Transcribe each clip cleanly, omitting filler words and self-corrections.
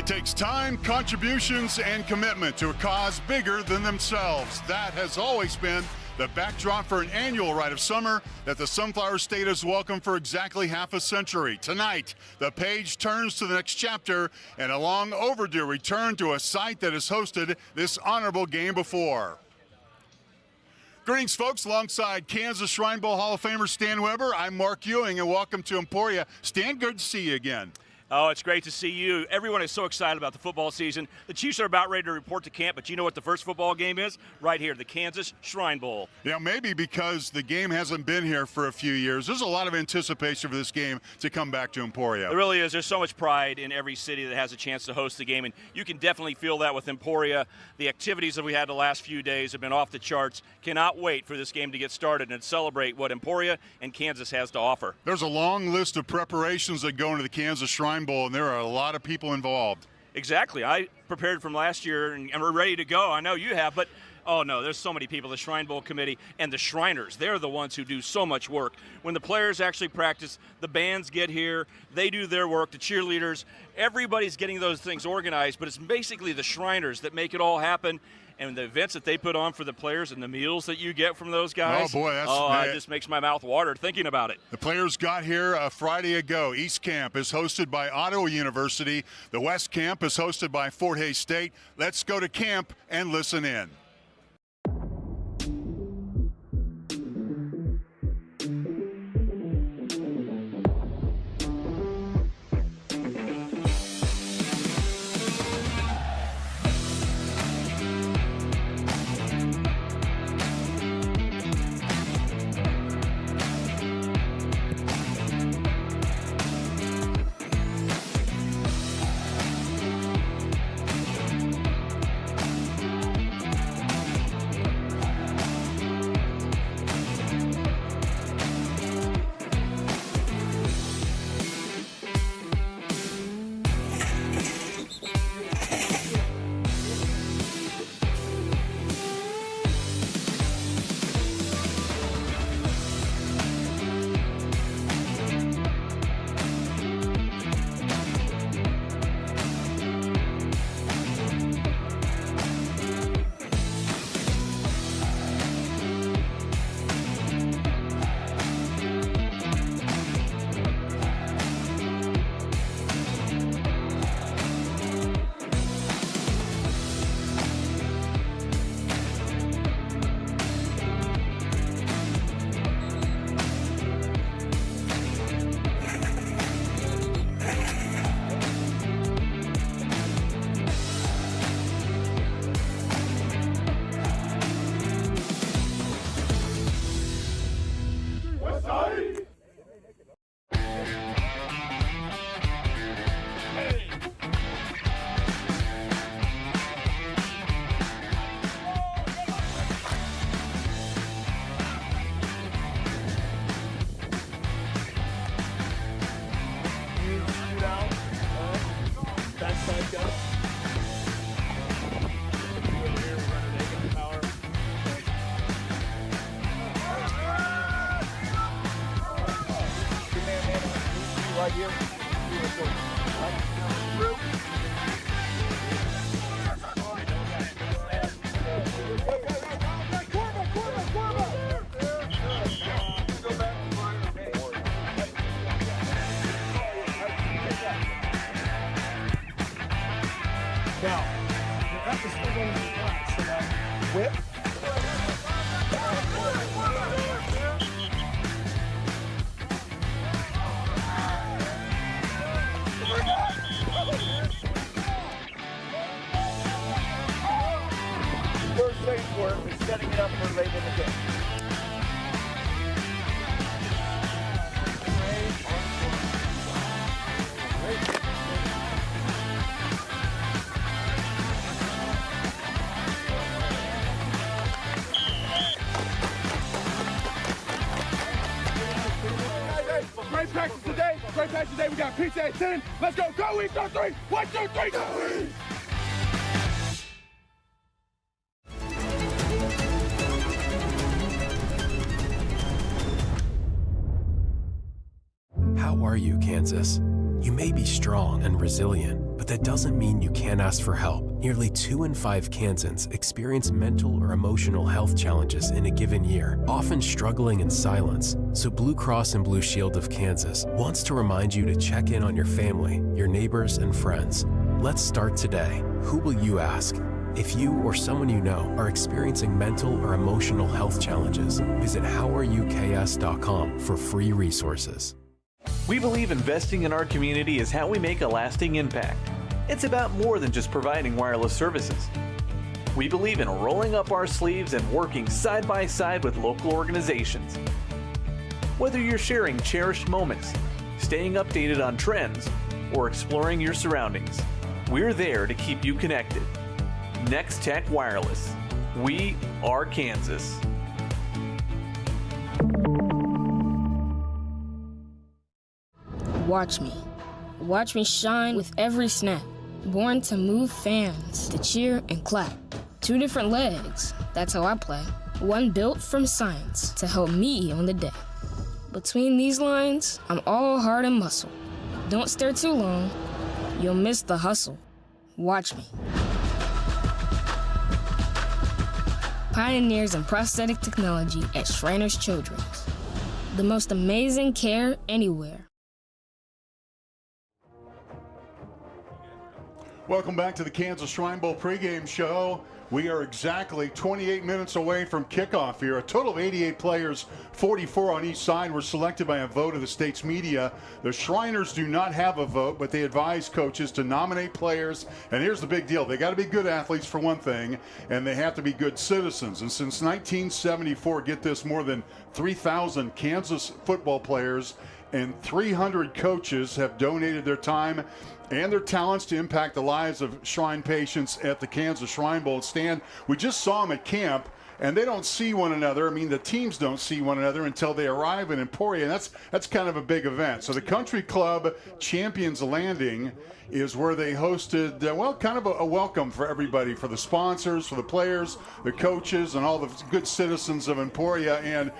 takes time, contributions, and commitment to a cause bigger than themselves. That has always been the backdrop for an annual Rite of Summer that the Sunflower State has welcomed for exactly half a century. Tonight, the page turns to the next chapter and a long overdue return to a site that has hosted this honorable game before. Greetings, folks. Alongside Kansas Shrine Bowl Hall of Famer Stan Weber, I'm Mark Ewing, and welcome to Emporia. Stan, good to see you again. Oh, it's great to see you. Everyone is so excited about the football season. The Chiefs are about ready to report to camp, but you know what the first football game is? Right here, the Kansas Shrine Bowl. Yeah, maybe because the game hasn't been here for a few years. There's a lot of anticipation for this game to come back to Emporia. There really is. There's so much pride in every city that has a chance to host the game, and you can definitely feel that with Emporia. The activities that we had the last few days have been off the charts. Cannot wait for this game to get started and celebrate what Emporia and Kansas has to offer. There's a long list of preparations that go into the Kansas Shrine Bowl, and there are a lot of people involved. Exactly. I prepared from last year, and we're ready to go. I know you have, but oh no, there's so many people. The Shrine Bowl committee and the Shriners, they're the ones who do so much work. When the players actually practice, the bands get here, they do their work, the cheerleaders, everybody's getting those things organized, but it's basically the Shriners that make it all happen. And the events that they put on for the players and the meals that you get from those guys. Oh, boy. It just makes my mouth water thinking about it. The players got here a Friday ago. East Camp is hosted by Ottawa University. The West Camp is hosted by Fort Hays State. Let's go to camp and listen in. Right here. Now, the F is still going to be flat, so now whip. First thing's work is setting it up for late in the game. Great practice today. Great practice today. We got pizza at 10. Let's go. Go East on 3. 1, 2, 3. Go East. How are you, Kansas? You may be strong and resilient, But that doesn't mean you can't ask for help. Nearly 2 in 5 Kansans experience mental or emotional health challenges in a given year, often struggling in silence. So Blue Cross and Blue Shield of Kansas wants to remind you to check in on your family, your neighbors, and friends. Let's start today. Who will you ask? If you or someone you know are experiencing mental or emotional health challenges, visit howareuk.com for free resources. We believe investing in our community is how we make a lasting impact. It's about more than just providing wireless services. We believe in rolling up our sleeves and working side by side with local organizations. Whether you're sharing cherished moments, staying updated on trends, or exploring your surroundings, we're there to keep you connected. Next Tech Wireless. We are Kansas. Watch me. Watch me shine with every snap. Born to move fans, to cheer and clap. 2 different legs, that's how I play. One built from science to help me on the day. Between these lines, I'm all heart and muscle. Don't stare too long, you'll miss the hustle. Watch me. Pioneers in prosthetic technology at Shriners Children's. The most amazing care anywhere. Welcome back to the Kansas Shrine Bowl pregame show. We are exactly 28 minutes away from kickoff here. A total of 88 players, 44 on each side, were selected by a vote of the state's media. The Shriners do not have a vote, but they advise coaches to nominate players. And here's the big deal. They got to be good athletes for one thing, and they have to be good citizens. And since 1974, get this, more than 3,000 Kansas football players and 300 coaches have donated their time and their talents to impact the lives of Shrine patients at the Kansas Shrine Bowl. Stan, we just saw them at camp, and they don't see one another. I mean, the teams don't see one another until they arrive in Emporia, and that's kind of a big event. So the Country Club Champions Landing is where they hosted, kind of a welcome for everybody, for the sponsors, for the players, the coaches, and all the good citizens of Emporia. And,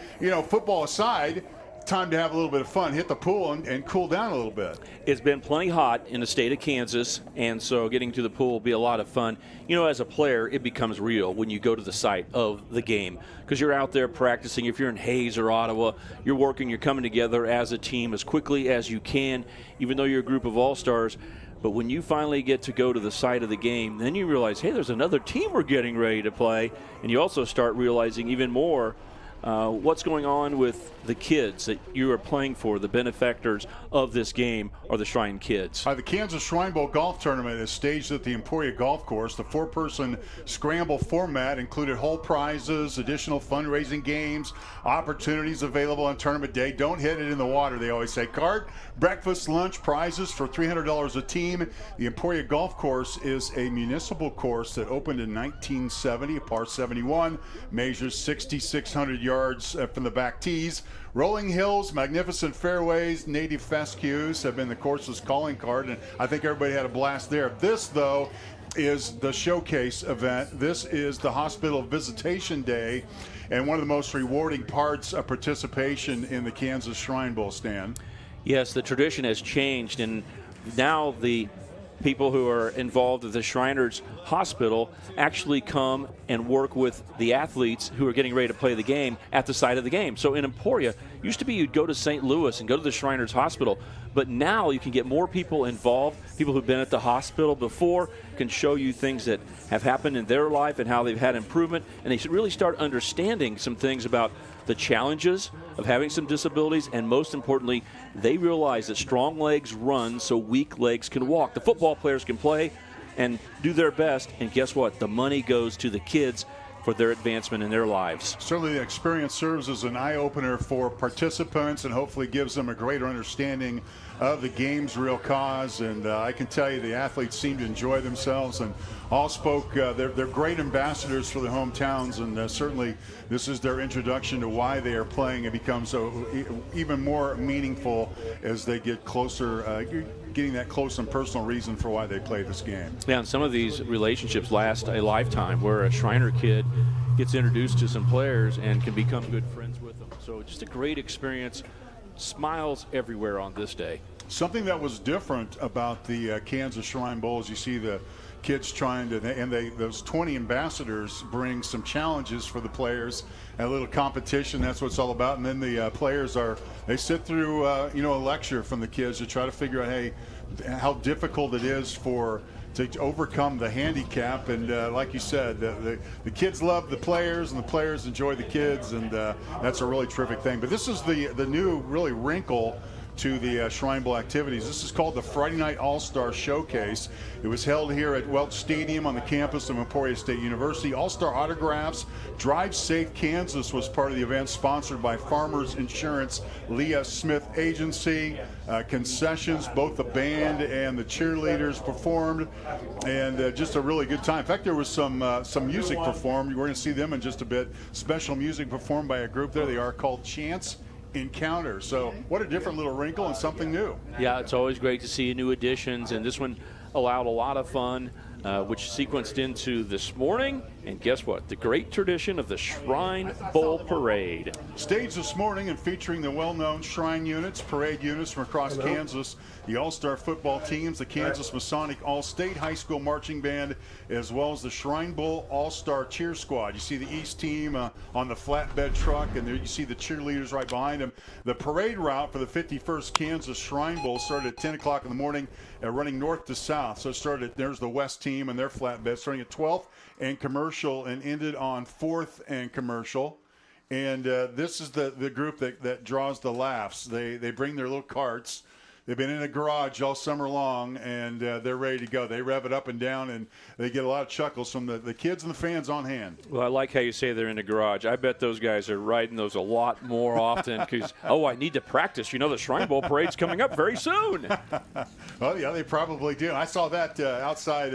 football aside, time to have a little bit of fun, hit the pool and cool down a little bit. It's been plenty hot in the state of Kansas, and so getting to the pool will be a lot of fun. As a player, it becomes real when you go to the site of the game because you're out there practicing. If you're in Hayes or Ottawa, you're working, you're coming together as a team as quickly as you can, even though you're a group of all-stars. But when you finally get to go to the site of the game, then you realize, hey, there's another team we're getting ready to play, and you also start realizing even more what's going on with the kids that you are playing for. The benefactors of this game are the Shrine kids. The Kansas Shrine Bowl golf tournament is staged at the Emporia Golf Course. The 4-person scramble format included whole prizes, additional fundraising games, opportunities available on tournament day. Don't hit it in the water, they always say. Cart, breakfast, lunch, prizes for $300 a team. The Emporia Golf Course is a municipal course that opened in 1970, par 71, measures 6,600 yards from the back tees. Rolling hills, magnificent fairways, native fescues have been the course's calling card, and I think everybody had a blast there. This, though, is the showcase event. This is the hospital visitation day, and one of the most rewarding parts of participation in the Kansas Shrine Bowl, Stan. Yes, the tradition has changed, and now the people who are involved at the Shriners Hospital actually come and work with the athletes who are getting ready to play the game at the site of the game. So in Emporia, used to be you'd go to St. Louis and go to the Shriners Hospital, but now you can get more people involved. People who've been at the hospital before can show you things that have happened in their life and how they've had improvement, and they should really start understanding some things about the challenges of having some disabilities, and most importantly, they realize that strong legs run so weak legs can walk. The football players can play and do their best, and guess what? The money goes to the kids for their advancement in their lives. Certainly the experience serves as an eye-opener for participants and hopefully gives them a greater understanding of the game's real cause. And I can tell you the athletes seem to enjoy themselves and all spoke. They're great ambassadors for the hometowns, and certainly this is their introduction to why they are playing. It becomes even more meaningful as they get closer, getting that close and personal reason for why they play this game. Yeah, and some of these relationships last a lifetime, where a Shriner kid gets introduced to some players and can become good friends with them. So just a great experience. Smiles everywhere on this day. Something that was different about the Kansas Shrine Bowl is you see the kids trying to, and those 20 ambassadors bring some challenges for the players, and a little competition. That's what it's all about. And then the players they sit through a lecture from the kids to try to figure out, hey, how difficult it is to overcome the handicap. And like you said, the kids love the players and the players enjoy the kids, and that's a really terrific thing. But this is the new really wrinkle to the Shrine Bowl activities. This is called the Friday Night All-Star Showcase. It was held here at Welch Stadium on the campus of Emporia State University. All-Star autographs. Drive Safe Kansas was part of the event, sponsored by Farmers Insurance, Leah Smith Agency. Concessions, both the band and the cheerleaders performed, and just a really good time. In fact, there was some music performed. We're going to see them in just a bit. Special music performed by a group there. They are called Chance Encounter. So what a different little wrinkle and something new. Yeah, it's always great to see new additions, and this one allowed a lot of fun, which sequenced into this morning. And guess what? The great tradition of the Shrine Bowl Parade. Staged this morning and featuring the well-known Shrine units, parade units from across Kansas, the All-Star football teams, the Kansas Masonic All-State High School Marching Band, as well as the Shrine Bowl All-Star Cheer Squad. You see the East team on the flatbed truck, and there you see the cheerleaders right behind them. The parade route for the 51st Kansas Shrine Bowl started at 10 o'clock in the morning, running north to south. So it started, there's the West team and their flatbed, starting at 12th and Commercial, and ended on 4th and Commercial. And this is the group that draws the laughs. They bring their little carts. They've been in a garage all summer long, and they're ready to go. They rev it up and down, and they get a lot of chuckles from the kids and the fans on hand. Well, I like how you say they're in a garage. I bet those guys are riding those a lot more often because, I need to practice. The Shrine Bowl Parade's coming up very soon. Well, yeah, they probably do. I saw that outside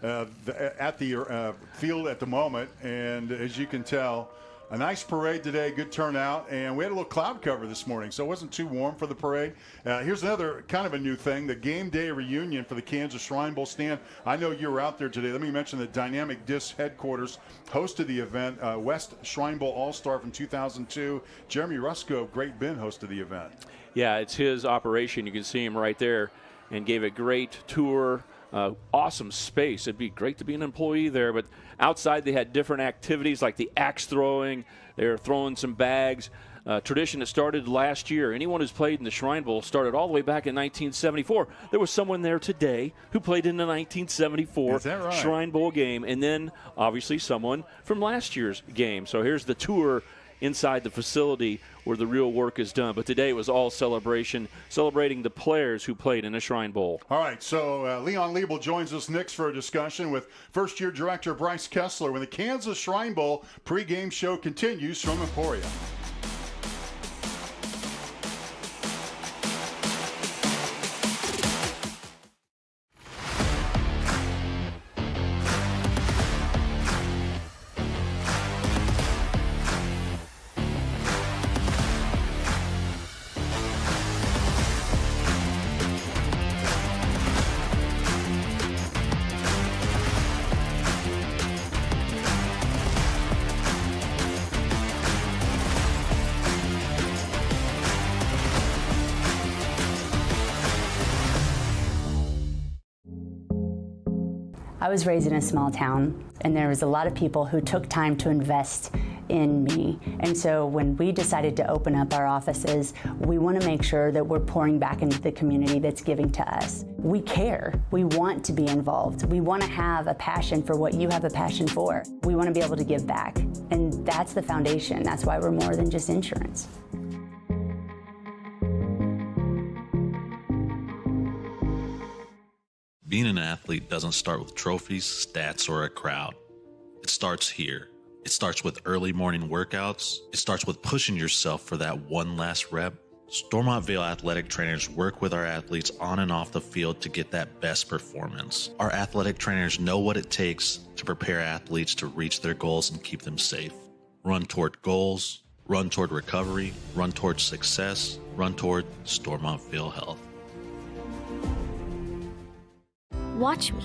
at the field at the moment, and as you can tell, a nice parade today, good turnout, and we had a little cloud cover this morning, so it wasn't too warm for the parade. Here's another kind of a new thing, the game day reunion for the Kansas Shrine Bowl. Stan, I know you were out there today. Let me mention that Dynamic Disc headquarters hosted the event. West Shrine Bowl All-Star from 2002, Jeremy Rusko of Great Bend hosted the event. Yeah, it's his operation. You can see him right there, and gave a great tour. Awesome space. It'd be great to be an employee there, but outside they had different activities like the axe throwing. They were throwing some bags. Tradition that started last year. Anyone who's played in the Shrine Bowl started all the way back in 1974. There was someone there today who played in the 1974 right? Shrine Bowl game, and then obviously someone from last year's game. So here's the tour inside the facility where the real work is done. But today it was all celebration, celebrating the players who played in the Shrine Bowl. All right, so Leon Liebel joins us next for a discussion with first-year director Bryce Kessler when the Kansas Shrine Bowl pregame show continues from Emporia. I was raised in a small town, and there was a lot of people who took time to invest in me. And so when we decided to open up our offices, we want to make sure that we're pouring back into the community that's giving to us. We care. We want to be involved. We want to have a passion for what you have a passion for. We want to be able to give back. And that's the foundation. That's why we're more than just insurance. Being an athlete doesn't start with trophies, stats, or a crowd. It starts here. It starts with early morning workouts. It starts with pushing yourself for that one last rep. Stormont Vale athletic trainers work with our athletes on and off the field to get that best performance. Our athletic trainers know what it takes to prepare athletes to reach their goals and keep them safe. Run toward goals, run toward recovery, run toward success, run toward Stormont Vale Health. Watch me.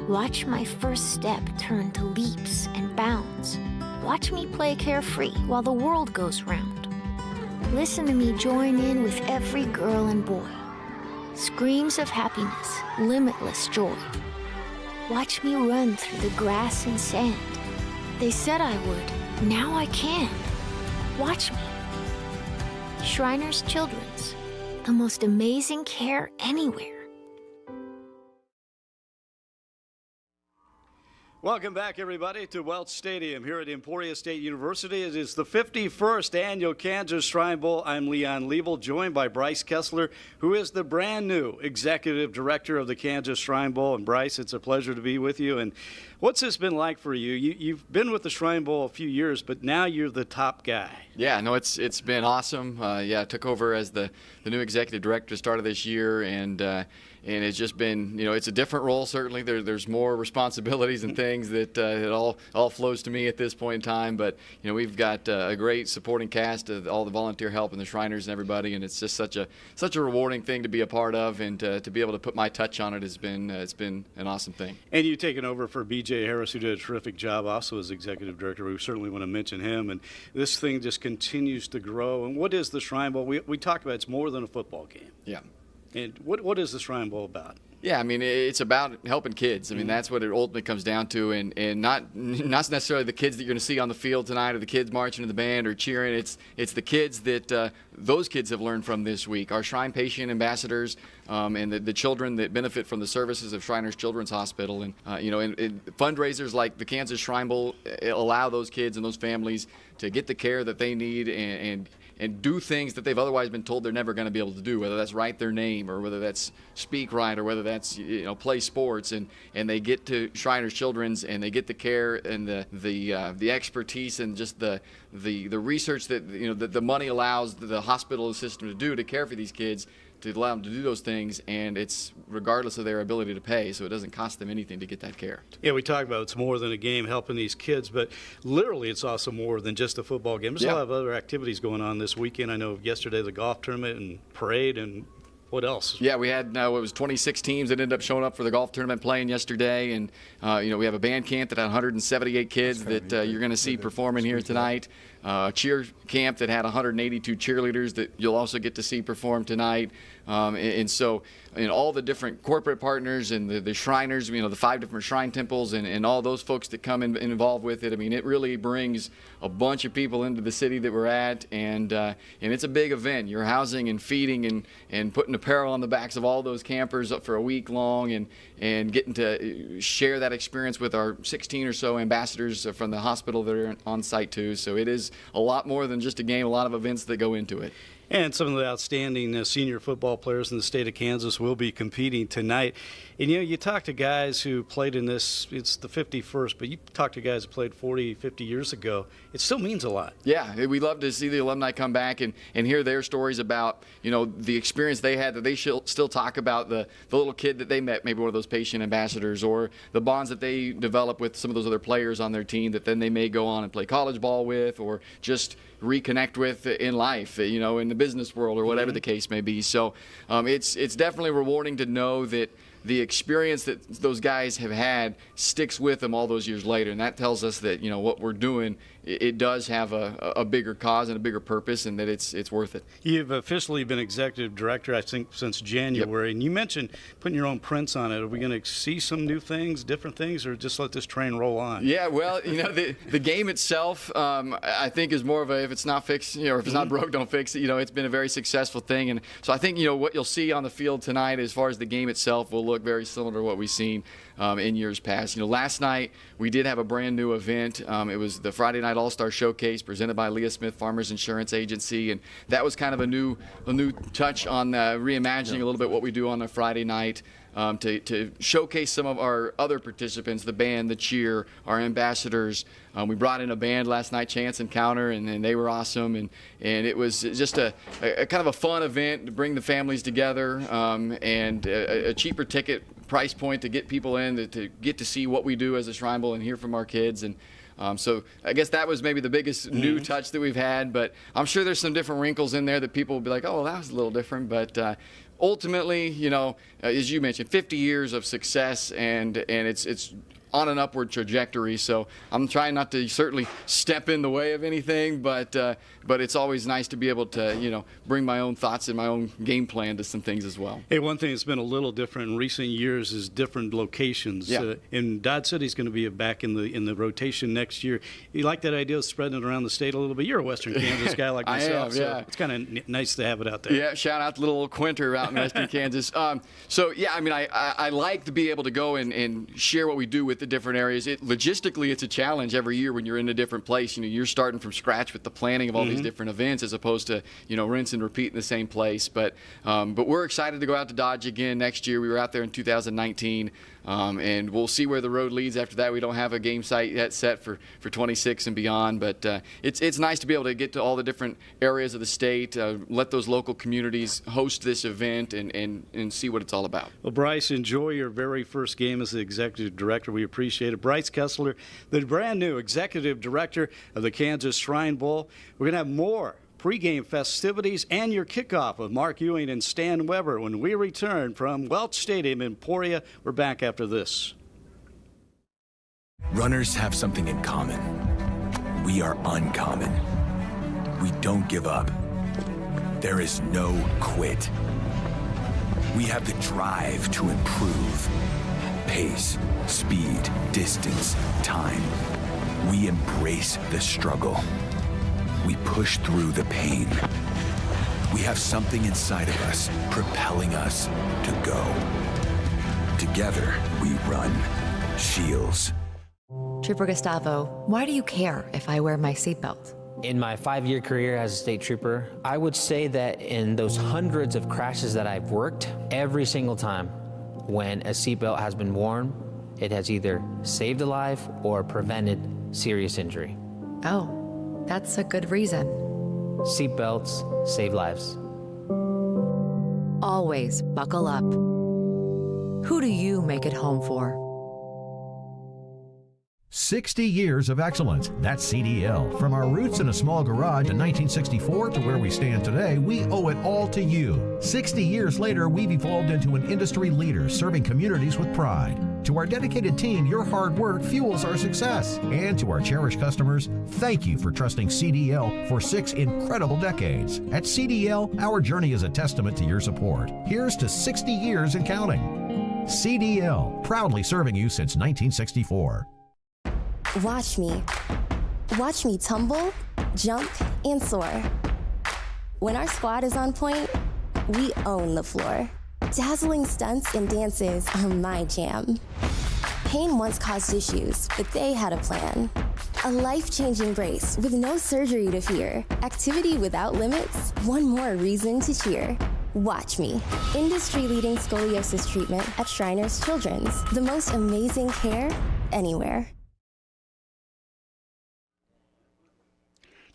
Watch my first step turn to leaps and bounds. Watch me play carefree while the world goes round. Listen to me join in with every girl and boy. screams of happiness, limitless joy. Watch me run through the grass and sand. They said I would, now I can. Watch me. Shriners Children's, the most amazing care anywhere. Welcome back, everybody, to Welch Stadium here at Emporia State University. It is the 51st annual Kansas Shrine Bowl. I'm Leon Liebel, joined by Bryce Kessler, who is the brand new executive director of the Kansas Shrine Bowl. And Bryce, it's a pleasure to be with you. And what's this been like for you? You've been with the Shrine Bowl a few years, but now you're the top guy. Yeah, no, it's been awesome. I took over as the new executive director start of this year, and it's just been, it's a different role, certainly. There's more responsibilities and things that it all flows to me at this point in time. But, we've got a great supporting cast of all the volunteer help and the Shriners and everybody, and it's just such a rewarding thing to be a part of, and to be able to put my touch on it has been it's been an awesome thing. And you've taken over for B.J. Harris, who did a terrific job also as executive director. We certainly want to mention him. And this thing just continues to grow. And what is the Shrine Bowl? We talked about it's more than a football game. Yeah. And what is the Shrine Bowl about? Yeah, it's about helping kids. That's what it ultimately comes down to, and not necessarily the kids that you're going to see on the field tonight, or the kids marching in the band or cheering. It's the kids that those kids have learned from this week. Our Shrine Patient Ambassadors, and the children that benefit from the services of Shriners Children's Hospital, and and fundraisers like the Kansas Shrine Bowl allow those kids and those families to get the care that they need and do things that they've otherwise been told they're never going to be able to do, whether that's write their name, or whether that's speak right, or whether that's play sports, and they get to Shriners Children's and they get the care and the expertise and just the research that the money allows the hospital system to do to care for these kids, to allow them to do those things, and it's regardless of their ability to pay, so it doesn't cost them anything to get that care. Yeah, we talk about it's more than a game helping these kids, but literally it's also more than just a football game. There's a lot of other activities going on this weekend. I know yesterday the golf tournament and parade, and what else? Yeah, we had it was 26 teams that ended up showing up for the golf tournament playing yesterday, and we have a band camp that had 178 kids that you're going to see performing here tonight. Cheer camp that had 182 cheerleaders that you'll also get to see perform tonight. And so all the different corporate partners and the Shriners, the 5 different shrine temples and all those folks that come involved with it. It really brings a bunch of people into the city that we're at, and it's a big event. You're housing and feeding and putting apparel on the backs of all those campers up for a week long, and getting to share that experience with our 16 or so ambassadors from the hospital that are on site too. So it is a lot more than just a game, a lot of events that go into it. And some of the outstanding senior football players in the state of Kansas will be competing tonight. And, you talk to guys who played in this, it's the 51st, but you talk to guys who played 40, 50 years ago. It still means a lot. Yeah, we love to see the alumni come back and hear their stories about, the experience they had, that they still talk about the little kid that they met, maybe one of those patient ambassadors, or the bonds that they develop with some of those other players on their team that then they may go on and play college ball with, or just reconnect with in life, in the business world, or whatever the case may be. So it's definitely rewarding to know that the experience that those guys have had sticks with them all those years later, and that tells us that what we're doing, it does have a bigger cause and a bigger purpose, and that it's worth it. You've officially been executive director, I think, since January. Yep. And you mentioned putting your own prints on it. Are we going to see some new things, different things, or just let this train roll on? Yeah, well, the game itself, I think, is more of a, if it's not fixed, or if it's not broke, don't fix it. It's been a very successful thing, and so I think what you'll see on the field tonight, as far as the game itself, will look very similar to what we've seen in years past. Last night we did have a brand new event. It was the Friday Night All-Star Showcase presented by Leah Smith Farmers Insurance Agency, and that was kind of a new touch on reimagining a little bit what we do on a Friday night. To showcase some of our other participants, the band, the cheer, our ambassadors. We brought in a band last night, Chance Encounter, and they were awesome. And it was just a kind of a fun event to bring the families together, and a cheaper ticket price point to get people in to get to see what we do as a Shrine Bowl and hear from our kids. And so I guess that was maybe the biggest new touch that we've had. But I'm sure there's some different wrinkles in there that people will be like, oh, well, that was a little different. But ultimately, as you mentioned, 50 years of success, and it's on an upward trajectory. So I'm trying not to certainly step in the way of anything, but it's always nice to be able to, bring my own thoughts and my own game plan to some things as well. Hey, one thing that's been a little different in recent years is different locations. Yeah. And Dodge City's going to be back in the rotation next year. You like that idea of spreading it around the state a little bit? You're a Western Kansas guy like myself, I am, yeah. So it's kind of nice to have it out there. Yeah, shout out to little old Quinter out in Western Kansas. So, yeah, I mean, I like to be able to go and share what we do with the different areas. Logistically, it's a challenge every year when you're in a different place. You're starting from scratch with the planning of all these different events as opposed to, rinse and repeat in the same place. But we're excited to go out to Dodge again next year. We were out there in 2019. And we'll see where the road leads after that. We don't have a game site yet set for 26 and beyond, but it's nice to be able to get to all the different areas of the state, let those local communities host this event and see what it's all about. Well, Bryce, enjoy your very first game as the executive director. We appreciate it. Bryce Kessler, the brand new executive director of the Kansas Shrine Bowl. We're going to have more pregame festivities and your kickoff with Mark Ewing and Stan Weber when we return from Welch Stadium in Emporia. We're back after this. Runners have something in common. We are uncommon. We don't give up. There is no quit. We have the drive to improve. Pace, speed, distance, time. We embrace the struggle. We push through the pain. We have something inside of us propelling us to go. Together, we run. Shields. Trooper Gustavo, why do you care if I wear my seatbelt? In my 5-year career as a state trooper, I would say that in those hundreds of crashes that I've worked, every single time when a seatbelt has been worn, it has either saved a life or prevented serious injury. Oh. That's a good reason. Seatbelts save lives. Always buckle up. Who do you make it home for? 60 years of excellence. That's CDL. From our roots in a small garage in 1964 to where we stand today, we owe it all to you. 60 years later, we've evolved into an industry leader serving communities with pride. To our dedicated team, your hard work fuels our success. And to our cherished customers, thank you for trusting CDL for 6 incredible decades. At CDL, our journey is a testament to your support. Here's to 60 years and counting. CDL, proudly serving you since 1964. Watch me. Watch me tumble, jump, and soar. When our squad is on point, we own the floor. Dazzling stunts and dances are my jam. Pain once caused issues, but they had a plan. A life-changing brace with no surgery to fear. Activity without limits, one more reason to cheer. Watch me. Industry-leading scoliosis treatment at Shriners Children's. The most amazing care anywhere.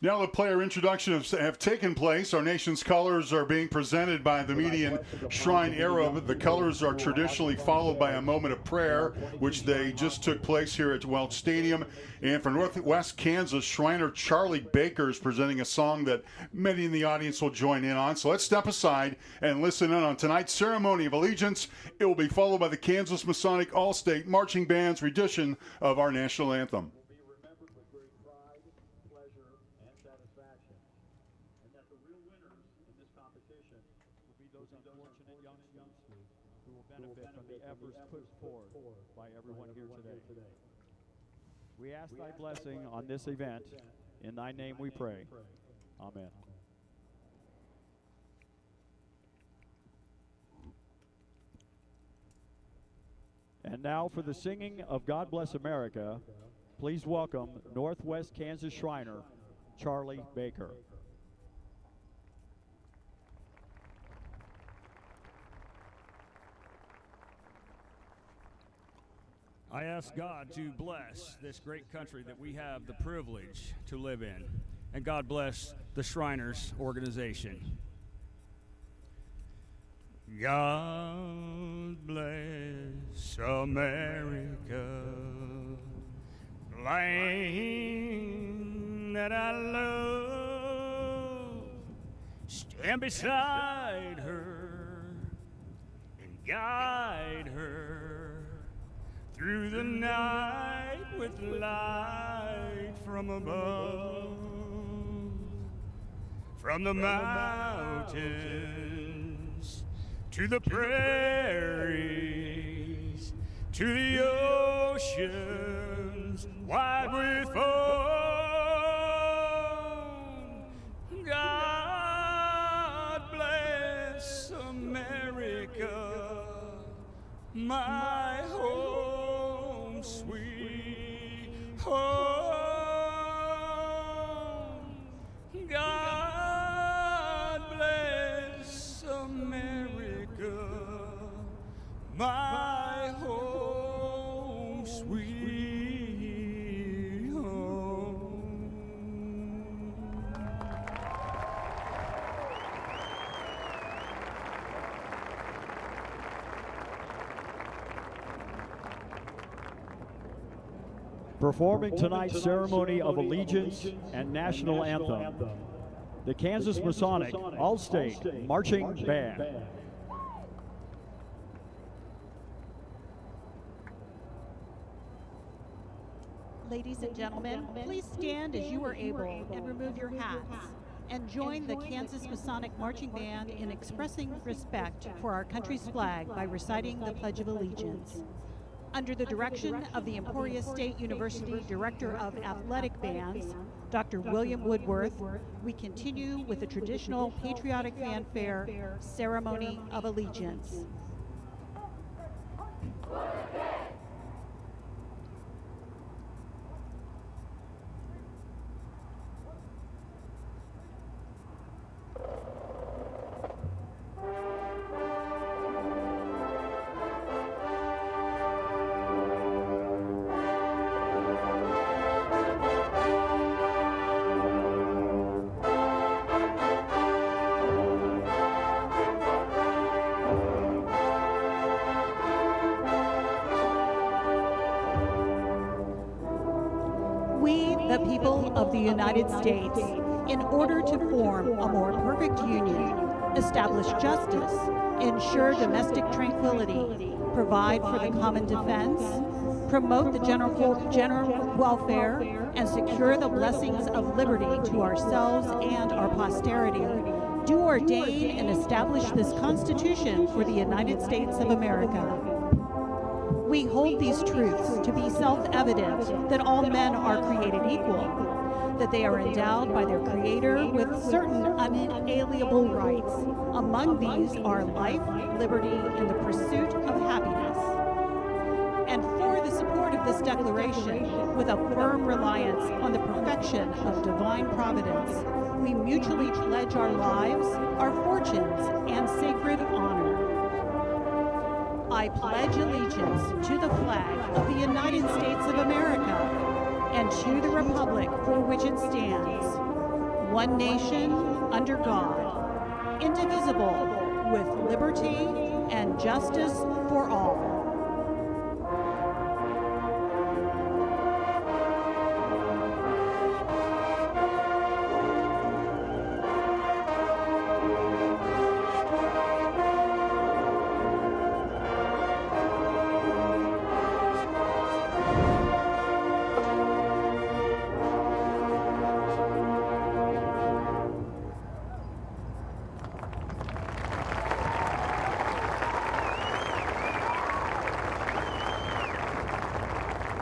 Now the player introductions have taken place. Our nation's colors are being presented by the Median Shrine Arab. The colors are traditionally followed by a moment of prayer, which they just took place here at Welch Stadium. And for Northwest Kansas, Shriner Charlie Baker is presenting a song that many in the audience will join in on. So let's step aside and listen in on tonight's ceremony of allegiance. It will be followed by the Kansas Masonic All-State Marching Band's rendition of our national anthem. By everyone here today. We ask thy blessing on this event. In thy name we pray. Amen. And now for the singing of God Bless America, please welcome Northwest Kansas Shriner, Charlie Baker. I ask God to bless this great country that we have the privilege to live in. And God bless the Shriners organization. God bless America, land that I love. Stand beside her and guide her through the night with light from above, from the mountains to the prairies, to the oceans wide with foam. God bless America, my home, sweet home. God bless America, my home, sweet home. Performing tonight's ceremony of allegiance and national anthem, the Kansas Masonic All-State Marching Band. Ladies and gentlemen, please stand as you are able and remove your hats and join the Kansas Masonic Marching Band in expressing respect for our country's flag by reciting the Pledge of Allegiance. Under the direction of the Emporia State University Director of Athletic Bands, Dr. William Woodworth, we continue with the traditional patriotic fanfare, Ceremony of Allegiance. The people of the United States, in order to form a more perfect union, establish justice, ensure domestic tranquility, provide for the common defense, promote the general welfare, and secure the blessings of liberty to ourselves and our posterity, do ordain and establish this Constitution for the United States of America. We hold these truths to be self-evident that all men are created equal, that they are endowed by their Creator with certain unalienable rights. Among these are life, liberty, and the pursuit of happiness. And for the support of this declaration, with a firm reliance on the perfection of divine providence, we mutually pledge our lives, our fortunes, and sacred honor. I pledge allegiance to the flag of the United States of America and to the republic for which it stands, one nation, under God, indivisible, with liberty and justice for all.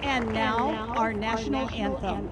And now, our national anthem.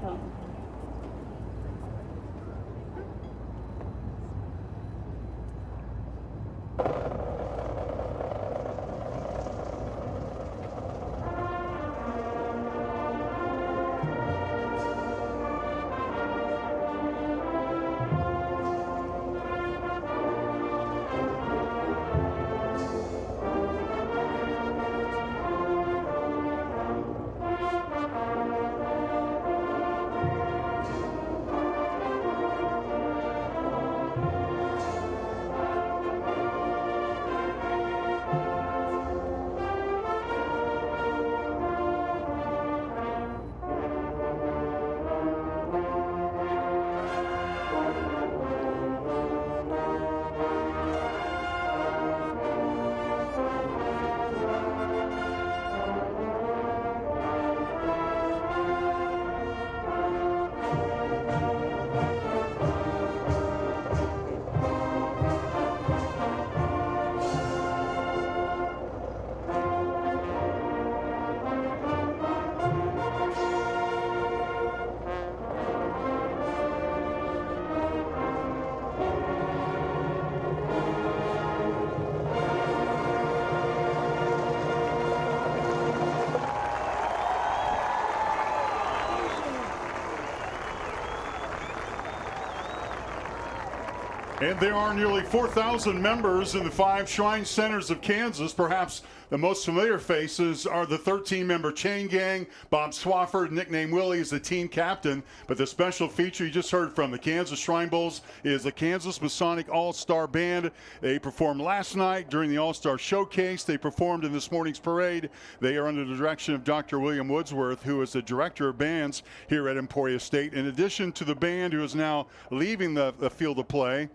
And there are nearly 4,000 members in the 5 Shrine Centers of Kansas. Perhaps the most familiar faces are the 13-member Chain Gang. Bob Swafford, nicknamed Willie, is the team captain. But the special feature you just heard from the Kansas Shrine Bulls is the Kansas Masonic All-Star Band. They performed last night during the All-Star Showcase. They performed in this morning's parade. They are under the direction of Dr. William Woodsworth, who is the director of bands here at Emporia State. In addition to the band, who is now leaving the field of play,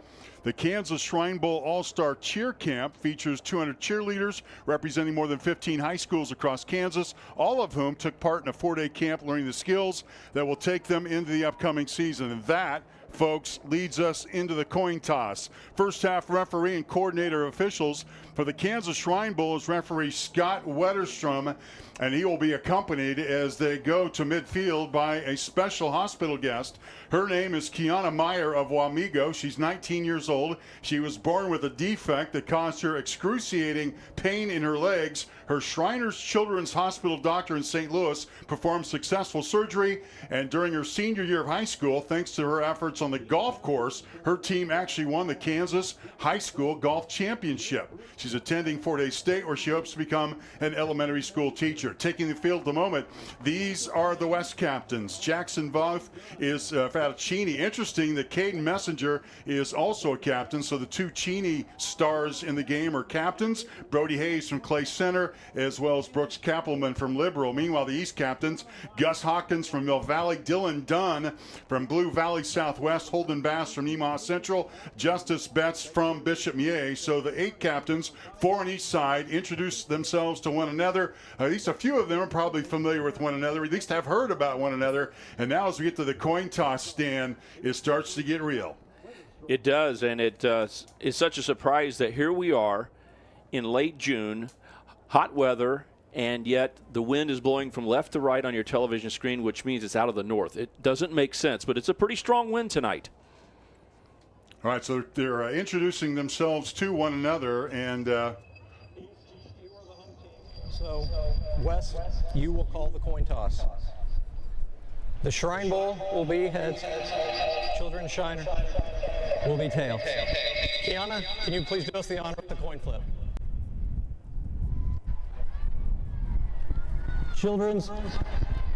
the Kansas Shrine Bowl All-Star Cheer Camp features 200 cheerleaders representing more than 15 high schools across Kansas, all of whom took part in a 4-day camp learning the skills that will take them into the upcoming season. And that, folks, leads us into the coin toss. First half referee and coordinator officials for the Kansas Shrine Bowl is referee Scott Wetterstrom, and he will be accompanied as they go to midfield by a special hospital guest. Her name is Kiana Meyer of Wamego. She's 19 years old. She was born with a defect that caused her excruciating pain in her legs. Her Shriners Children's Hospital doctor in St. Louis performed successful surgery, and during her senior year of high school, thanks to her efforts on the golf course, her team actually won the Kansas High School Golf Championship. She's attending Fort Hays State, where she hopes to become an elementary school teacher. Taking the field at the moment, these are the West captains. Jackson Voth is out of Cheney. Interesting that Caden Messenger is also a captain, so the 2 Cheney stars in the game are captains. Brody Hayes from Clay Center, as well as Brooks Kappelman from Liberal. Meanwhile, the East captains, Gus Hawkins from Mill Valley, Dylan Dunn from Blue Valley Southwest, Holden Bass from Nemaha Central, Justice Betts from Bishop Mier. So the 8 captains, 4 on each side, introduce themselves to one another. At least a few of them are probably familiar with one another, at least have heard about one another. And now as we get to the coin toss stand, it starts to get real. It does, and it is such a surprise that here we are in late June, hot weather, and yet the wind is blowing from left to right on your television screen, which means it's out of the north. It doesn't make sense, but it's a pretty strong wind tonight. All right, so they're introducing themselves to one another, and so, Wes, you will call the coin toss. The Shrine Bowl will be heads. Children's Shriner will be tails. Kiana, can you please do us the honor with the coin flip? Children's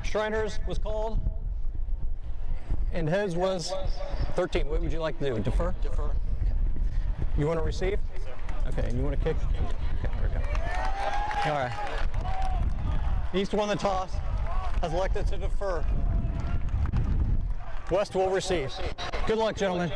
Shriners was called, and heads was 13. What would you like to do? Defer? Defer. You want to receive? Okay, and you want to kick? Okay, there we go. All right. East won the toss, has elected to defer. West will receive. Good luck, gentlemen.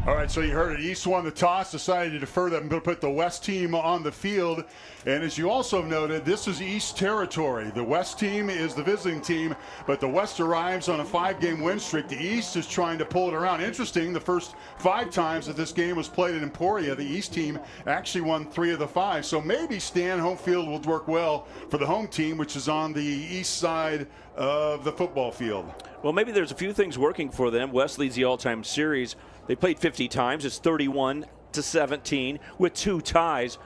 All right, so you heard it. East won the toss, decided to defer them, to put the West team on the field. And as you also noted, this is East territory. The West team is the visiting team, but the West arrives on a 5-game win streak. The East is trying to pull it around. Interesting, the first 5 times that this game was played in Emporia, the East team actually won 3 of the 5. So maybe, Stan, home field will work well for the home team, which is on the east side of the football field. Well, maybe there's a few things working for them. West leads the all-time series. They played 50 times. It's 31-17 with 2 ties.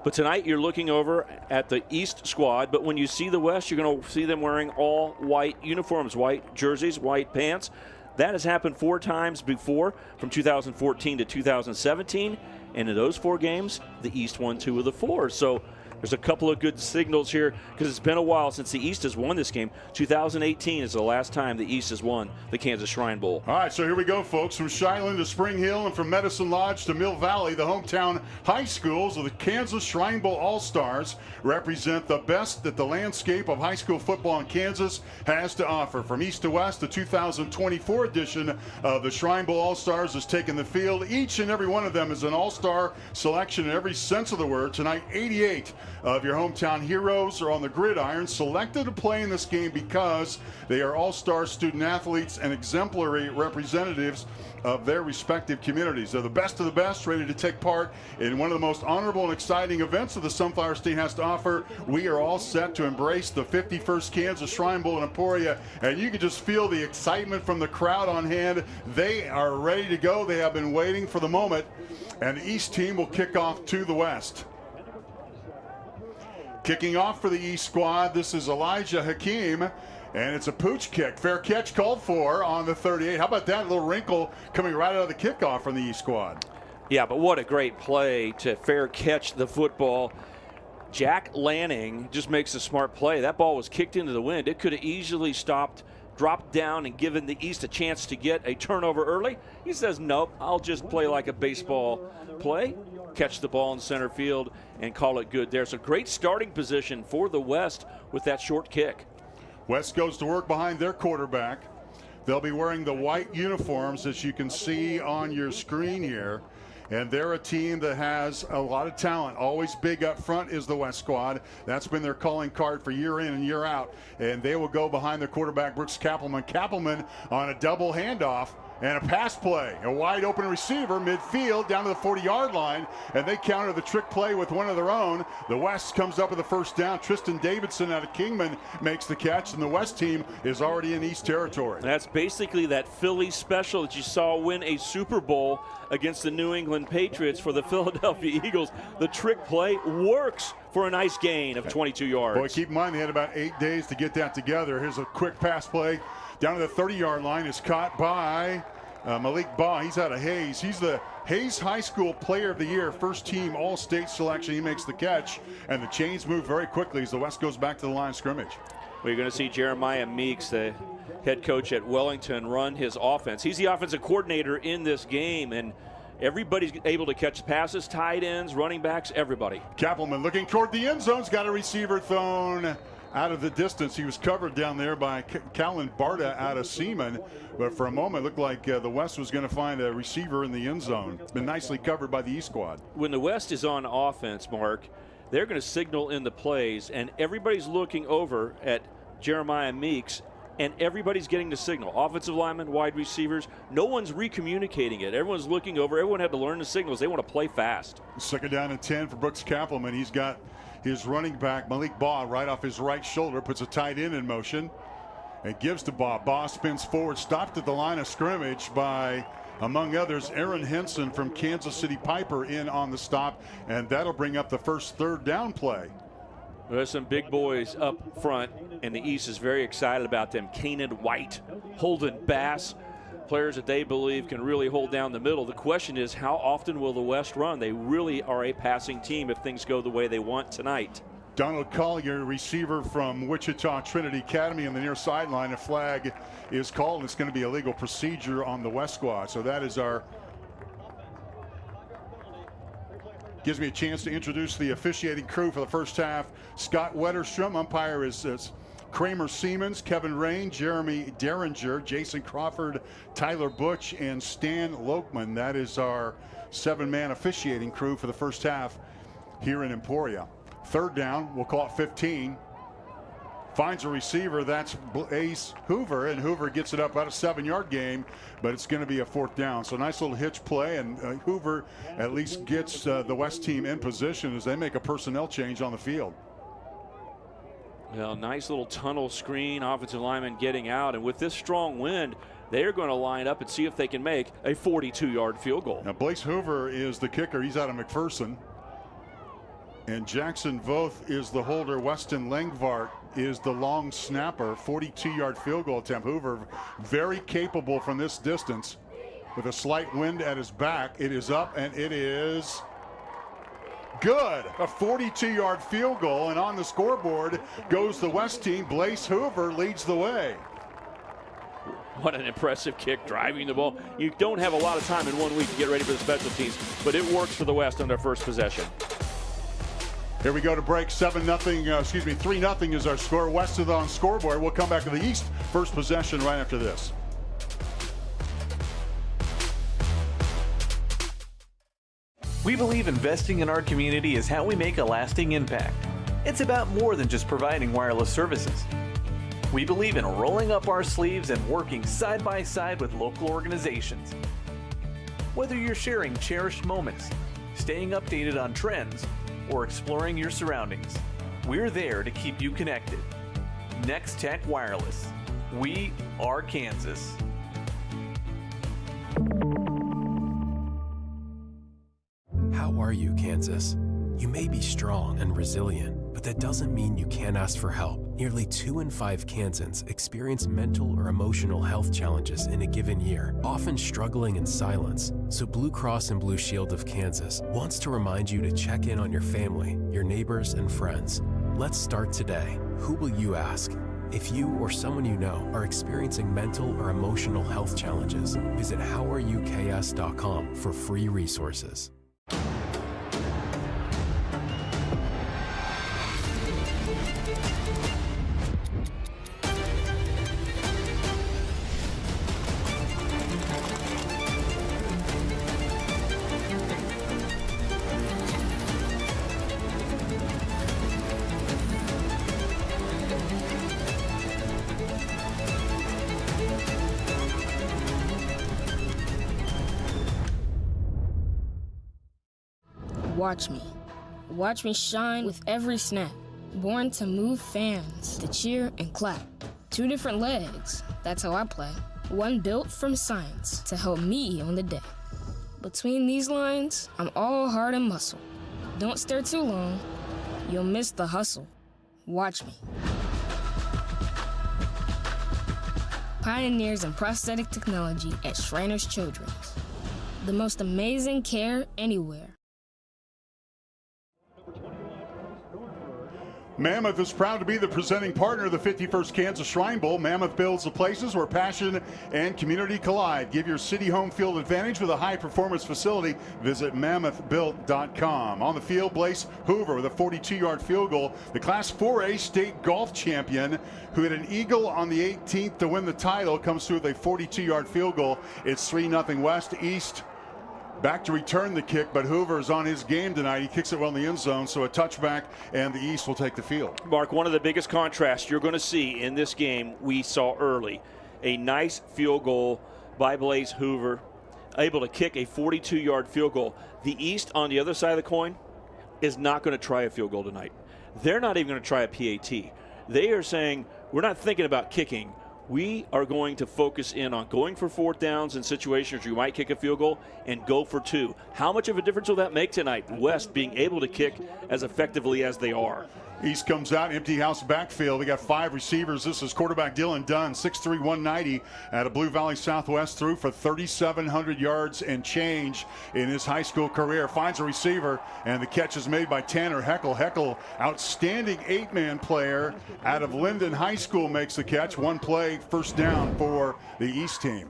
But tonight you're looking over at the East squad. But when you see the West, you're going to see them wearing all white uniforms, white jerseys, white pants. That has happened 4 times before, from 2014 to 2017. And in those 4 games, the East won 2 of the 4. So there's a couple of good signals here, because it's been a while since the East has won this game. 2018 is the last time the East has won the Kansas Shrine Bowl. All right, so here we go, folks. From Shiloh to Spring Hill and from Medicine Lodge to Mill Valley, the hometown high schools of the Kansas Shrine Bowl All-Stars represent the best that the landscape of high school football in Kansas has to offer. From east to west, the 2024 edition of the Shrine Bowl All-Stars has taken the field. Each and every one of them is an all-star selection in every sense of the word. Tonight, 88 of your hometown heroes are on the gridiron, selected to play in this game because they are all-star student athletes and exemplary representatives of their respective communities. They're the best of the best, ready to take part in one of the most honorable and exciting events that the Sunflower State has to offer. We are all set to embrace the 51st Kansas Shrine Bowl in Emporia, and you can just feel the excitement from the crowd on hand. They are ready to go. They have been waiting for the moment, and the East team will kick off to the West. Kicking off for the East squad, this is Elijah Hakeem, And it's a pooch kick. Fair catch called for on the 38. How about that little wrinkle coming right out of the kickoff from the East squad? Yeah, but what a great play to fair catch the football. Jack Lanning just makes a smart play. That ball was kicked into the wind. It could have easily stopped, dropped down, and given the East a chance to get a turnover early. He says, nope, I'll just play like a baseball play, catch the ball in center field, and call it good. There's a great starting position for the West with that short kick. West goes to work behind their quarterback. They'll be wearing the white uniforms, as you can see on your screen here. And they're a team that has a lot of talent. Always big up front is the West squad. That's been their calling card for year in and year out. And they will go behind their quarterback, Brooks Kappelman. Kappelman on a double handoff and a pass play. A wide open receiver midfield down to the 40-yard line. And they counter the trick play with one of their own. The West comes up with the first down. Tristan Davidson out of Kingman makes the catch. And the West team is already in East territory. That's basically that Philly special that you saw win a Super Bowl against the New England Patriots for the Philadelphia Eagles. The trick play works for a nice gain of 22 yards. Boy, keep in mind they had about 8 days to get that together. Here's a quick pass play down to the 30-yard line. Is caught by Malik Baugh. He's out of Hayes. He's the Hayes High School Player of the Year, first team All-State selection. He makes the catch, and the chains move very quickly as the West goes back to the line of scrimmage. Well, you're going to see Jeremiah Meeks, the head coach at Wellington, run his offense. He's the offensive coordinator in this game, and everybody's able to catch passes, tight ends, running backs, everybody. Kappelman looking toward the end zone's got a receiver thrown out of the distance. He was covered down there by Callan Barta out of Seaman, but for a moment it looked like the West was going to find a receiver in the end zone. Been nicely covered by the East squad. When the West is on offense, Mark, they're going to signal in the plays, and everybody's looking over at Jeremiah Meeks, and everybody's getting the signal. Offensive linemen, wide receivers, no one's recommunicating it. Everyone's looking over. Everyone had to learn the signals. They want to play fast. Second down and 10 for Brooks Kappelman. He's got his running back, Malik Baugh, right off his right shoulder, puts a tight end in motion and gives to Baugh. Baugh spins forward, stopped at the line of scrimmage by, among others, Aaron Henson from Kansas City Piper in on the stop, and that'll bring up the first third down play. There's some big boys up front, and the East is very excited about them. Kanan White, Holden Bass, players that they believe can really hold down the middle. The question is, how often will the West run? They really are a passing team if things go the way they want tonight. Donald Collier, receiver from Wichita Trinity Academy on the near sideline. A flag is called, and it's going to be a legal procedure on the West squad. So that is our... Gives me a chance to introduce the officiating crew for the first half. Scott Wetterstrom, umpire is Kramer Siemens, Kevin Rain, Jeremy Derringer, Jason Crawford, Tyler Butch, and Stan Lokman. That is our 7-man officiating crew for the first half here in Emporia. Third down, we'll call it 15. Finds a receiver, that's Ace Hoover, and Hoover gets it up about a 7-yard game, but it's going to be a fourth down. So nice little hitch play, and Hoover at least gets the West team in position as they make a personnel change on the field. Well, nice little tunnel screen, offensive lineman getting out, and with this strong wind, they're going to line up and see if they can make a 42-yard field goal. Now, Blaze Hoover is the kicker. He's out of McPherson. And Jackson Voth is the holder. Weston Langvart is the long snapper. 42-yard field goal attempt. Hoover very capable from this distance with a slight wind at his back. It is up, and it is good. A 42-yard field goal, and on the scoreboard goes the West team. Blaze Hoover leads the way. What an impressive kick, driving the ball. You don't have a lot of time in 1 week to get ready for the special teams, but it works for the West on their first possession. Here we go to break. 3-0 is our score. West is on scoreboard. We'll come back to the East. First possession right after this. We believe investing in our community is how we make a lasting impact. It's about more than just providing wireless services. We believe in rolling up our sleeves and working side by side with local organizations. Whether you're sharing cherished moments, staying updated on trends, or exploring your surroundings, we're there to keep you connected. Next Tech Wireless. We are Kansas. How are you, Kansas? You may be strong and resilient, but that doesn't mean you can't ask for help. Nearly 2 in 5 Kansans experience mental or emotional health challenges in a given year, often struggling in silence. So Blue Cross and Blue Shield of Kansas wants to remind you to check in on your family, your neighbors, and friends. Let's start today. Who will you ask? If you or someone you know are experiencing mental or emotional health challenges, visit howareuk.com for free resources. Watch me. Watch me shine with every snap. Born to move fans, to cheer and clap. 2 different legs, that's how I play. One built from science to help me on the day. Between these lines, I'm all heart and muscle. Don't stare too long, you'll miss the hustle. Watch me. Pioneers in prosthetic technology at Shriners Children's. The most amazing care anywhere. Mammoth is proud to be the presenting partner of the 51st Kansas Shrine Bowl. Mammoth builds the places where passion and community collide. Give your city home field advantage with a high-performance facility. Visit mammothbuilt.com. On the field, Blaze Hoover with a 42-yard field goal. The Class 4A state golf champion who hit an eagle on the 18th to win the title comes through with a 42-yard field goal. It's 3-0 West. East back to return the kick, but Hoover is on his game tonight. He kicks it well in the end zone, so a touchback, and the East will take the field. Mark, one of the biggest contrasts you're going to see in this game we saw early. A nice field goal by Blaze Hoover, able to kick a 42-yard field goal. The East, on the other side of the coin, is not going to try a field goal tonight. They're not even going to try a PAT. They are saying, we're not thinking about kicking. We are going to focus in on going for 4th downs in situations where you might kick a field goal and go for 2. How much of a difference will that make tonight? West being able to kick as effectively as they are. East comes out, empty house backfield. We got 5 receivers. This is quarterback Dylan Dunn, 6'3", 190, out of Blue Valley Southwest, threw for 3,700 yards and change in his high school career. Finds a receiver, and the catch is made by Tanner Heckel. Heckel, outstanding 8-man player out of Linden High School, makes the catch. 1 play, first down for the East team.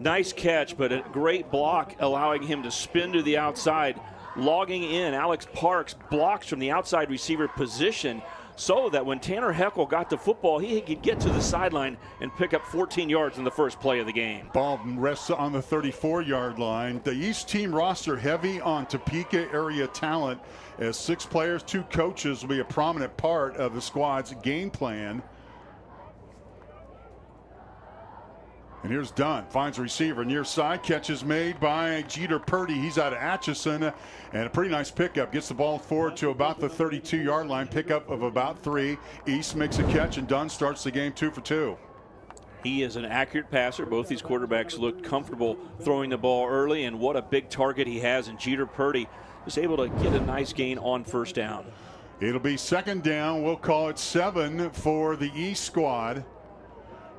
Nice catch, but a great block, allowing him to spin to the outside. Logging in, Alex Parks blocks from the outside receiver position so that when Tanner Heckel got the football, he could get to the sideline and pick up 14 yards in the first play of the game. Ball rests on the 34-yard line. The East team roster heavy on Topeka area talent, as 6 players, 2 coaches will be a prominent part of the squad's game plan. And here's Dunn, finds a receiver near side. Catch is made by Jeter Purdy. He's out of Atchison, and a pretty nice pickup. Gets the ball forward to about the 32-yard line. Pickup of about 3. East makes a catch, and Dunn starts the game 2 for 2. He is an accurate passer. Both these quarterbacks looked comfortable throwing the ball early, and what a big target he has. And Jeter Purdy is able to get a nice gain on first down. It'll be 2nd down. We'll call it 7 for the East squad.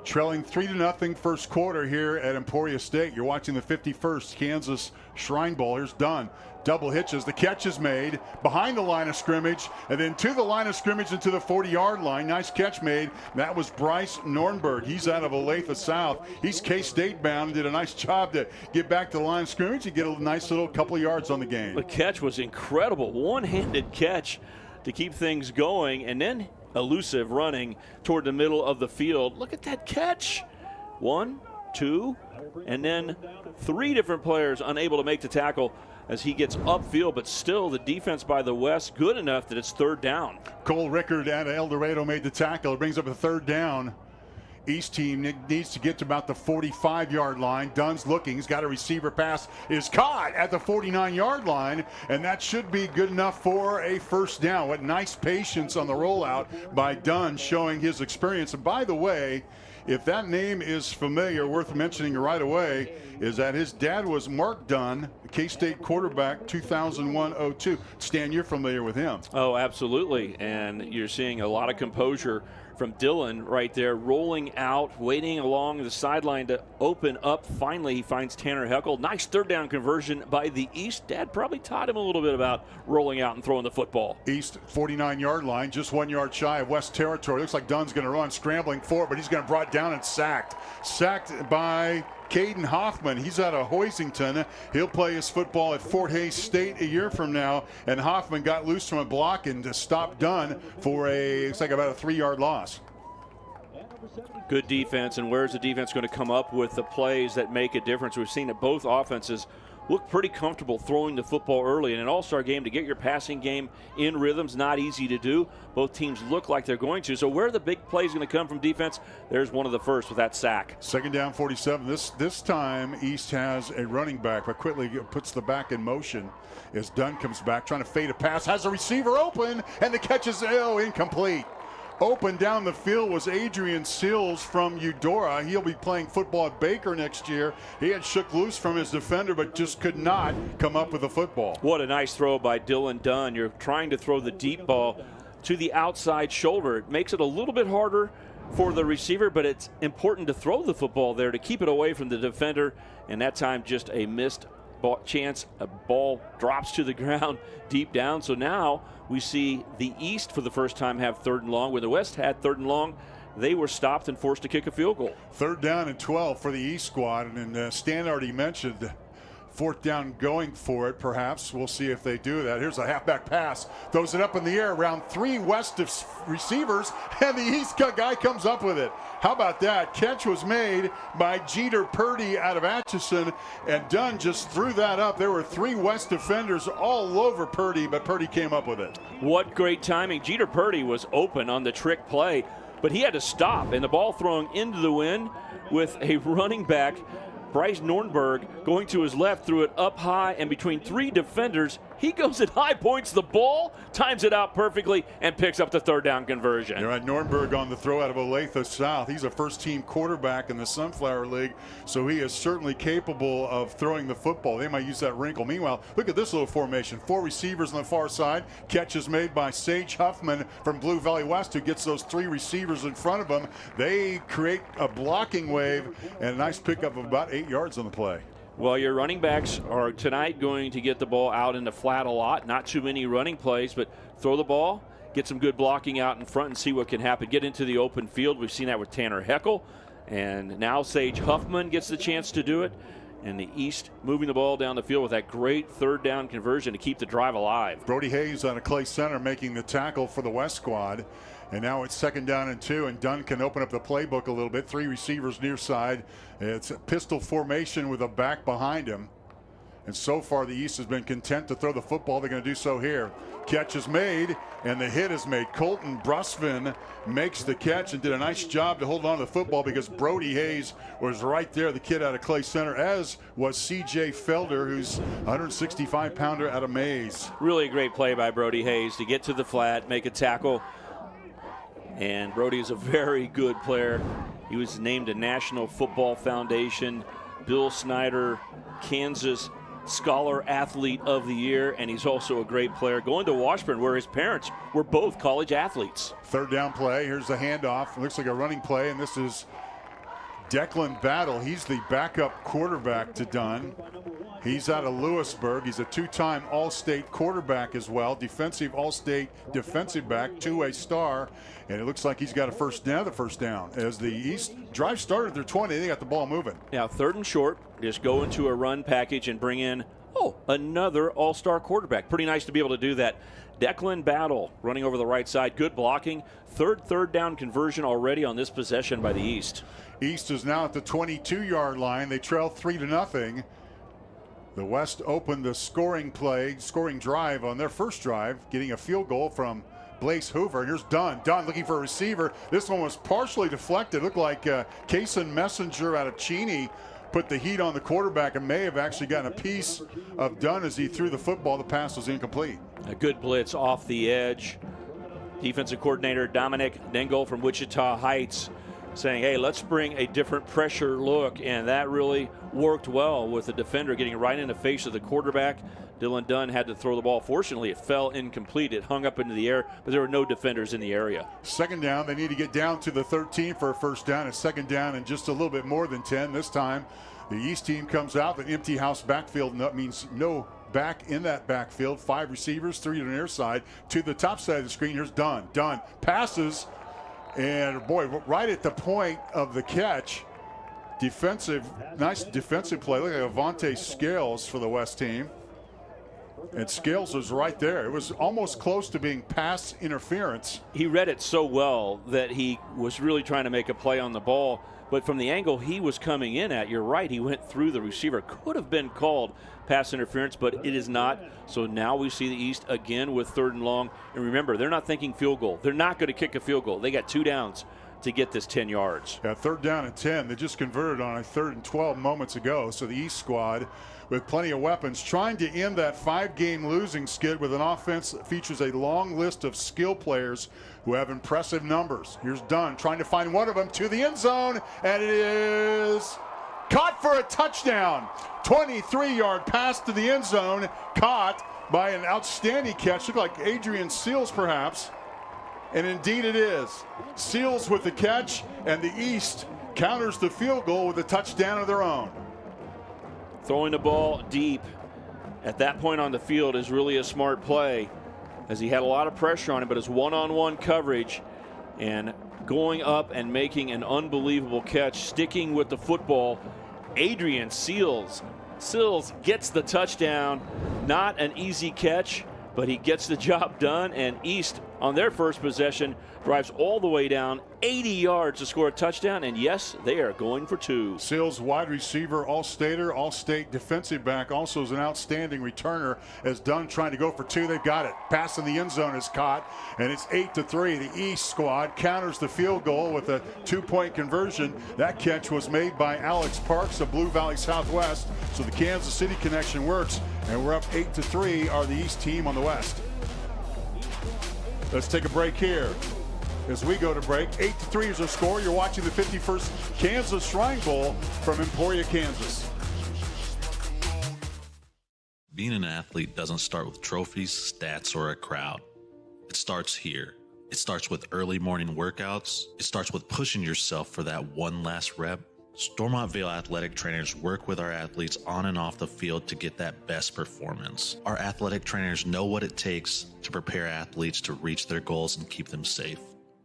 Trailing 3-0 first quarter here at Emporia State. You're watching the 51st Kansas Shrine Bowl. Here's Dunn. Double hitches. The catch is made behind the line of scrimmage, and then to the line of scrimmage and to the 40-yard line. Nice catch made. That was Bryce Nornberg. He's out of Olathe South. He's K-State bound. Did a nice job to get back to the line of scrimmage and get a nice little couple of yards on the game. The catch was incredible. One-handed catch to keep things going, and then elusive running toward the middle of the field. Look at that catch. 1, 2, and then 3 different players unable to make the tackle as he gets upfield, but still the defense by the West good enough that it's 3rd down. Cole Rickard out of El Dorado made the tackle. It brings up a 3rd down. East team needs to get to about the 45-yard line. Dunn's looking. He's got a receiver pass. Is caught at the 49-yard line, and that should be good enough for a first down. What nice patience on the rollout by Dunn, showing his experience. And by the way, if that name is familiar, worth mentioning right away, is that his dad was Mark Dunn, K-State quarterback, 2001-02. Stan, you're familiar with him. Oh, absolutely. And you're seeing a lot of composure from Dillon right there, rolling out, waiting along the sideline to open up. Finally, he finds Tanner Heckel. Nice third down conversion by the East. Dad probably taught him a little bit about rolling out and throwing the football. East 49-yard line, just 1 yard shy of West territory. Looks like Dunn's going to run, scrambling for it, but he's going to be brought down and sacked. Sacked by Caden Hoffman. He's out of Hoisington. He'll play his football at Fort Hays State a year from now. And Hoffman got loose from a block and to stop Dunn for looks like about a 3-yard loss. Good defense, and where's the defense going to come up with the plays that make a difference? We've seen that both offenses look pretty comfortable throwing the football early. In an all-star game, to get your passing game in rhythm's not easy to do. Both teams look like they're going to. So where are the big plays going to come from defense? There's one of the first with that sack. Second down, 47. This time, East has a running back, but quickly puts the back in motion as Dunn comes back, trying to fade a pass, has a receiver open, and the catch is incomplete. Open down the field was Adrian Sills from Eudora. He'll be playing football at Baker next year. He had shook loose from his defender, but just could not come up with the football. What a nice throw by Dylan Dunn. You're trying to throw the deep ball to the outside shoulder. It makes it a little bit harder for the receiver, but it's important to throw the football there to keep it away from the defender. And that time, just a missed chance. A ball drops to the ground deep down. So now we see the East for the first time have third and long. When the West had third and long, they were stopped and forced to kick a field goal. Third down and 12 for the East squad. And Stan already mentioned fourth down going for it, perhaps. We'll see if they do that. Here's a halfback pass. Throws it up in the air around 3 West of receivers, and the East guy comes up with it. How about that? Catch was made by Jeter Purdy out of Atchison, and Dunn just threw that up. There were 3 West defenders all over Purdy, but Purdy came up with it. What great timing. Jeter Purdy was open on the trick play, but he had to stop, and the ball thrown into the wind with a running back, Bryce Nornberg, going to his left, threw it up high and between 3 defenders. He goes at high points the ball, times it out perfectly, and picks up the third down conversion. You're right, Nornberg on the throw out of Olathe South. He's a first-team quarterback in the Sunflower League, so he is certainly capable of throwing the football. They might use that wrinkle. Meanwhile, look at this little formation. 4 receivers on the far side. Catch is made by Sage Huffman from Blue Valley West, who gets those 3 receivers in front of him. They create a blocking wave and a nice pickup of about 8 yards on the play. Well, your running backs are tonight going to get the ball out in the flat a lot. Not too many running plays, but throw the ball, get some good blocking out in front and see what can happen. Get into the open field. We've seen that with Tanner Heckel. And now Sage Huffman gets the chance to do it. And the East moving the ball down the field with that great third down conversion to keep the drive alive. Brody Hayes on a Clay center making the tackle for the West squad. And now it's second down and 2, and Dunn can open up the playbook a little bit. 3 receivers near side. It's a pistol formation with a back behind him. And so far the East has been content to throw the football. They're going to do so here. Catch is made, and the hit is made. Colton Brusvin makes the catch and did a nice job to hold on to the football because Brody Hayes was right there, the kid out of Clay Center, as was C.J. Felder, who's a 165-pounder out of Mays. Really a great play by Brody Hayes to get to the flat, make a tackle. And Brody is a very good player. He was named a National Football Foundation, Bill Snyder, Kansas Scholar Athlete of the Year, and he's also a great player. Going to Washburn, where his parents were both college athletes. Third down play. Here's the handoff. It looks like a running play, and this is Declan Battle. He's the backup quarterback to Dunn. He's out of Lewisburg. He's a 2-time All-State quarterback as well. Defensive All-State defensive back, 2-way star. And it looks like he's got a first down. As the East drive started their 20, they got the ball moving. Now, third and short, just go into a run package and bring in, another all-star quarterback. Pretty nice to be able to do that. Declan Battle running over the right side. Good blocking. Third down conversion already on this possession by the East. East is now at the 22-yard line. They trail 3-0. The West opened the scoring drive on their first drive, getting a field goal from Blaze Hoover. Here's Dunn. Dunn looking for a receiver. This one was partially deflected. Looked like Kason Messenger out of Cheney put the heat on the quarterback and may have actually gotten a piece of Dunn as he threw the football. The pass was incomplete. A good blitz off the edge. Defensive coordinator Dominic Dengel from Wichita Heights saying, hey, let's bring a different pressure look, and that really worked well with the defender getting right in the face of the quarterback. Dylan Dunn had to throw the ball. Fortunately, it fell incomplete. It hung up into the air, but there were no defenders in the area. Second down, they need to get down to the 13 for a first down. It's second down and just a little bit more than 10. This time, the East team comes out. The empty house backfield means no back in that backfield. 5 receivers, 3 to the near side. To the top side of the screen, here's Dunn. Dunn passes, and boy, right at the point of the catch. Nice defensive play. Look at Avante Scales for the West team. And Scales was right there. It was almost close to being pass interference. He read it so well that he was really trying to make a play on the ball. But from the angle he was coming in at, you're right, he went through the receiver. Could have been called pass interference, but it is not. So now we see the East again with 3rd and long. And remember, they're not thinking field goal. They're not going to kick a field goal. They got 2 downs to get this 10 yards. Yeah, 3rd down and 10. They just converted on a 3rd and 12 moments ago. So the East squad, with plenty of weapons, trying to end that 5-game losing skid with an offense that features a long list of skill players who have impressive numbers. Here's Dunn trying to find one of them to the end zone, and it is caught for a touchdown. 23-yard pass to the end zone, caught by an outstanding catch. Looked like Adrian Seals, perhaps. And indeed it is. Seals with the catch, and the East counters the field goal with a touchdown of their own. Throwing the ball deep at that point on the field is really a smart play, as he had a lot of pressure on him, but it's one-on-one coverage and going up and making an unbelievable catch, sticking with the football. Adrian Seals gets the touchdown. Not an easy catch, but he gets the job done, and East on their first possession drives all the way down 80 yards to score a touchdown, and yes, they are going for 2. Seals, wide receiver, all-stater, all-state defensive back, also is an outstanding returner. As Dunn trying to go for 2, they've got it. Pass in the end zone is caught, and it's 8-3. The East squad counters the field goal with a 2-point conversion. That catch was made by Alex Parks of Blue Valley Southwest, so the Kansas City connection works, and we're up 8-3, are the East team on the West. Let's take a break here. As we go to break, 8-3 is our score. You're watching the 51st Kansas Shrine Bowl from Emporia, Kansas. Being an athlete doesn't start with trophies, stats, or a crowd. It starts here. It starts with early morning workouts. It starts with pushing yourself for that one last rep. Stormontville athletic trainers work with our athletes on and off the field to get that best performance. Our athletic trainers know what it takes to prepare athletes to reach their goals and keep them safe.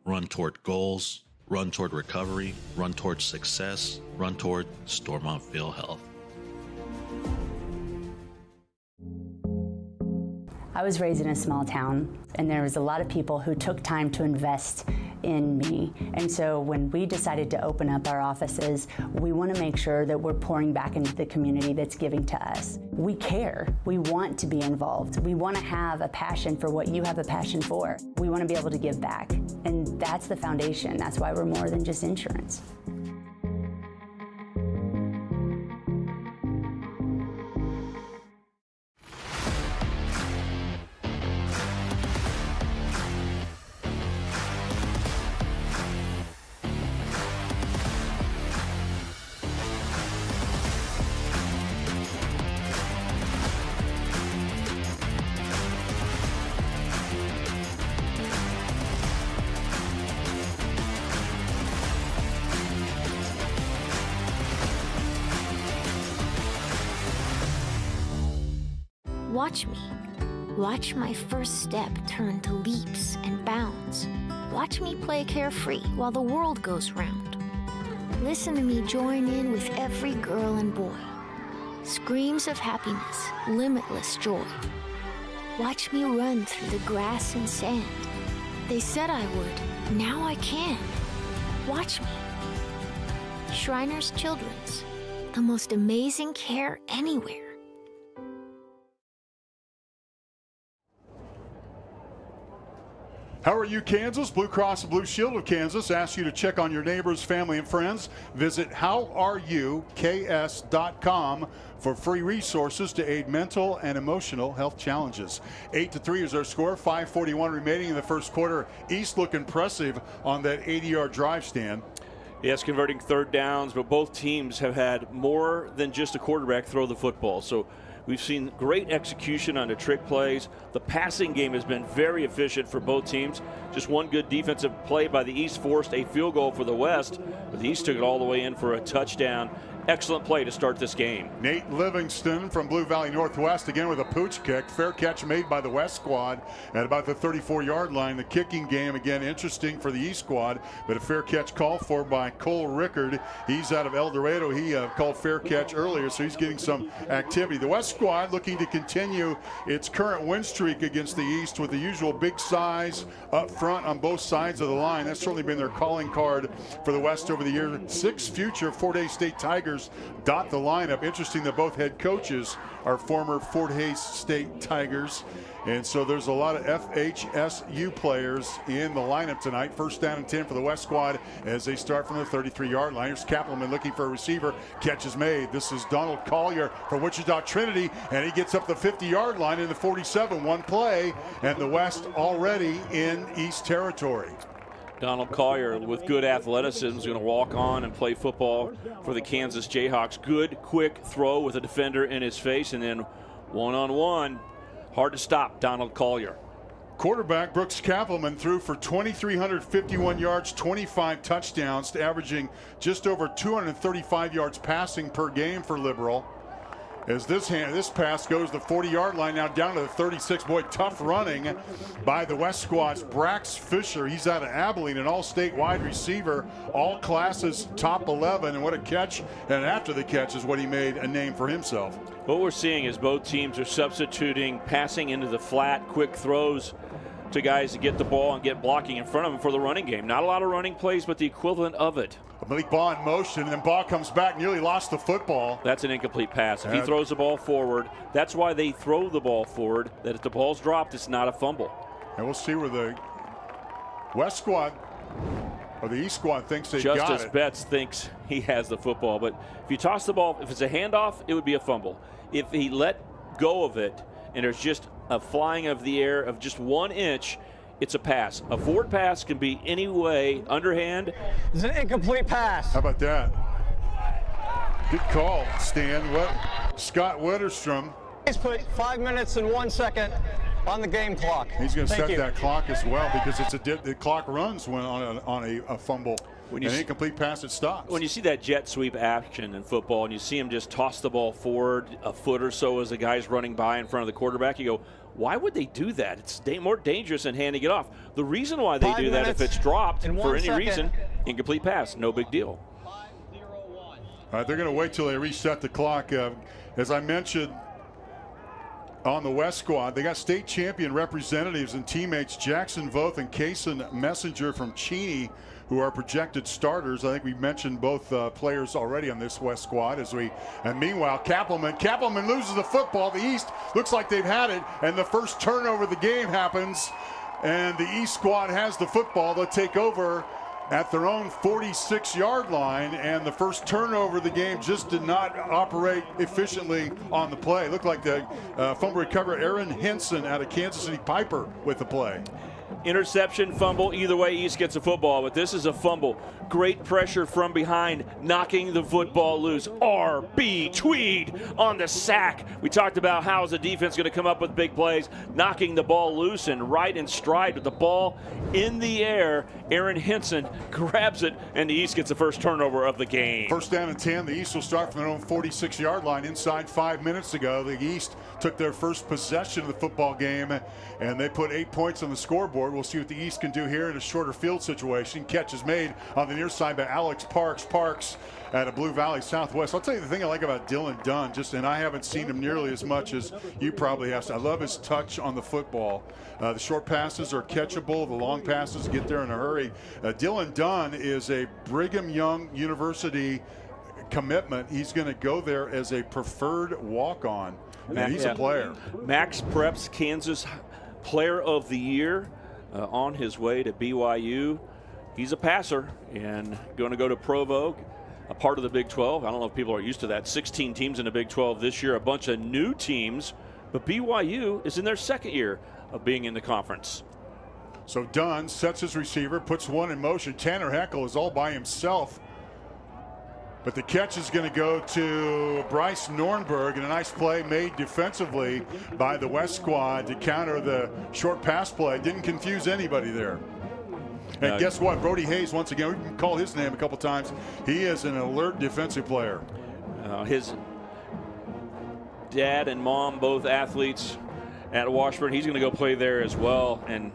Run toward goals, run toward recovery, run toward success, run toward Stormontville health. I was raised in a small town, and there was a lot of people who took time to invest in me. And so when we decided to open up our offices, we want to make sure that we're pouring back into the community that's giving to us. We care. We want to be involved. We want to have a passion for what you have a passion for. We want to be able to give back. And that's the foundation. That's why we're more than just insurance. Watch me. Watch my first step turn to leaps and bounds. Watch me play carefree while the world goes round. Listen to me join in with every girl and boy. Screams of happiness, limitless joy. Watch me run through the grass and sand. They said I would, now I can. Watch me. Shriners Children's, the most amazing care anywhere. How are you, Kansas? Blue Cross and Blue Shield of Kansas asks you to check on your neighbors, family, and friends. Visit howareuk.com for free resources to aid mental and emotional health challenges. 8-3 is our score. 5:41 remaining in the first quarter. East look impressive on that 80-yard drive stand. Yes, converting third downs, but both teams have had more than just a quarterback throw the football. So we've seen great execution on the trick plays. The passing game has been very efficient for both teams. Just one good defensive play by the East forced a field goal for the West, but the East took it all the way in for a touchdown. Excellent play to start this game. Nate Livingston from Blue Valley Northwest again with a pooch kick. Fair catch made by the West squad at about the 34-yard line. The kicking game, again, interesting for the East squad, but a fair catch called for by Cole Rickard. He's out of El Dorado. He called fair catch earlier, so he's getting some activity. The West squad looking to continue its current win streak against the East with the usual big size up front on both sides of the line. That's certainly been their calling card for the West over the year. 6 future Fort Hays State Tigers dot the lineup. Interesting that both head coaches are former Fort Hays State Tigers. And so there's a lot of FHSU players in the lineup tonight. First down and 10 for the West squad as they start from the 33-yard line. Here's Kappelman looking for a receiver. Catch is made. This is Donald Collier from Wichita Trinity, and he gets up the 50-yard line in the 47. One play, and the West already in East territory. Donald Collier with good athleticism is going to walk on and play football for the Kansas Jayhawks. Good, quick throw with a defender in his face, and then one-on-one. Hard to stop Donald Collier. Quarterback Brooks Kappelman threw for 2,351 yards, 25 touchdowns, averaging just over 235 yards passing per game for Liberal. As this pass goes the 40-yard line, now down to the 36. Boy, tough running by the West squad's Brax Fisher. He's out of Abilene, an all-state wide receiver, all classes top 11. And what a catch. And after the catch is what he made a name for himself. What we're seeing is both teams are substituting passing into the flat, quick throws to guys to get the ball and get blocking in front of them for the running game. Not a lot of running plays, but the equivalent of it. Malik Baugh in motion, and then Baugh comes back, nearly lost the football. That's an incomplete pass. If he throws the ball forward, that's why they throw the ball forward, that if the ball's dropped, it's not a fumble. And we'll see where the West squad or the East squad thinks they got it. Justice Betts thinks he has the football, but if you toss the ball, if it's a handoff, it would be a fumble. If he let go of it and there's just a flying of the air of just 1 inch, it's a pass. A forward pass can be any way, underhand. It's an incomplete pass. How about that? Good call, Stan. Scott Wetterstrom. He's put 5 minutes and 1 second on the game clock. He's going to set that clock as well because it's the clock runs when on a fumble. When an incomplete pass, it stops. When you see that jet sweep action in football and you see him just toss the ball forward a foot or so as the guy's running by in front of the quarterback, you go, why would they do that? It's more dangerous than handing it off. The reason why they do that, if it's dropped for any reason, incomplete pass, no big deal. All right, they're going to wait till they reset the clock. As I mentioned, on the West squad, they got state champion representatives and teammates Jackson Voth and Kason Messenger from Cheney, who are projected starters. I think we mentioned both players already on this West squad. And meanwhile, Kappelman loses the football. The East looks like they've had it, and the first turnover of the game happens, and the East squad has the football. They'll take over at their own 46-yard line, and the first turnover of the game just did not operate efficiently on the play. It looked like the fumble recovery, Aaron Henson out of Kansas City Piper with the play. Interception, fumble, either way, East gets a football, but this is a fumble. Great pressure from behind, knocking the football loose. R.B. Tweed on the sack. We talked about how is the defense going to come up with big plays, knocking the ball loose and right in stride with the ball in the air. Aaron Henson grabs it, and the East gets the first turnover of the game. First down and 10. The East will start from their own 46-yard line. Inside 5 minutes ago, the East took their first possession of the football game, and they put 8 points on the scoreboard. We'll see what the East can do here in a shorter field situation. Catch is made on the near side by Alex Parks out of Blue Valley Southwest. I'll tell you the thing I like about Dylan Dunn, and I haven't seen him nearly as much as you probably have. I love his touch on the football. The short passes are catchable. The long passes get there in a hurry. Dylan Dunn is a Brigham Young University commitment. He's going to go there as a preferred walk-on. And he's a player. Max Prep's Kansas Player of the Year on his way to BYU. He's a passer and going to go to Provo, a part of the Big 12. I don't know if people are used to that. 16 teams in the Big 12 this year, a bunch of new teams, but BYU is in their second year of being in the conference. So Dunn sets his receiver, puts one in motion. Tanner Heckel is all by himself But the catch is going to go to Bryce Nornberg, and a nice play made defensively by the West squad to counter the short pass play. Didn't confuse anybody there. And guess what? Brody Hayes, once again, we called his name a couple times. He is an alert defensive player. His dad and mom, both athletes at Washburn. He's going to go play there as well. And,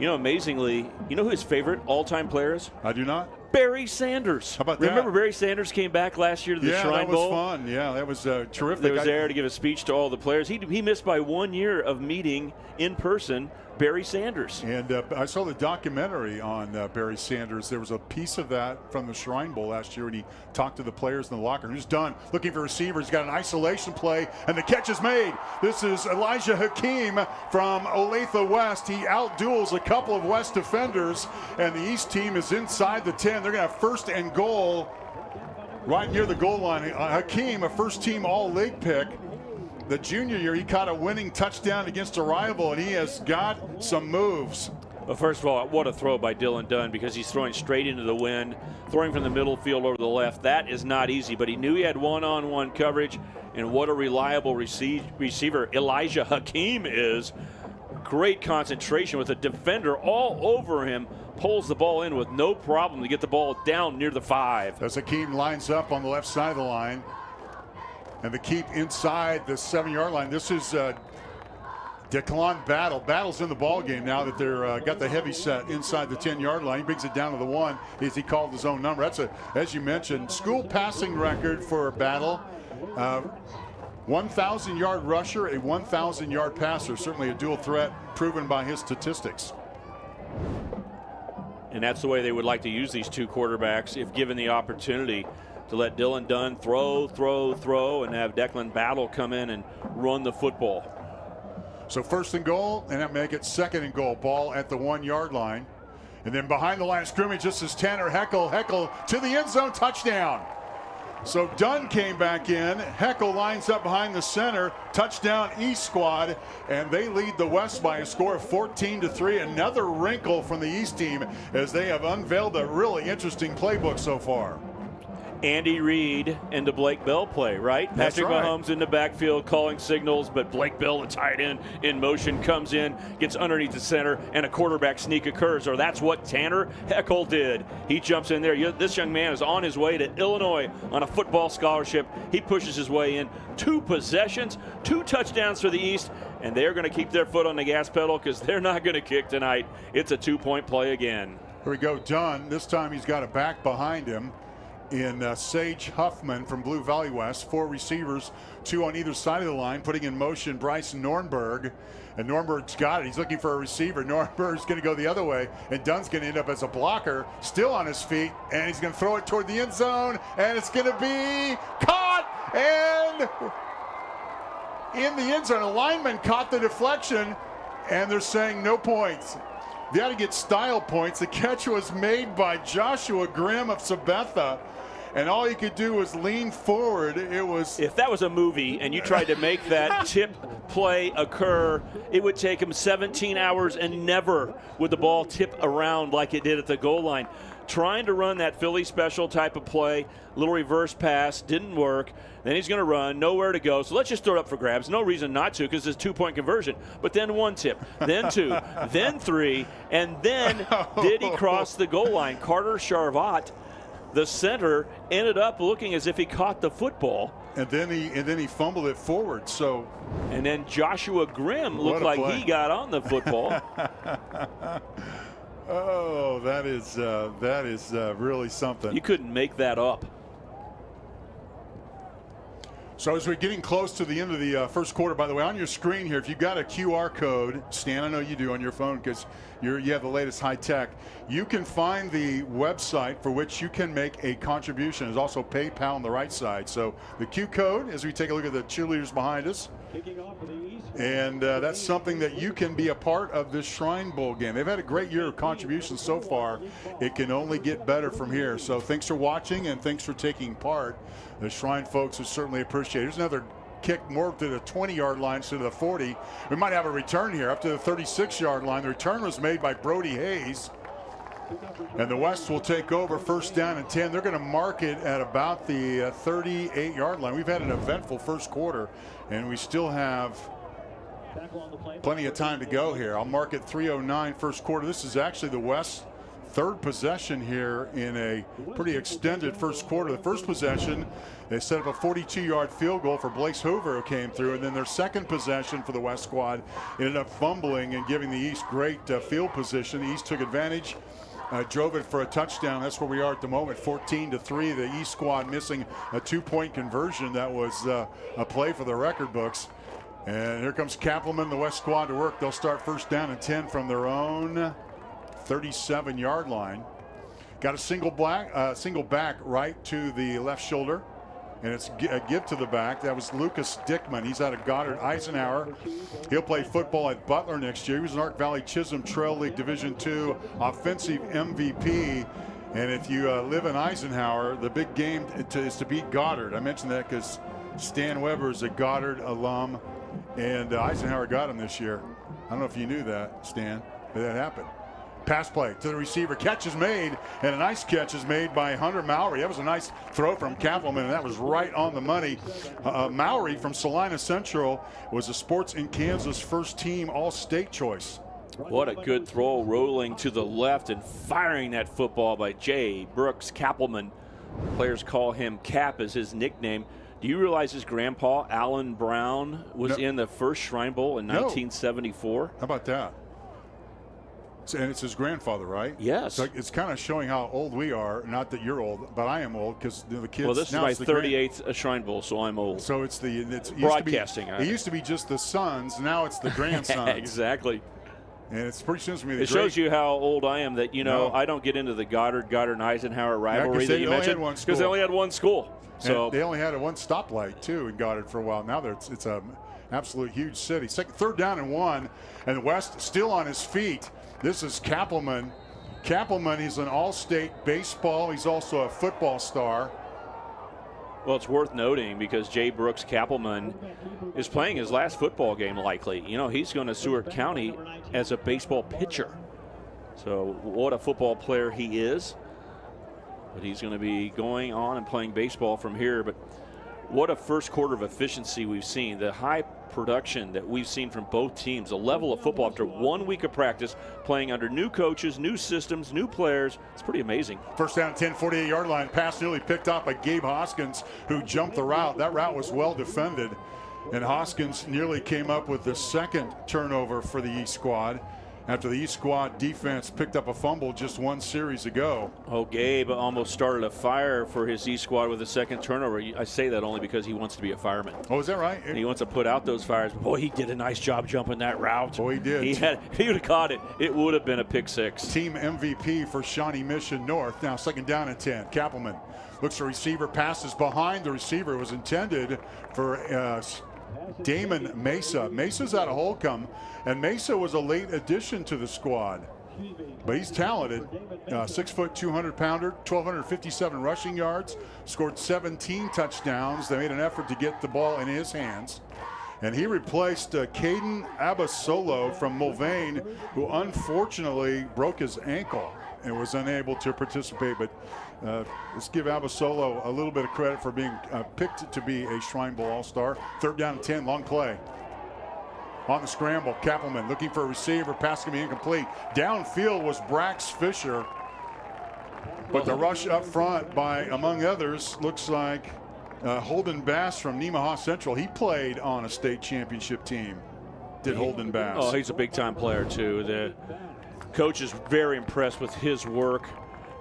you know, amazingly, you know who his favorite all-time player is? I do not. Barry Sanders. How about that? Remember Barry Sanders came back last year to the Shrine Bowl? Yeah, that was fun. Yeah, that was terrific. He was there to give a speech to all the players. He missed by 1 year of meeting in person Barry Sanders. And I saw the documentary on Barry Sanders. There was a piece of that from the Shrine Bowl last year when he talked to the players in the locker room. He's done looking for receivers. He's got an isolation play, and the catch is made. This is Elijah Hakeem from Olathe West. He outduels a couple of West defenders, and the East team is inside the 10. They're going to have 1st and goal right near the goal line. Hakeem, a first-team All-League pick. The junior year, he caught a winning touchdown against a rival, and he has got some moves. Well, first of all, what a throw by Dylan Dunn, because he's throwing straight into the wind, throwing from the middle field over the left. That is not easy, but he knew he had one-on-one coverage, and what a reliable receiver Elijah Hakeem is. Great concentration with a defender all over him, pulls the ball in with no problem to get the ball down near the 5. As Hakeem lines up on the left side of the line, and the keep inside the 7-yard line. This is Declan Battle. Battle's in the ball game now that they're got the heavy set inside the 10-yard line. He brings it down to the 1 as he called his own number. That's as you mentioned, school passing record for Battle. 1,000-yard rusher, a 1,000-yard passer. Certainly a dual threat proven by his statistics. And that's the way they would like to use these two quarterbacks if given the opportunity, to let Dylan Dunn throw, and have Declan Battle come in and run the football. So 1st and goal, and that make it 2nd and goal. Ball at the 1-yard line. And then behind the line of scrimmage, this is Tanner Heckel to the end zone, touchdown. So Dunn came back in. Heckel lines up behind the center. Touchdown East squad, and they lead the West by a score of 14-3. Another wrinkle from the East team as they have unveiled a really interesting playbook so far. Andy Reid into Blake Bell play, right? That's Patrick right. Mahomes in the backfield calling signals, but Blake Bell, the tight end, in motion, comes in, gets underneath the center, and a quarterback sneak occurs, or that's what Tanner Heckel did. He jumps in there. This young man is on his way to Illinois on a football scholarship. He pushes his way in. 2 possessions, 2 touchdowns for the East, and they're going to keep their foot on the gas pedal because they're not going to kick tonight. It's a 2-point play again. Here we go, Dunn. This time he's got a back behind him in Sage Huffman from Blue Valley West. 4 receivers, 2 on either side of the line, putting in motion Bryce Nornberg. And Nornberg's got it. He's looking for a receiver. Nornberg's going to go the other way, and Dunn's going to end up as a blocker, still on his feet, and he's going to throw it toward the end zone, and it's going to be caught, and in the end zone. A lineman caught the deflection, and they're saying no points. They ought to get style points. The catch was made by Joshua Grimm of Sabetha, and all he could do was lean forward. It was. If that was a movie and you tried to make that tip play occur, it would take him 17 hours, and never would the ball tip around like it did at the goal line. Trying to run that Philly special type of play, little reverse pass, didn't work. Then he's going to run, nowhere to go. So let's just throw it up for grabs. No reason not to, because it's 2-point conversion. But then 1 tip, then 2, then 3, and then did he cross the goal line? Carter Charvat, the center, ended up looking as if he caught the football. And then he fumbled it forward. So. And then Joshua Grimm looked like he got on the football. Oh, that is really something. You couldn't make that up. So as we're getting close to the end of the first quarter, by the way, on your screen here, if you've got a QR code, Stan, I know you do on your phone because you have the latest high tech, you can find the website for which you can make a contribution. There's also PayPal on the right side. So the Q code, as we take a look at the cheerleaders behind us, and that's something that you can be a part of this Shrine Bowl game. They've had a great year of contributions so far. It can only get better from here. So thanks for watching and thanks for taking part. The Shrine folks are certainly appreciated. There's another kick more to the 20-yard line instead of the 40. We might have a return here up to the 36-yard line. The return was made by Brody Hayes. And the West will take over, first down and 10. They're going to mark it at about the 38-yard line. We've had an eventful first quarter, and we still have plenty of time to go here. I'll mark it 3:09 first quarter. This is actually the West's third possession here in a pretty extended first quarter. The first possession, they set up a 42-yard field goal for Blaise Hoover, who came through, and then their second possession for the West squad ended up fumbling and giving the East great field position. The East took advantage, drove it for a touchdown. That's where we are at the moment, 14-3. The East squad missing a 2-point conversion. That was a play for the record books. And here comes Kappelman, the West squad, to work. They'll start first down and 10 from their own 37-yard line. Got a single back right to the left shoulder, and it's a give to the back. That was Lucas Dickman. He's out of Goddard Eisenhower. He'll play football at Butler next year. He was an Ark Valley Chisholm Trail League Division II offensive MVP. And if you live in Eisenhower, the big game is to beat Goddard. I mentioned that because Stan Weber is a Goddard alum, and Eisenhower got him this year. I don't know if you knew that, Stan, but that happened. Pass play to the receiver. Catch is made, and a nice catch is made by Hunter Mowry. That was a nice throw from Kappelman, and that was right on the money. Mowry from Salina Central was a Sports in Kansas first team All-State choice. What a good throw, rolling to the left and firing that football by Jay Brooks Kappelman. Players call him Cap as his nickname. Do you realize his grandpa, Alan Brown, was in the first Shrine Bowl in 1974? How about that? And it's his grandfather, right? Yes. So it's kind of showing how old we are. Not that you're old, but I am old because the kids. Well, this is my 38th Shrine Bowl, so I'm old. So it's broadcasting. It used to be just the sons. Now it's the grandsons. Exactly. And it's pretty soon to me. It shows you how old I am. That I don't get into the Goddard and Eisenhower rivalry that you mentioned because they only had one school. So and they only had one stoplight too in Goddard for a while. Now it's a absolute huge city. Third down and 1, and the West still on his feet. This is Kappelman. Kappelman, he's an all-state baseball. He's also a football star. Well, it's worth noting because Jay Brooks Kappelman is playing his last football game likely. He's going to Seward County as a baseball pitcher. So what a football player he is. But he's going to be going on and playing baseball from here. But what a first quarter of efficiency we've seen. The high production that we've seen from both teams. The level of football after 1 week of practice, playing under new coaches, new systems, new players. It's pretty amazing. First down, 10, 48-yard line. Pass nearly picked up by Gabe Hoskins, who jumped the route. That route was well defended. And Hoskins nearly came up with the second turnover for the East squad after the East squad defense picked up a fumble just one series ago. Oh, Gabe almost started a fire for his East squad with a second turnover. I say that only because he wants to be a fireman. Oh, is that right? And he wants to put out those fires. Boy, he did a nice job jumping that route. Boy, he did. If he would have caught it, it would have been a pick six. Team MVP for Shawnee Mission North. Now second down and 10. Kappelman looks for receiver, passes behind the receiver. It was intended for Damon Mesa. Mesa's out of Holcomb, and Mesa was a late addition to the squad. But he's talented. 6 foot, 200-pounder, 1,257 rushing yards, scored 17 touchdowns. They made an effort to get the ball in his hands. And he replaced Caden Abasolo from Mulvane, who unfortunately broke his ankle and was unable to participate. But let's give Abasolo a little bit of credit for being picked to be a Shrine Bowl All-Star. Third down and 10, long play. On the scramble, Kappelman looking for a receiver, pass going to be incomplete. Downfield was Brax Fisher. But the rush up front by, among others, looks like Holden Bass from Nemaha Central. He played on a state championship team, did Holden Bass. Oh, he's a big-time player, too. The coach is very impressed with his work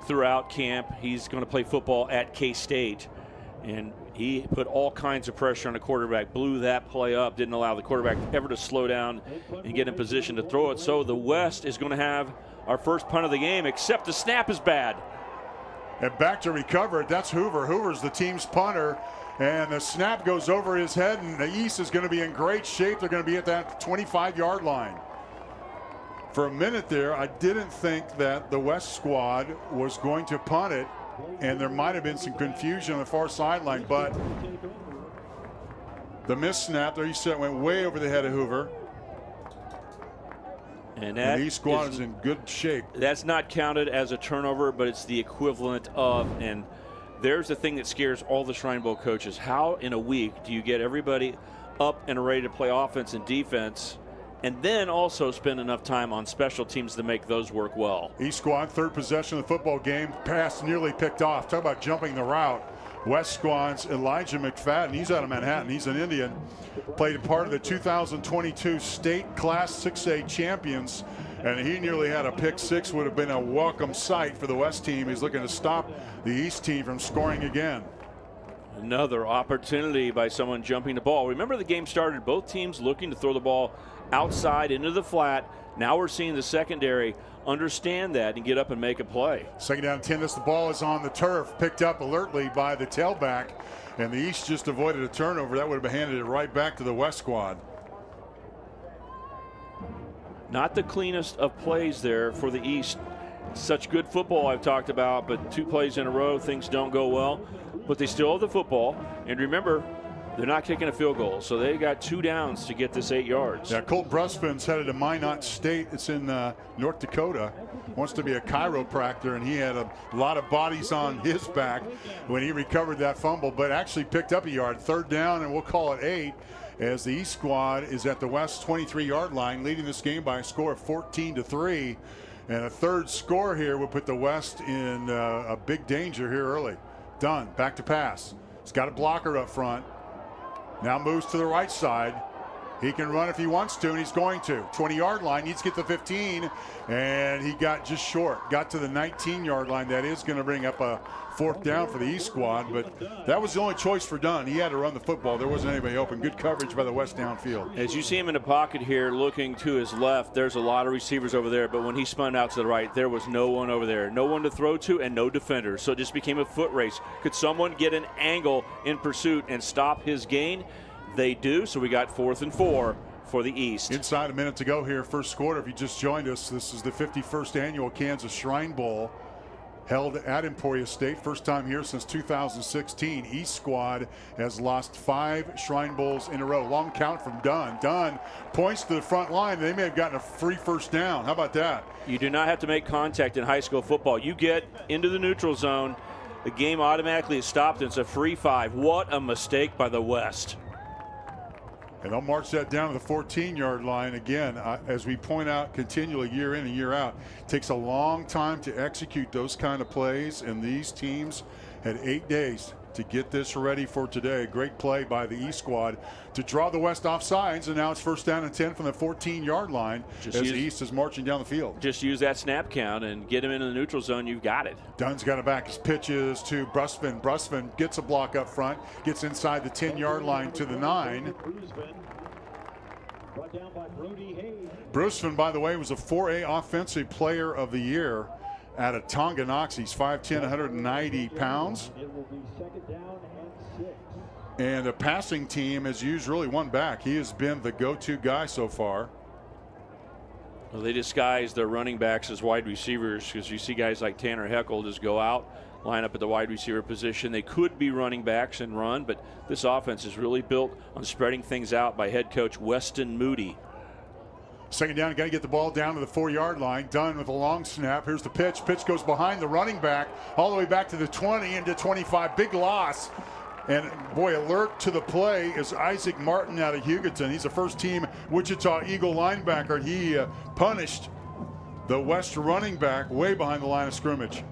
throughout camp. He's going to play football at K-State, and he put all kinds of pressure on the quarterback, blew that play up, didn't allow the quarterback ever to slow down and get in position to throw it. So the West is going to have our first punt of the game, except the snap is bad. And back to recover it, that's Hoover. Hoover's the team's punter, and the snap goes over his head, and the East is going to be in great shape. They're going to be at that 25-yard line. For a minute there, I didn't think that the West squad was going to punt it, and there might have been some confusion on the far sideline, but the missed snap, there you said, went way over the head of Hoover. And that the East squad is in good shape. That's not counted as a turnover, but it's the equivalent of. And there's the thing that scares all the Shrine Bowl coaches. How in a week do you get everybody up and ready to play offense and defense, and then also spend enough time on special teams to make those work well? East squad, third possession of the football game. Pass nearly picked off. Talk about jumping the route. West squad's Elijah McFadden. He's out of Manhattan. He's an Indian. Played a part of the 2022 state Class 6A champions, and he nearly had a pick six. Would have been a welcome sight for the West team. He's looking to stop the East team from scoring again. Another opportunity by someone jumping the ball. Remember, the game started both teams looking to throw the ball outside into the flat. Now we're seeing the secondary understand that and get up and make a play. Second down 10. The ball is on the turf, picked up alertly by the tailback, and the East just avoided a turnover. That would have handed it right back to the West squad. Not the cleanest of plays there for the East. Such good football I've talked about, but 2 plays in a row, things don't go well. But they still have the football. And remember, they're not kicking a field goal, so they got 2 downs to get this 8 yards. Yeah, Colt Brusfin's headed to Minot State. It's in North Dakota. Wants to be a chiropractor, and he had a lot of bodies on his back when he recovered that fumble, but actually picked up a yard. Third down, and we'll call it 8, as the East squad is at the West 23-yard line, leading this game by a score of 14-3. And a third score here would put the West in a big danger here early. Dunn, back to pass. He's got a blocker up front. Now moves to the right side. He can run if he wants to, and he's going to. 20-yard line, needs to get the 15, and he got just short. Got to the 19-yard line. That is going to bring up a fourth down for the East squad, but that was the only choice for Dunn. He had to run the football. There wasn't anybody open. Good coverage by the West downfield. As you see him in the pocket here looking to his left, there's a lot of receivers over there, but when he spun out to the right, there was no one over there. No one to throw to and no defenders, so it just became a foot race. Could someone get an angle in pursuit and stop his gain? They do, so we got 4th and 4 for the East. Inside a minute to go here, first quarter. If you just joined us, this is the 51st annual Kansas Shrine Bowl held at Emporia State. First time here since 2016. East squad has lost 5 Shrine Bowls in a row. Long count from Dunn. Dunn points to the front line. They may have gotten a free first down. How about that? You do not have to make contact in high school football. You get into the neutral zone, the game automatically is stopped, and it's a free 5. What a mistake by the West. And they'll march that down to the 14-yard line again. As we point out continually year in and year out, it takes a long time to execute those kind of plays, and these teams had 8 days to get this ready for today. Great play by the East squad to draw the West off sides, and now it's first down and 10 from the 14-yard line as the East is marching down the field. Just use that snap count and get him into the neutral zone. You've got it. Dunn's got it back. His pitches to Brusfin. Brusfin gets a block up front, gets inside the 10-yard line to the 9. Brusfin, by the way, was a 4A Offensive Player of the Year out of Tonganox. He's 5'10", 190 pounds. And the passing team has used really one back. He has been the go-to guy so far. Well, they disguise their running backs as wide receivers, because you see guys like Tanner Heckel just go out, line up at the wide receiver position. They could be running backs and run, but this offense is really built on spreading things out by head coach Weston Moody. Second down, got to get the ball down to the 4-yard line. Dunn with a long snap. Here's the pitch. Pitch goes behind the running back all the way back to the 20 into 25. Big loss. And boy, alert to the play is Isaac Martin out of Hugoton. He's a first-team Wichita Eagle linebacker, and he punished the West running back way behind the line of scrimmage.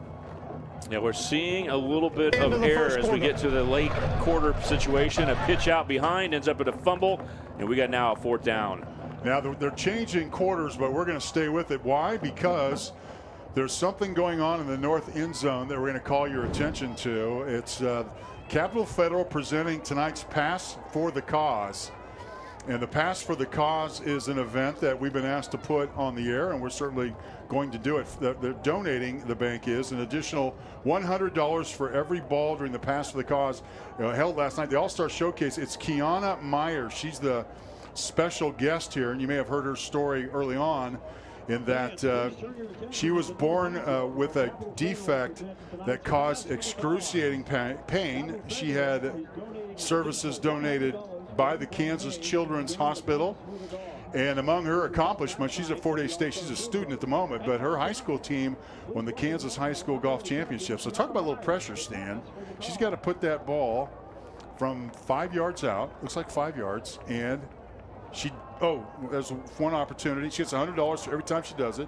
Yeah, we're seeing a little bit of error as we get to the late quarter situation. A pitch out behind ends up at a fumble, and we got now a 4th down. Now they're changing quarters, but we're going to stay with it. Why? Because there's something going on in the north end zone that we're going to call your attention to. It's Capital Federal presenting tonight's Pass for the Cause. And the Pass for the Cause is an event that we've been asked to put on the air, and we're certainly going to do it. They're donating, the bank is, an additional $100 for every ball during the Pass for the Cause held last night. The All-Star Showcase, it's Kiana Meyer. She's the special guest here, and you may have heard her story early on in that she was born with a defect that caused excruciating pain. She had services donated by the Kansas Children's Hospital, And among her accomplishments, she's at Fort Hays State. She's a student at the moment, but her high school team won the Kansas High School Golf Championship. So talk about a little pressure, Stan. She's got to put that ball from 5 yards out. Looks like 5 yards. And there's one opportunity. She gets $100 every time she does it.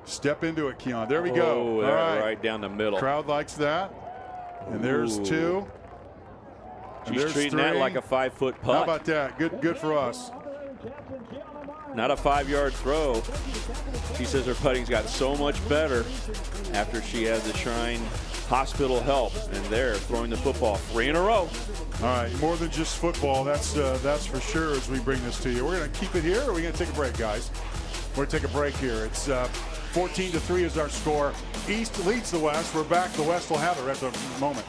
Step into it, Keon. There we go. All right down the middle. Crowd likes that. And there's 2. She's treating 3. That like a 5-foot putt. How about that? Good for us. Not a 5-yard throw. She says her putting's got so much better after she had the Shrine Hospital help, and they're throwing the football 3 in a row. All right, more than just football, that's for sure as we bring this to you. We're going to keep it here, or are we going to take a break, guys? We're going to take a break here. It's 14-3 is our score. East leads the West. We're back. The West will have it at the moment.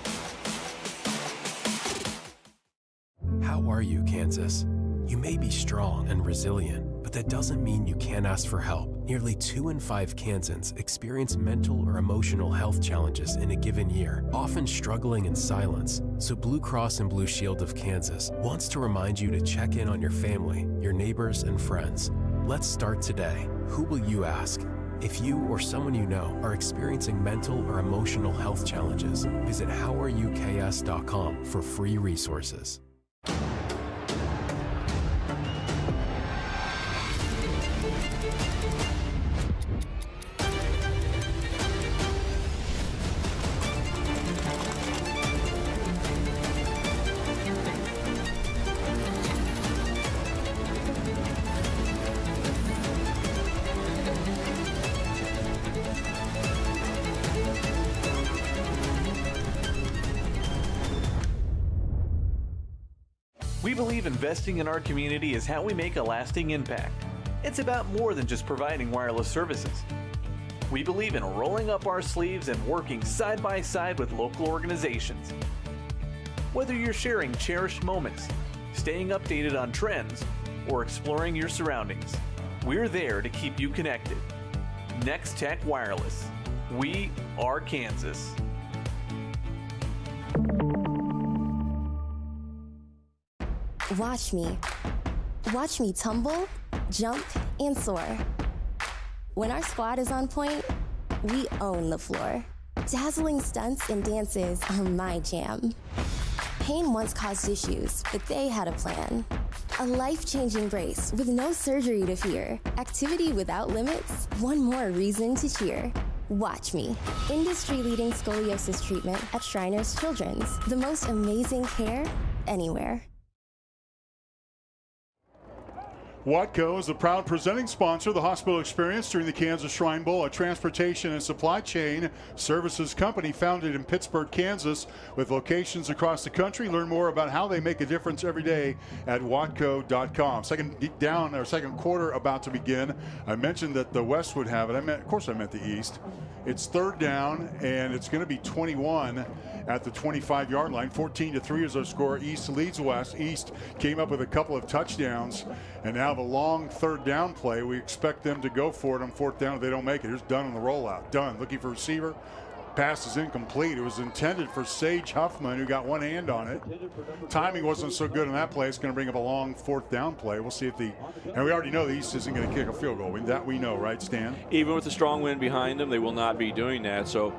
How are you, Kansas? You may be strong and resilient, but that doesn't mean you can't ask for help. Nearly 2 in 5 Kansans experience mental or emotional health challenges in a given year, often struggling in silence. So Blue Cross and Blue Shield of Kansas wants to remind you to check in on your family, your neighbors, and friends. Let's start today. Who will you ask? If you or someone you know are experiencing mental or emotional health challenges, visit howareuk.com for free resources. We believe investing in our community is how we make a lasting impact. It's about more than just providing wireless services. We believe in rolling up our sleeves and working side by side with local organizations. Whether you're sharing cherished moments, staying updated on trends, or exploring your surroundings, we're there to keep you connected. Next Tech Wireless. We are Kansas. Watch me. Watch me tumble, jump, and soar. When our squad is on point, we own the floor. Dazzling stunts and dances are my jam. Pain once caused issues, but they had a plan. A life-changing brace with no surgery to fear. Activity without limits, one more reason to cheer. Watch me. Industry-leading scoliosis treatment at Shriners Children's. The most amazing care anywhere. Watco is the proud presenting sponsor of the hospital experience during the Kansas Shrine Bowl, a transportation and supply chain services company founded in Pittsburgh, Kansas, with locations across the country. Learn more about how they make a difference every day at watco.com. Second quarter about to begin. I mentioned that the West would have it. Of course I meant the East. It's third down, and it's going to be 21 at the 25-yard line. 14-3 is our score. East leads West. East came up with a couple of touchdowns and now have a long third down play. We expect them to go for it on fourth down if they don't make it. Here's Dunn on the rollout. Dunn looking for receiver. Pass is incomplete. It was intended for Sage Huffman, who got one hand on it. Timing wasn't so good on that play. It's going to bring up a long fourth down play. We'll see if and we already know the East isn't going to kick a field goal. That we know, right, Stan? Even with the strong wind behind them, they will not be doing that. So,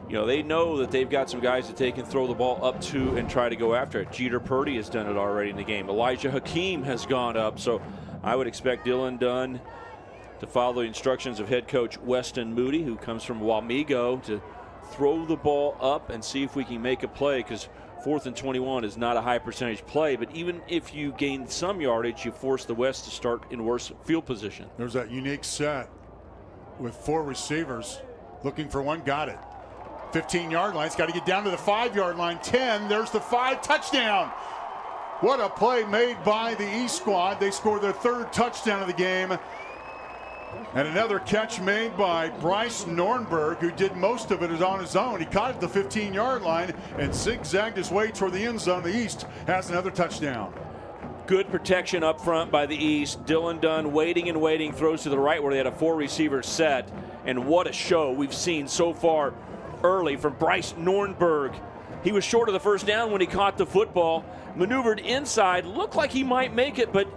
they know that they've got some guys that they can throw the ball up to and try to go after it. Jeter Purdy has done it already in the game. Elijah Hakeem has gone up. So I would expect Dylan Dunn to follow the instructions of head coach Weston Moody, who comes from Wamego, to throw the ball up and see if we can make a play, because 4th and 21 is not a high percentage play, but even if you gain some yardage, you force the West to start in worse field position. There's that unique set with 4 receivers looking for one. Got it. 15-yard line. It's got to get down to the 5-yard line. 10. There's the 5. Touchdown. What a play made by the East squad. They scored their 3rd touchdown of the game. And another catch made by Bryce Nornberg, who did most of it on his own. He caught it at the 15-yard line and zigzagged his way toward the end zone. The East has another touchdown. Good protection up front by the East. Dylan Dunn waiting and waiting, throws to the right where they had a 4-receiver set. And what a show we've seen so far early from Bryce Nornberg. He was short of the first down when he caught the football, maneuvered inside, looked like he might make it, but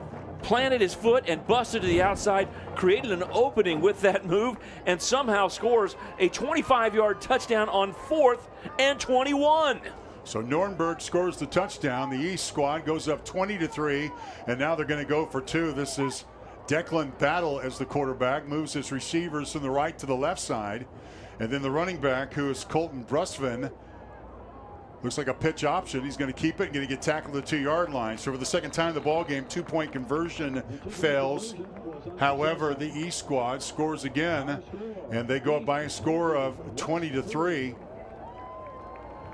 planted his foot and busted to the outside, created an opening with that move, and somehow scores a 25-yard touchdown on 4th and 21. So Nuremberg scores the touchdown. The East squad goes up 20-3, and now they're going to go for 2. This is Declan Battle as the quarterback, moves his receivers from the right to the left side. And then the running back, who is Colton Brusvin, looks like a pitch option. He's going to keep it and going to get tackled at the 2-yard line. So for the second time in the ball game, 2-point conversion fails. However, the East squad scores again, and they go up by a score of 20-3.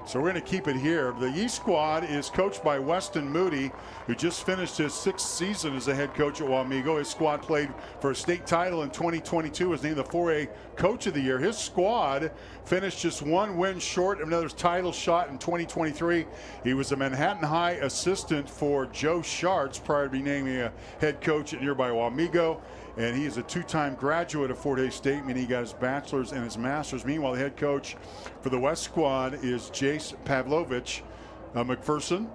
So we're going to keep it here. The East squad is coached by Weston Moody, who just finished his 6th season as a head coach at Wamego. His squad played for a state title in 2022, was named the 4A Coach of the Year. His squad finished just 1 win short of another title shot in 2023. He was a Manhattan High assistant for Joe Schartz prior to being named a head coach at nearby Wamego. And he is a 2-time graduate of Fort Hays State, meaning he got his bachelor's and his master's. Meanwhile, the head coach for the West squad is Jace Pavlovich McPherson,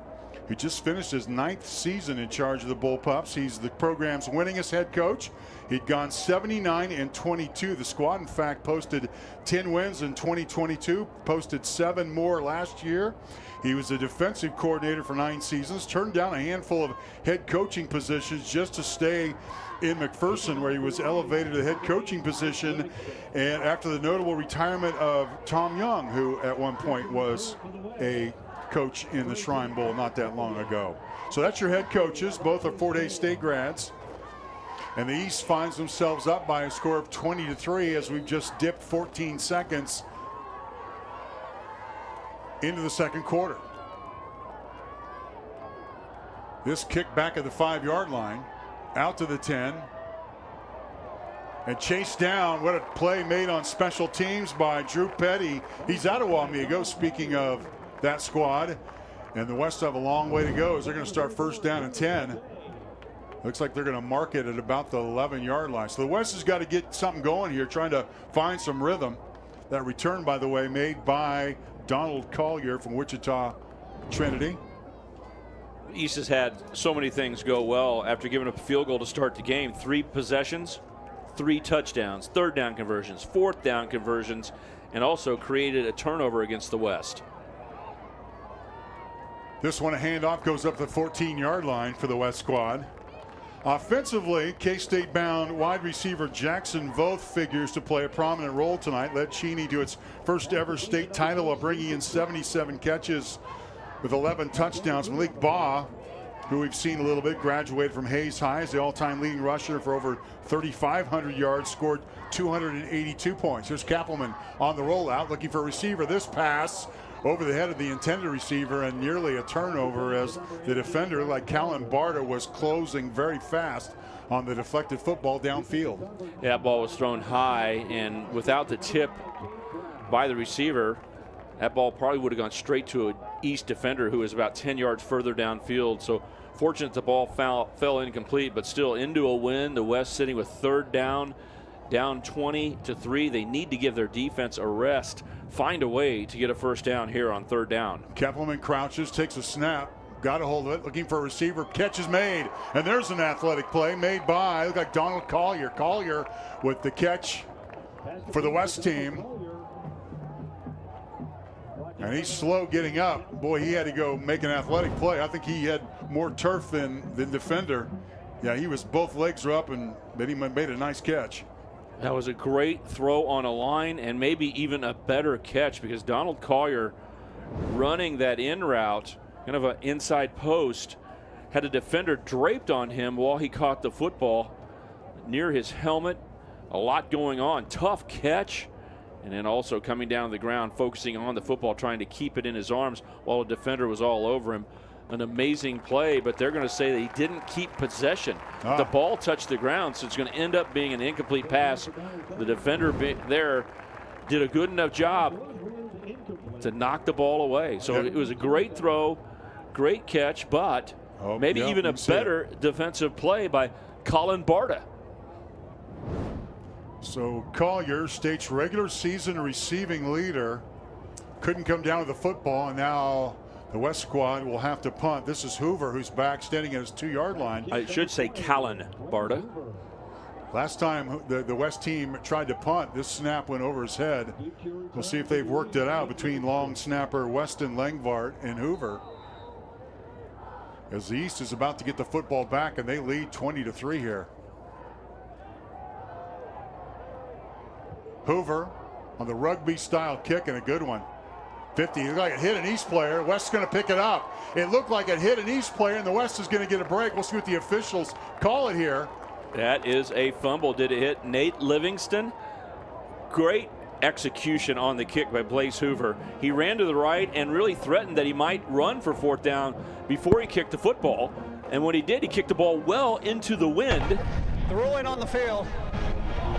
who just finished his 9th season in charge of the Bullpups. He's the program's winningest head coach. He'd gone 79-22. The squad, in fact, posted 10 wins in 2022, posted 7 more last year. He was a defensive coordinator for 9 seasons, turned down a handful of head coaching positions just to stay in McPherson, where he was elevated to the head coaching position, and after the notable retirement of Tom Young, who at one point was a coach in the Shrine Bowl not that long ago. So that's your head coaches. Both are Fort Hays State grads. And the East finds themselves up by a score of 20-3 as we've just dipped 14 seconds into the second quarter. This kick back at the 5-yard line, out to the 10, and chased down. What a play made on special teams by Drew Petty. He's out of Wamego, speaking of that squad, and the West have a long way to go as they're going to start first down and 10. Looks like they're going to mark it at about the 11-yard line. So the West has got to get something going here, trying to find some rhythm. That return, by the way, made by Donald Collier from Wichita Trinity. East has had so many things go well after giving up a field goal to start the game. 3 possessions, 3 touchdowns, 3rd down conversions, 4th down conversions, and also created a turnover against the West. This one, a handoff, goes up the 14-yard line for the West squad. Offensively, K-State bound wide receiver Jackson Voth figures to play a prominent role tonight. Led Cheney to its first ever state title of bringing in 77 catches with 11 touchdowns. Malik Baugh, who we've seen a little bit, graduated from Hays High as the all-time leading rusher for over 3,500 yards, scored 282 points. Here's Kappelman on the rollout, looking for a receiver. This pass over the head of the intended receiver and nearly a turnover as the defender, like Callan Barta, was closing very fast on the deflected football downfield. Yeah, that ball was thrown high, and without the tip by the receiver, that ball probably would have gone straight to an East defender who was about 10 yards further downfield. So fortunate the ball fell incomplete, but still into a win. The West sitting with 3rd down 20-3. They need to give their defense a rest, find a way to get a first down here on 3rd down. Keppelman crouches, takes a snap, got a hold of it, looking for a receiver. Catch is made, and there's an athletic play made by, look like Donald Collier. Collier with the catch for the West team. And he's slow getting up. Boy, he had to go make an athletic play. I think he had more turf than the defender. Yeah, he was, both legs were up, and then he made a nice catch. That was a great throw on a line, and maybe even a better catch, because Donald Collier running that in route, kind of an inside post, had a defender draped on him while he caught the football near his helmet. A lot going on. Tough catch. And then also coming down to the ground, focusing on the football, trying to keep it in his arms while a defender was all over him. An amazing play, but they're going to say that he didn't keep possession. The ball touched the ground, so it's going to end up being an incomplete pass. The defender there did a good enough job to knock the ball away. So it was a great throw, great catch, but maybe even a better defensive play by Colin Barta. So Collier, state's regular season receiving leader, couldn't come down with the football, and now The West squad will have to punt. This is Hoover, who's back standing at his 2-yard line. I should say Callan, Barta. Last time the West team tried to punt, this snap went over his head. We'll see if they've worked it out between long snapper Weston Langvart and Hoover, as the East is about to get the football back, and they lead 20-3 here. Hoover on the rugby style kick, and a good one. 50, it looked like it hit an East player. West's going to pick it up. It looked like it hit an East player, and the West is going to get a break. We'll see what the officials call it here. That is a fumble. Did it hit Nate Livingston? Great execution on the kick by Blaze Hoover. He ran to the right and really threatened that he might run for 4th down before he kicked the football. And when he did, he kicked the ball well into the wind. The ruling on the field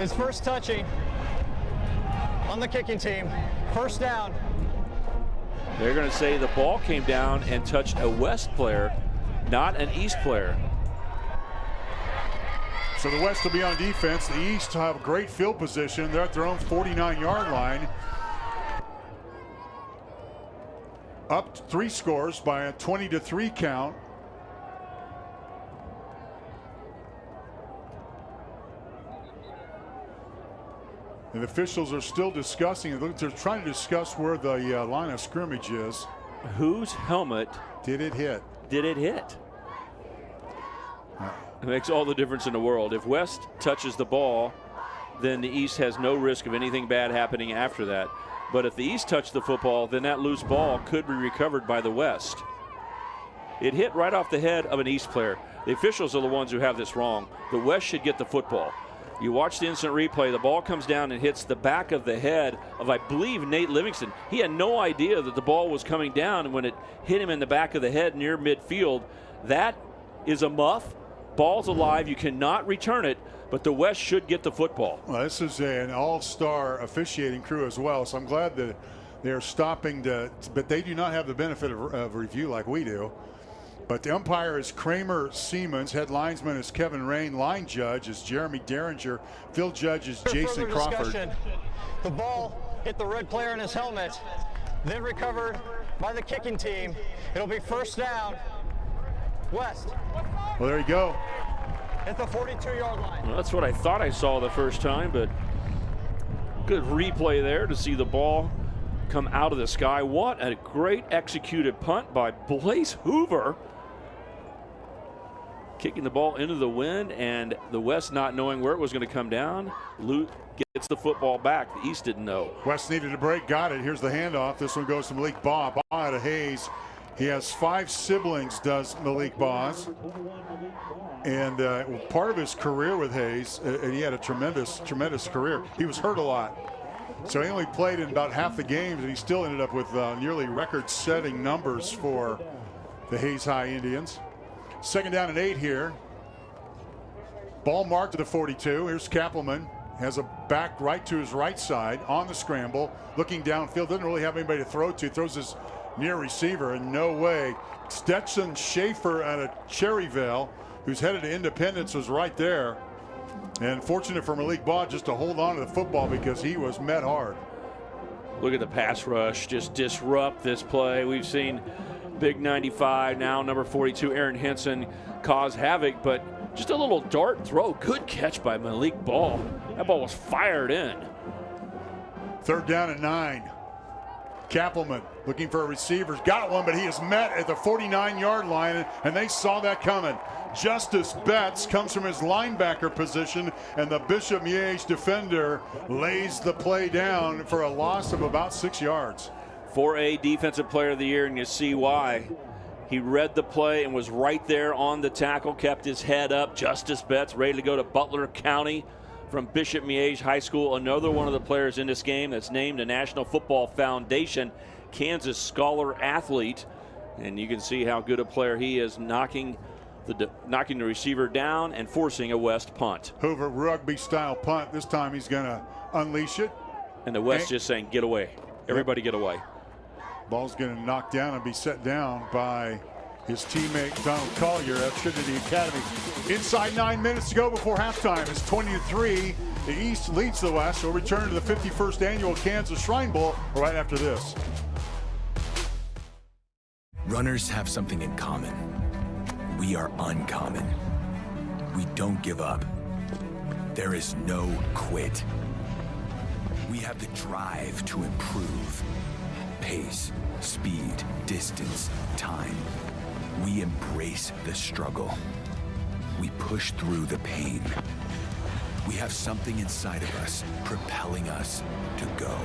is first touching on the kicking team. First down. They're going to say the ball came down and touched a West player, not an East player. So the West will be on defense. The East have great field position. They're at their own 49-yard line. Up 3 scores by a 20-3 count. And the officials are still discussing. They're trying to discuss where the line of scrimmage is. Whose helmet did it hit? Did it hit? It makes all the difference in the world. If West touches the ball, then the East has no risk of anything bad happening after that. But if the East touch the football, then that loose ball could be recovered by the West. It hit right off the head of an East player. The officials are the ones who have this wrong. The West should get the football. You watch the instant replay, the ball comes down and hits the back of the head of, I believe, Nate Livingston. He had no idea that the ball was coming down, and when it hit him in the back of the head near midfield, that is a muff. Ball's alive. You cannot return it, but the West should get the football. Well, this is an all-star officiating crew as well, so I'm glad that they're stopping but they do not have the benefit of review like we do. But the umpire is Kramer Siemens. Head linesman is Kevin Rain. Line judge is Jeremy Derringer. Field judge is Jason Crawford. The ball hit the red player in his helmet, then recovered by the kicking team. It'll be first down, West. Well, there you go. At the 42-yard line. Well, that's what I thought I saw the first time, but good replay there to see the ball come out of the sky. What a great executed punt by Blaze Hoover. Kicking the ball into the wind, and the West not knowing where it was going to come down. Luke gets the football back. The East didn't know. West needed a break, got it. Here's the handoff. This one goes to Malik Baugh. Baugh out of Hayes. He has 5 siblings, does Malik Baugh's. And part of his career with Hayes, and he had a tremendous career. He was hurt a lot. So he only played in about half the games, and he still ended up with nearly record-setting numbers for the Hayes High Indians. 2nd down and 8 here. Ball marked to the 42. Here's Kappelman. Has a back right to his right side on the scramble. Looking downfield. Doesn't really have anybody to throw to. Throws his near receiver, and no way. Stetson Schaefer out of Cherryvale, who's headed to Independence, was right there. And fortunate for Malik Baugh just to hold on to the football because he was met hard. Look at the pass rush just disrupt this play. We've seen big 95, now number 42, Aaron Henson, cause havoc, but just a little dart throw. Good catch by Malik Baugh. That ball was fired in. 3rd down and 9. Kappelman looking for a receiver. Got one, but he is met at the 49-yard line, and they saw that coming. Justice Betts comes from his linebacker position, and the Bishop Miege defender lays the play down for a loss of about 6 yards. 4A Defensive Player of the Year, and you see why. He read the play and was right there on the tackle, kept his head up. Justice Betts ready to go to Butler County from Bishop Miege High School. Another one of the players in this game that's named a National Football Foundation Kansas Scholar Athlete. And you can see how good a player he is, knocking the receiver down and forcing a West punt. Hoover rugby style punt. This time he's going to unleash it. And the West just saying, get away. Everybody get away. Ball's going to knock down and be set down by his teammate Donald Collier at Trinity Academy. Inside 9 minutes to go before halftime. It's 20-3. The East leads the West. We'll return to the 51st annual Kansas Shrine Bowl right after this. Runners have something in common. We are uncommon. We don't give up. There is no quit. We have the drive to improve. Pace, speed, distance, time. We embrace the struggle. We push through the pain. We have something inside of us propelling us to go.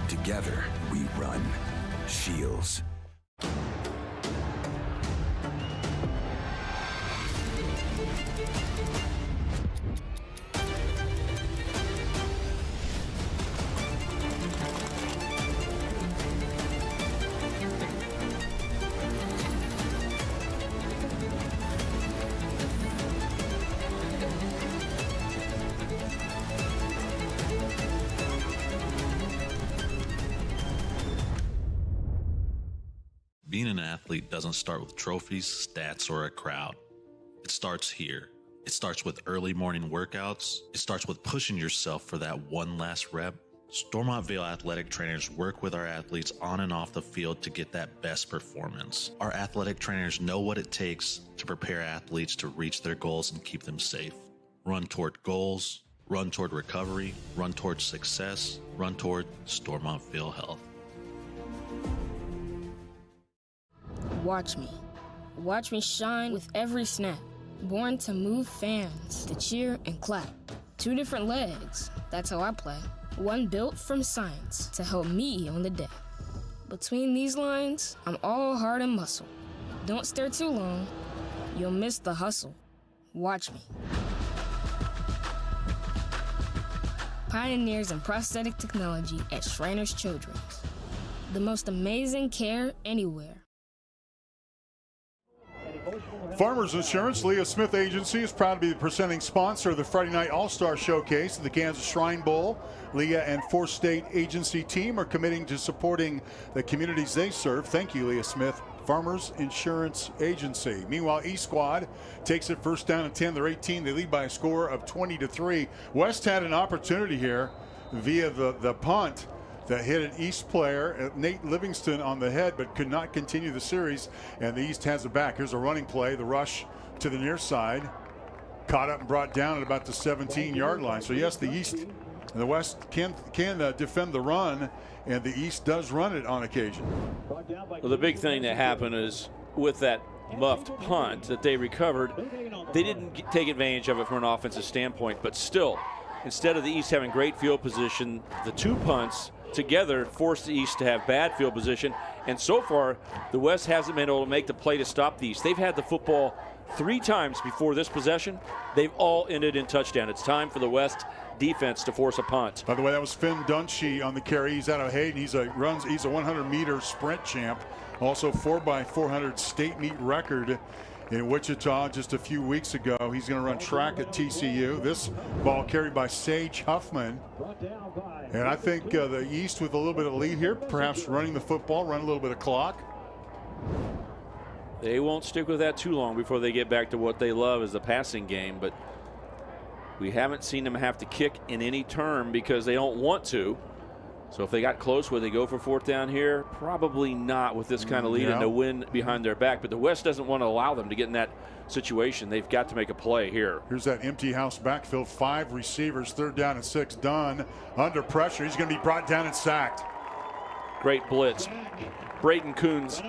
Together, we run. Shields. Being an athlete doesn't start with trophies, stats, or a crowd. It starts here. It starts with early morning workouts. It starts with pushing yourself for that one last rep. Stormontville athletic trainers work with our athletes on and off the field to get that best performance. Our athletic trainers know what it takes to prepare athletes to reach their goals and keep them safe. Run toward goals, run toward recovery, run toward success, run toward Stormontville health. Watch me. Watch me shine with every snap. Born to move fans, to cheer and clap. 2 different legs, that's how I play. One built from science to help me on the day. Between these lines, I'm all heart and muscle. Don't stare too long, you'll miss the hustle. Watch me. Pioneers in prosthetic technology at Shriners Children's. The most amazing care anywhere. Farmers Insurance, Leah Smith Agency is proud to be the presenting sponsor of the Friday Night All-Star Showcase at the Kansas Shrine Bowl. Leah and 4-State Agency team are committing to supporting the communities they serve. Thank you, Leah Smith, Farmers Insurance Agency. Meanwhile, East Squad takes it first down and 10. They're 18. They lead by a score of 20-3. West had an opportunity here via the punt that hit an East player, Nate Livingston, on the head, but could not continue the series, and the East has it back. Here's a running play, the rush to the near side, caught up and brought down at about the 17-yard line. So yes, the East and the West can defend the run, and the East does run it on occasion. Well, the big thing that happened is with that muffed punt that they recovered, they didn't take advantage of it from an offensive standpoint, but still, instead of the East having great field position, the 2 punts together forced the East to have bad field position, and so far the West hasn't been able to make the play to stop the East. They've had the football 3 times before this possession. They've all ended in touchdown. It's time for the West defense to force a punt. By the way, that was Finn Dunshee on the carry. He's out of Hayden. He's a 100-meter sprint champ, also 4x400 state meet record in Wichita just a few weeks ago. He's going to run track at TCU. This ball carried by Sage Huffman. And I think the East with a little bit of lead here, perhaps running the football, run a little bit of clock. They won't stick with that too long before they get back to what they love is the passing game, but we haven't seen them have to kick in any term because they don't want to. So if they got close, would they go for 4th down here? Probably not with this kind of lead and the wind behind their back. But the West doesn't want to allow them to get in that situation. They've got to make a play here. Here's that empty house backfield. 5 receivers, 3rd down and 6. Dunn under pressure. He's going to be brought down and sacked. Great blitz. Brayden Coons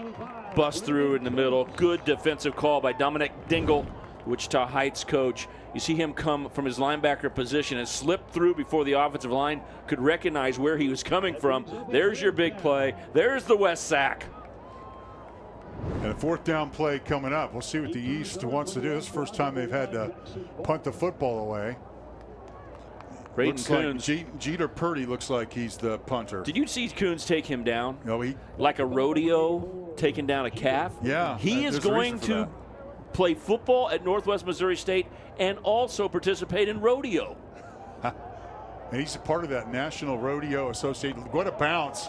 busts through in the middle. Good defensive call by Dominic Dingle, Wichita Heights coach. You see him come from his linebacker position and slip through before the offensive line could recognize where he was coming from. There's your big play. There's the West sack. And a 4th down play coming up. We'll see what the East wants to do. This is the first time they've had to punt the football away. Brayden Coons. Like Jeter Purdy looks like he's the punter. Did you see Coons take him down? No, like a rodeo taking down a calf? Yeah. He is going to play football at Northwest Missouri State and also participate in rodeo. And he's a part of that National Rodeo Association. What a bounce.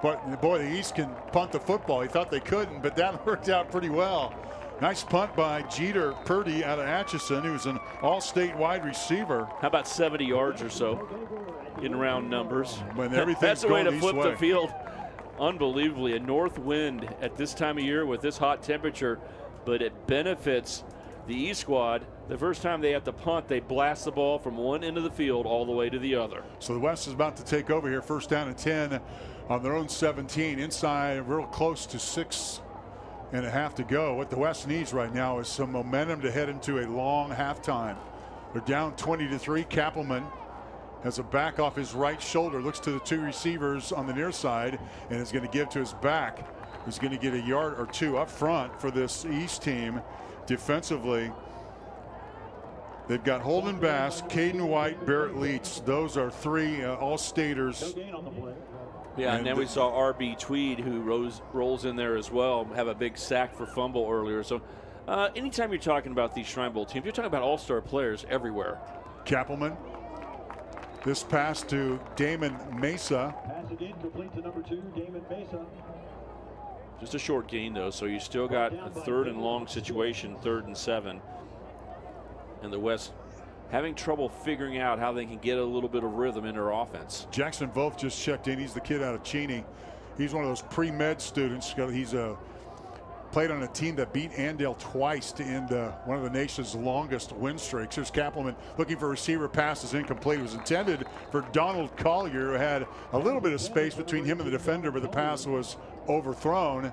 But boy, the East can punt the football. He thought they couldn't, but that worked out pretty well. Nice punt by Jeter Purdy out of Atchison, who's an all-state wide receiver. How about 70 yards or so in round numbers? When that's the way to flip the field. unbelievably. A north wind at this time of year with this hot temperature, but it benefits the East squad. The first time they have to punt, they blast the ball from one end of the field all the way to the other. So the West is about to take over here. First down and 10 on their own 17. Inside, real close to 6.5 to go. What the West needs right now is some momentum to head into a long halftime. They're down 20-3. Kappelman has a back off his right shoulder, looks to the two receivers on the near side, and is going to give to his back. He's going to get a yard or two up front for this East team. Defensively, they've got Holden Bass, Caden White, Barrett Leach. Those are three all-staters. Yeah, and then we saw R.B. Tweed, who rolls in there as well, have a big sack for fumble earlier. So anytime you're talking about these Shrine Bowl teams, you're talking about all-star players everywhere. Kappelman. This pass to Damon Mesa. Pass again, complete to number 2, Damon Mesa. Just a short gain, though, so you still got a 3rd and long situation, 3rd and 7. And the West having trouble figuring out how they can get a little bit of rhythm in their offense. Jackson Voth just checked in. He's the kid out of Cheney. He's one of those pre-med students. He's played on a team that beat Andale twice to end one of the nation's longest win streaks. Here's Kappelman looking for a receiver. Pass is incomplete. It was intended for Donald Collier, who had a little bit of space between him and the defender, but the pass was overthrown.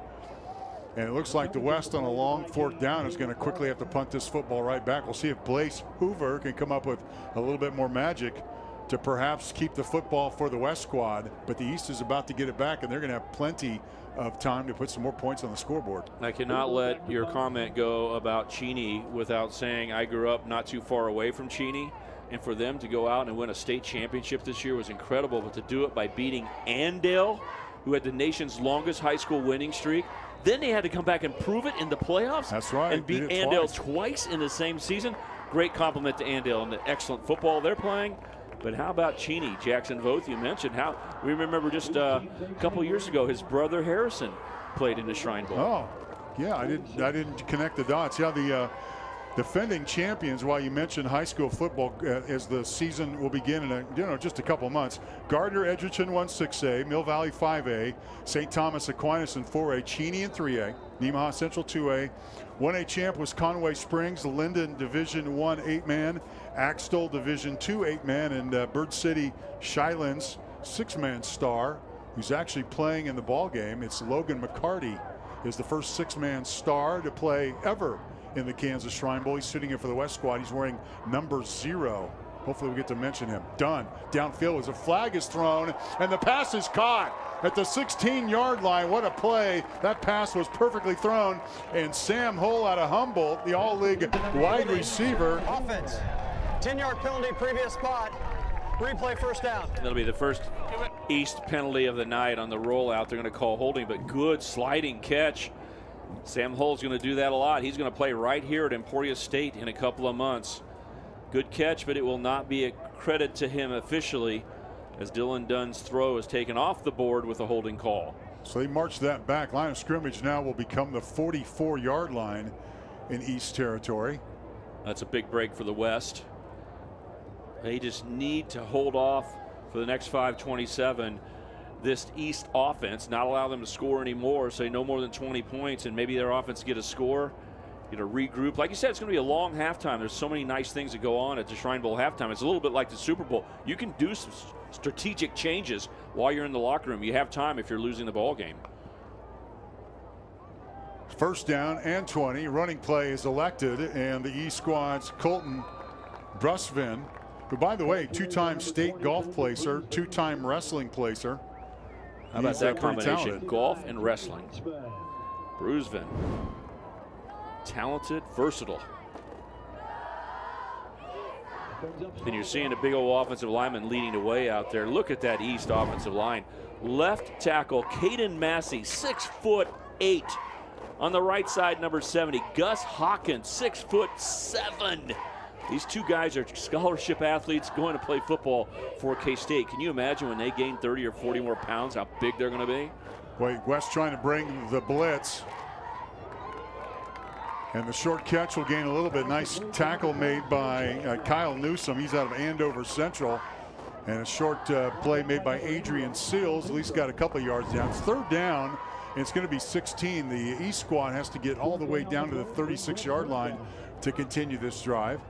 And it looks like the West on a long 4th down is going to quickly have to punt this football right back. We'll see if Blaze Hoover can come up with a little bit more magic to perhaps keep the football for the West squad. But the East is about to get it back, and they're going to have plenty of time to put some more points on the scoreboard. I cannot let your comment go about Cheney without saying I grew up not too far away from Cheney. And for them to go out and win a state championship this year was incredible. But to do it by beating Andale, who had the nation's longest high school winning streak, then they had to come back and prove it in the playoffs. That's right. And beat Andale twice in the same season. Great compliment to Andale and the excellent football they're playing. But how about Cheney? Jackson Voth, you mentioned how we remember just a couple years ago his brother Harrison played in the Shrine Bowl. Oh, yeah, I didn't connect the dots. Yeah, the defending champions, while you mentioned high school football as the season will begin in just a couple months. Gardner Edgerton won 6A, Mill Valley 5A, St. Thomas Aquinas in 4A, Cheney in 3A, Nemaha Central 2A. 1A champ was Conway Springs, Linden Division 1 8-man, Axtell Division 2 8-man, and Bird City Shilands 6-man star, who's actually playing in the ball game. It's Logan McCarty, is the first 6-man star to play ever in the Kansas Shrine Bowl. He's sitting in for the West squad. He's wearing number 0. Hopefully we get to mention him. Dunn downfield as a flag is thrown, and the pass is caught at the 16-yard line. What a play. That pass was perfectly thrown, and Sam Hull out of Humboldt, the all-league wide receiver. Offense, 10-yard penalty, previous spot. Replay, first down. That'll be the first East penalty of the night on the rollout. They're going to call holding, but good sliding catch. Sam Hull's going to do that a lot. He's going to play right here at Emporia State in a couple of months. Good catch, but it will not be a credit to him officially, as Dylan Dunn's throw is taken off the board with a holding call. So they march that back. Line of scrimmage now will become the 44-yard line in East territory. That's a big break for the West. They just need to hold off for the next 5:27. This East offense, not allow them to score anymore, say no more than 20 points, and maybe their offense get a score, get a regroup. Like you said, it's going to be a long halftime. There's so many nice things that go on at the Shrine Bowl halftime. It's a little bit like the Super Bowl. You can do some strategic changes while you're in the locker room. You have time if you're losing the ball game. First down and 20. Running play is elected, and the East squad's Colton Brusvin, who, by the way, 2-time state golf placer, 2-time wrestling placer. How about that combination? Golf and wrestling. Brusvin. Talented, versatile. And you're seeing a big old offensive lineman leading the way out there. Look at that East offensive line. Left tackle, Caden Massey, 6'8". On the right side, number 70, Gus Hawkins, 6'7". These two guys are scholarship athletes going to play football for K-State. Can you imagine when they gain 30 or 40 more pounds, how big they're going to be? Wait, West trying to bring the blitz. And the short catch will gain a little bit. Nice tackle made by Kyle Newsom. He's out of Andover Central. And a short play made by Adrian Seals, at least got a couple of yards down. It's third down, and it's going to be 16. The East squad has to get all the way down to the 36-yard line to continue this drive.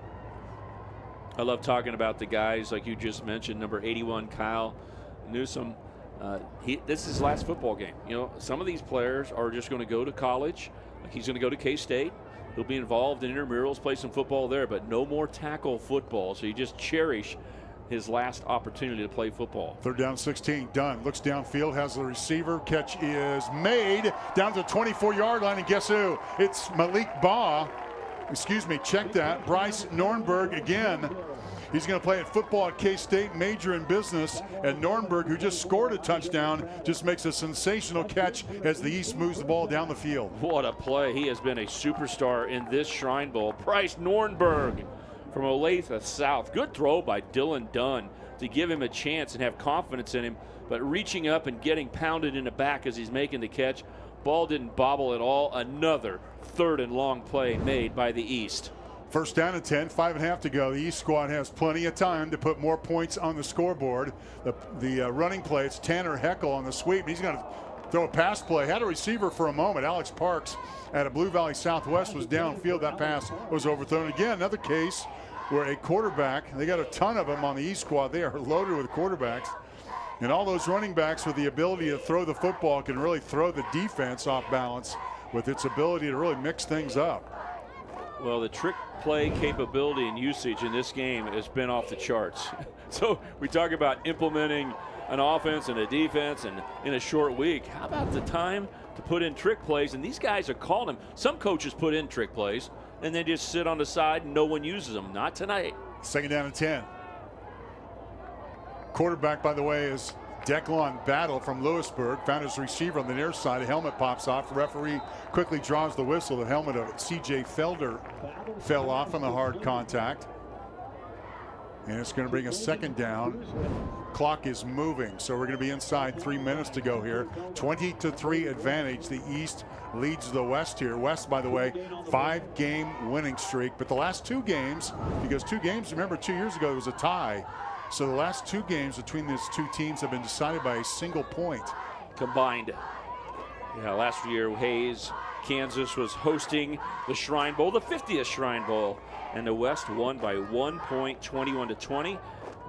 I love talking about the guys like you just mentioned, number 81, Kyle Newsom. This is his last football game. You know, some of these players are just going to go to college. Like he's going to go to K-State. He'll be involved in intramurals, play some football there, but no more tackle football. So you just cherish his last opportunity to play football. Third down, 16. Dunn looks downfield, has the receiver. Catch is made down to the 24-yard line, and guess who? It's Malik Baugh. Excuse me, check that. Bryce Nornberg again. He's going to play at football at K-State, major in business. And Nornberg, who just scored a touchdown, just makes a sensational catch as the East moves the ball down the field. What a play. He has been a superstar in this Shrine Bowl. Bryce Nornberg from Olathe South. Good throw by Dylan Dunn to give him a chance and have confidence in him. But reaching up and getting pounded in the back as he's making the catch. Ball didn't bobble at all. Another third and long play made by the East. First down and 10, 5.5 to go. The East squad has plenty of time to put more points on the scoreboard. The running play, it's Tanner Heckel on the sweep. He's going to throw a pass play. Had a receiver for a moment. Alex Parks at a Blue Valley Southwest was downfield. That pass was overthrown. Again, another case where a quarterback, they got a ton of them on the East squad. They are loaded with quarterbacks. And all those running backs with the ability to throw the football can really throw the defense off balance with its ability to really mix things up. Well, the trick play capability and usage in this game has been off the charts. So we talk about implementing an offense and a defense and in a short week. How about the time to put in trick plays? And these guys are calling them. Some coaches put in trick plays and they just sit on the side and no one uses them. Not tonight. Second down and 10. Quarterback, by the way, is Declan Battle from Lewisburg. Found his receiver on the near side. A helmet pops off. The referee quickly draws the whistle. The helmet of C.J. Felder fell off on the hard contact. And it's going to bring a second down. Clock is moving, so we're going to be inside 3 minutes to go here. 20-3 advantage. The East leads the West here. West, by the way, 5-game winning streak. But the last 2 games, because 2 games, remember 2 years ago, it was a tie. So the last 2 games between these 2 teams have been decided by a single point. Combined. Yeah, last year, Hayes, Kansas was hosting the Shrine Bowl, the 50th Shrine Bowl. And the West won by 1 point, 21-20.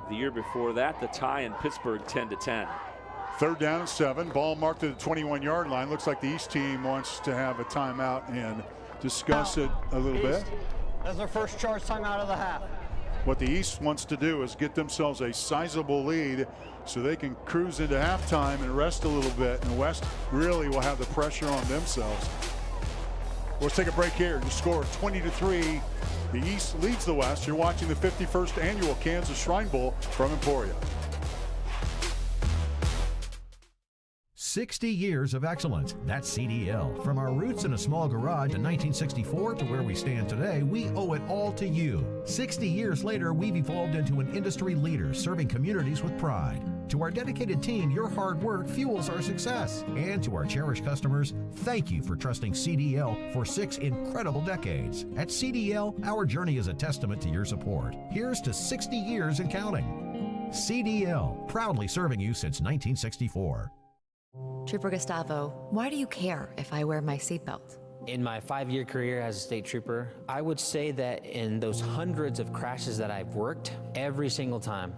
The year before that, the tie in Pittsburgh, 10-10. Third down and 7. Ball marked at the 21-yard line. Looks like the East team wants to have a timeout and discuss it a little bit. That's their first charge timeout of the half. What the East wants to do is get themselves a sizable lead so they can cruise into halftime and rest a little bit. And the West really will have the pressure on themselves. Let's take a break here. The score 20-3. The East leads the West. You're watching the 51st annual Kansas Shrine Bowl from Emporia. 60 years of excellence. That's CDL. From our roots in a small garage in 1964 to where we stand today, we owe it all to you. 60 years later, we've evolved into an industry leader serving communities with pride. To our dedicated team, your hard work fuels our success. And to our cherished customers, thank you for trusting CDL for 6 incredible decades. At CDL, our journey is a testament to your support. Here's to 60 years and counting. CDL, proudly serving you since 1964. Trooper Gustavo, why do you care if I wear my seatbelt? In my 5-year career as a state trooper, I would say that in those hundreds of crashes that I've worked, every single time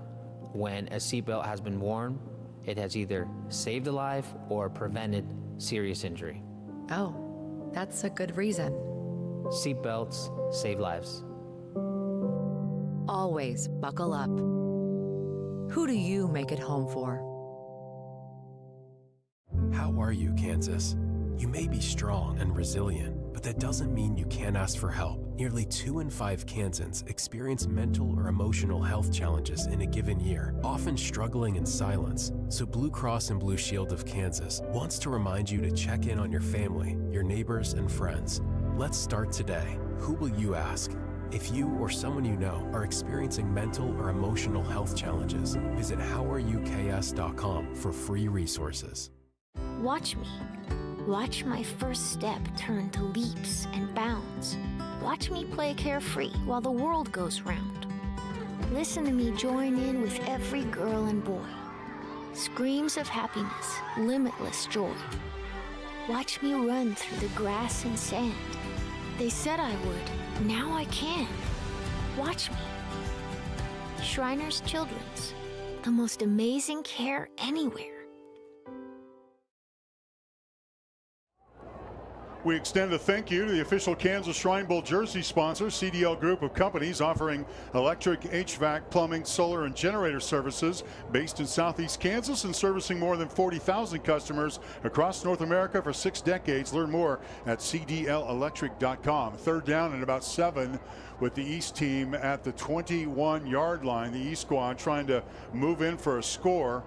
when a seatbelt has been worn, it has either saved a life or prevented serious injury. Oh, that's a good reason. Seatbelts save lives. Always buckle up. Who do you make it home for? How are you, Kansas? You may be strong and resilient, but that doesn't mean you can't ask for help. Nearly 2 in 5 Kansans experience mental or emotional health challenges in a given year, often struggling in silence. So Blue Cross and Blue Shield of Kansas wants to remind you to check in on your family, your neighbors, and friends. Let's start today. Who will you ask? If you or someone you know are experiencing mental or emotional health challenges, visit howareuk.com for free resources. Watch me. Watch my first step turn to leaps and bounds. Watch me play carefree while the world goes round. Listen to me join in with every girl and boy. Screams of happiness, limitless joy. Watch me run through the grass and sand. They said I would, now I can. Watch me. Shriners Children's, the most amazing care anywhere. We extend a thank you to the official Kansas Shrine Bowl jersey sponsor, CDL Group of Companies, offering electric, HVAC, plumbing, solar, and generator services based in Southeast Kansas and servicing more than 40,000 customers across North America for 6 decades. Learn more at cdlelectric.com. Third down and about 7 with the East team at the 21-yard line. The East squad trying to move in for a score.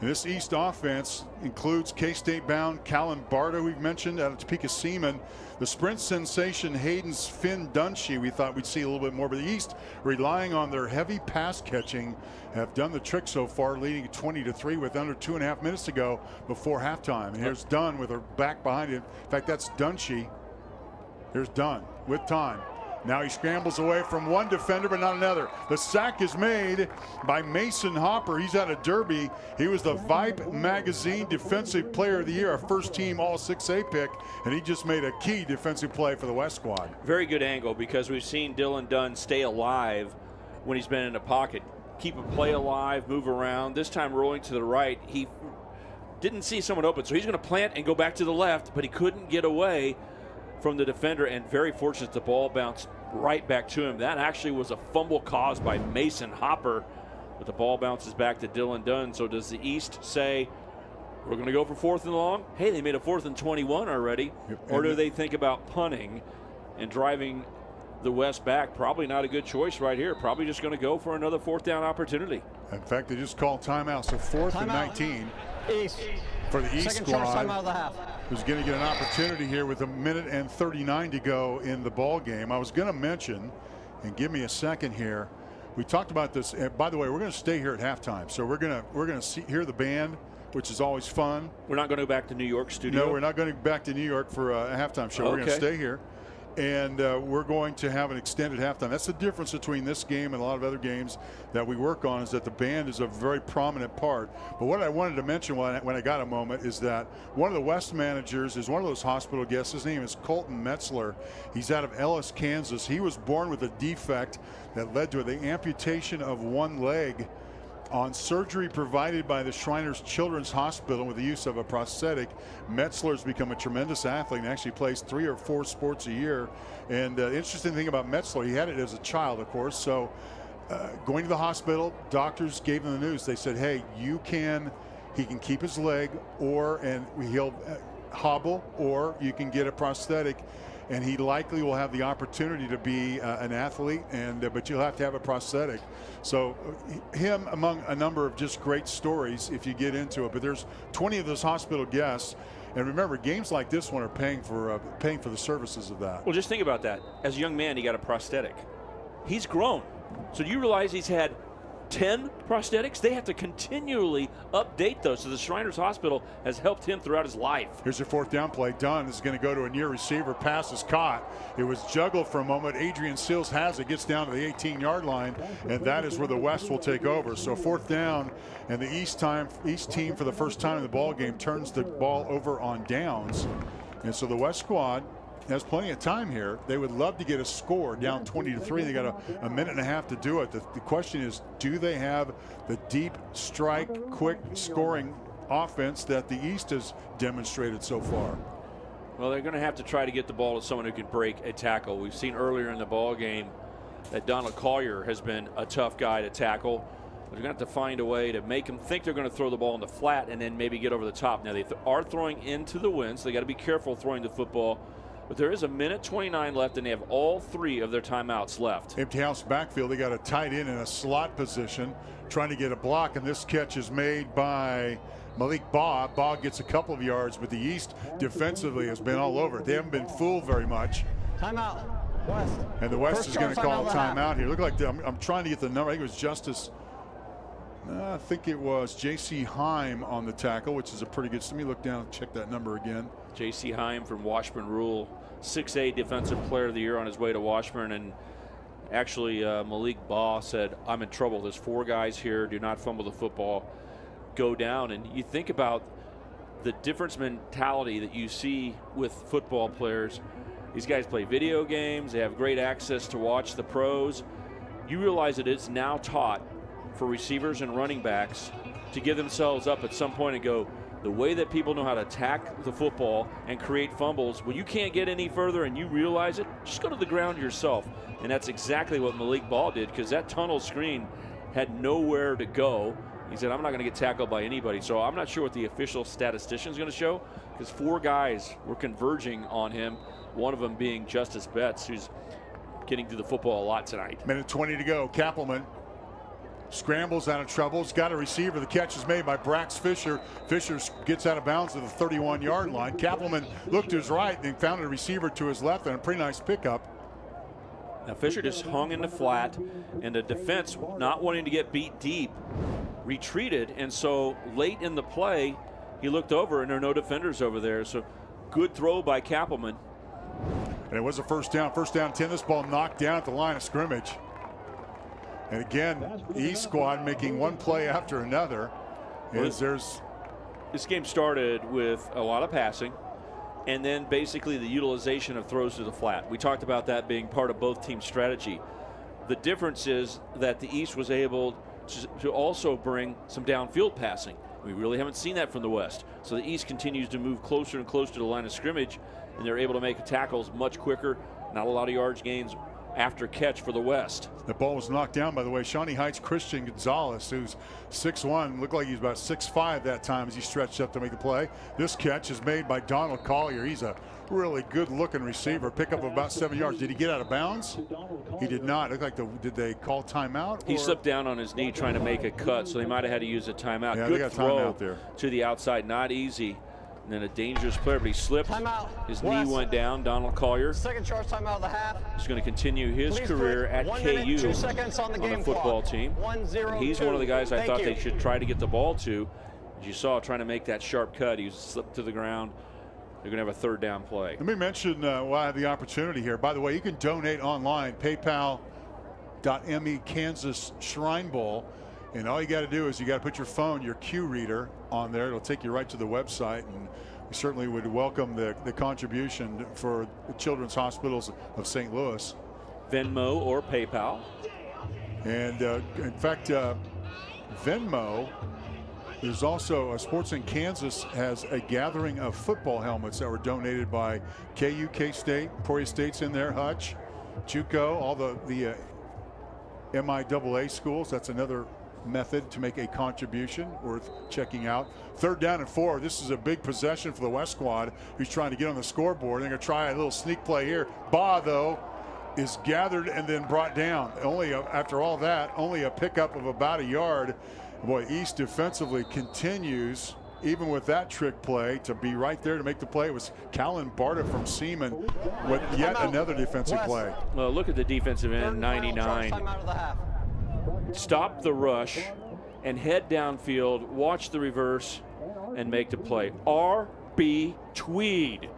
And this East offense includes K-State bound Callan Barta, we've mentioned, out of Topeka Seaman. The sprint sensation Hayden's Finn Dunshee, we thought we'd see a little bit more. But the East, relying on their heavy pass catching, have done the trick so far, leading 20-3 with under 2.5 minutes to go before halftime. And here's Dunn with her back behind him. In fact, that's Dunshee. Here's Dunn with time. Now he scrambles away from one defender, but not another. The sack is made by Mason Hopper. He's out of Derby. He was the Vibe Magazine Defensive Player of the Year, a first-team All-6A pick, and he just made a key defensive play for the West squad. Very good angle, because we've seen Dylan Dunn stay alive when he's been in the pocket. Keep a play alive, move around. This time rolling to the right. He didn't see someone open, so he's going to plant and go back to the left, but he couldn't get away from the defender, and very fortunate the ball bounced right back to him. That actually was a fumble caused by Mason Hopper, but the ball bounces back to Dylan Dunn. So does the East say, we're going to go for 4th and long? Hey, they made a 4th and 21 already. Or do they think about punting and driving the West back? Probably not a good choice right here. Probably just going to go for another 4th down opportunity. In fact, they just called timeout, so 4th and 19. East. For the East Second charge squad, timeout of the half. Who's going to get an opportunity here with 1:39 to go in the ball game. I was going to mention, and give me a second here, we talked about this. By the way, we're going to stay here at halftime, so we're going to hear the band, which is always fun. We're not going to go back to New York studio? No, we're not going to go back to New York for a halftime show. Okay. We're going to stay here. And we're going to have an extended halftime. That's the difference between this game and a lot of other games that we work on, is that the band is a very prominent part. But what I wanted to mention when I got a moment is that one of the West managers is one of those hospital guests. His name is Colton Metzler. He's out of Ellis, Kansas. He was born with a defect that led to the amputation of one leg. On surgery provided by the Shriners Children's Hospital with the use of a prosthetic, Metzler's become a tremendous athlete and actually plays 3 or 4 sports a year. And the interesting thing about Metzler, he had it as a child, of course. So going to the hospital, doctors gave him the news. They said, hey, he can keep his leg, and he'll hobble, or you can get a prosthetic. And he likely will have the opportunity to be an athlete, but you'll have to have a prosthetic. So him among a number of just great stories if you get into it. But there's 20 of those hospital guests. And remember, games like this one are paying for the services of that. Well, just think about that. As a young man, he got a prosthetic. He's grown. So do you realize he's had 10 prosthetics? They have to continually update those. So the Shriners Hospital has helped him throughout his life. Here's your 4th down play. Dunn is going to go to a near receiver. Pass is caught. It was juggled for a moment. Adrian Seals has it, gets down to the 18-yard line, and that is where the West will take over. So 4th down, and the East team for the first time in the ball game turns the ball over on downs. And so the West squad has plenty of time here. They would love to get a score down 20-3. They got a minute and a half to do it. The question is, do they have the deep strike, quick scoring offense that the East has demonstrated so far? Well, they're going to have to try to get the ball to someone who can break a tackle. We've seen earlier in the ball game that Donald Collier has been a tough guy to tackle. They're going to have to find a way to make them think they're going to throw the ball in the flat and then maybe get over the top. Now, they are throwing into the wind, so they got to be careful throwing the football. But there is 1:29 left, and they have all 3 of their timeouts left. Empty house backfield. They got a tight end in a slot position trying to get a block, and this catch is made by Malik Baugh. Baugh gets a couple of yards, but the East defensively has been all over it. They haven't been fooled very much. Timeout, West. And the West is going to call a timeout here. Look like I'm trying to get the number. I think it was Justice. I think it was J.C. Heim on the tackle, which is a pretty good. Let me look down and check that number again. J.C. Heim from Washburn Rural, 6A Defensive Player of the Year on his way to Washburn. And Actually, Malik Baugh said, I'm in trouble. There's 4 guys here. Do not fumble the football. Go down. And you think about the difference mentality that you see with football players. These guys play video games. They have great access to watch the pros. You realize that it's now taught for receivers and running backs to give themselves up at some point and go, the way that people know how to attack the football and create fumbles, when you can't get any further and you realize it, just go to the ground yourself. And that's exactly what Malik Baugh did, because that tunnel screen had nowhere to go. He said, I'm not going to get tackled by anybody. So I'm not sure what the official statistician is going to show, because 4 guys were converging on him, one of them being Justice Betts, who's getting to the football a lot tonight. Minute 20 to go. Kappelman scrambles out of trouble. He's got a receiver. The catch is made by Brax Fisher. Fisher gets out of bounds at the 31-yard line. Kappelman looked to his right and found a receiver to his left, and a pretty nice pickup. Now Fisher just hung in the flat, and the defense, not wanting to get beat deep, retreated. And so late in the play, he looked over, and there are no defenders over there. So good throw by Kappelman. And it was a first down. First down 10. This ball knocked down at the line of scrimmage. And again, East squad making one play after another. This game started with a lot of passing, and then basically the utilization of throws to the flat. We talked about that being part of both teams' strategy. The difference is that the East was able to also bring some downfield passing. We really haven't seen that from the West. So the East continues to move closer and closer to the line of scrimmage, and they're able to make tackles much quicker. Not a lot of yards gains after catch for the West. The ball was knocked down, by the way. Shawnee Heights Christian Gonzalez, who's 6'1", looked like he was about 6'5" that time as he stretched up to make the play. This catch is made by Donald Collier. He's a really good-looking receiver. Pickup of about 7 yards. Did he get out of bounds? He did not. It looked like did they call timeout? He slipped down on his knee trying to make a cut, so they might have had to use a timeout. Yeah, good throw timeout there to the outside, not easy. And then a dangerous player, but he slipped. His knee went down. Donald Collier. Second charge timeout of the half. He's going to continue his career at KU 2 seconds on the football team. 1-0. And he's one of the guys I thought they should try to get the ball to. As you saw, trying to make that sharp cut, he slipped to the ground. They're going to have a third down play. Let me mention while I have the opportunity here. By the way, you can donate online, PayPal.me Kansas Shrine Bowl. And all you got to do is you got to put your phone, your Q reader on there. It'll take you right to the website. And we certainly would welcome the contribution for the Children's Hospitals of St. Louis. Venmo or PayPal. And in fact, Venmo, there's also Sports in Kansas has a gathering of football helmets that were donated by KU, K-State, Emporia State's in there, Hutch, JUCO, all the MIAA schools. That's another method to make a contribution worth checking out. 3rd down and 4. This is a big possession for the West squad, who's trying to get on the scoreboard. They're going to try a little sneak play here. Baugh, though, is gathered and then brought down. After all that, only a pickup of about a yard. Boy, East defensively continues, even with that trick play, to be right there to make the play. It was Callan Barta from Seaman with yet another defensive play. Well, look at the defensive end, 99. Stop the rush and head downfield, watch the reverse, and make the play. R.B. Tweed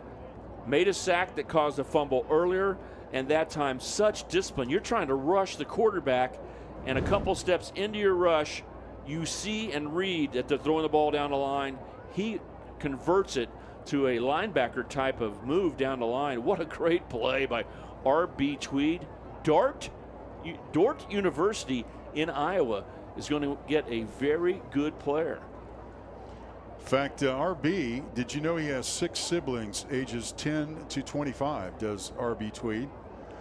made a sack that caused a fumble earlier, and that time such discipline. You're trying to rush the quarterback, and a couple steps into your rush, you see and read that they're throwing the ball down the line. He converts it to a linebacker type of move down the line. What a great play by R.B. Tweed. Dordt University in Iowa is going to get a very good player. In fact, RB, did you know he has 6 siblings ages 10 to 25? Does RB Tweed?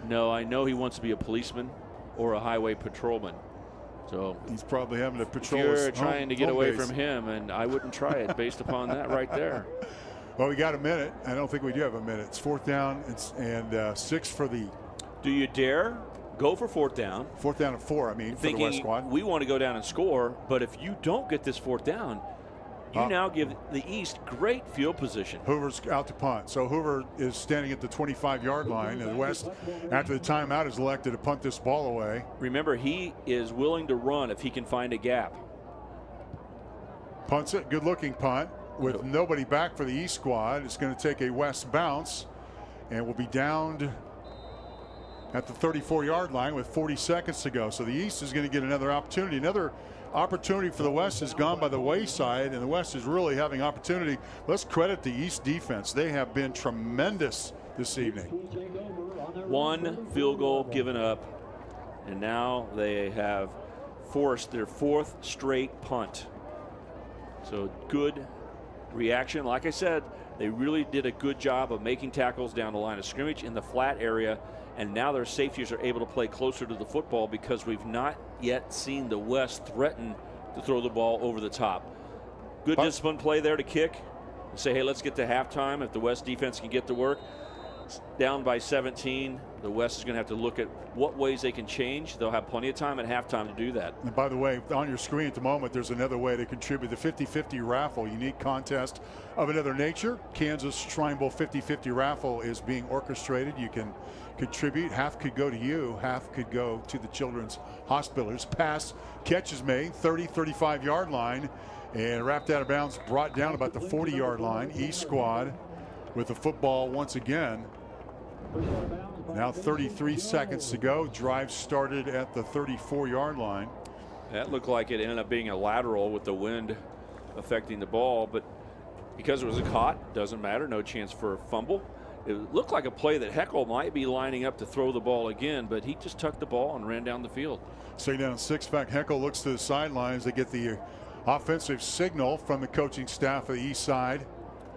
No, I know he wants to be a policeman or a highway patrolman. So he's probably having to patrol. You're trying to get away from him, and I wouldn't try it based upon that right there. Well, we got a minute. I don't think we do have a minute. It's 4th down and 6 for the. Do you dare go for 4th down? 4th down and 4. I mean, for the West squad. We want to go down and score, but if you don't get this 4th down, you now give the East great field position. Hoover's out to punt. So Hoover is standing at the 25-yard line, and the West, after the timeout, is elected to punt this ball away. Remember, he is willing to run if he can find a gap. Punts it. Good-looking punt with nobody back for the East squad. It's going to take a West bounce, and will be downed at the 34-yard line with 40 seconds to go. So the East is going to get another opportunity. Another opportunity for the West has gone by the wayside, and the West is really having opportunity. Let's credit the East defense. They have been tremendous this evening. One field goal given up, and now they have forced their 4th straight punt. So good reaction. Like I said, they really did a good job of making tackles down the line of scrimmage in the flat area, and now their safeties are able to play closer to the football because we've not yet seen the West threaten to throw the ball over the top. Good disciplined play there to kick and say, hey, let's get to halftime. If the West defense can get to work, down by 17, the West is going to have to look at what ways they can change. They'll have plenty of time at halftime to do that. And by the way, on your screen at the moment, there's another way to contribute. The 50-50 raffle, unique contest of another nature. Kansas Shrine Bowl 50-50 raffle is being orchestrated. You can contribute. Half could go to you, half could go to the Children's Hospitals. Pass catch is made, 30, 35-yard line, and wrapped out of bounds, brought down about the 40-yard line. East squad with the football once again. Now 33 seconds to go. Drive started at the 34-yard line. That looked like it ended up being a lateral with the wind affecting the ball, but because it was caught, doesn't matter. No chance for a fumble. It looked like a play that Heckel might be lining up to throw the ball again, but he just tucked the ball and ran down the field. So down 6 back, Heckel looks to the sidelines. They get the offensive signal from the coaching staff of the East side.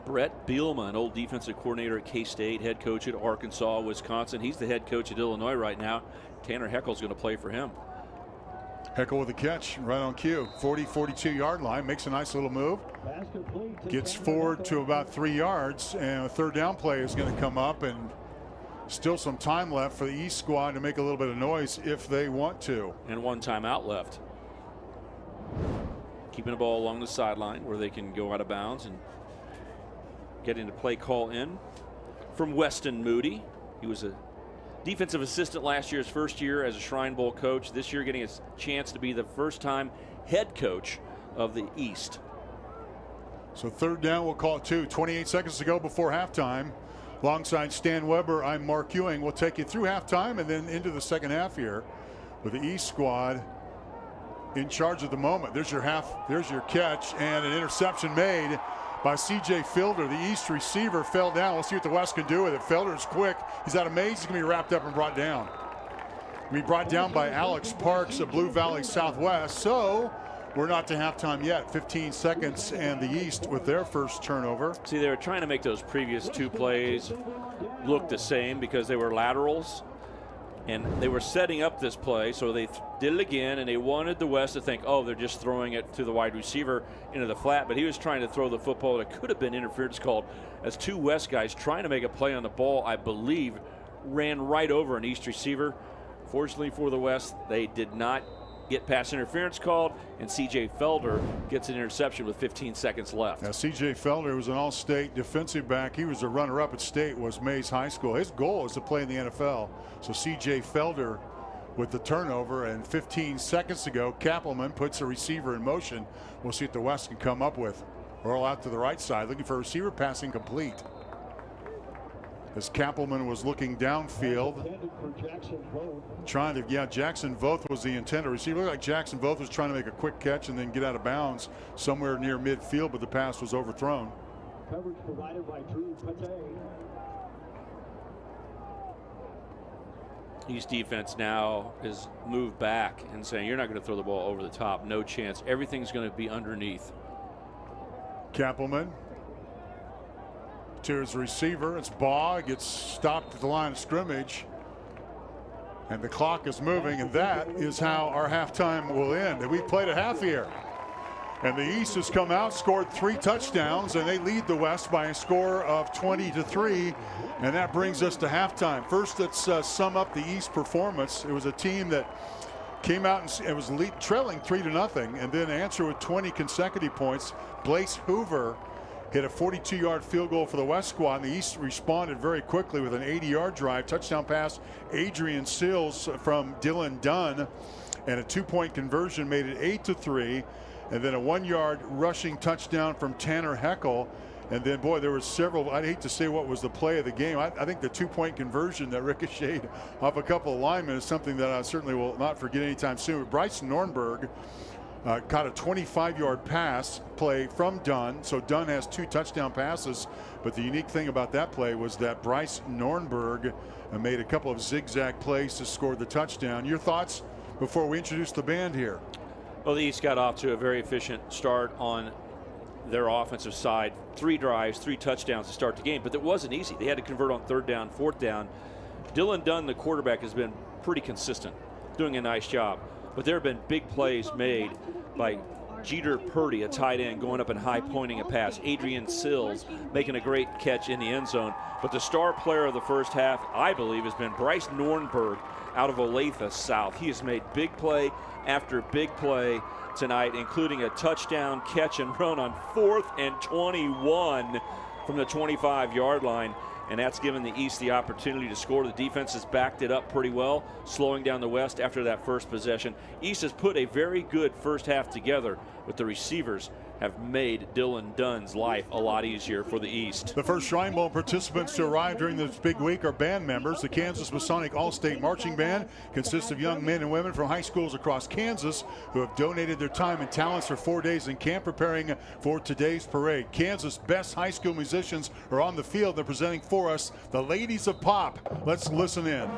Brett Bielema, an old defensive coordinator at K-State, head coach at Arkansas, Wisconsin. He's the head coach at Illinois right now. Tanner Heckel's going to play for him. Heckel with the catch right on cue. 40, 42-yard line. Makes a nice little move. Gets forward to about 3 yards, and a third down play is going to come up, and still some time left for the East squad to make a little bit of noise if they want to. And one timeout left. Keeping the ball along the sideline where they can go out of bounds and getting the play call in from Weston Moody. He was a defensive assistant last year, his first year as a Shrine Bowl coach. This year getting a chance to be the first time head coach of the East. So third down, we'll call it 2. 28 seconds to go before halftime. Alongside Stan Weber, I'm Mark Ewing. We'll take you through halftime and then into the second half here with the East squad in charge at the moment. There's your catch, and an interception made by C.J. Fielder. The East receiver fell down. We'll see what the West can do with it. Fielder's quick. He's out of maze. He's going to be wrapped up and brought down. Be brought down by Alex Parks of Blue Valley Southwest. So we're not to halftime yet. 15 seconds, and the East with their first turnover. See, they were trying to make those previous 2 plays look the same because they were laterals. And they were setting up this play, so they did it again, and they wanted the West to think, oh, they're just throwing it to the wide receiver into the flat, but he was trying to throw the football. It could have been interference called as 2 West guys trying to make a play on the ball, I believe, ran right over an East receiver. Fortunately for the West, they did not get pass interference called, and C.J. Felder gets an interception with 15 seconds left. Now, C.J. Felder was an all-state defensive back. He was a runner-up at state, was Mays High School. His goal is to play in the NFL. So C.J. Felder with the turnover, and 15 seconds to go, Kappelman puts a receiver in motion. We'll see what the West can come up with. Roll out to the right side, looking for a receiver, passing complete. As Kappelman was looking downfield, trying to, Jackson Voth was the intended receiver. It looked like Jackson Voth was trying to make a quick catch and then get out of bounds somewhere near midfield, but the pass was overthrown. Coverage provided by Drew Pate. East defense now is moved back and saying, you're not going to throw the ball over the top. No chance. Everything's going to be underneath. Kappelman to his receiver. It's Baugh. Gets stopped at the line of scrimmage. And the clock is moving, and that is how our halftime will end. And we've played a half here. And the East has come out, scored 3 touchdowns, and they lead the West by a score of 20-3. And that brings us to halftime. First, let's sum up the East performance. It was a team that came out and it was trailing 3-0, and then answered with 20 consecutive points. Blaise Hoover hit a 42-yard field goal for the West squad, and the East responded very quickly with an 80-yard drive. Touchdown pass, Adrian Sills from Dylan Dunn, and a 2-point conversion made it 8-3. And then a 1-yard rushing touchdown from Tanner Heckel. And then, boy, there were several. I'd hate to say what was the play of the game. I think the two-point conversion that ricocheted off a couple of linemen is something that I certainly will not forget anytime soon. Bryce Nornberg caught a 25-yard pass play from Dunn. So Dunn has 2 touchdown passes. But the unique thing about that play was that Bryce Nornberg made a couple of zigzag plays to score the touchdown. Your thoughts before we introduce the band here? Well, the East got off to a very efficient start on their offensive side. 3 drives, 3 touchdowns to start the game, but it wasn't easy. They had to convert on 3rd down, 4th down. Dylan Dunn, the quarterback, has been pretty consistent, doing a nice job. But there have been big plays made by Jeter Purdy, a tight end, going up and high pointing a pass. Adrian Sills making a great catch in the end zone. But the star player of the first half, I believe, has been Bryce Nornberg out of Olathe South. He has made big play after big play tonight, including a touchdown catch and run on 4th and 21 from the 25-yard line. And that's given the East the opportunity to score. The defense has backed it up pretty well, slowing down the West after that first possession. East has put a very good first half together, but the receivers have made Dylan Dunn's life a lot easier for the East. The first Shrine Bowl participants to arrive during this big week are band members. The Kansas Masonic All-State Marching Band consists of young men and women from high schools across Kansas who have donated their time and talents for 4 days in camp preparing for today's parade. Kansas' best high school musicians are on the field. They're presenting for us the Ladies of Pop. Let's listen in.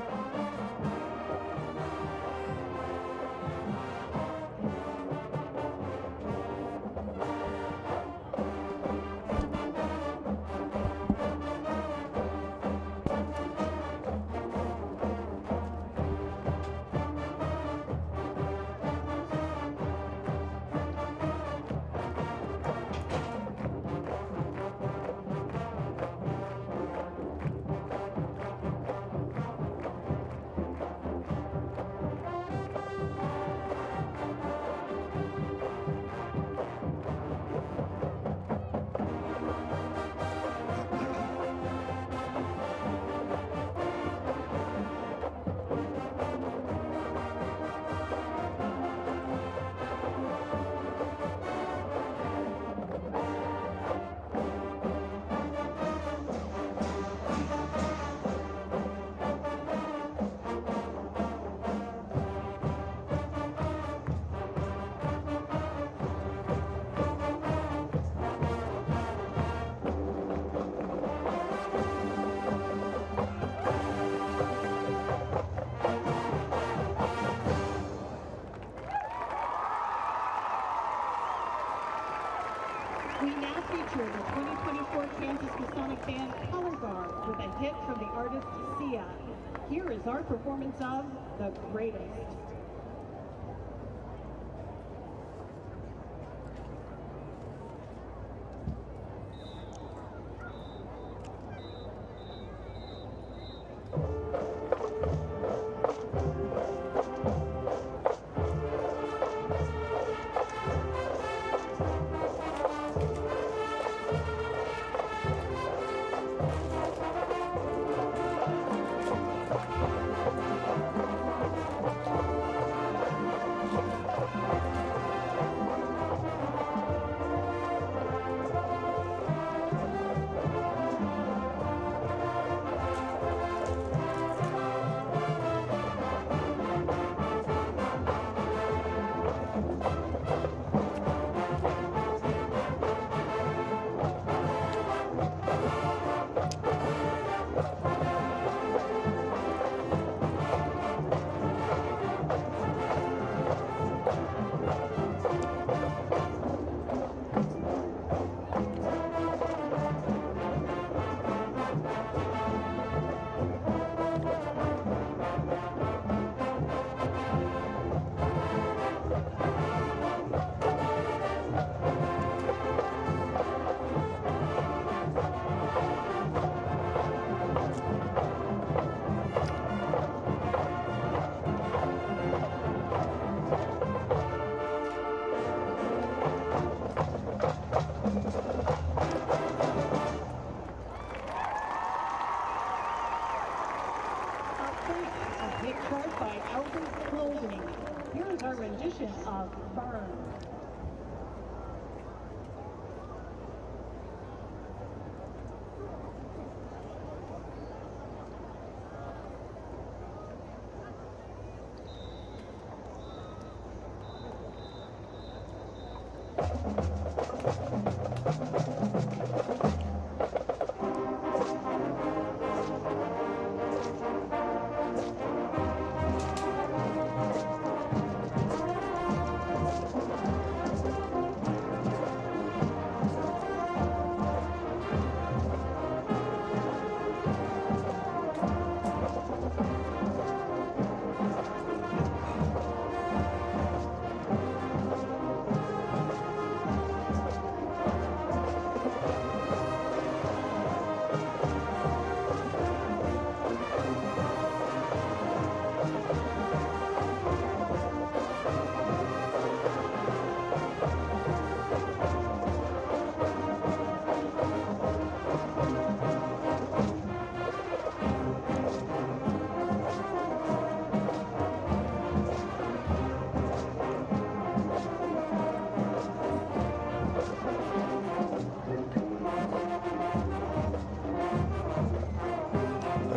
We now feature the 2024 Kansas Masonic Band Color Guard with a hit from the artist Sia. Here is our performance of The Greatest.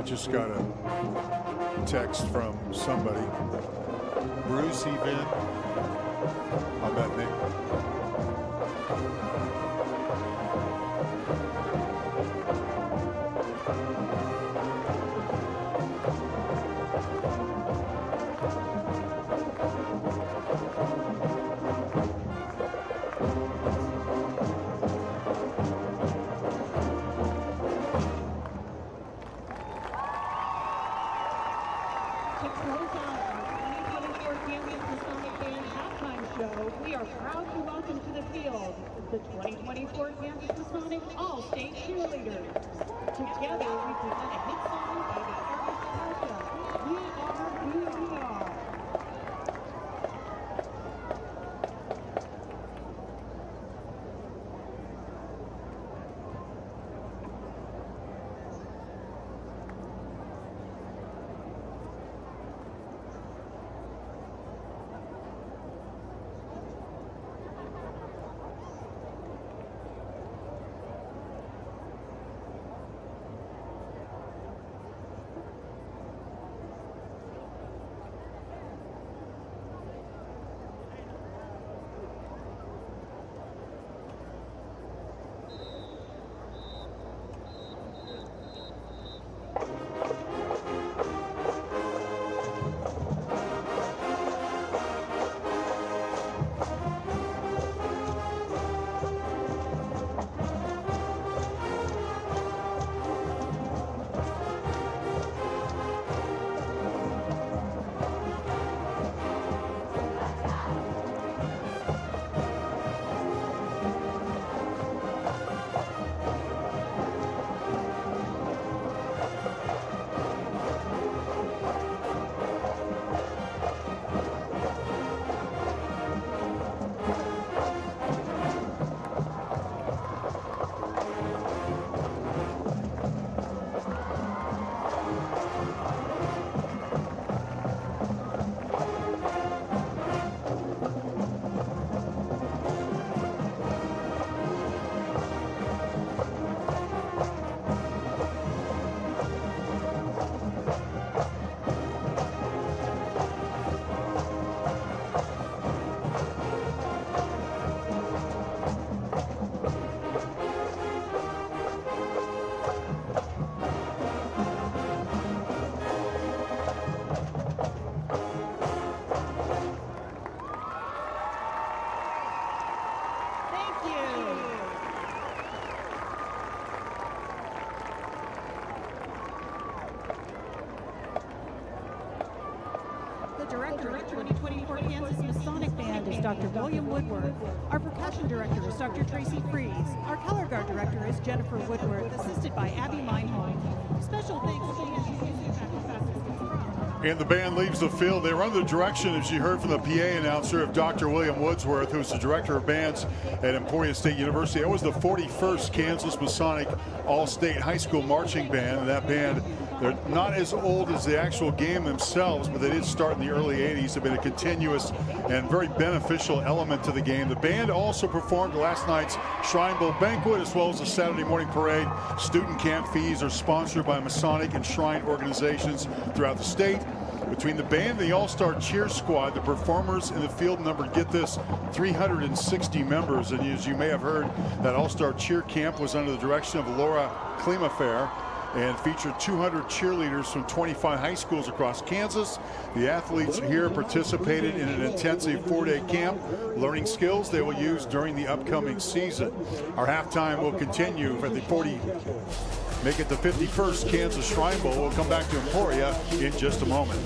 I just got a text from somebody. Bruce event on that name. We are proud to welcome to the field the 2024 Kansas Masonic All-State Cheerleaders. Together, we present a hit song by the artist Marsha. We are who we are. Director of the 2024 Kansas Masonic Band is Dr. William Woodworth. Our percussion director is Dr. Tracy Fries. Our color guard director is Jennifer Woodworth, assisted by Abby Meinholm. Special thanks to And the band leaves the field. They were under the direction, as you heard from the PA announcer, of Dr. William Woodsworth, who's the director of bands at Emporia State University. That was the 41st Kansas Masonic All-State High School Marching Band. And that band, they're not as old as the actual game themselves, but they did start in the early 80s. They've been a continuous and very beneficial element to the game. The band also performed last night's Shrine Bowl banquet as well as the Saturday morning parade. Student camp fees are sponsored by Masonic and Shrine organizations throughout the state. Between the band and the All-Star Cheer Squad, the performers in the field number, get this, 360 members. And as you may have heard, that All-Star Cheer Camp was under the direction of Laura Klimafair and featured 200 cheerleaders from 25 high schools across Kansas. The athletes here participated in an intensive 4-day camp, learning skills they will use during the upcoming season. Our halftime will continue for the 51st Kansas Shrine Bowl. We'll come back to Emporia in just a moment.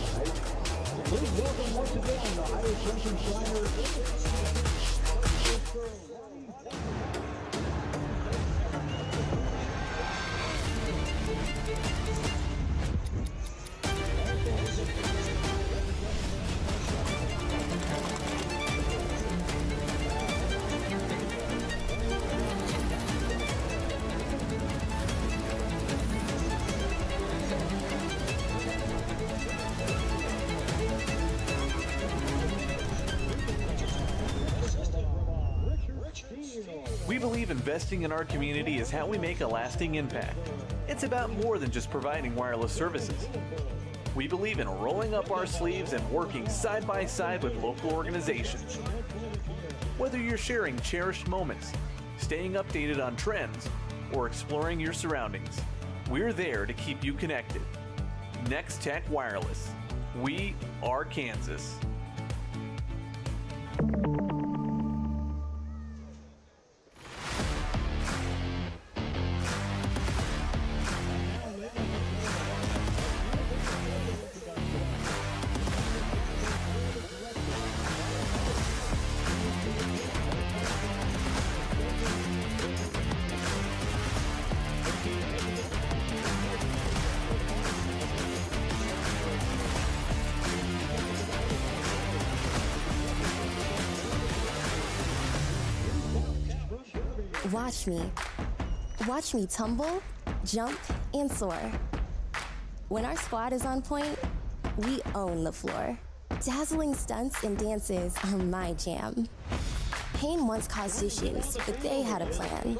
We believe investing in our community is how we make a lasting impact. It's about more than just providing wireless services. We believe in rolling up our sleeves and working side by side with local organizations. Whether you're sharing cherished moments, staying updated on trends, or exploring your surroundings, we're there to keep you connected. Next Tech Wireless. We are Kansas. Watch me tumble, jump, and soar. When our squad is on point, we own the floor. Dazzling stunts and dances are my jam. Pain once caused issues, but they had a plan.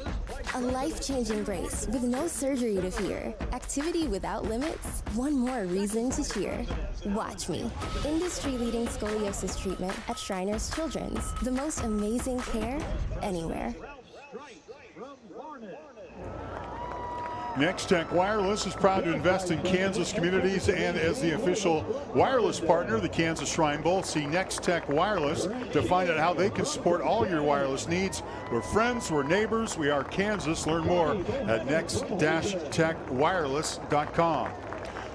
A life-changing brace with no surgery to fear. Activity without limits, one more reason to cheer. Watch me. Industry-leading scoliosis treatment at Shriners Children's. The most amazing care anywhere. Next Tech Wireless is proud to invest in Kansas communities, and as the official wireless partner of the Kansas Shrine Bowl, see Next Tech Wireless to find out how they can support all your wireless needs. We're friends, we're neighbors, we are Kansas. Learn more at next-techwireless.com.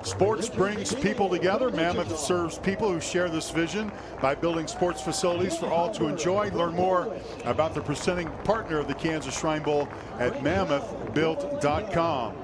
Sports brings people together. Mammoth serves people who share this vision by building sports facilities for all to enjoy. Learn more about the presenting partner of the Kansas Shrine Bowl at mammothbuilt.com.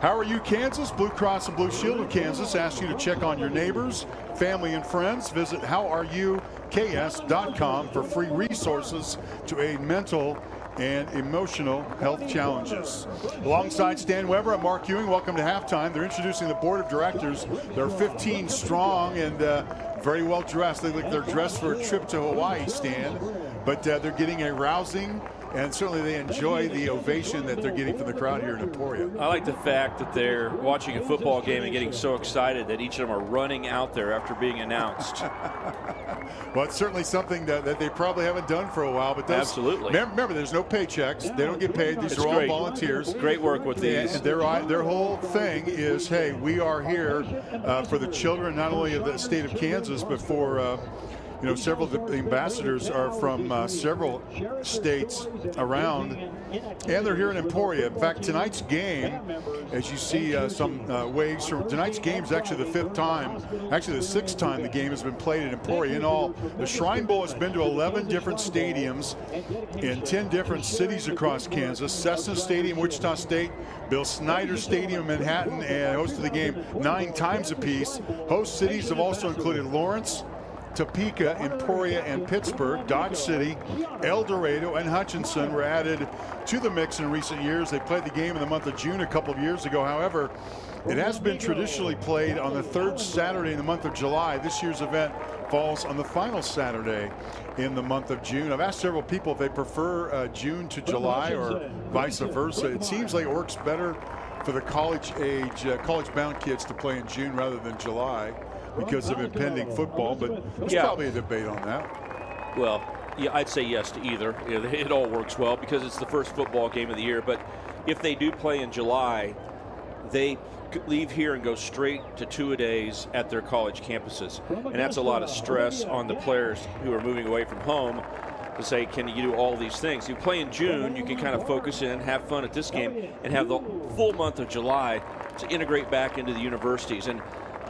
How are you, Kansas? Blue Cross and Blue Shield of Kansas asks you to check on your neighbors, family, and friends. Visit howareyoukS.com for free resources to aid mental and emotional health challenges. Alongside Stan Weber, I'm Mark Ewing. Welcome to halftime. They're introducing the board of directors. They're 15 strong and very well dressed. They look they're dressed for a trip to Hawaii, Stan. But they're getting a rousing, and certainly they enjoy the ovation that they're getting from the crowd here in Emporia. I like the fact that they're watching a football game and getting so excited that each of them are running out there after being announced. Well, it's certainly something that they probably haven't done for a while. But those, absolutely. Remember, there's no paychecks. They don't get paid. These are all volunteers. Great work with these. Their whole thing is, hey, we are here for the children, not only of the state of Kansas, but for several of the ambassadors are from several states around, and they're here in Emporia. In fact, tonight's game, as you see some waves from tonight's game, is actually the sixth time the game has been played in Emporia. In all, the Shrine Bowl has been to 11 different stadiums in 10 different cities across Kansas. Cessna Stadium, Wichita State, Bill Snyder Stadium, Manhattan, and hosted the game 9 times apiece. Host cities have also included Lawrence, Topeka, Emporia, and Pittsburgh. Dodge City, El Dorado, and Hutchinson were added to the mix in recent years. They played the game in the month of June a couple of years ago. However, it has been traditionally played on the third Saturday in the month of July. This year's event falls on the final Saturday in the month of June. I've asked several people if they prefer June to July or vice versa. It seems like it works better for the college-bound kids to play in June rather than July. because of impending football, but there's probably a debate on that. Well, yeah, I'd say yes to either. You know, it all works well because it's the first football game of the year. But if they do play in July, they leave here and go straight to two-a-days at their college campuses. And that's a lot of stress on the players who are moving away from home to say, can you do all these things? If you play in June, you can kind of focus in, have fun at this game, and have the full month of July to integrate back into the universities. And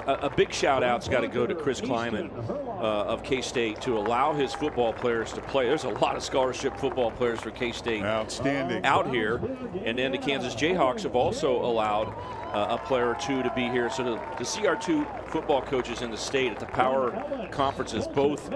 a big shout-out's got to go to Chris Kleiman of K-State to allow his football players to play. There's a lot of scholarship football players for K-State out here. And then the Kansas Jayhawks have also allowed a player or two to be here. So to see our two football coaches in the state at the power conferences, both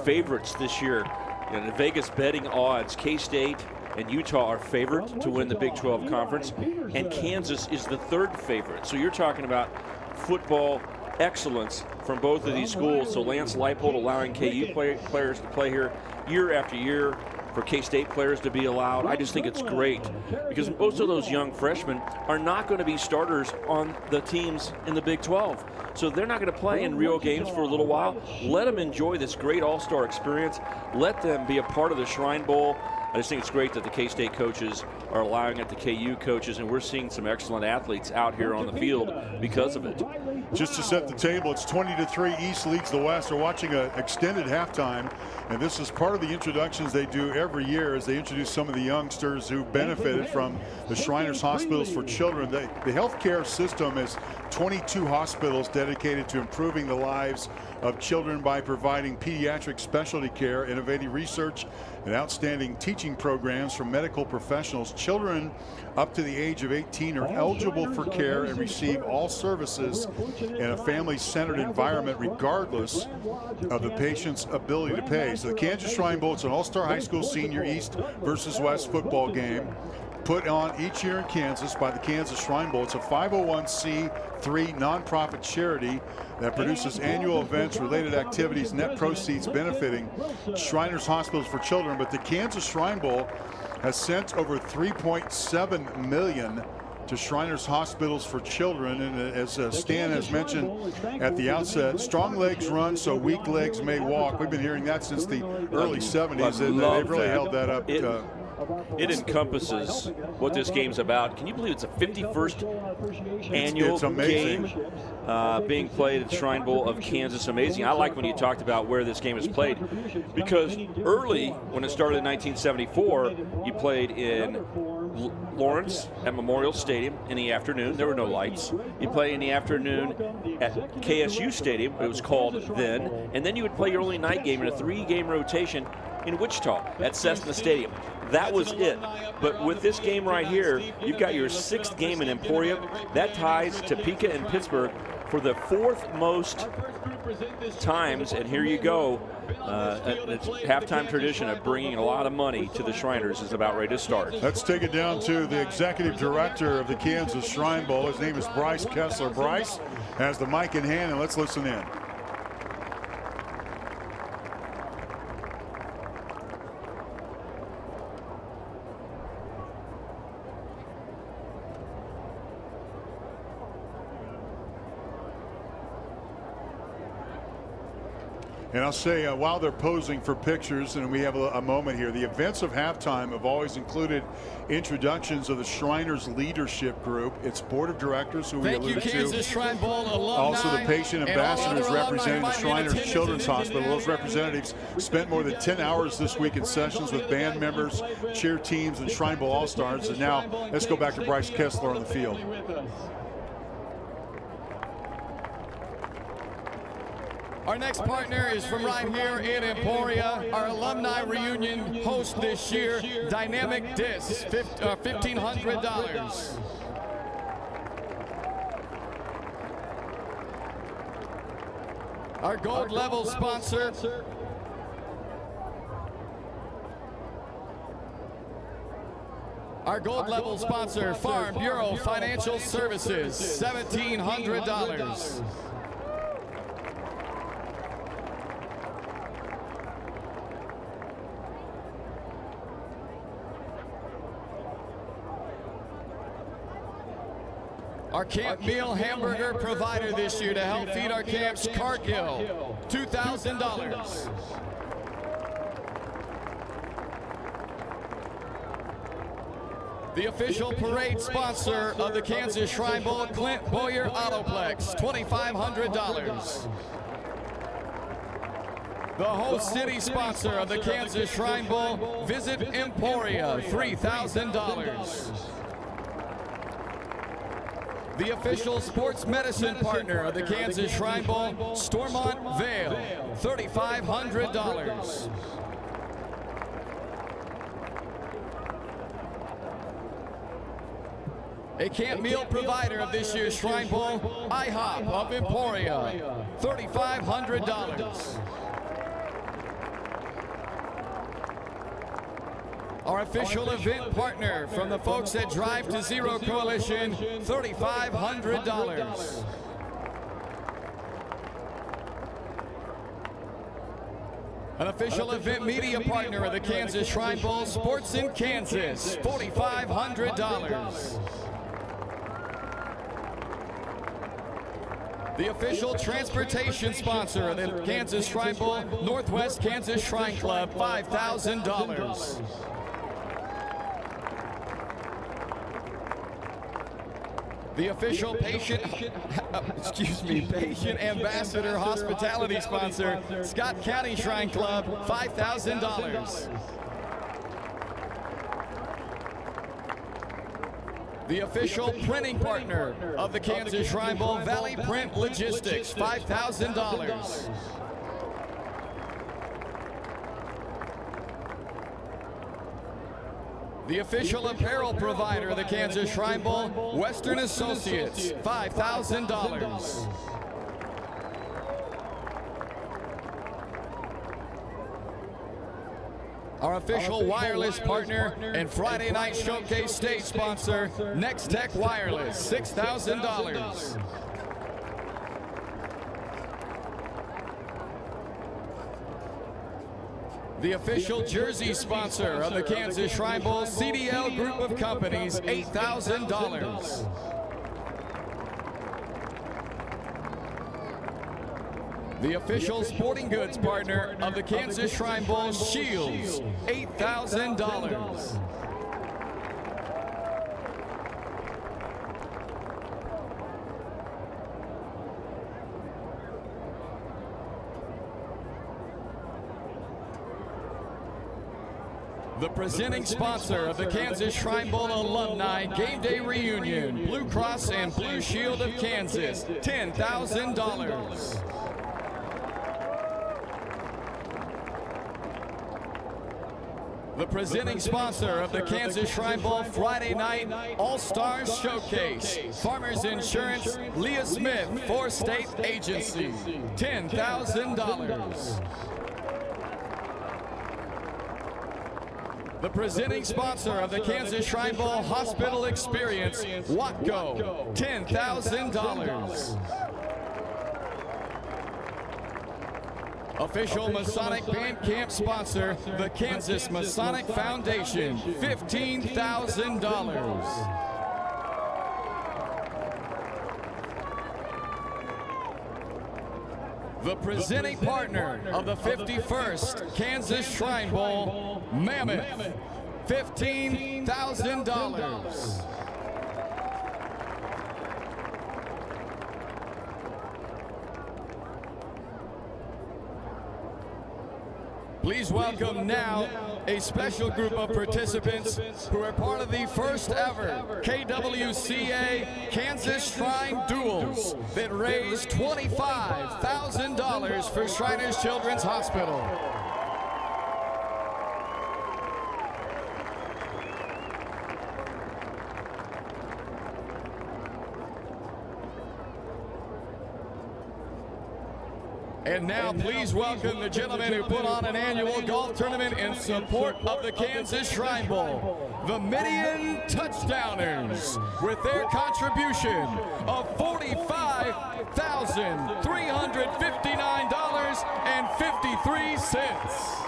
favorites this year, in the Vegas betting odds, K-State and Utah are favorite to win the Big 12 conference, and Kansas is the third favorite. So you're talking about football excellence from both of these schools. So Lance Leipold allowing KU players to play here year after year, for K-State players to be allowed. I just think it's great because most of those young freshmen are not going to be starters on the teams in the Big 12. So they're not going to play in real games for a little while. Let them enjoy this great all-star experience. Let them be a part of the Shrine Bowl. I just think it's great that the K-State coaches are allowing it, the KU coaches, and we're seeing some excellent athletes out here on the field because of it. Just to set the table, it's 20-3. East leads the West. We're watching an extended halftime, and this is part of the introductions they do every year as they introduce some of the youngsters who benefited from the Shriners Hospitals for Children. The healthcare system is 22 hospitals dedicated to improving the lives of children by providing pediatric specialty care, innovative research, and outstanding teaching programs from medical professionals. Children up to the age of 18 are eligible for care and receive all services in a family-centered environment regardless of the patient's ability to pay. So the Kansas Shrine Bowl, it's an all-star high school senior East versus West football game put on each year in Kansas by the Kansas Shrine Bowl. It's a 501c3 nonprofit charity that produces annual events, related activities, net proceeds benefiting Shriners Hospitals for Children. But the Kansas Shrine Bowl has sent over $3.7 million to Shriners Hospitals for Children. And as Stan has mentioned at the outset, strong legs run so weak legs may walk. We've been hearing that since the early 70s, and they've really held that up. It encompasses what this game's about. Can you believe it's a 51st annual game being played at Shrine Bowl of Kansas? Amazing. I like when you talked about where this game is played, because early, when it started in 1974, you played in Lawrence at Memorial Stadium in the afternoon. There were no lights. You play in the afternoon at KSU Stadium, it was called then, and then you would play your only night game in a 3-game rotation in Wichita at Cessna Stadium. That was it. But with this game right here, you've got your 6th game in Emporia. That ties Topeka and Pittsburgh for the 4th most times, and here you go. It's halftime tradition of bringing a lot of money to the Shriners is about ready to start. Let's take it down to the executive director of the Kansas Shrine Bowl. His name is Bryce Kessler. Bryce has the mic in hand, and let's listen in. And I'll say, while they're posing for pictures, and we have a moment here, the events of halftime have always included introductions of the Shriners leadership group, its board of directors, who we alluded to. Kansas Shrine Bowl alumni, also the patient ambassadors representing the Shriners Children's Hospital. Those representatives spent more than 10 hours this week in sessions with band members, cheer teams, and Shrine Bowl All-Stars. And now let's go back to Bryce Kessler on the field. Our next partner is from right here in Emporia. Our alumni reunion host this year, Dynamic Discs, $1,500. Our gold level sponsor, Farm Bureau Financial Services, $1,700. Our camp meal hamburger provider this year to help feed our camps, Cargill, $2,000. The official parade sponsor of the Kansas Shrine Bowl, Clint Boyer Autoplex, $2,500. The host city sponsor of the Kansas Shrine Bowl, Visit Emporia, $3,000. The official sports medicine partner of the Kansas Shrine Bowl, Stormont Vale, $3,500. A camp meal provider of this year's Shrine Bowl, IHOP of Emporia, $3,500. Our official event partner from the folks at Drive to Zero Coalition, $3,500. An official event media partner of the Kansas Shrine Bowl, Sports in Kansas, $4,500. The official transportation sponsor of the Kansas Shrine Bowl, Northwest Kansas Shrine Club, $5,000. The official patient ambassador hospitality sponsor, Scott County Shrine Club, $5,000. The official printing partner of the Kansas Shrine Bowl, Valley Print Logistics, $5,000. The official apparel provider of the Kansas Shrine Bowl, Western Associates, $5,000. Our official wireless partner and Friday night showcase stage sponsor, Next Tech Wireless, $6,000. The official jersey sponsor of the Kansas Shrine Bowl, CDL Group of Companies, $8,000. The official sporting goods partner of the Kansas Shrine Bowl, Shields, $8,000. The presenting sponsor of the Kansas Shrine Bowl Alumni Game Day Reunion, Blue Cross and Blue Shield of Kansas, $10,000. The presenting sponsor of the Kansas Shrine Bowl Friday Night All-Stars Showcase, Farmers Insurance, Leah Smith, 4 State Agency, $10,000. The presenting sponsor of the Kansas Shrine Bowl Hospital Experience, Watco, $10,000. Official Masonic Band Camp sponsor, the Kansas Masonic Foundation, $15,000. The presenting partner of the 51st Kansas Shrine Bowl, Mammoth, $15,000. Please welcome now a special group of participants who are part of the first ever KWCA Kansas Shrine Duels that raised $25,000 for Shriners Children's Hospital. And now please welcome the gentlemen who put on an annual golf tournament in support of the Kansas Shrine Bowl, the Midian Touchdowners, with their contribution of $45,359.53.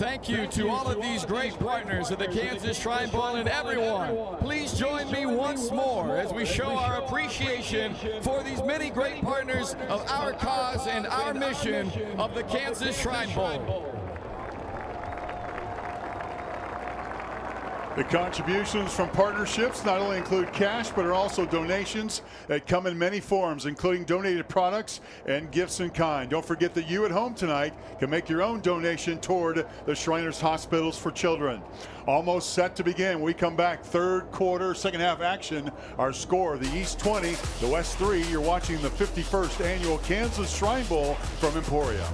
thank you to all of these great partners of the Kansas Shrine Bowl, and everyone, please join me once more as we show our appreciation for these many great partners of our cause and our mission of the Kansas Shrine Bowl. The contributions from partnerships not only include cash, but are also donations that come in many forms, including donated products and gifts in kind. Don't forget that you at home tonight can make your own donation toward the Shriners Hospitals for Children. Almost set to begin. We come back, third quarter, second half action. Our score, the East 20, the West 3. You're watching the 51st annual Kansas Shrine Bowl from Emporia.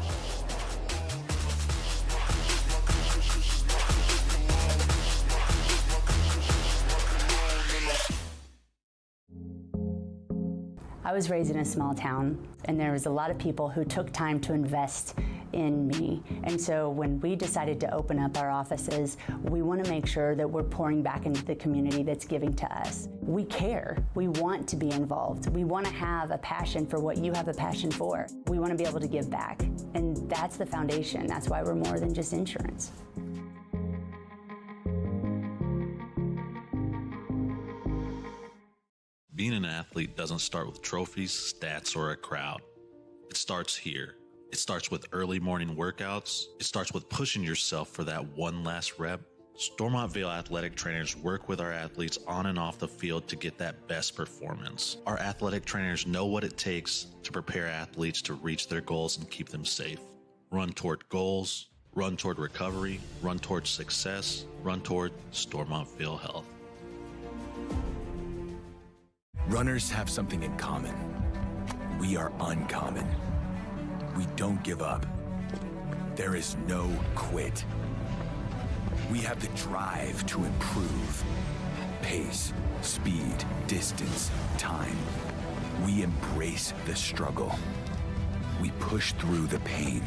I was raised in a small town, and there was a lot of people who took time to invest in me. And so when we decided to open up our offices, we want to make sure that we're pouring back into the community that's giving to us. We care. We want to be involved. We want to have a passion for what you have a passion for. We want to be able to give back. And that's the foundation. That's why we're more than just insurance. Being an athlete doesn't start with trophies, stats, or a crowd. It starts here. It starts with early morning workouts. It starts with pushing yourself for that one last rep. Stormontville athletic trainers work with our athletes on and off the field to get that best performance. Our athletic trainers know what it takes to prepare athletes to reach their goals and keep them safe. Run toward goals, run toward recovery, run toward success, run toward Stormontville health. Runners have something in common. We are uncommon. We don't give up. There is no quit. We have the drive to improve. Pace, speed, distance, time. We embrace the struggle. We push through the pain.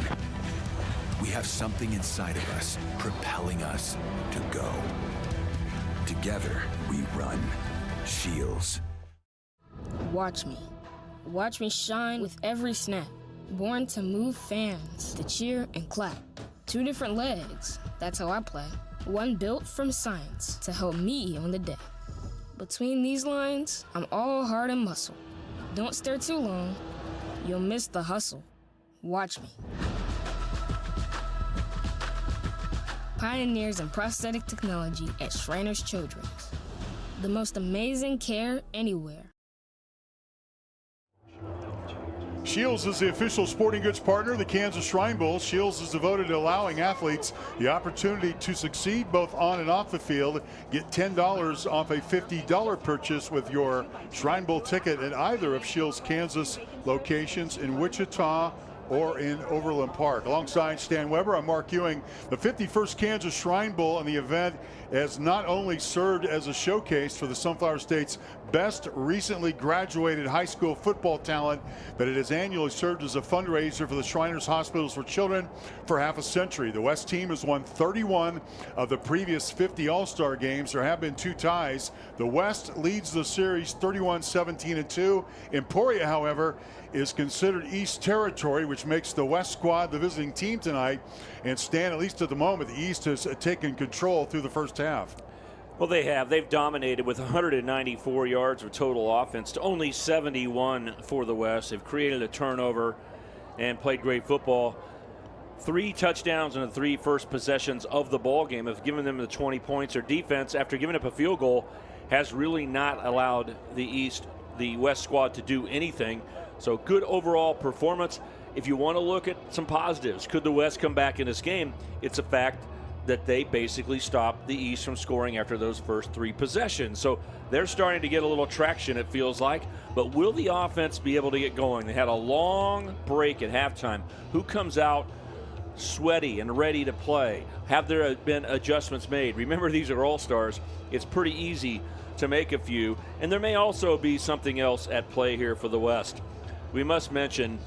We have something inside of us propelling us to go. Together, we run. Shields. Watch me. Watch me shine with every snap. Born to move fans, to cheer and clap. 2 different legs, that's how I play. One built from science to help me on the day. Between these lines, I'm all heart and muscle. Don't stare too long, you'll miss the hustle. Watch me. Pioneers in prosthetic technology at Shriners Children's. The most amazing care anywhere. Shields is the official sporting goods partner of the Kansas Shrine Bowl. Shields is devoted to allowing athletes the opportunity to succeed both on and off the field. Get $10 off a $50 purchase with your Shrine Bowl ticket at either of Shields' Kansas locations in Wichita or in Overland Park. Alongside Stan Weber, I'm Mark Ewing. The 51st Kansas Shrine Bowl and the event has not only served as a showcase for the Sunflower State's best recently graduated high school football talent, but it has annually served as a fundraiser for the Shriners Hospitals for Children for half a century. The West team has won 31 of the previous 50 All-Star games. There have been 2 ties. The West leads the series 31-17-2. Emporia, however, is considered East territory, which makes the West squad the visiting team tonight. And Stan, at least at the moment, the East has taken control through the first half. Well, they have. They've dominated with 194 yards of total offense to only 71 for the West. They've created a turnover and played great football. 3 touchdowns in the 3 first possessions of the ball game have given them the 20 points. Their defense, after giving up a field goal, has really not allowed the West squad to do anything. So good overall performance. If you want to look at some positives, could the West come back in this game? It's a fact that they basically stopped the East from scoring after those first 3 possessions. So they're starting to get a little traction, it feels like. But will the offense be able to get going? They had a long break at halftime. Who comes out sweaty and ready to play? Have there been adjustments made? Remember, these are all-stars. It's pretty easy to make a few. And there may also be something else at play here for the West. We must mention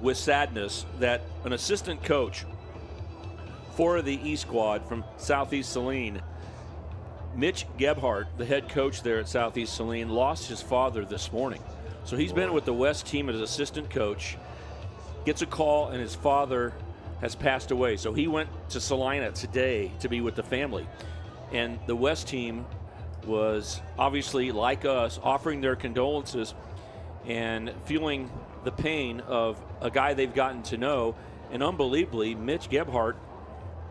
with sadness that an assistant coach for the East squad from Southeast Saline, Mitch Gebhardt, the head coach there at Southeast Saline, lost his father this morning. So he's been with the West team as assistant coach, gets a call, and his father has passed away. So he went to Salina today to be with the family. And the West team was obviously, like us, offering their condolences and feeling the pain of a guy they've gotten to know. And unbelievably, Mitch Gebhardt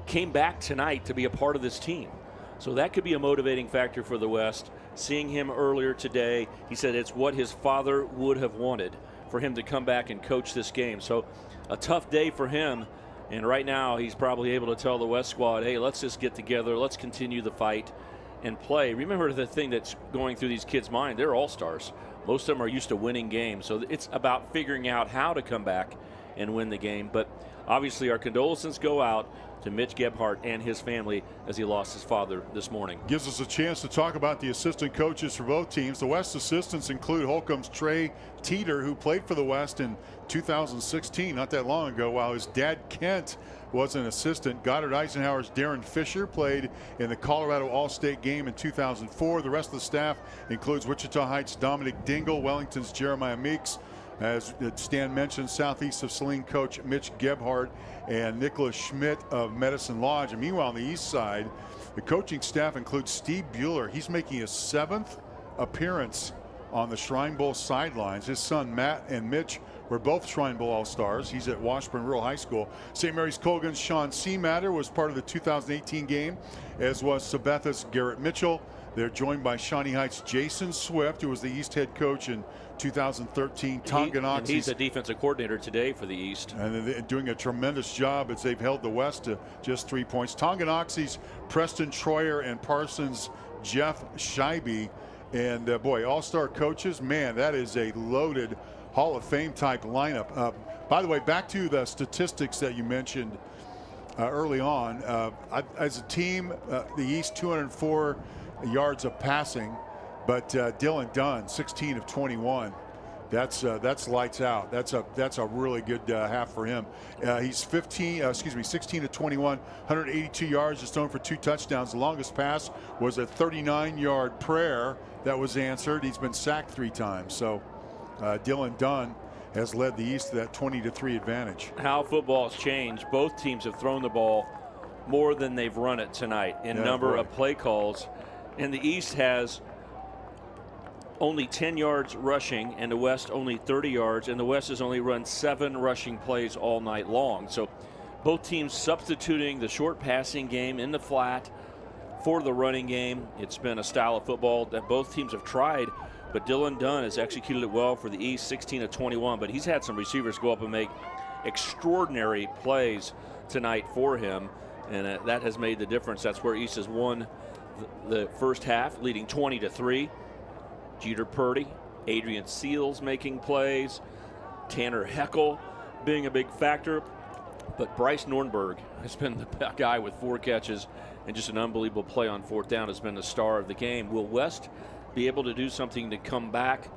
came back tonight to be a part of this team. So that could be a motivating factor for the West. Seeing him earlier today, he said it's what his father would have wanted for him to come back and coach this game. So a tough day for him. And right now he's probably able to tell the West squad, hey, let's just get together. Let's continue the fight and play. Remember the thing that's going through these kids' mind. They're all-stars. Most of them are used to winning games. So it's about figuring out how to come back and win the game. But obviously our condolences go out to Mitch Gebhardt and his family as he lost his father this morning. Gives us a chance to talk about the assistant coaches for both teams. The West assistants include Holcomb's Trey Teeter, who played for the West in 2016, not that long ago, while his dad Kent was an assistant. Goddard Eisenhower's Darren Fisher played in the Colorado All-State game in 2004. The rest of the staff includes Wichita Heights' Dominic Dingle, Wellington's Jeremiah Meeks, as Stan mentioned, southeast of Saline coach Mitch Gebhardt and Nicholas Schmidt of Medicine Lodge. And meanwhile, on the east side, the coaching staff includes Steve Bueller. He's making his 7th appearance on the Shrine Bowl sidelines. His son Matt and Mitch were both Shrine Bowl All-Stars. He's at Washburn Rural High School. St. Mary's Colgan's Sean Seamatter was part of the 2018 game, as was Sabetha's Garrett Mitchell. They're joined by Shawnee Heights' Jason Swift, who was the East head coach in 2013. And he's a defensive coordinator today for the East. And they're doing a tremendous job as they've held the West to just 3 points. Tonganoxie's Preston Troyer and Parsons' Jeff Scheibe. And boy, all-star coaches, man, that is a loaded Hall of Fame type lineup. By the way, back to the statistics that you mentioned early on. As a team, the East 204 yards of passing, but Dylan Dunn 16 of 21. That's lights out. That's a really good half for him. He's 16 of 21, 182 yards, just thrown for 2 touchdowns. The longest pass was a 39-yard prayer that was answered. He's been sacked 3 times. So Dylan Dunn has led the East to that 20-3 advantage. How football has changed. Both teams have thrown the ball more than they've run it tonight in number of play calls. And the East has only 10 yards rushing, and the West only 30 yards, and the West has only run 7 rushing plays all night long. So both teams substituting the short passing game in the flat for the running game. It's been a style of football that both teams have tried, but Dylan Dunn has executed it well for the East, 16 of 21, but he's had some receivers go up and make extraordinary plays tonight for him, and that has made the difference. That's where East has won the first half, leading 20-3. Jeter Purdy, Adrian Seals making plays, Tanner Heckel being a big factor, but Bryce Nornberg has been the guy with 4 catches and just an unbelievable play on 4th down, has been the star of the game. Will West be able to do something to come back?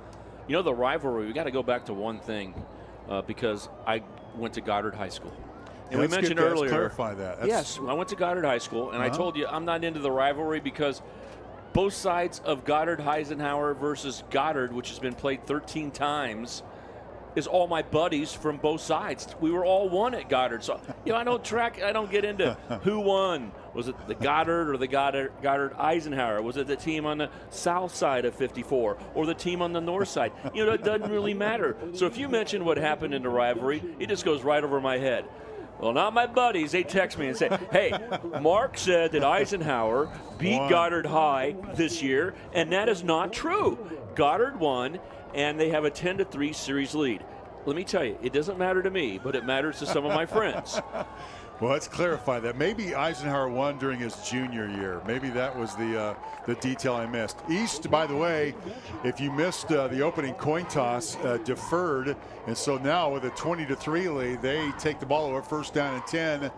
You know, the rivalry, we got to go back to one thing, because I went to Goddard High School. And we mentioned earlier. Let's clarify that. Yes, I went to Goddard High School, and I told you I'm not into the rivalry because both sides of Goddard Eisenhower versus Goddard, which has been played 13 times, is all my buddies from both sides. We were all one at Goddard. So, I don't get into who won. Was it the Goddard or the Goddard Eisenhower? Was it the team on the south side of 54 or the team on the north side? It doesn't really matter. So if you mention what happened in the rivalry, it just goes right over my head. Well, not my buddies. They text me and say, hey, Mark said that Eisenhower beat Goddard High this year, and that is not true. Goddard won, and they have a 10-3 series lead. Let me tell you, it doesn't matter to me, but it matters to some of my friends. Well, let's clarify that. Maybe Eisenhower won during his junior year. Maybe that was the detail I missed. East, by the way, if you missed the opening coin toss, deferred. And so now with a 20-3 lead, they take the ball over, 1st down and 10.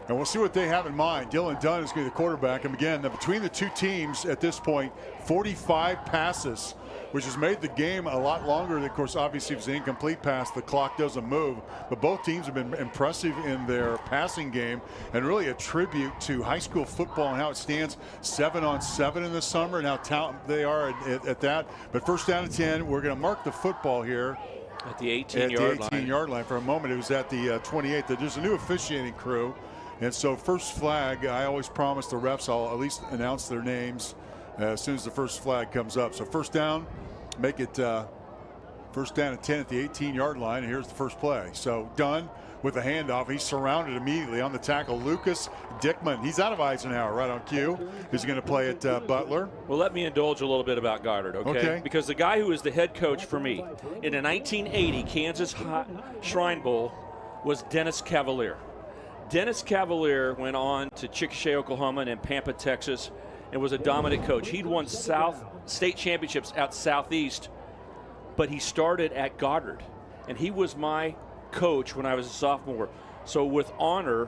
And we'll see what they have in mind. Dylan Dunn is going to be the quarterback. And again, between the two teams at this point, 45 passes, which has made the game a lot longer. Of course, obviously, if it's an incomplete pass, the clock doesn't move. But both teams have been impressive in their passing game, and really a tribute to high school football and how it stands 7-on-7 in the summer and how talented they are at that. But 1st down and 10, we're going to mark the football here At the 18-yard line. 18-yard line. For a moment, it was at the 28. There's a new officiating crew. And so first flag, I always promise the refs I'll at least announce their names as soon as the first flag comes up. So first down, make it first down and 10 at the 18-yard line. And here's the first play. So Dunn with a handoff. He's surrounded immediately on the tackle. Lucas Dickman. He's out of Eisenhower right on cue. He's going to play at Butler. Well, let me indulge a little bit about Goddard, okay? Because the guy who was the head coach for me in the 1980 Kansas Shrine Bowl was Dennis Cavalier. Dennis Cavalier went on to Chickasha, Oklahoma, and Pampa, Texas, and was a dominant coach. He'd won state championships at Southeast, but he started at Goddard, and he was my coach when I was a sophomore. So with honor,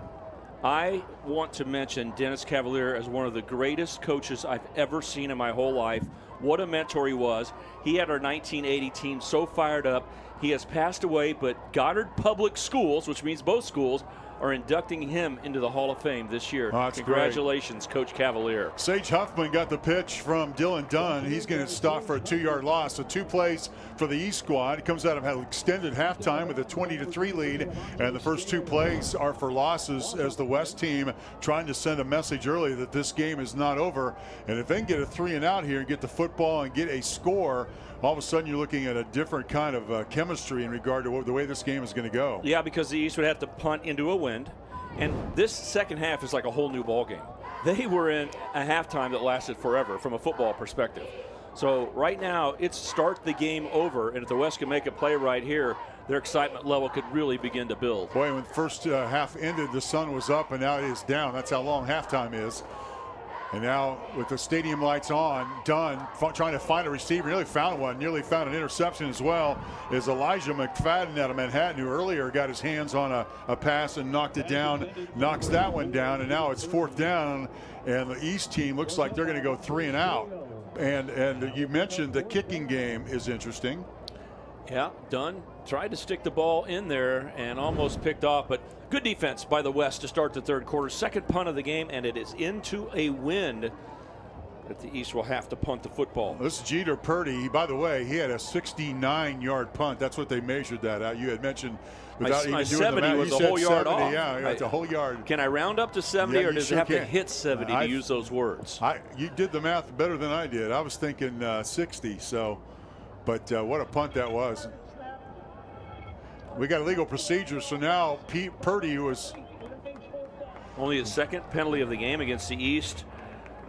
I want to mention Dennis Cavalier as one of the greatest coaches I've ever seen in my whole life. What a mentor he was. He had our 1980 team so fired up. He has passed away, but Goddard Public Schools, which means both schools, are inducting him into the Hall of Fame this year. Oh, that's Congratulations, great. Coach Cavalier. Sage Huffman got the pitch from Dylan Dunn. He's going to stop for a 2-yard loss. So 2 plays for the East squad. It comes out of an extended halftime with a 20-3 lead. And the first 2 plays are for losses as the West team trying to send a message early that this game is not over. And if they can get a 3-and-out here and get the football and get a score, all of a sudden you're looking at a different kind of chemistry in regard to the way this game is going to go. Yeah, because the East would have to punt into a wind. And this second half is like a whole new ball game. They were in a halftime that lasted forever from a football perspective. So right now, it's start the game over, and if the West can make a play right here, their excitement level could really begin to build. Boy, when the first half ended, the sun was up, and now it is down. That's how long halftime is. And now with the stadium lights on, Dunn trying to find a receiver, nearly found one, nearly found an interception as well, is Elijah McFadden out of Manhattan, who earlier got his hands on a pass and knocked it down, knocks that one down, and now it's 4th down, and the East team looks like they're going to go 3-and-out. And you mentioned the kicking game is interesting. Yeah, Dunn tried to stick the ball in there and almost picked off, but good defense by the West to start the third quarter. Second punt of the game, and it is into a wind that the East will have to punt the football. This is Jeter Purdy. By the way, he had a 69-yard punt. That's what they measured that out. You had mentioned without even doing 70 the math. was a whole yard off. Yeah, it's a whole yard. Can I round up to 70, or does it have to can. hit 70 to use those words? You did the math better than I did. I was thinking 60. So, but what a punt that was. We got legal procedure, so now Pete Purdy was only his second penalty of the game against the East.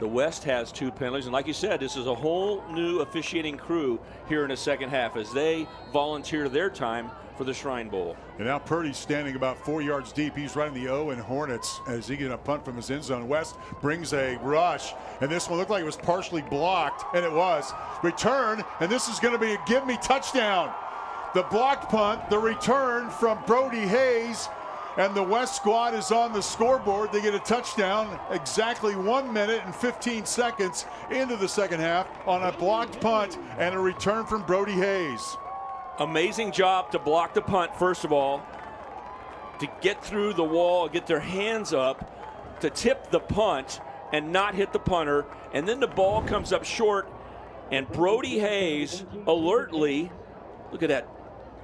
The West has 2 penalties, and like you said, this is a whole new officiating crew here in the second half as they volunteer their time for the Shrine Bowl. And now Purdy's standing about 4 yards deep. He's right in the O in Hornets as he gets a punt from his end zone. West brings a rush, and this one looked like it was partially blocked, and it was. Return, and this is going to be a give-me touchdown. The blocked punt, the return from Brody Hayes, and the West squad is on the scoreboard. They get a touchdown exactly 1 minute and 15 seconds into the second half on a blocked punt and a return from Brody Hayes. Amazing job to block the punt, first of all, to get through the wall, get their hands up, to tip the punt and not hit the punter, and then the ball comes up short, and Brody Hayes alertly, look at that,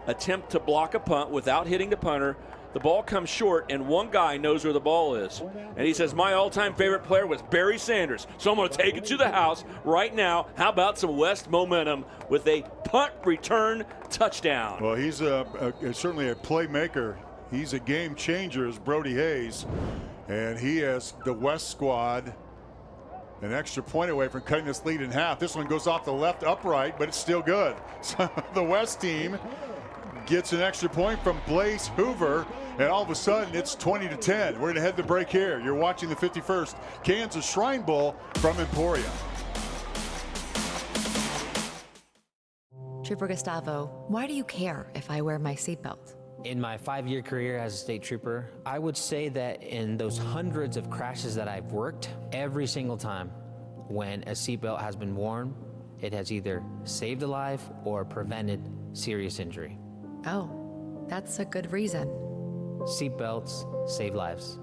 attempt to block a punt without hitting the punter. The ball comes short, and one guy knows where the ball is. And he says, my all-time favorite player was Barry Sanders. So I'm going to take it to the house right now. How about some West momentum with a punt return touchdown? Well, he's certainly a playmaker. He's a game changer as Brody Hayes. And he has the West squad an extra point away from cutting this lead in half. This one goes off the left upright, but it's still good. So the West team gets an extra point from Blaze Hoover, and all of a sudden it's 20-10. We're going to head to break here. You're watching the 51st Kansas Shrine Bowl from Emporia. Trooper Gustavo, why do you care if I wear my seatbelt? In my 5-year career as a state trooper, I would say that in those hundreds of crashes that I've worked, every single time when a seatbelt has been worn, it has either saved a life or prevented serious injury. Oh, that's a good reason. Seatbelts save lives.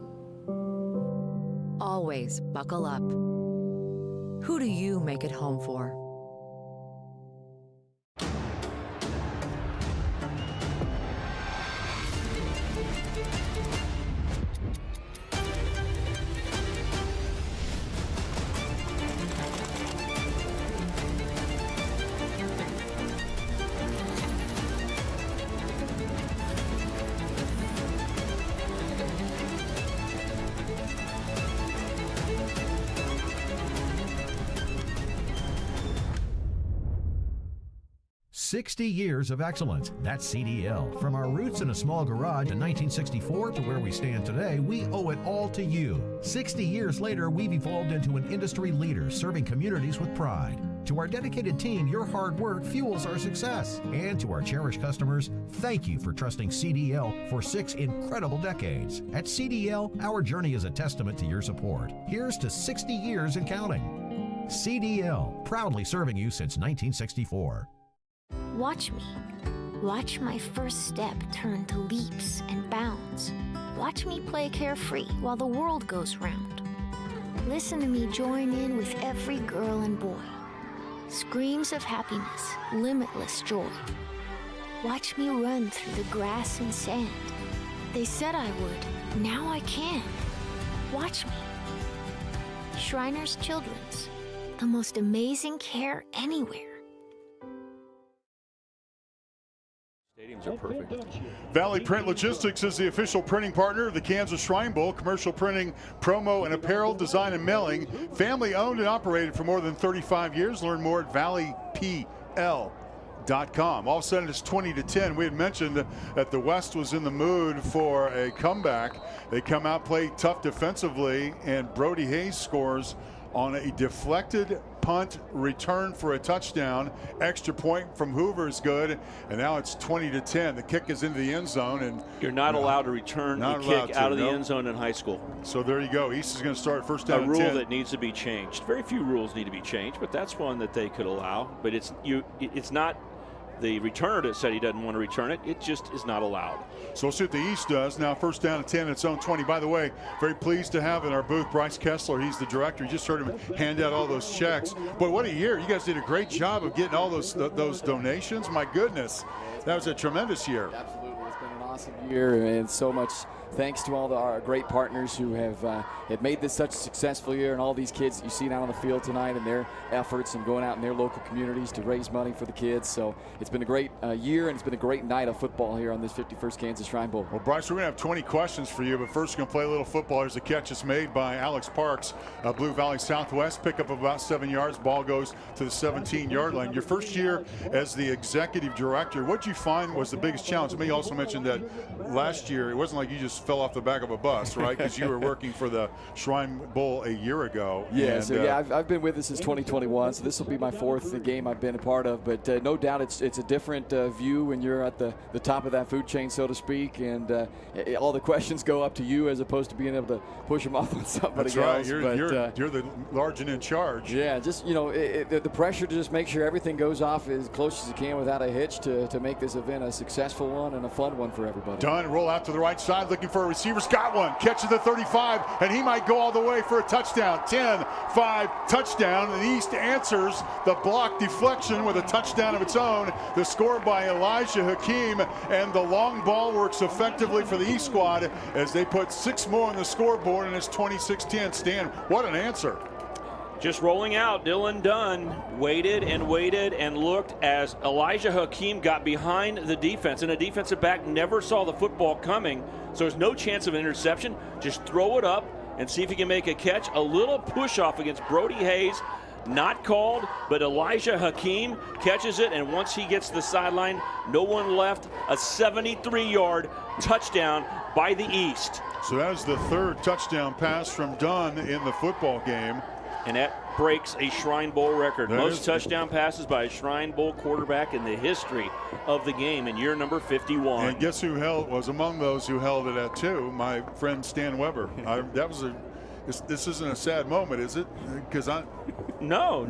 Always buckle up. Who do you make it home for? 60 years of excellence. That's CDL. From our roots in a small garage in 1964 to where we stand today, we owe it all to you. 60 years later, we've evolved into an industry leader serving communities with pride. To our dedicated team, your hard work fuels our success. And to our cherished customers, thank you for trusting CDL for 6 incredible decades. At CDL, our journey is a testament to your support. Here's to 60 years and counting. CDL, proudly serving you since 1964. Watch me. Watch my first step turn to leaps and bounds. Watch me play carefree while the world goes round. Listen to me join in with every girl and boy. Screams of happiness, limitless joy. Watch me run through the grass and sand. They said I would, now I can. Watch me. Shriners Children's, the most amazing care anywhere. Stadiums are perfect. Valley Print Logistics is the official printing partner of the Kansas Shrine Bowl. Commercial printing, promo, and apparel, design, and mailing. Family owned and operated for more than 35 years. Learn more at valleypl.com. All of a sudden, it's 20-10. We had mentioned that the West was in the mood for a comeback. They come out, play tough defensively, and Brody Hayes scores on a deflected punt return for a touchdown. Extra point from Hoover is good, and now it's 20-10. The kick is into the end zone, and you're not allowed to return a kick out of the end zone in high school. So there you go. East is going to start first down. A rule that needs to be changed. Very few rules need to be changed, but that's one that they could allow. But it's not the returner that said he doesn't want to return it. It just is not allowed. So we'll see what the East does. Now first down and 10 in its own 20. By the way, very pleased to have in our booth Bryce Kessler. He's the director. You just heard him hand out all those checks. But what a year. You guys did a great job of getting all those donations. My goodness. That was a tremendous year. Absolutely. It's been an awesome year, and so much thanks to all our great partners who have made this such a successful year, and all these kids that you see out on the field tonight and their efforts and going out in their local communities to raise money for the kids. So it's been a great year, and it's been a great night of football here on this 51st Kansas Shrine Bowl. Well, Bryce, we're going to have 20 questions for you, but first we're going to play a little football. There's a catch that's made by Alex Parks, Blue Valley Southwest. Pick up about 7 yards. Ball goes to the 17-yard line. Your first year as the executive director, what did you find was the biggest challenge? I mean, you also mentioned that last year it wasn't like you just fell off the back of a bus, right? Because you were working for the Shrine Bowl a year ago. Yeah, I've been with this since 2021, so this will be my 4th game I've been a part of. But no doubt it's a different view when you're at the top of that food chain, so to speak, and all the questions go up to you as opposed to being able to push them off on somebody else. That's right. You're the large and in charge. Yeah, just the pressure to just make sure everything goes off as close as you can without a hitch to make this event a successful one and a fun one for everybody. Dunn roll out to the right side looking for a receiver. Got one, catches the 35, and he might go all the way for a touchdown. 10-5 touchdown, and the East answers the block deflection with a touchdown of its own. The score by Elijah Hakeem, and the long ball works effectively for the East squad as they put 6 more on the scoreboard, and it's 26-10. Stan, what an answer. Just rolling out, Dylan Dunn waited and looked as Elijah Hakeem got behind the defense, and a defensive back never saw the football coming, so there's no chance of an interception. Just throw it up and see if he can make a catch. A little push off against Brody Hayes, not called, but Elijah Hakeem catches it, and once he gets to the sideline, no one left. A 73-yard touchdown by the East. So that is the 3rd touchdown pass from Dunn in the football game. And that breaks a Shrine Bowl record. Most touchdown passes by a Shrine Bowl quarterback in the history of the game in year number 51. And guess who was among those who held it at 2? My friend Stan Weber. This isn't a sad moment, is it? Because No.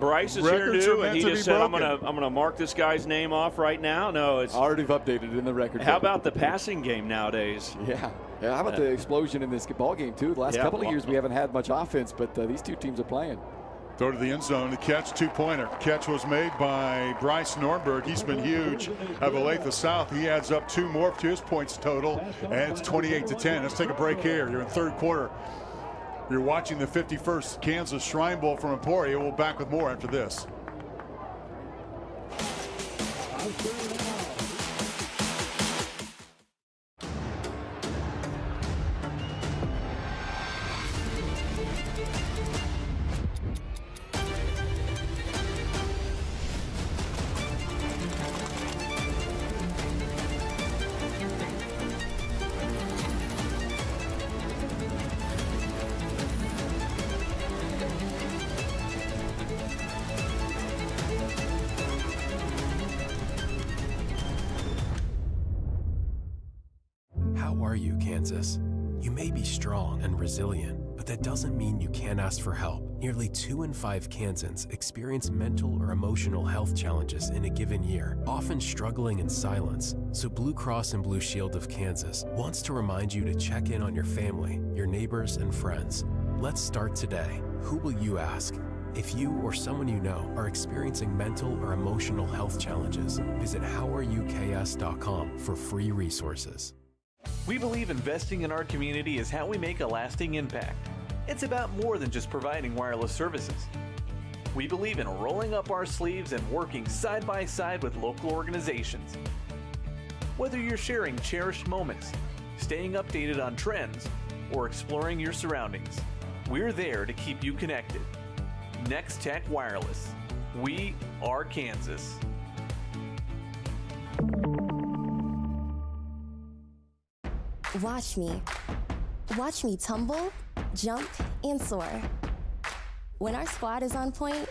Bryce is here too, and he just said, "I'm gonna mark this guy's name off right now." No, it's already updated in the record. How about the passing game nowadays? Yeah. How about the explosion in this ball game too? The last couple of years we haven't had much offense, but these two teams are playing. Throw to the end zone, the catch, 2-pointer. Catch was made by Bryce Norberg. He's been huge at Olathe South. He adds up 2 more to his points total, and it's 28-10. Let's take a break here. You're in 3rd quarter. You're watching the 51st Kansas Shrine Bowl from Emporia. We'll back with more after this. Kansas. You may be strong and resilient, but that doesn't mean you can't ask for help. Nearly 2 in 5 Kansans experience mental or emotional health challenges in a given year, often struggling in silence. So Blue Cross and Blue Shield of Kansas wants to remind you to check in on your family, your neighbors, and friends. Let's start today. Who will you ask? If you or someone you know are experiencing mental or emotional health challenges, visit howareuk.com for free resources. We believe investing in our community is how we make a lasting impact. It's about more than just providing wireless services. We believe in rolling up our sleeves and working side by side with local organizations. Whether you're sharing cherished moments, staying updated on trends, or exploring your surroundings, we're there to keep you connected. Next Tech Wireless. We are Kansas. Watch me. Watch me tumble, jump, and soar. When our squad is on point,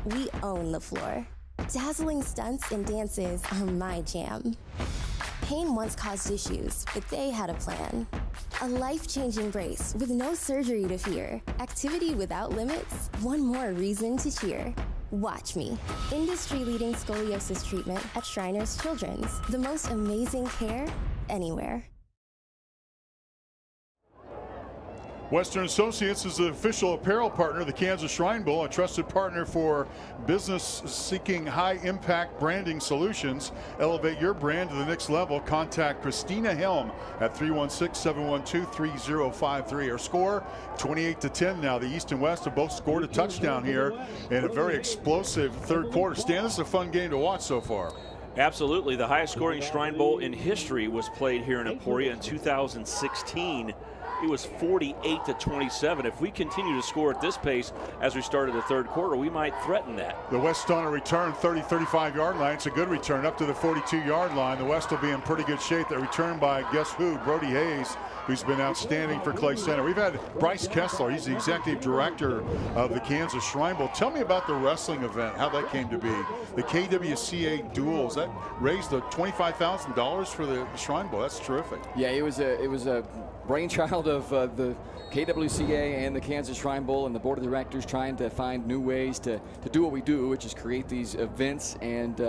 we own the floor. Dazzling stunts and dances are my jam. Pain once caused issues, but they had a plan. A life-changing brace with no surgery to fear. Activity without limits, one more reason to cheer. Watch me. Industry-leading scoliosis treatment at Shriners Children's. The most amazing care anywhere. Western Associates is the official apparel partner of the Kansas Shrine Bowl, a trusted partner for business seeking high-impact branding solutions. Elevate your brand to the next level. Contact Christina Helm at 316-712-3053. Our score, 28-10 now. The East and West have both scored a touchdown here in a very explosive third quarter. Stan, this is a fun game to watch so far. Absolutely. The highest scoring Shrine Bowl in history was played here in Emporia in 2016. It was 48-27. If we continue to score at this pace as we started the third quarter, we might threaten that. The West on a return, 35-yard line. It's a good return up to the 42-yard line. The West will be in pretty good shape. That return by guess who? Brody Hayes, who's been outstanding for Clay Center. We've had Bryce Kessler. He's the executive director of the Kansas Shrine Bowl. Tell me about the wrestling event, how that came to be. The KWCA duels, that raised the $25,000 for the Shrine Bowl. That's terrific. Yeah, it was a brainchild of the KWCA and the Kansas Shrine Bowl and the board of directors trying to find new ways to do what we do, which is create these events and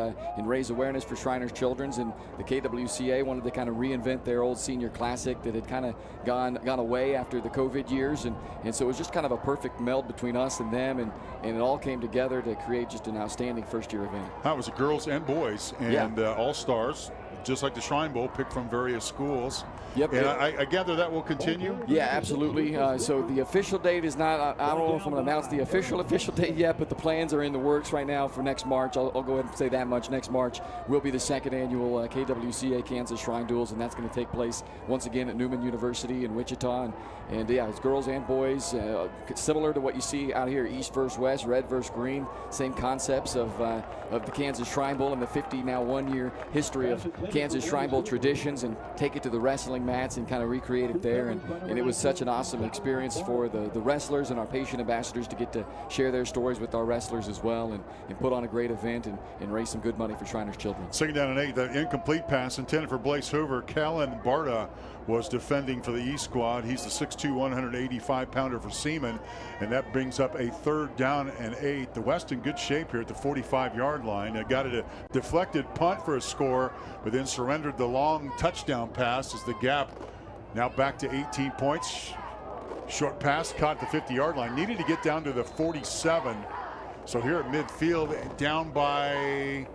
raise awareness for Shriners Children's. And the KWCA wanted to kind of reinvent their old senior classic that had kind of gone away after the COVID years. And so it was just kind of a perfect meld between us and them, and it all came together to create just an outstanding first-year event. That was girls and boys, and all-stars, just like the Shrine Bowl, picked from various schools. Yep. And I gather that will continue? Yeah, absolutely. So the official date is not, I don't know if I'm going to announce the official date yet, but the plans are in the works right now for next March. I'll go ahead and say that much. Next March will be the second annual KWCA Kansas Shrine Duels, and that's going to take place once again at Newman University in Wichita. And yeah, it's girls and boys, similar to what you see out here, East versus West, red versus green. Same concepts of the Kansas Shrine Bowl and the 51-year history of Kansas Shrine Bowl traditions, and take it to the wrestling mats and kind of recreate it there. And it was such an awesome experience for the wrestlers and our patient ambassadors to get to share their stories with our wrestlers as well, and put on a great event and raise some good money for Shriners Children. Second down and 8, the incomplete pass intended for Blaze Hoover. Callan Barta was defending for the East squad. He's the 6'2", 185-pounder for Seaman, and that brings up a third down and 8. The West in good shape here at the 45-yard line. Got a deflected punt for a score, but then surrendered the long touchdown pass as the gap now back to 18 points. Short pass caught at the 50-yard line. Needed to get down to the 47. So here at midfield, down by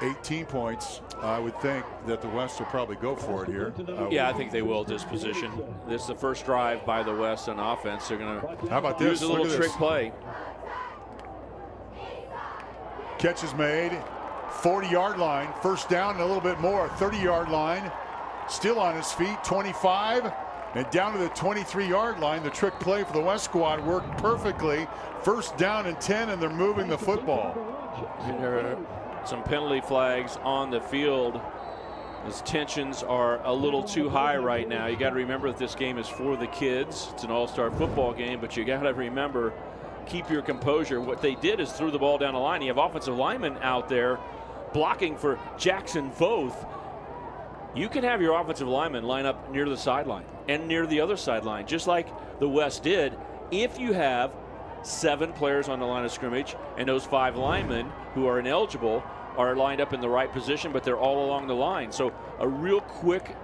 18 points. I would think that the West will probably go for it here. Yeah, I think they will disposition. This is the first drive by the West on offense. They're going to use a little trick play. Catch is made. 40-yard line. First down and a little bit more. 30-yard line. Still on his feet. 25. And down to the 23-yard line. The trick play for the West squad worked perfectly. First down and 10, and they're moving the football. And there are some penalty flags on the field as tensions are a little too high right now. You got to remember that this game is for the kids. It's an all-star football game, but you got to remember, keep your composure. What they did is threw the ball down the line. You have offensive linemen out there blocking for Jackson Voth. You can have your offensive linemen line up near the sideline. and near the other sideline, just like the West did. If you have 7 players on the line of scrimmage and those 5 linemen who are ineligible are lined up in the right position, but they're all along the line. So a real quick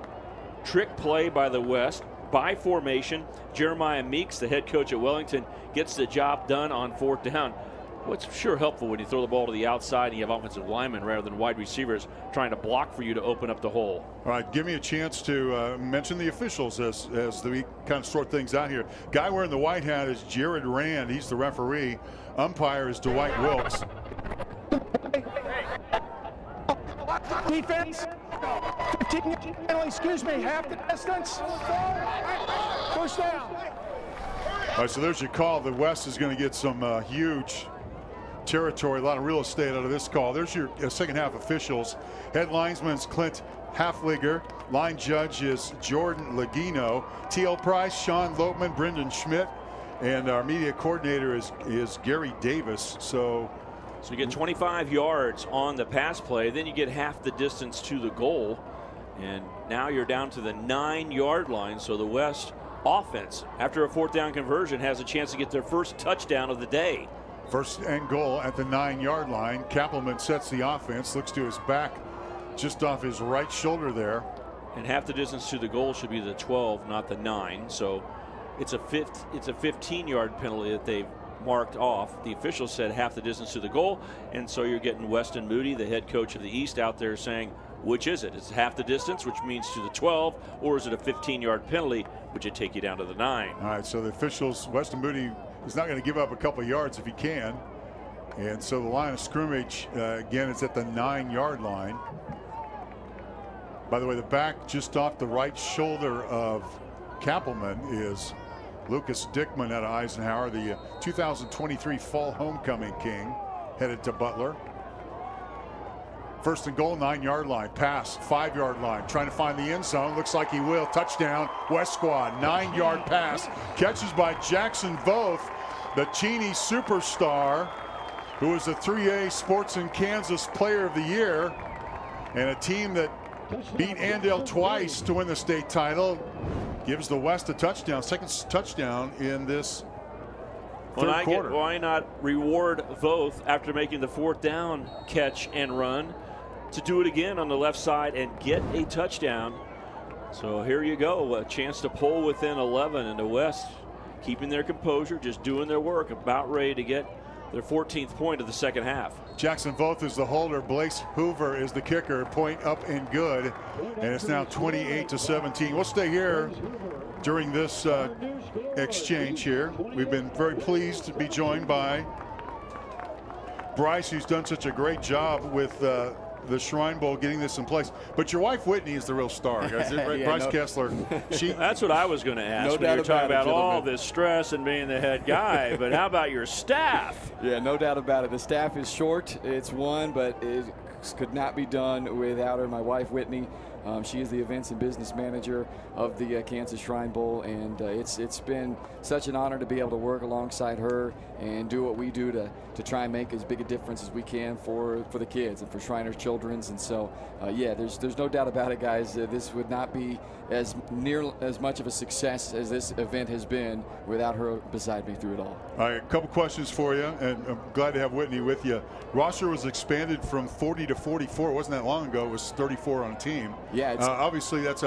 trick play by the West by formation. Jeremiah Meeks, the head coach at Wellington, gets the job done on 4th down. What's sure helpful when you throw the ball to the outside and you have offensive linemen rather than wide receivers trying to block for you to open up the hole. All right, give me a chance to mention the officials as we kind of sort things out here. Guy wearing the white hat is Jared Rand. He's the referee. Umpire is Dwight Wilkes. Defense, 15, excuse me, half the distance. Push down. All right, so there's your call. The West is going to get some huge territory, a lot of real estate out of this call. There's your second half officials. Head linesman is Clint Halfliger. Line judge is Jordan Lagino. T.L. Price, Sean Lopman, Brendan Schmidt, and our media coordinator is Gary Davis. So you get 25 yards on the pass play, then you get half the distance to the goal, and now you're down to the 9-yard line. So the West offense, after a 4th down conversion, has a chance to get their first touchdown of the day. First and goal at the 9-yard line. Kappelman sets the offense, looks to his back, just off his right shoulder there. And half the distance to the goal should be the 12, not the 9. So it's a 15-yard penalty that they've marked off. The officials said half the distance to the goal, and so you're getting Weston Moody, the head coach of the East, out there saying, which is it? It's half the distance, which means to the 12, or is it a 15-yard penalty, which would take you down to the 9? All right, so the officials, Weston Moody is not going to give up a couple of yards if he can. And so the line of scrimmage, again, is at the 9-yard line. By the way, the back just off the right shoulder of Kappelman is Lucas Dickman out of Eisenhower, the 2023 Fall Homecoming King, headed to Butler. First and goal, 9-yard line. Pass, 5-yard line. Trying to find the end zone. Looks like he will. Touchdown, West Squad. 9-yard pass. Catches by Jackson Voth, the Cheney superstar, who was the 3A Sports in Kansas Player of the Year, and a team that beat Andale twice to win the state title. Gives the West a touchdown, second touchdown in this third quarter. Why not reward Voth after making the 4th down catch and run to do it again on the left side and get a touchdown? So here you go, a chance to pull within 11, and the West keeping their composure, just doing their work, about ready to get their 14th point of the second half. Jackson Voth is the holder. Blaise Hoover is the kicker. Point up and good. And it's now 28-17. We'll stay here during this exchange here. We've been very pleased to be joined by Bryce, who's done such a great job with the Shrine Bowl, getting this in place. But your wife Whitney is the real star, guys. Yeah, Bryce Kessler. That's what I was going to ask. No when doubt you're talking about all gentlemen. this stress and being the head guy, but how about your staff? Yeah, no doubt about it. The staff is short. It's one, but it could not be done without her. My wife Whitney. She is the events and business manager of the Kansas Shrine Bowl, and it's been such an honor to be able to work alongside her and do what we do to try and make as big a difference as we can for the kids and for Shriners Children's. And so, yeah, there's no doubt about it, guys. This would not be as much of a success as this event has been without her beside me through it all. All right, a couple questions for you, and I'm glad to have Whitney with you. Roster was expanded from 40 to 44. It wasn't that long ago. It was 34 on a team. Yeah, obviously that's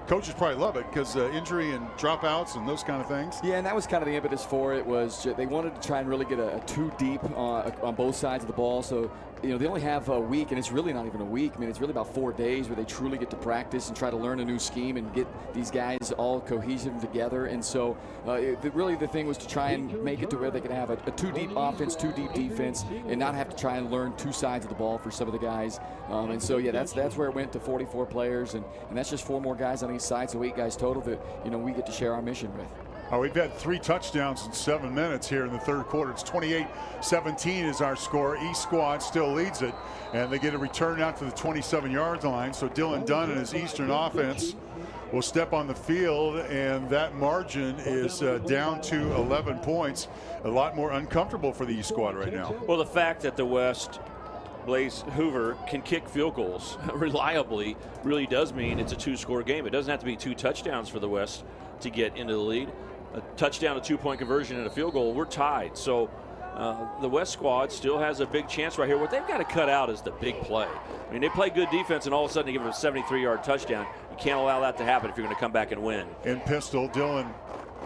coaches probably love it because injury and dropouts and those kind of things. Yeah, and that was kind of the impetus for it. Was they wanted to try and really get a two deep on both sides of the ball. So they only have a week, and it's really not even a week. I mean, it's really about 4 days where they truly get to practice and try to learn a new scheme and get these guys all cohesive together. And so really the thing was to try and make it to where they can have a two deep offense, two deep defense, and not have to try and learn two sides of the ball for some of the guys. And so, yeah, that's where it went to 44 players, and that's just 4 more guys on each side, so 8 guys total that we get to share our mission with. We've had 3 touchdowns in 7 minutes here in the third quarter. It's 28-17 is our score. East Squad still leads it, and they get a return out to the 27-yard line. So Dylan Dunn and his Eastern offense will step on the field, and that margin is down to 11 points. A lot more uncomfortable for the East Squad right now. Well, the fact that the West Blaze Hoover can kick field goals reliably, really does mean it's a 2-score game. It doesn't have to be 2 touchdowns for the West to get into the lead. A touchdown, a 2-point conversion, and a field goal, we're tied. So the West squad still has a big chance right here. What they've got to cut out is the big play. I mean, they play good defense, and all of a sudden they give them a 73-yard touchdown. You can't allow that to happen if you're going to come back and win. In pistol, Dylan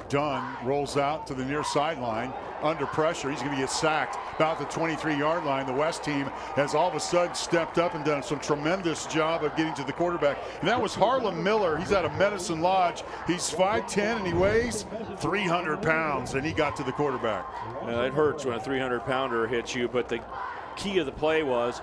Dunn rolls out to the near sideline under pressure. He's going to get sacked about the 23-yard line. The West team has all of a sudden stepped up and done some tremendous job of getting to the quarterback. And that was Harlem Miller. He's out of Medicine Lodge. He's 5'10", and he weighs 300 pounds, and he got to the quarterback. It hurts when a 300-pounder hits you, but the key of the play was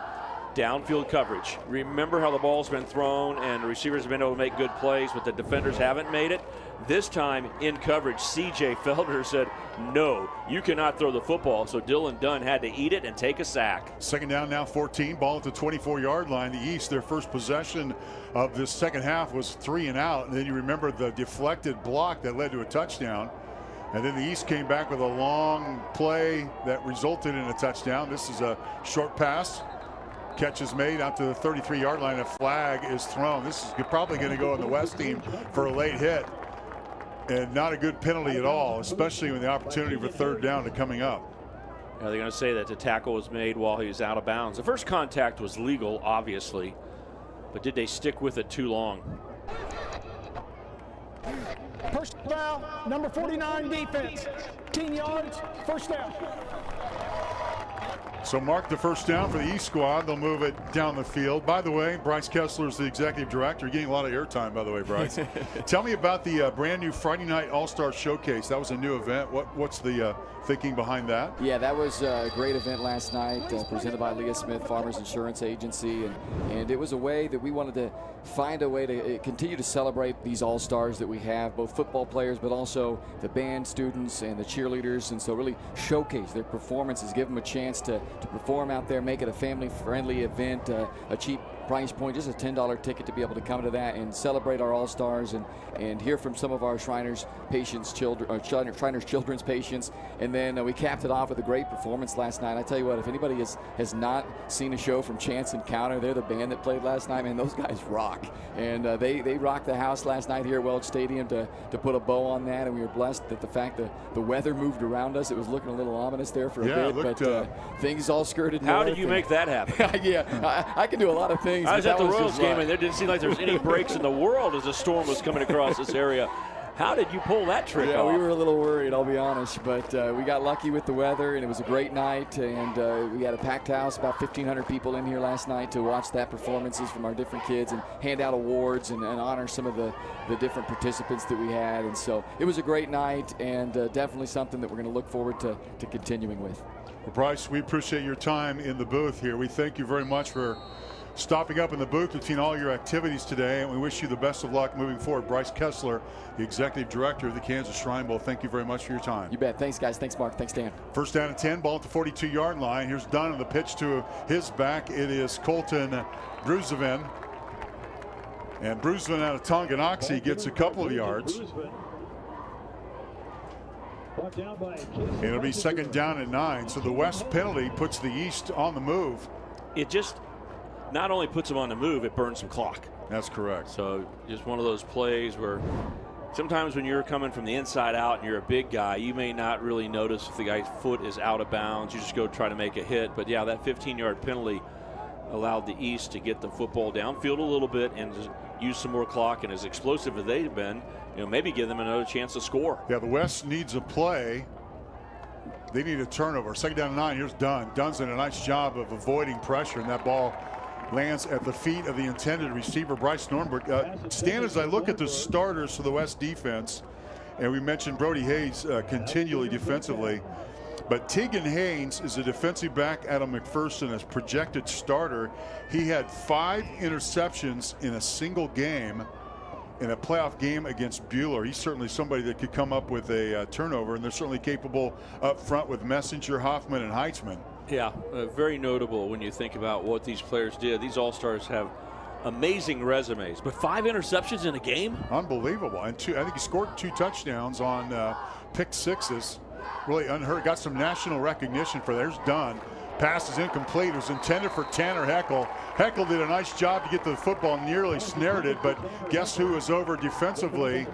downfield coverage. Remember how the ball's been thrown and the receivers have been able to make good plays, but the defenders haven't made it? This time in coverage, C.J. Feldner said, no, you cannot throw the football. So Dylan Dunn had to eat it and take a sack. Second down now, 14. Ball at the 24-yard line. The East, their first possession of this second half was 3 and out. And then you remember the deflected block that led to a touchdown. And then the East came back with a long play that resulted in a touchdown. This is a short pass. Catch is made out to the 33-yard line. A flag is thrown. This is probably going to go on the West team for a late hit. And not a good penalty at all, especially when the opportunity for third down to coming up. They're going to say that the tackle was made while he was out of bounds. The first contact was legal, obviously, but did they stick with it too long? First foul, number 49 defense. 10 yards, first down. So mark the first down for the East squad. They'll move it down the field. By the way, Bryce Kessler is the executive director. You're getting a lot of airtime, by the way, Bryce. Tell me about the brand new Friday Night All-Star Showcase. That was a new event. What's the thinking behind that? Yeah, that was a great event last night, presented by Leah Smith, Farmers Insurance Agency. And it was a way that we wanted to find a way to continue to celebrate these All-Stars that we have, both football players, but also the band students and the cheerleaders. And so really showcase their performances, give them a chance to perform out there, make it a family-friendly event, a cheap price point, just a $10 ticket to be able to come to that and celebrate our All-Stars and hear from some of our Shriners patients, Shriners children's patients. And then we capped it off with a great performance last night. I tell you what, if anybody has not seen a show from Chance Encounter, they're the band that played last night. Man, those guys rock. And they rocked the house last night here at Welch Stadium to put a bow on that. And we were blessed that the fact that the weather moved around us. It was looking a little ominous there for a bit, but things all skirted north. How did you make that happen? Yeah, I can do a lot of things. I was at the Royals game, and there didn't seem like there was any breaks in the world as a storm was coming across this area. How did you pull that trick off? Yeah, we were a little worried, I'll be honest, but we got lucky with the weather, and it was a great night, and we had a packed house, about 1,500 people in here last night to watch that performances from our different kids and hand out awards and honor some of the different participants that we had. And so it was a great night, and definitely something that we're going to look forward to continuing with. Well, Bryce, we appreciate your time in the booth here. We thank you very much for stopping up in the booth between all your activities today, and we wish you the best of luck moving forward. Bryce Kessler, the executive director of the Kansas Shrine Bowl, thank you very much for your time. You bet. Thanks, guys. Thanks, Mark. Thanks, Dan. First down and 10, ball at the 42-yard line. Here's Dunn on the pitch to his back. It is Colton Bruzevin. And Bruzevin out of Tonganoxie gets a couple of yards. It'll be second down and 9. So the West penalty puts the East on the move. It just not only puts them on the move, it burns some clock. That's correct. So just one of those plays where sometimes when you're coming from the inside out and you're a big guy, you may not really notice if the guy's foot is out of bounds. You just go try to make a hit. But yeah, that 15-yard penalty allowed the East to get the football downfield a little bit and just use some more clock. And as explosive as they've been, maybe give them another chance to score. Yeah, the West needs a play. They need a turnover. Second down and 9. Here's Dunn. Dunn's done a nice job of avoiding pressure, and that ball lands at the feet of the intended receiver, Bryce Nornberg. Stan, as I look at the starters for the West defense, and we mentioned Brody Hayes continually defensively, but Tegan Haynes is a defensive back out of McPherson as projected starter. He had 5 interceptions in a single game in a playoff game against Bueller. He's certainly somebody that could come up with a turnover, and they're certainly capable up front with Messenger, Hoffman, and Heitzman. Yeah, very notable when you think about what these players did. These All-Stars have amazing resumes, but 5 interceptions in a game? Unbelievable. And I think he scored 2 touchdowns on pick sixes. Really unheard. Got some national recognition for that. There's Dunn. Pass is incomplete. It was intended for Tanner Heckel. Heckel did a nice job to get to the football, nearly snared it, but guess who was over defensively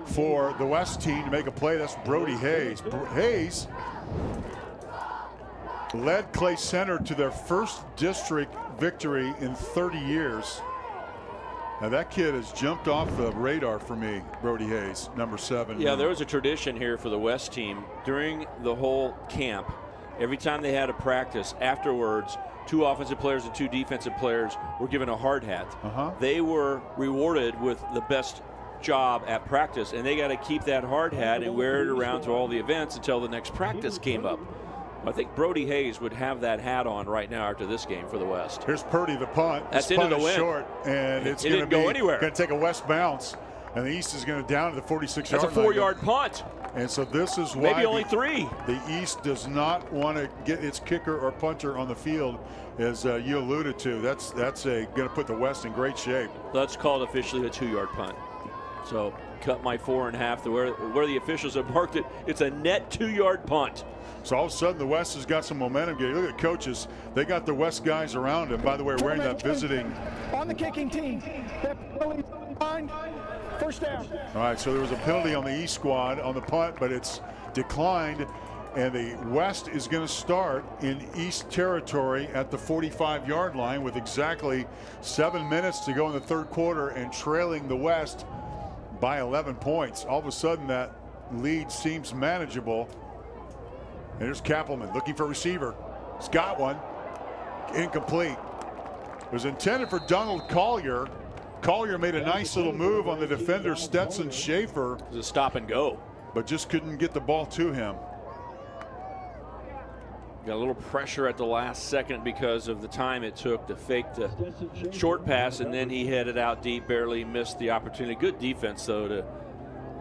for the West team to make a play? That's Brody Hayes. Hayes led Clay Center to their first district victory in 30 years. Now that kid has jumped off the radar for me, Brody Hayes, number 7. Yeah, there was a tradition here for the West team during the whole camp. Every time they had a practice, afterwards, 2 offensive players and 2 defensive players were given a hard hat. They were rewarded with the best job at practice, and they got to keep that hard hat and wear it around to all the events until the next practice came up. I think Brody Hayes would have that hat on right now after this game for the West. Here's Purdy, the punt. That's into the wind. Short, and it's going to go anywhere. Going to take a west bounce, and the East is going to down to the 46-yard line. That's a 4-yard punt. And so this is why maybe only 3. The East does not want to get its kicker or punter on the field, as you alluded to. That's going to put the West in great shape. Let's call it officially a 2-yard punt. So cut my 4 in half to where the officials have marked it. It's a net 2-yard punt. So all of a sudden the West has got some momentum. Look at the coaches. They got the West guys around him. By the way, wearing that visiting. On the kicking team. First down. All right, so there was a penalty on the East squad on the punt, but it's declined. And the West is going to start in East territory at the 45-yard line with exactly 7 minutes to go in the third quarter and trailing the West by 11 points. All of a sudden that lead seems manageable. And here's Kappelman looking for a receiver. He's got one. Incomplete. It was intended for Donald Collier. Collier made a nice little move on the defender, Stetson Schaefer. It was a stop and go. But just couldn't get the ball to him. Got a little pressure at the last second because of the time it took to fake the short pass, and then he headed out deep, barely missed the opportunity. Good defense, though, to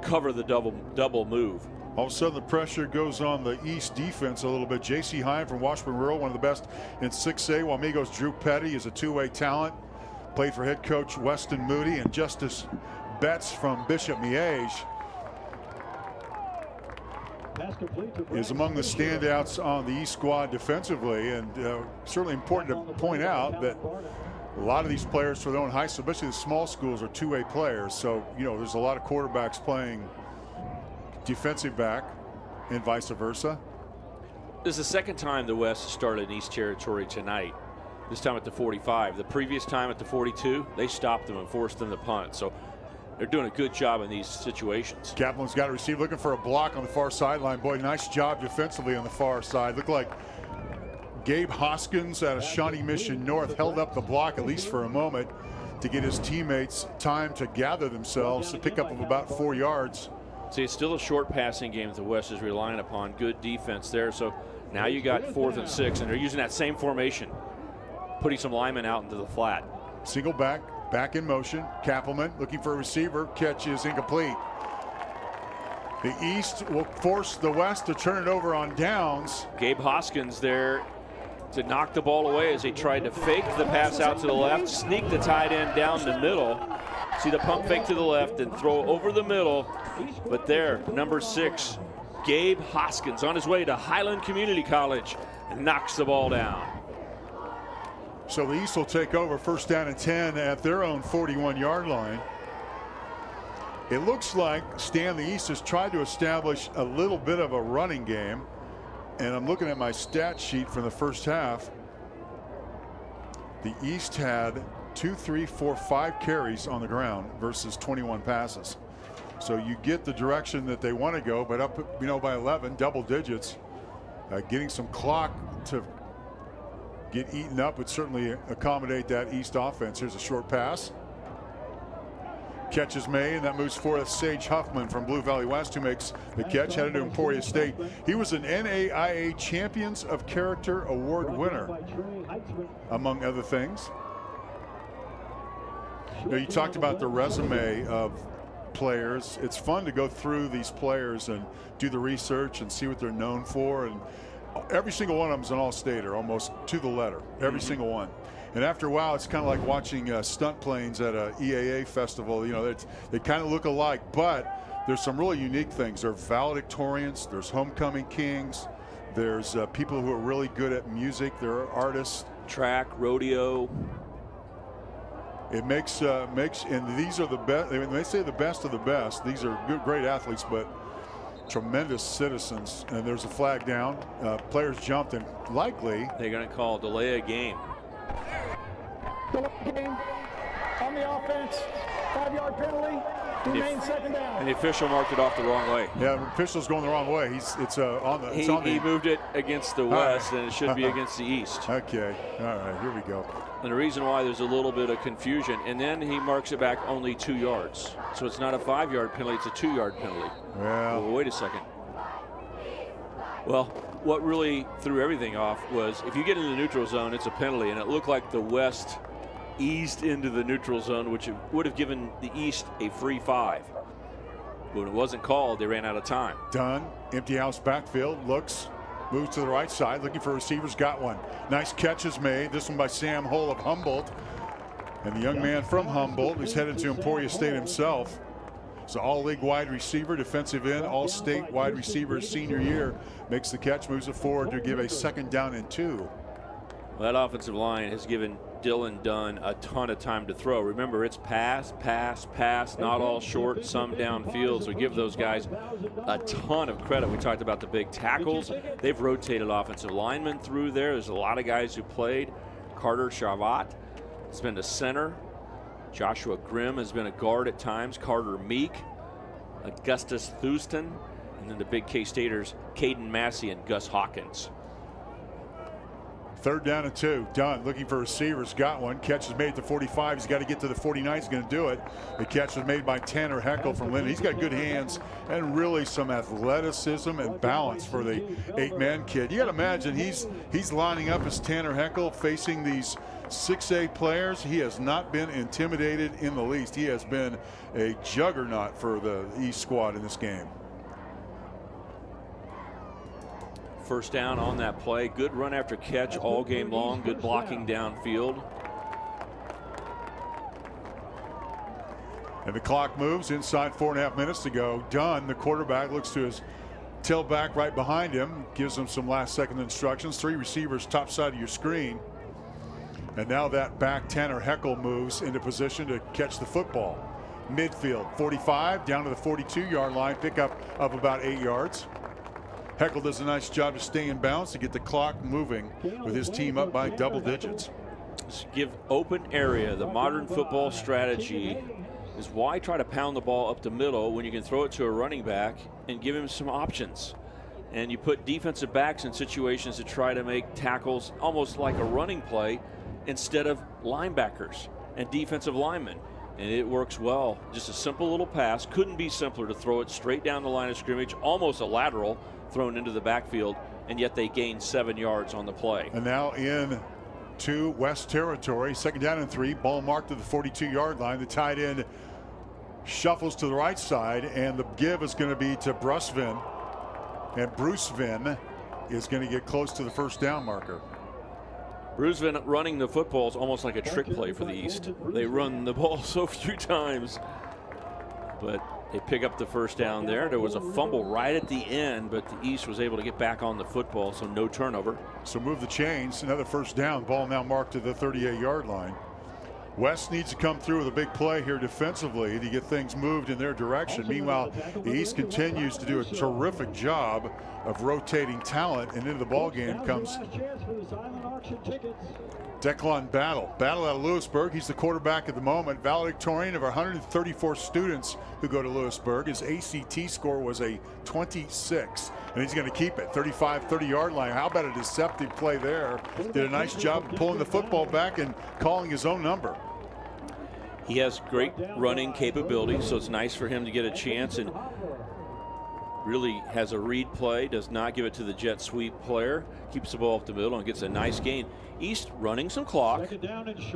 cover the double move. All of a sudden the pressure goes on the East defense a little bit. J.C. Hine from Washburn Rural, one of the best in 6A. Wamegos Drew Petty is a 2-way talent. Played for head coach Weston Moody, and Justice Betts from Bishop Miege is among the standouts on the East squad defensively. And certainly important to point out that a lot of these players for their own high school, especially the small schools, are 2-way players. So, you know, there's a lot of quarterbacks playing defensive back and vice versa. This is the second time the West started in East territory tonight. This time at the 45. The previous time at the 42, they stopped them and forced them to punt. So they're doing a good job in these situations. Kaplan's got a receiver looking for a block on the far sideline. Boy, nice job defensively on the far side. Looked like Gabe Hoskins out of Shawnee Mission North held up the block at least for a moment to get his teammates time to gather themselves. A pickup of about 4 yards. See, it's still a short passing game that the West is relying upon. Good defense there. So now you got 4th and 6, and they're using that same formation, putting some linemen out into the flat. Single back in motion. Kappelman looking for a receiver. Catch is incomplete. The East will force the West to turn it over on downs. Gabe Hoskins there to knock the ball away as he tried to fake the pass out to the left, sneak the tight end down the middle. See the pump fake to the left and throw over the middle. But there, number 6, Gabe Hoskins on his way to Highland Community College and knocks the ball down. So the East will take over, first down and 10 at their own 41-yard line. It looks like Stan, the East has tried to establish a little bit of a running game. And I'm looking at my stat sheet from the first half. The East had 2, 3, 4, 5 carries on the ground versus 21 passes. So you get the direction that they want to go, but up, you know, by 11, double digits. Getting some clock to get eaten up would certainly accommodate that East offense. Here's a short pass. Catch is made, and that moves forward Sage Huffman from Blue Valley West, who makes the catch, headed to Emporia State. He was an NAIA Champions of Character Award winner, among other things. You know, you talked about the resume of players. It's fun to go through these players and do the research and see what they're known for. And every single one of them is an all-stater, almost to the letter. Every single one. And after a while, it's kind of like watching stunt planes at a EAA festival. You know, they kind of look alike, but there's some really unique things. They're valedictorians. There's homecoming kings. There's people who are really good at music. There are artists. Track, rodeo. It makes, and these are the best. When they say the best of the best, these are good, great athletes, but tremendous citizens. And there's a flag down. Players jumped, and likely they're going to call delay a game. Delay game on the offense. 5-yard penalty. Remain second down. And the official marked it off the wrong way. Yeah, the official's going the wrong way. He moved it against the west, and it should be against the east. Okay, all right, here we go. And the reason why there's a little bit of confusion, and then he marks it back only 2 yards. So it's not a 5-yard penalty, it's a 2-yard penalty. Well, wait a second. Well, what really threw everything off was if you get in the neutral zone, it's a penalty, and it looked like the west eased into the neutral zone, which would have given the east a free 5. When it wasn't called, they ran out of time. Dunn, empty house backfield, looks, moves to the right side, looking for receivers, got one. Nice catch is made, this one by Sam Hull of Humboldt. And the young man from Humboldt, who's headed to Emporia State himself. He's an all-league wide receiver, defensive end, all-state wide receiver senior year. Makes the catch, moves it forward to give a 2nd down and 2. Well, that offensive line has given Dylan Dunn a ton of time to throw. Remember, it's pass, pass, pass, not all short, some downfield. So give those guys a ton of credit. We talked about the big tackles. They've rotated offensive linemen through there. There's a lot of guys who played. Carter Chavat has been a center. Joshua Grimm has been a guard at times. Carter Meek, Augustus Thuston, and then the big K-Staters, Caden Massey and Gus Hawkins. 3rd down and 2. Dunn looking for receivers. Got one. Catch is made at the 45. He's got to get to the 49. He's going to do it. The catch was made by Tanner Heckel from Linden. He's got good hands and really some athleticism and balance for the 8-man kid. You got to imagine he's lining up as Tanner Heckel facing these 6A players. He has not been intimidated in the least. He has been a juggernaut for the East squad in this game. First down on that play. Good run after catch all game long. Good blocking downfield. And the clock moves inside 4.5 minutes to go. Dunn, the quarterback, looks to his tailback right behind him, gives him some last-second instructions. 3 receivers top side of your screen. And now that back, Tanner Heckel, moves into position to catch the football. Midfield, 45, down to the 42-yard line, pickup of about 8 yards. Heckel does a nice job to stay in bounds to get the clock moving with his team up by double digits. Just give open area. The modern football strategy is why try to pound the ball up the middle when you can throw it to a running back and give him some options. And you put defensive backs in situations to try to make tackles almost like a running play instead of linebackers and defensive linemen. And it works well. Just a simple little pass. Couldn't be simpler to throw it straight down the line of scrimmage, almost a lateral thrown into the backfield, and yet they gained 7 yards on the play. And now in to West territory, 2nd down and 3, ball marked to the 42-yard line. The tight end shuffles to the right side, and the give is going to be to Brusvin, and Brucevin is going to get close to the 1st down marker. Brucevin running the football is almost like a trick play for the East. They run the ball so few times, but they pick up the 1st down there. There was a fumble right at the end, but the East was able to get back on the football, so no turnover. So move the chains, another 1st down. Ball now marked to the 38-yard line. West needs to come through with a big play here defensively to get things moved in their direction. Meanwhile, the East continues to do a terrific job of rotating talent, and into the ball game comes Declan Battle. Battle out of Lewisburg. He's the quarterback at the moment. Valedictorian of our 134 students who go to Lewisburg. His ACT score was a 26, and he's going to keep it. 35, 30-yard line. How about a deceptive play there? Did a nice job of pulling the football back and calling his own number. He has great running capability, so it's nice for him to get a chance, and really has a read play, does not give it to the jet sweep player, keeps the ball up the middle and gets a nice gain. East running some clock,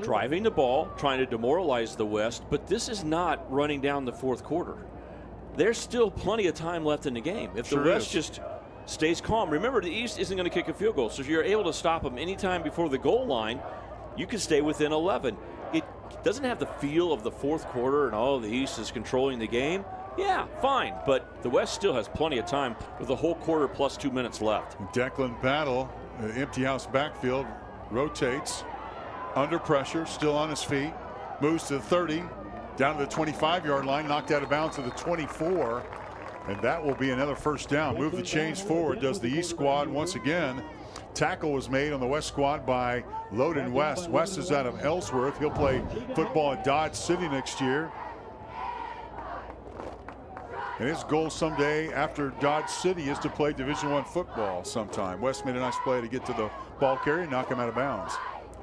driving the ball, trying to demoralize the West, but this is not running down the 4th quarter. There's still plenty of time left in the game. If the West just stays calm, remember the East isn't going to kick a field goal, so if you're able to stop them anytime before the goal line, you can stay within 11. It doesn't have the feel of the 4th quarter and the East is controlling the game, Yeah, fine, but the West still has plenty of time with the whole quarter plus 2 minutes left. Declan Battle, empty house backfield, rotates, under pressure, still on his feet, moves to the 30, down to the 25-yard line, knocked out of bounds to the 24, and that will be another first down. Move the chains forward, does the East squad once again. Tackle was made on the West squad by Loden West. West is out of Ellsworth. He'll play football at Dodge City next year. And his goal someday after Dodge City is to play Division I football sometime. West made a nice play to get to the ball carrier and knock him out of bounds.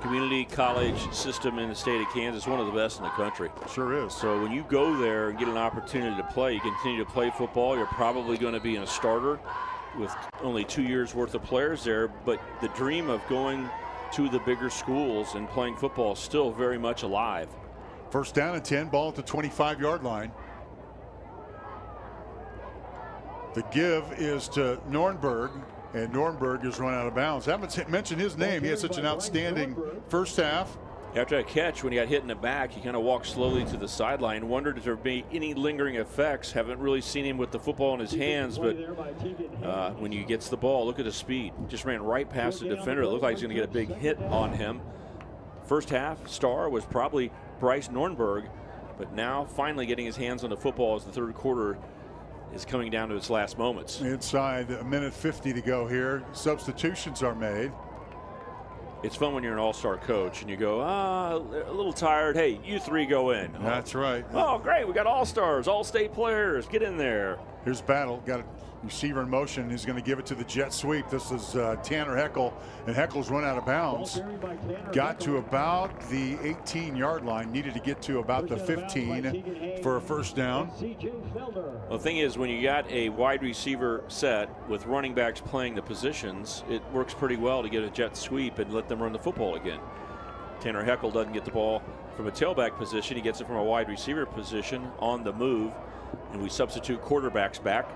Community college system in the state of Kansas, one of the best in the country. Sure is. So when you go there and get an opportunity to play, you continue to play football, you're probably going to be a starter with only 2 years worth of players there. But the dream of going to the bigger schools and playing football is still very much alive. First down and 10, ball at the 25-yard line. The give is to Nornberg, and Nornberg is run out of bounds. I haven't mentioned his name. He had such an outstanding first half. After that catch, when he got hit in the back, he kind of walked slowly to the sideline, wondered if there would be any lingering effects. Haven't really seen him with the football in his hands, but when he gets the ball, look at the speed. Just ran right past the defender. It looked like he's going to get a big hit on him. First half star was probably Bryce Nornberg, but now finally getting his hands on the football as the third quarter is coming down to its last moments. Inside a minute 50 to go here. Substitutions are made. It's fun when you're an all-star coach and you go, a little tired. Hey, you three go in. That's right. Oh, great. We got all-stars, all-state players. Get in there. Here's Battle. Got a receiver in motion. He's going to give it to the jet sweep. This is Tanner Heckel, and Heckel's run out of bounds. Got to about the 18-yard line. Needed to get to about the 15 for a first down. Well, the thing is, when you got a wide receiver set with running backs playing the positions, it works pretty well to get a jet sweep and let them run the football again. Tanner Heckel doesn't get the ball from a tailback position. He gets it from a wide receiver position on the move, and we substitute quarterbacks back.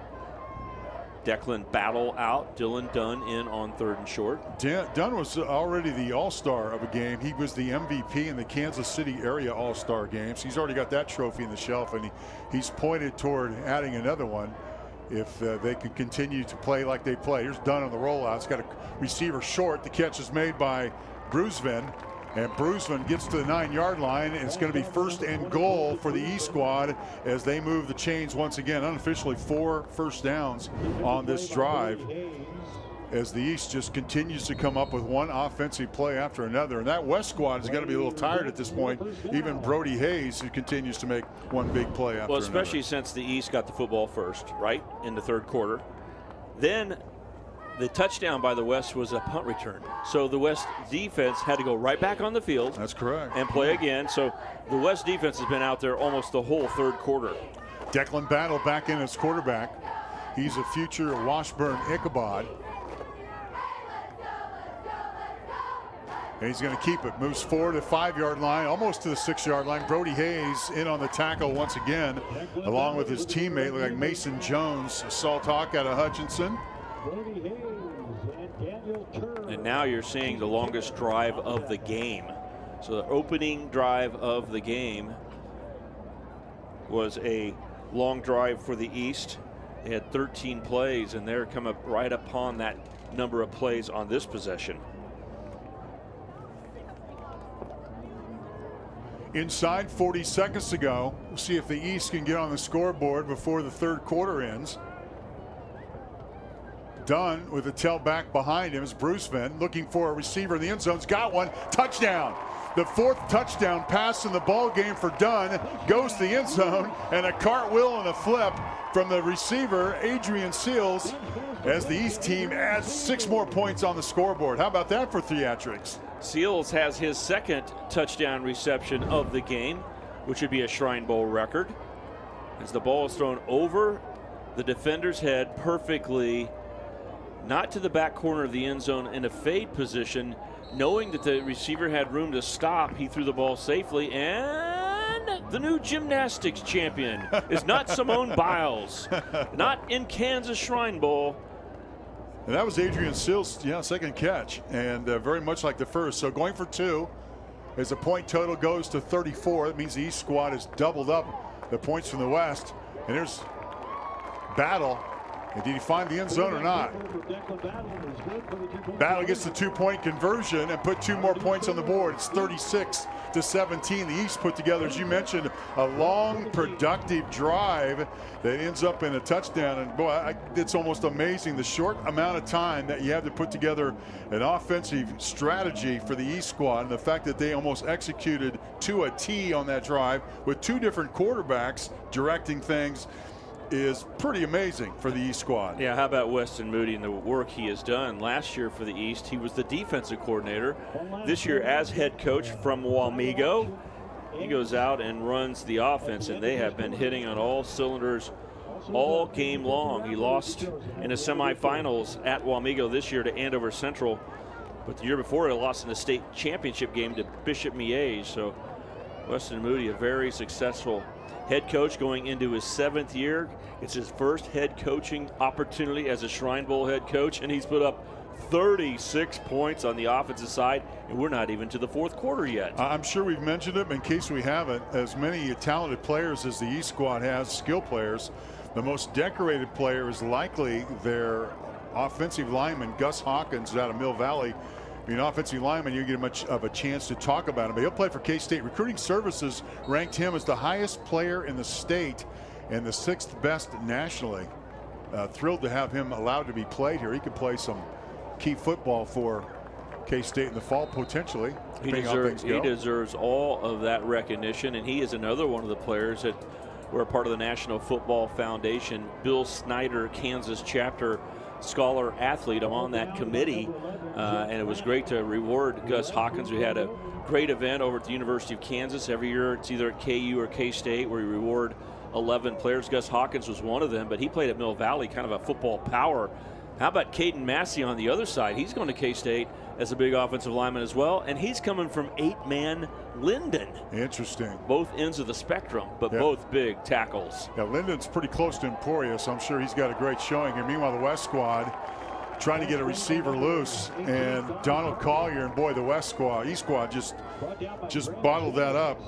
Declan Battle out, Dylan Dunn in on third and short. Dunn was already the all-star of a game. He was the MVP in the Kansas City area all-star games. He's already got that trophy in the shelf, and he's pointed toward adding another one if they can continue to play like they play. Here's Dunn on the rollout. He's got a receiver short. The catch is made by Brusvin. And Brusvin gets to the 9-yard line, and it's going to be first and goal for the East squad as they move the chains once again. Unofficially 4 first downs on this drive as the East just continues to come up with one offensive play after another. And that West squad has got to be a little tired at this point. Even Brody Hayes, who continues to make one big play after well, especially another. Since the East got the football first, right, in the third quarter. Then the touchdown by the West was a punt return. So the West defense had to go right back on the field. That's correct. And play again. So the West defense has been out there almost the whole third quarter. Declan Battle back in as quarterback. He's a future Washburn Ichabod. And he's going to keep it. Moves forward to the 5-yard line, almost to the 6-yard line. Brody Hayes in on the tackle once again, along with his teammate, like Mason Jones. Salt Hawk out of Hutchinson. And now you're seeing the longest drive of the game. So the opening drive of the game was a long drive for the East. They had 13 plays, and they're coming right upon that number of plays on this possession. Inside 40 seconds to go. We'll see if the East can get on the scoreboard before the third quarter ends. Dunn with a tailback behind him is Brusvin looking for a receiver in the end zone's got one. Touchdown. The 4th touchdown pass in the ball game for Dunn goes to the end zone, and a cartwheel and a flip from the receiver Adrian Seals as the East team adds 6 more points on the scoreboard. How about that for theatrics? Seals has his 2nd touchdown reception of the game, which would be a Shrine Bowl record, as the ball is thrown over the defender's head perfectly, not to the back corner of the end zone in a fade position. Knowing that the receiver had room to stop, he threw the ball safely, and the new gymnastics champion is not Simone Biles, not in Kansas Shrine Bowl. And that was Adrian Seals' 2nd catch, and very much like the first. So going for 2 as the point total goes to 34. That means the East squad has doubled up the points from the West. And there's Battle. And did he find the end zone or not? Battle gets the 2-point conversion and put 2 more points on the board. It's 36-17. The East put together, as you mentioned, a long, productive drive that ends up in a touchdown. And boy, it's almost amazing the short amount of time that you have to put together an offensive strategy for the East squad, and the fact that they almost executed to a T on that drive with 2 different quarterbacks directing things is pretty amazing for the East squad. Yeah, how about Weston Moody and the work he has done? Last year for the East, he was the defensive coordinator. This year as head coach from Wamego, he goes out and runs the offense, and they have been hitting on all cylinders all game long. He lost in the semifinals at Wamego this year to Andover Central, but the year before he lost in the state championship game to Bishop Miege. So Weston Moody, a very successful head coach going into his 7th year. It's his first head coaching opportunity as a Shrine Bowl head coach, and he's put up 36 points on the offensive side, and we're not even to the 4th quarter yet. I'm sure we've mentioned it, but in case we haven't, as many talented players as the East squad has, skill players, the most decorated player is likely their offensive lineman, Gus Hawkins, out of Mill Valley. Being an offensive lineman, you get much of a chance to talk about him. But he'll play for K-State. Recruiting Services ranked him as the highest player in the state and the 6th best nationally. Thrilled to have him allowed to be played here. He could play some key football for K-State in the fall, potentially. He deserves all of that recognition, and he is another one of the players that were a part of the National Football Foundation. Bill Snyder, Kansas chapter scholar athlete. I'm on that committee, and it was great to reward Gus Hawkins. We had a great event over at the University of Kansas. Every year it's either at KU or K-State where we reward 11 players. Gus Hawkins was one of them, but he played at Mill Valley, kind of a football power. How about Caden Massey on the other side? He's going to K-State as a big offensive lineman as well, and he's coming from 8-man Linden. Interesting. Both ends of the spectrum, but both big tackles. Yeah, Linden's pretty close to Emporia, so I'm sure he's got a great showing here. Meanwhile, the West squad trying to get a receiver loose, and Donald Collier, and boy, the West squad, East squad just bottled that up.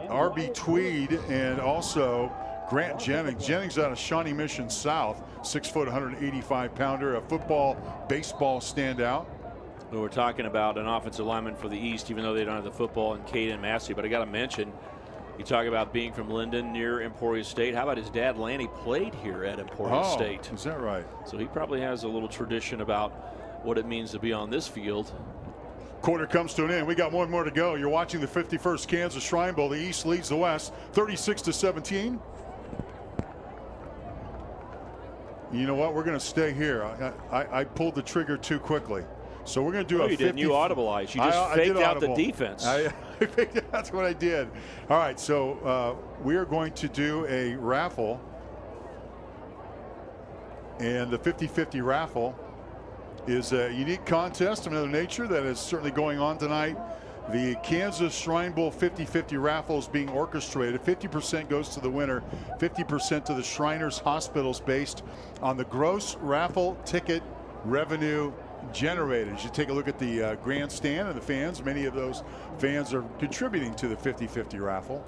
RB Tweed and also Grant Jennings. Jennings out of Shawnee Mission South, 6 foot, 185 pounder, a football, baseball standout. Well, we're talking about an offensive lineman for the East, even though they don't have the football, and Caden Massey. But I got to mention, you talk about being from Linden near Emporia State. How about his dad, Lanny, played here at Emporia State? Is that right? So he probably has a little tradition about what it means to be on this field. Quarter comes to an end. We got one more to go. You're watching the 51st Kansas Shrine Bowl. The East leads the West 36-17. You know what? We're going to stay here. I pulled the trigger too quickly. So we're going to do no, you didn't. You audibleized. You just faked out the defense. That's what I did. All right, so we are going to do a raffle. And the 50-50 raffle is a unique contest of another nature that is certainly going on tonight. The Kansas Shrine Bowl 50-50 raffle is being orchestrated. 50% goes to the winner, 50% to the Shriners Hospitals, based on the gross raffle ticket revenue generated. As you take a look at the grandstand and the fans, many of those fans are contributing to the 50-50 raffle.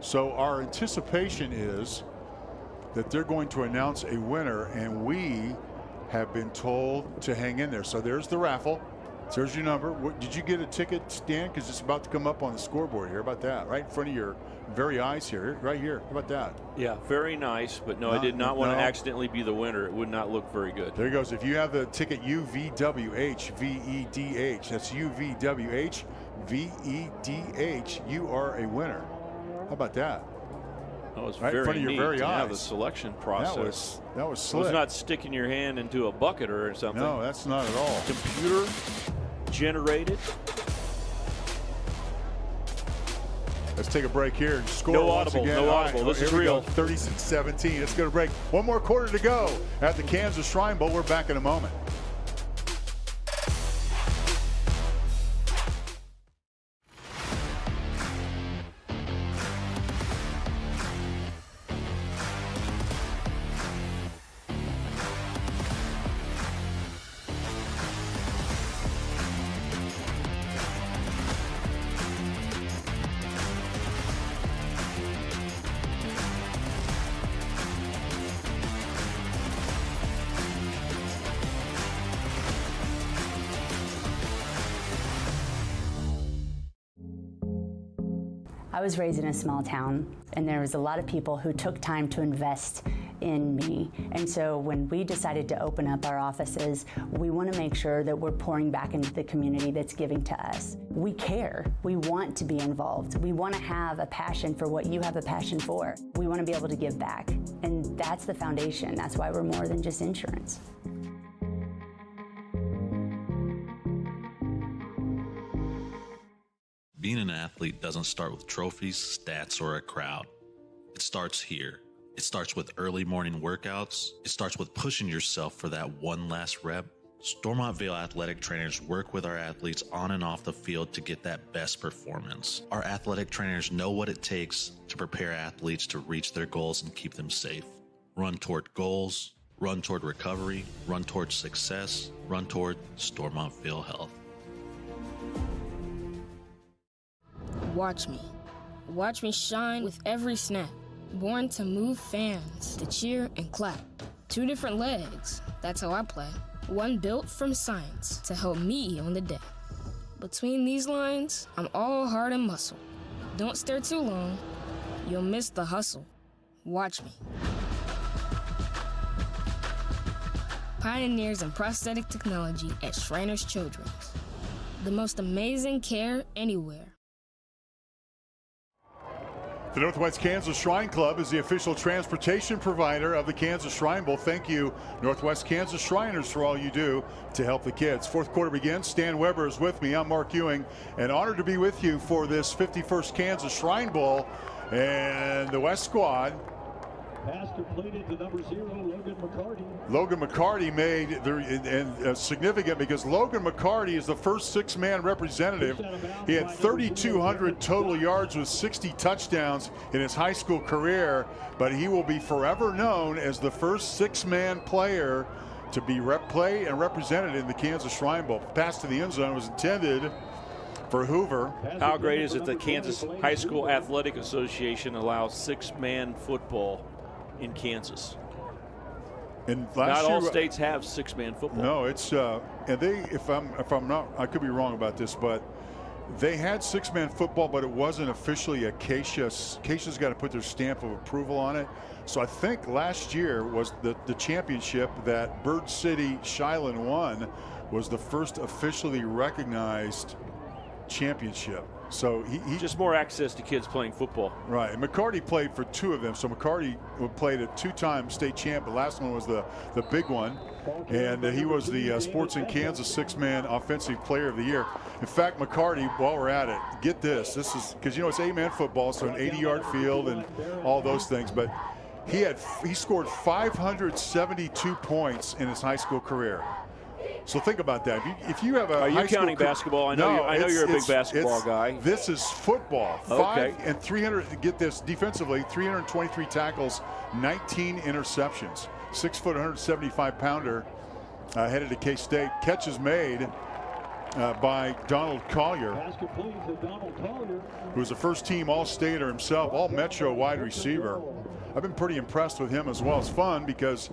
So our anticipation is that they're going to announce a winner, and we have been told to hang in there. So there's the raffle. There's your number. Did you get a ticket, Stan? Because it's about to come up on the scoreboard here. How about that? Right in front of your very eyes here. Right here. How about that? Yeah, very nice. But no, I did not want to accidentally be the winner. It would not look very good. There he goes. If you have the ticket UVWHVEDH, that's UVWHVEDH, you are a winner. How about that? That was right very in front of your neat very to eyes. have the selection process. That was slick. It was not sticking your hand into a bucket or something. No, that's not at all. Computer generated. Let's take a break here and score no once audible, again. No audible. This is real. 36-17. Let's go to break. One more quarter to go at the Kansas Shrine Bowl. We're back in a moment. I was raised in a small town, and there was a lot of people who took time to invest in me. And so when we decided to open up our offices, we want to make sure that we're pouring back into the community that's giving to us. We care. We want to be involved. We want to have a passion for what you have a passion for. We want to be able to give back. And that's the foundation. That's why we're more than just insurance. Being an athlete doesn't start with trophies, stats, or a crowd. It starts here. It starts with early morning workouts. It starts with pushing yourself for that one last rep. Stormontville athletic trainers work with our athletes on and off the field to get that best performance. Our athletic trainers know what it takes to prepare athletes to reach their goals and keep them safe. Run toward goals, run toward recovery, run toward success, run toward Stormontville health. Watch me. Watch me shine with every snap. Born to move fans, to cheer and clap. 2 different legs, that's how I play. One built from science to help me on the day. Between these lines, I'm all heart and muscle. Don't stare too long, you'll miss the hustle. Watch me. Pioneers in prosthetic technology at Shriners Children's. The most amazing care anywhere. The Northwest Kansas Shrine Club is the official transportation provider of the Kansas Shrine Bowl. Thank you, Northwest Kansas Shriners, for all you do to help the kids. Fourth quarter begins. Stan Weber is with me. I'm Mark Ewing, and honored to be with you for this 51st Kansas Shrine Bowl. And the West squad. Pass completed to number 0, Logan McCarty. Logan McCarty made significant because Logan McCarty is the first 6-man representative. He had 3,200 total yards with 60 touchdowns in his high school career, but he will be forever known as the first 6-man player to be played and represented in the Kansas Shrine Bowl. Pass to the end zone was intended for Hoover. How great is it that Kansas High School Athletic Association allows 6-man football in Kansas? And not all states have 6-man football. No, it's and they, if I'm not, I could be wrong about this, but they had 6-man football, but it wasn't officially a Acacia's got to put their stamp of approval on it. So I think last year was the championship that Bird City Shiloh won was the first officially recognized championship. So he just more access to kids playing football. Right. And McCarty played for 2 of them. So McCarty played a 2-time state champ. The last one was the big one. And he was the Sports in Kansas 6-man offensive player of the year. In fact, McCarty, while we're at it, get this. This is because, it's 8-man football, so an 80-yard field and all those things. But he scored 572 points in his high school career. So think about that. If you have a Are you counting basketball? I know you're a big basketball guy. This is football. Okay. 5 and 300. Get this, defensively, 323 tackles, 19 interceptions. 6 foot, 175 pounder, headed to K-State. Catches made by Donald Collier, who's a first-team All-Stater himself, All-Metro wide receiver. I've been pretty impressed with him as well. It's fun because,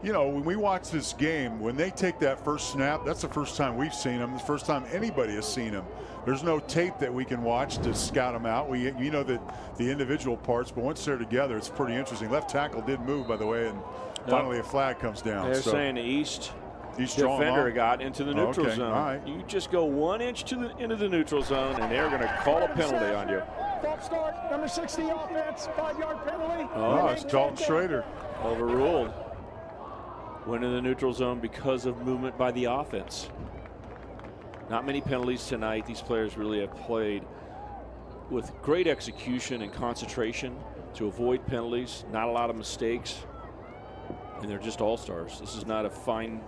when we watch this game, when they take that first snap, that's the first time we've seen them, the first time anybody has seen them. There's no tape that we can watch to scout them out. We know that the individual parts, but once they're together, it's pretty interesting. Left tackle did move, by the way, and finally a flag comes down. They're saying the East defender got into the neutral zone. All right. You just go 1 inch into the neutral zone, and they're going to call a penalty on you. False start, number 60 offense, 5-yard penalty. Oh, it's Dalton Schrader. Overruled. Went in the neutral zone because of movement by the offense. Not many penalties tonight. These players really have played with great execution and concentration to avoid penalties. Not a lot of mistakes. And they're just all-stars. This is not a fine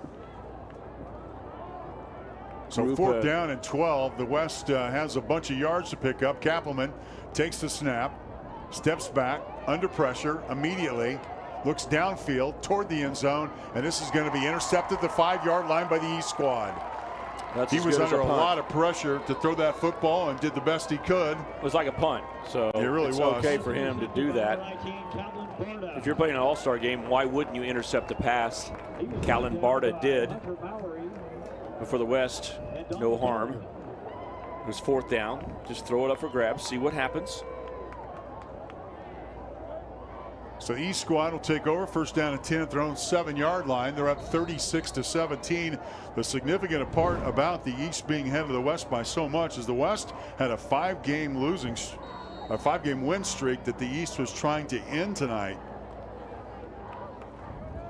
So group. 4th down and 12. The West has a bunch of yards to pick up. Kappelman takes the snap, steps back, under pressure immediately. Looks downfield toward the end zone, and this is going to be intercepted the 5-yard line by the East squad. He was under a lot of pressure to throw that football and did the best he could. It was like a punt, so it really was okay for him to do that. If you're playing an all-star game, why wouldn't you intercept the pass? Callan Barta did. But for the West, no harm. It was 4th down. Just throw it up for grabs, see what happens. So the East squad will take over. First down and 10 at their own 7-yard line. They're up 36-17. The significant part about the East being ahead of the West by so much is the West had a 5-game win streak that the East was trying to end tonight.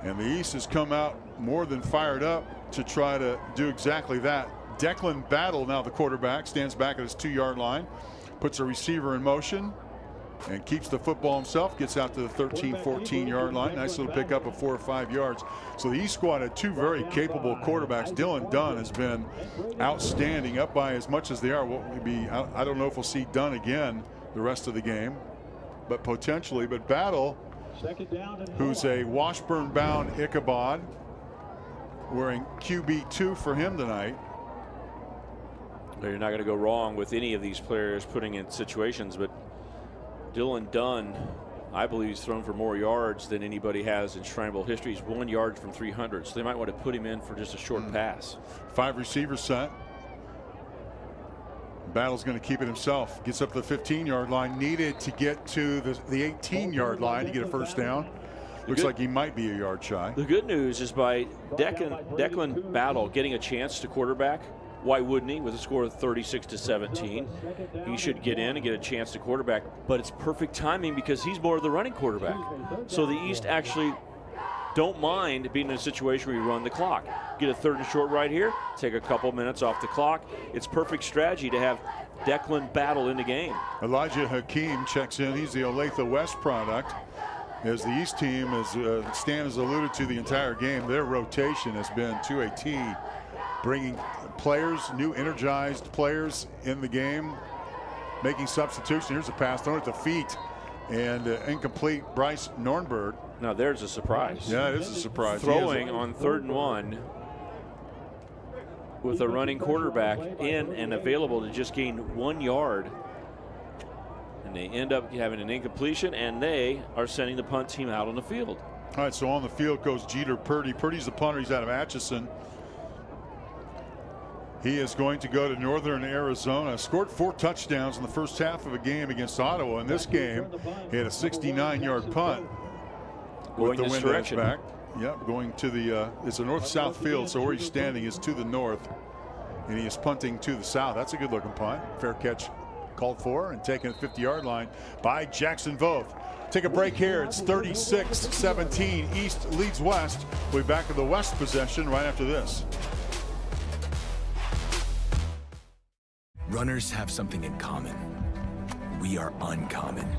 And the East has come out more than fired up to try to do exactly that. Declan Battle, now the quarterback, stands back at his 2-yard line, puts a receiver in motion, and keeps the football himself, gets out to the 13-14-yard line. Nice little pickup of 4 or 5 yards. So the East squad had 2 very capable quarterbacks. Dylan Dunn has been outstanding, up by as much as they are. I don't know if we'll see Dunn again the rest of the game, but potentially. But Battle, who's a Washburn-bound Ichabod, wearing QB2 for him tonight. You're not going to go wrong with any of these players putting in situations, but Dylan Dunn, I believe, he's thrown for more yards than anybody has in Shrine Bowl history. He's 1 yard from 300, so they might want to put him in for just a short pass. 5 receivers set. Battle's going to keep it himself. Gets up to the 15-yard line. Needed to get to the 18-yard line to get a first down. Looks like he might be a yard shy. The good news is by Declan Battle getting a chance to quarterback. Why wouldn't he? With a score of 36-17, he should get in and get a chance to quarterback. But it's perfect timing because he's more of the running quarterback. So the East actually don't mind being in a situation where you run the clock. Get a 3rd and short right here, take a couple minutes off the clock. It's perfect strategy to have Declan Battle in the game. Elijah Hakeem checks in. He's the Olathe West product. As the East team, as Stan has alluded to the entire game, their rotation has been to a T, bringing players, new energized players in the game, making substitution. Here's a pass thrown at the feet and incomplete. Bryce Nornberg. Now there's a surprise. Yeah, it is a surprise. Throwing on 3rd and 1 with a running quarterback in and available to just gain 1 yard. And they end up having an incompletion, and they are sending the punt team out on the field. All right, so on the field goes Jeter Purdy. Purdy's the punter. He's out of Atchison. He is going to go to Northern Arizona. Scored 4 touchdowns in the first half of a game against Ottawa. In this game, he had a 69-yard punt. Going with the this wind direction. back. Yep, going to the, it's a north-south field, so where he's standing is to the north, and he is punting to the south. That's a good-looking punt. Fair catch called for and taken at the 50-yard line by Jackson Voth. Take a break here. It's 36-17. East leads West. We'll be back to the West possession right after this. Runners have something in common. We are uncommon.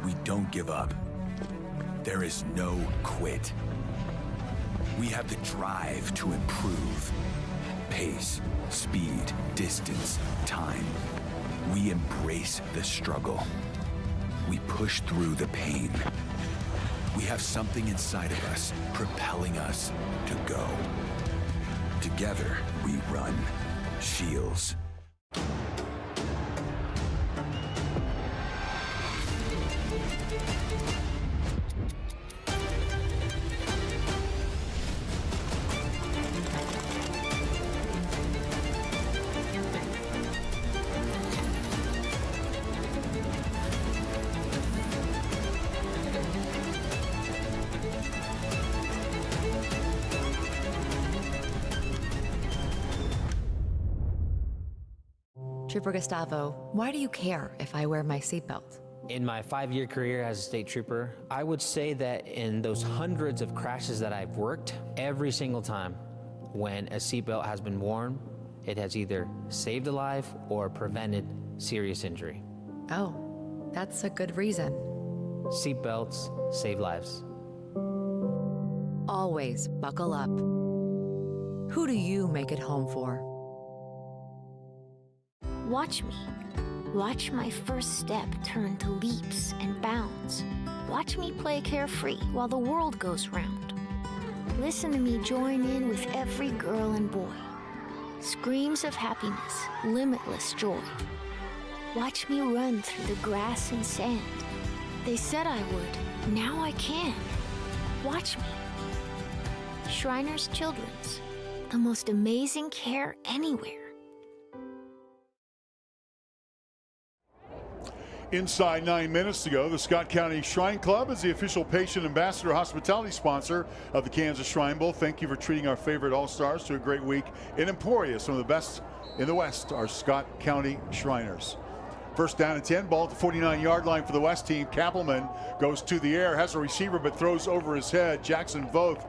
We don't give up. There is no quit. We have the drive to improve. Pace, speed, distance, time. We embrace the struggle. We push through the pain. We have something inside of us propelling us to go. Together, we run. Shields. Trooper Gustavo, why do you care if I wear my seatbelt? In my 5-year career as a state trooper, I would say that in those hundreds of crashes that I've worked, every single time when a seatbelt has been worn, it has either saved a life or prevented serious injury. Oh, that's a good reason. Seatbelts save lives. Always buckle up. Who do you make it home for? Watch me. Watch my first step turn to leaps and bounds. Watch me play carefree while the world goes round. Listen to me join in with every girl and boy. Screams of happiness, limitless joy. Watch me run through the grass and sand. They said I would, now I can. Watch me. Shriners Children's, the most amazing care anywhere. inside 9 minutes to go. The Scott County Shrine Club is the official patient ambassador hospitality sponsor of the Kansas Shrine Bowl. Thank you for treating our favorite All-Stars to a great week in Emporia. Some of the best in the West are Scott County Shriners. First down and 10, ball at the 49-yard line for the West team. Kappelman goes to the air, has a receiver, but throws over his head. Jackson Voth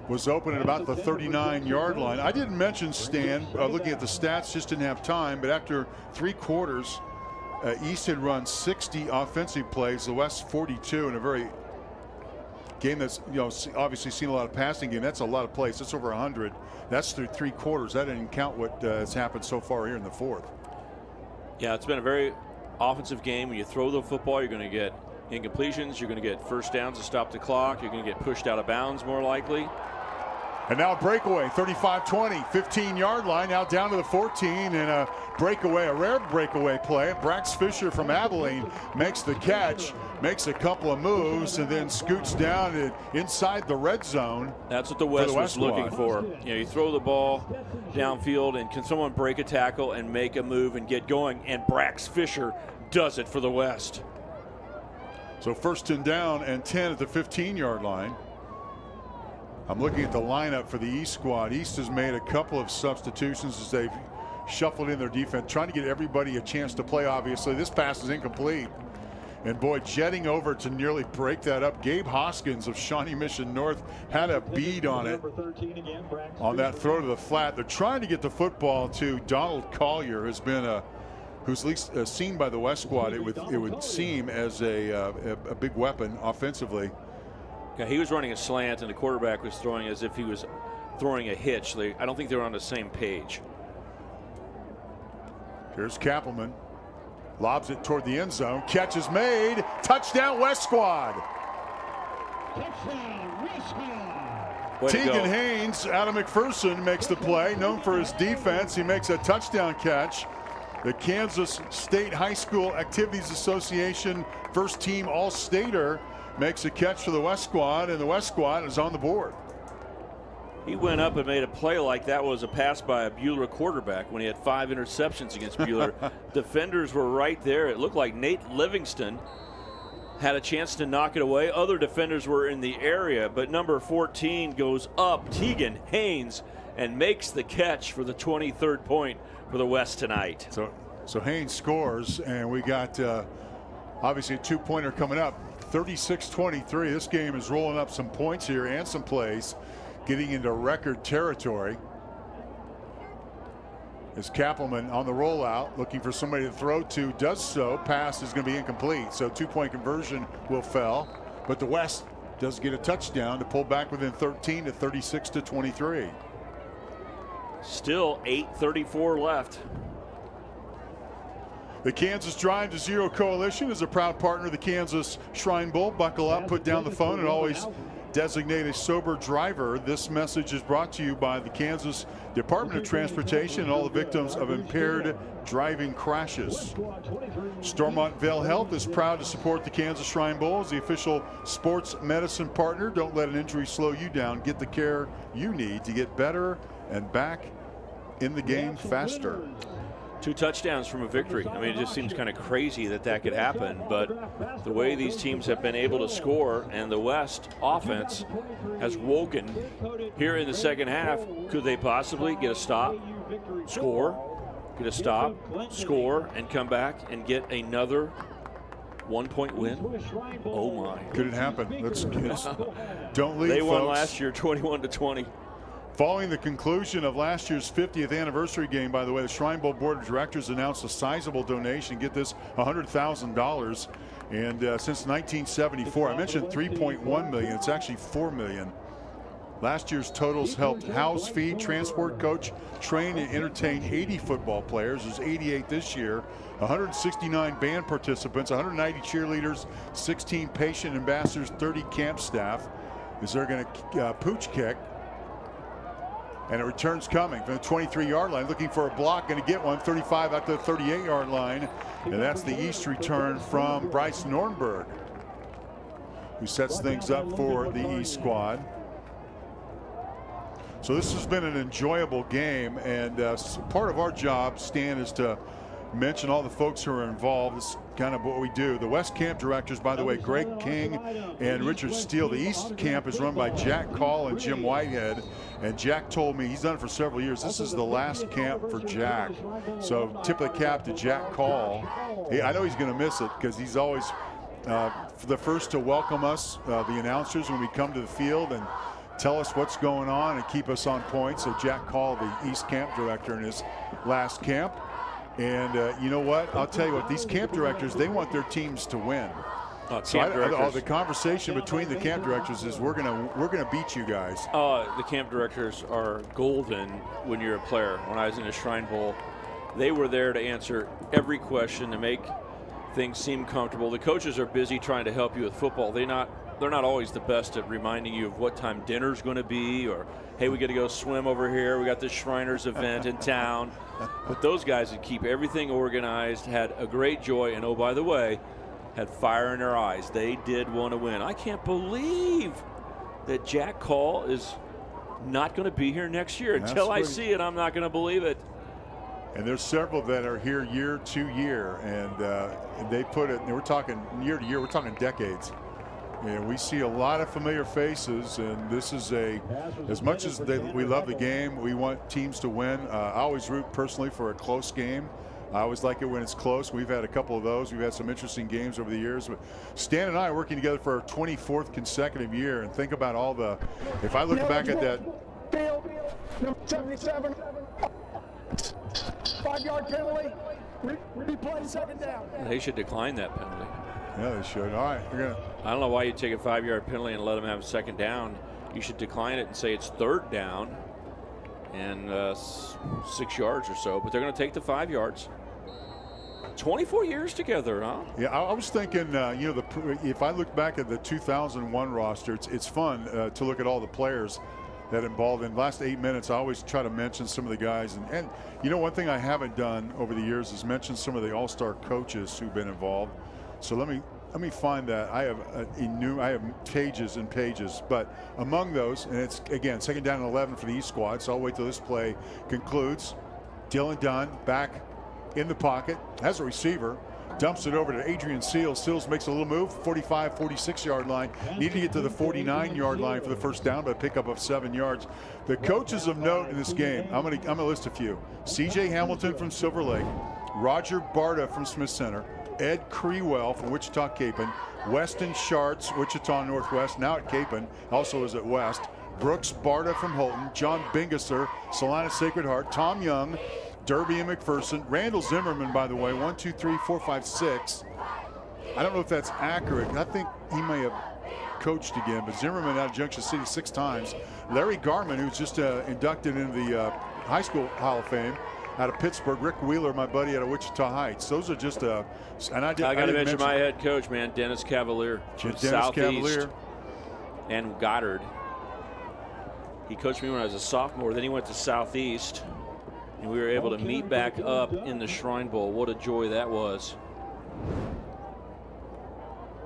was open at about the 39-yard line. I didn't mention, Stan, looking at the stats, just didn't have time, but after 3 quarters, East had run 60 offensive plays, the West 42, in a very game that's, obviously seen a lot of passing game. That's a lot of plays. That's over 100. That's through 3 quarters. That didn't count what has happened so far here in the 4th. Yeah, it's been a very offensive game. When you throw the football, you're going to get incompletions. You're going to get first downs to stop the clock. You're going to get pushed out of bounds more likely. And now a breakaway, 35-20, 15-yard line, now down to the 14, and a breakaway, a rare breakaway play. Brax Fisher from Abilene makes the catch, makes a couple of moves, and then scoots down and inside the red zone. That's what the West was looking for. You throw the ball downfield, and can someone break a tackle and make a move and get going? And Brax Fisher does it for the West. So first and down and 10 at the 15-yard line. I'm looking at the lineup for the East squad. East has made a couple of substitutions as they've shuffled in their defense, trying to get everybody a chance to play, obviously. This pass is incomplete. And boy, jetting over to nearly break that up. Gabe Hoskins of Shawnee Mission North had a bead on it on that throw to the flat. They're trying to get the football to Donald Collier, who's been who's at least seen by the West squad. It would seem as a big weapon offensively. Yeah, he was running a slant, and the quarterback was throwing as if he was throwing a hitch. I don't think they were on the same page. Here's Kappelman. Lobs it toward the end zone. Catch is made. Touchdown, West squad. Tegan Haynes out of McPherson makes the play. Known for his defense, he makes a touchdown catch. The Kansas State High School Activities Association first team All-Stater makes a catch for the West squad, and the West squad is on the board. He went up and made a play like that was a pass by a Buhler quarterback when he had 5 interceptions against Buhler. Defenders were right there. It looked like Nate Livingston had a chance to knock it away. Other defenders were in the area, but number 14 goes up, Tegan Haynes, and makes the catch for the 23rd point for the West tonight. So Haynes scores, and we got obviously a 2-pointer coming up. 36-23. This game is rolling up some points here and some plays, getting into record territory. As Kappelman on the rollout, looking for somebody to throw to, does so. Pass is going to be incomplete, so 2-point conversion will fail. But the West does get a touchdown to pull back within 13 to 36-23. Still 8:34 left. The Kansas Drive to Zero Coalition is a proud partner of the Kansas Shrine Bowl. Buckle up, put down the phone, and always designate a sober driver. This message is brought to you by the Kansas Department of Transportation and all the victims of impaired driving crashes. Stormont Vale Health is proud to support the Kansas Shrine Bowl as the official sports medicine partner. Don't let an injury slow you down. Get the care you need to get better and back in the game faster. 2 touchdowns from a victory. I mean, it just seems kind of crazy that could happen, but the way these teams have been able to score, and the West offense has woken here in the second half. Could they possibly get a stop, score, get a stop, score, and come back and get another 1-point win? Oh my. Could it happen? Don't leave, They won folks. last year 21-20. Following the conclusion of last year's 50th anniversary game, by the way, the Shrine Bowl Board of Directors announced a sizable donation. Get this, $100,000. And since 1974, I mentioned $3.1 million. It's actually $4 million. Last year's totals helped house, feed, transport, coach, train, and entertain 80 football players. There's 88 this year. 169 band participants, 190 cheerleaders, 16 patient ambassadors, 30 camp staff. As they're going to pooch kick. And a return's coming from the 23-yard line, looking for a block, going to get one, 35 out to the 38-yard line. And that's the East return from Bryce Nornberg, who sets things up for the East squad. So this has been an enjoyable game, and part of our job, Stan, is to mention all the folks who are involved. It's kind of what we do. The West Camp directors, by the way, Greg King and Richard Steele. The East Camp is run by Jack Call and Jim Whitehead. And Jack told me, he's done it for several years, this is the last camp for Jack. So tip of the cap to Jack Call. I know he's going to miss it because he's always the first to welcome us, the announcers, when we come to the field and tell us what's going on and keep us on point. So Jack Call, the East Camp director, in his last camp. And you know what? I'll tell you what, these camp directors, they want their teams to win. So the conversation between the camp directors is we're gonna beat you guys. The camp directors are golden when you're a player. When I was in the Shrine Bowl, they were there to answer every question, to make things seem comfortable. The coaches are busy trying to help you with football. They're not always the best at reminding you of what time dinner's going to be, or hey, we got to go swim over here. We got this Shriners event in town. But those guys would keep everything organized, had a great joy, and oh, by the way, had fire in their eyes. They did want to win. I can't believe that Jack Call is not going to be here next year. Until I see it, I'm not going to believe it. And there's several that are here year to year, and they put it, and we're talking year to year, we're talking decades. And we see a lot of familiar faces, and this is as much as we love the game, we want teams to win. I always root personally for a close game. I always like it when it's close. We've had a couple of those. We've had some interesting games over the years. But Stan and I are working together for our 24th consecutive year, and think about all the, if I look back at that. Field, number 77, 5-yard penalty, replay second down. They should decline that penalty. Yeah, they should. All right, I don't know why you take a 5-yard penalty and let them have a second down. You should decline it and say it's third down and 6 yards or so, but they're going to take the 5 yards. 24 years together, huh? Yeah, I was thinking, you know, if I look back at the 2001 roster, it's fun to look at all the players that involved. In the last 8 minutes, I always try to mention some of the guys. And you know, one thing I haven't done over the years is mention some of the all-star coaches who've been involved. So let me find that. I have pages and pages, but among those, and it's again second down and 11 for the East squad. So I'll wait till this play concludes. Dylan Dunn back in the pocket, has a receiver, dumps it over to Adrian Seals. Seals makes a little move, 45, 46-yard line. Need to get to the 49-yard line for the first down, but a pickup of 7 yards. The coaches of note in this game, I'm gonna list a few. C.J. Hamilton from Silver Lake, Roger Barta from Smith Center, Ed Crewell from Wichita Capon, Weston Schartz, Wichita Northwest, now at Capon, also is at West, Brooks Barta from Holton, John Bingasser, Salina Sacred Heart, Tom Young, Derby and McPherson, Randall Zimmerman, by the way, 1, 2, 3, 4, 5, 6. I don't know if that's accurate. I think he may have coached again, but Zimmerman out of Junction City 6 times. Larry Garman, who's just inducted into the High School Hall of Fame out of Pittsburgh. Rick Wheeler, my buddy out of Wichita Heights. Those are just and I got to mention my head coach, man, Dennis Cavalier from Southeast and Goddard. He coached me when I was a sophomore. Then he went to Southeast, and we were able to meet back up in the Shrine Bowl. What a joy that was.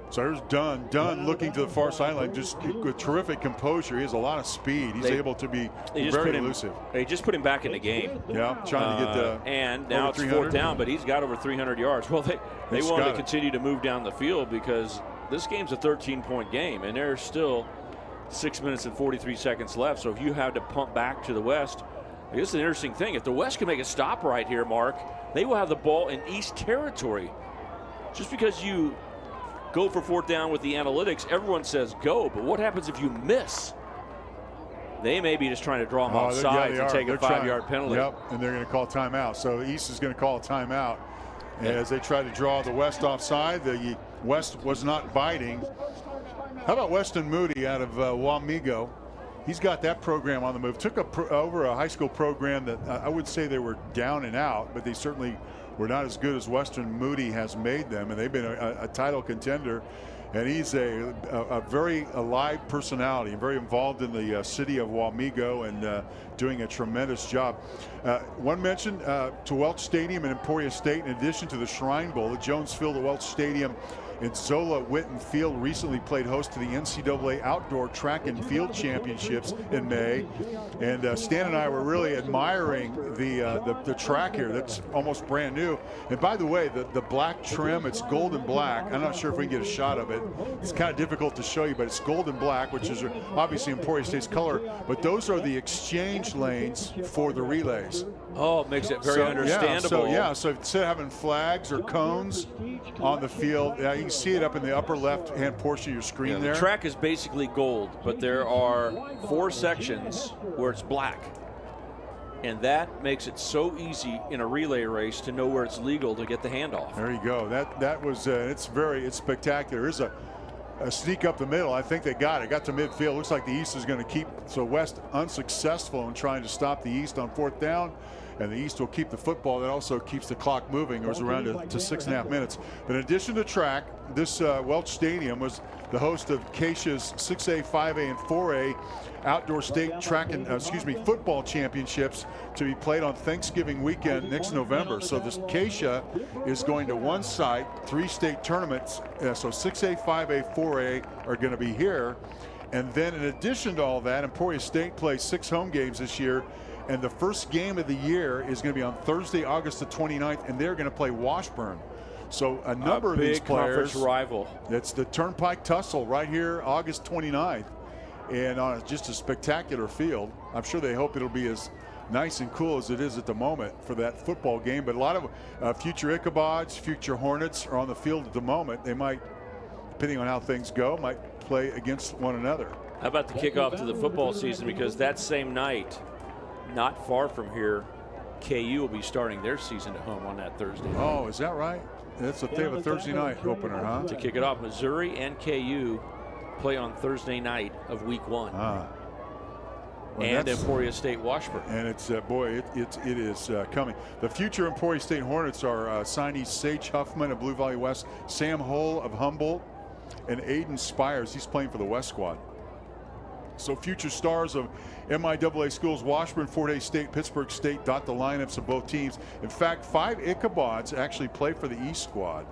So there's Dunn looking to the far sideline, just with terrific composure. He has a lot of speed. He's able to be very elusive. They just put him back in the game. Yeah, trying to get the and now it's 4th down, but he's got over 300 yards. Well, they want to continue to move down the field because this game's a 13-point game, and there's still 6 minutes and 43 seconds left. So if you have to pump back to the West, I guess an interesting thing. If the West can make a stop right here, Mark, they will have the ball in East territory. Just because you go for 4th down with the analytics, everyone says go, but what happens if you miss? They may be just trying to draw them off sides and take a 5-yard penalty. Yep, and they're going to call timeout. So the East is going to call a timeout as they try to draw the West offside. The West was not biting. How about Weston Moody out of Wamego? He's got that program on the move. Took over a high school program that I would say they were down and out, but they certainly were not as good as Western Moody has made them, and they've been a title contender. And he's a very alive personality, very involved in the city of Wamego and doing a tremendous job. One mention to Welch Stadium and Emporia State, in addition to the Shrine Bowl, the Jones Field at Welch Stadium in Zola Witten Field recently played host to the NCAA Outdoor Track and Field Championships in May. And Stan and I were really admiring the track here. That's almost brand new. And by the way, the black trim, it's gold and black. I'm not sure if we can get a shot of it. It's kind of difficult to show you, but it's gold and black, which is obviously Emporia State's color. But those are the exchange lanes for the relays. Oh, it makes it very understandable. So instead of having flags or cones on the field, you can see it up in the upper left-hand portion of your screen there. The track is basically gold, but there are 4 sections where it's black. And that makes it so easy in a relay race to know where it's legal to get the handoff. There you go. That was it's spectacular. There's a sneak up the middle. I think they got it. Got to midfield. Looks like the East is going to keep West unsuccessful in trying to stop the East on 4th down. And the East will keep the football. That also keeps the clock moving. It was around to 6.5 minutes. But in addition to track, this Welch Stadium was the host of Keisha's 6A, 5A, and 4A outdoor state track and football championships to be played on Thanksgiving weekend next November. So this Keisha is going to one site, 3 state tournaments. So 6A, 5A, 4A are going to be here. And then in addition to all that, Emporia State plays 6 home games this year. And the first game of the year is going to be on Thursday, August the 29th, and they're going to play Washburn. So a number of these players. Conference rival. That's the Turnpike Tussle right here, August 29th, and on just a spectacular field. I'm sure they hope it'll be as nice and cool as it is at the moment for that football game. But a lot of future Ichabods, future Hornets are on the field at the moment. They might, depending on how things go, might play against one another. How about the kickoff to the football season? Because that same night, not far from here, KU will be starting their season at home on that Thursday night. Oh, is that right? They have a Thursday night opener, huh? To kick it off, Missouri and KU play on Thursday night of week 1. Well, and Emporia State Washburn. And it's boy, it is coming. The future Emporia State Hornets are signees Sage Huffman of Blue Valley West, Sam Hull of Humboldt, and Aiden Spires. He's playing for the West squad. So future stars of MIAA schools, Washburn, Fort Hays State, Pittsburgh State, dot the lineups of both teams. In fact, 5 Ichabods actually play for the East squad.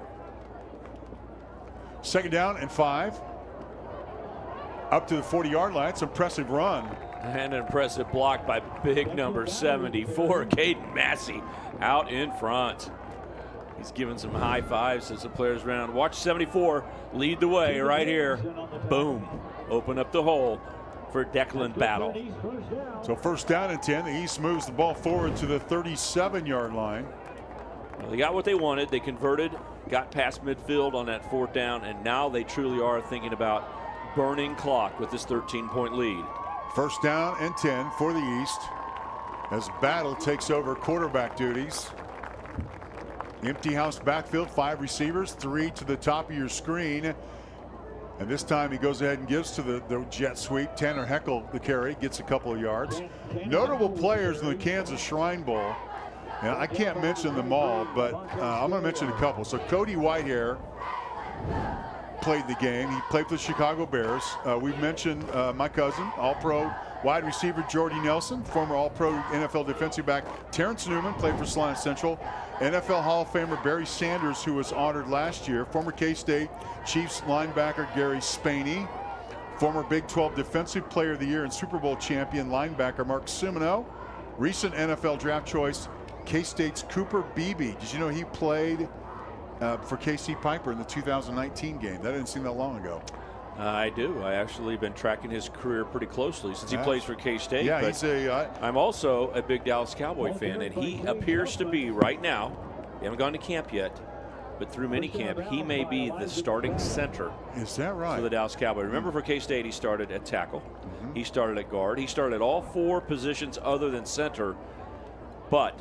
2nd down and 5. Up to the 40-yard line. It's an impressive run. And an impressive block by big number 74, Caden Massey, out in front. He's giving some high fives as the players round. Watch 74 lead the way right here. Boom. Open up the hole for Declan Battle. So 1st down and 10. The East moves the ball forward to the 37-yard line. Well, they got what they wanted. They converted, got past midfield on that 4th down, and now they truly are thinking about burning clock with this 13-point lead. 1st down and 10 for the East as Battle takes over quarterback duties. Empty house backfield, 5 receivers, 3 to the top of your screen. And this time he goes ahead and gives to the jet sweep. Tanner Heckel, the carry, gets a couple of yards. Notable players in the Kansas Shrine Bowl. Now, I can't mention them all, but I'm going to mention a couple. So Cody Whitehair played the game. He played for the Chicago Bears. We've mentioned my cousin, All-Pro wide receiver Jordy Nelson, former All-Pro NFL defensive back Terrence Newman, played for Salina Central. NFL Hall of Famer Barry Sanders, who was honored last year. Former K-State Chiefs linebacker Gary Spaney. Former Big 12 Defensive Player of the Year and Super Bowl champion linebacker Mark Simino. Recent NFL draft choice K-State's Cooper Beebe. Did you know he played for KC Piper in the 2019 game? That didn't seem that long ago. I do. I actually been tracking his career pretty closely since he plays for K-State. Yeah, but I'm also a big Dallas Cowboy fan, and he appears to be right now. We haven't gone to camp yet, but through minicamp, he may be the starting center. Is that right? For the Dallas Cowboys. Remember, for K-State, he started at tackle. He started at guard. He started at all 4 positions other than center, but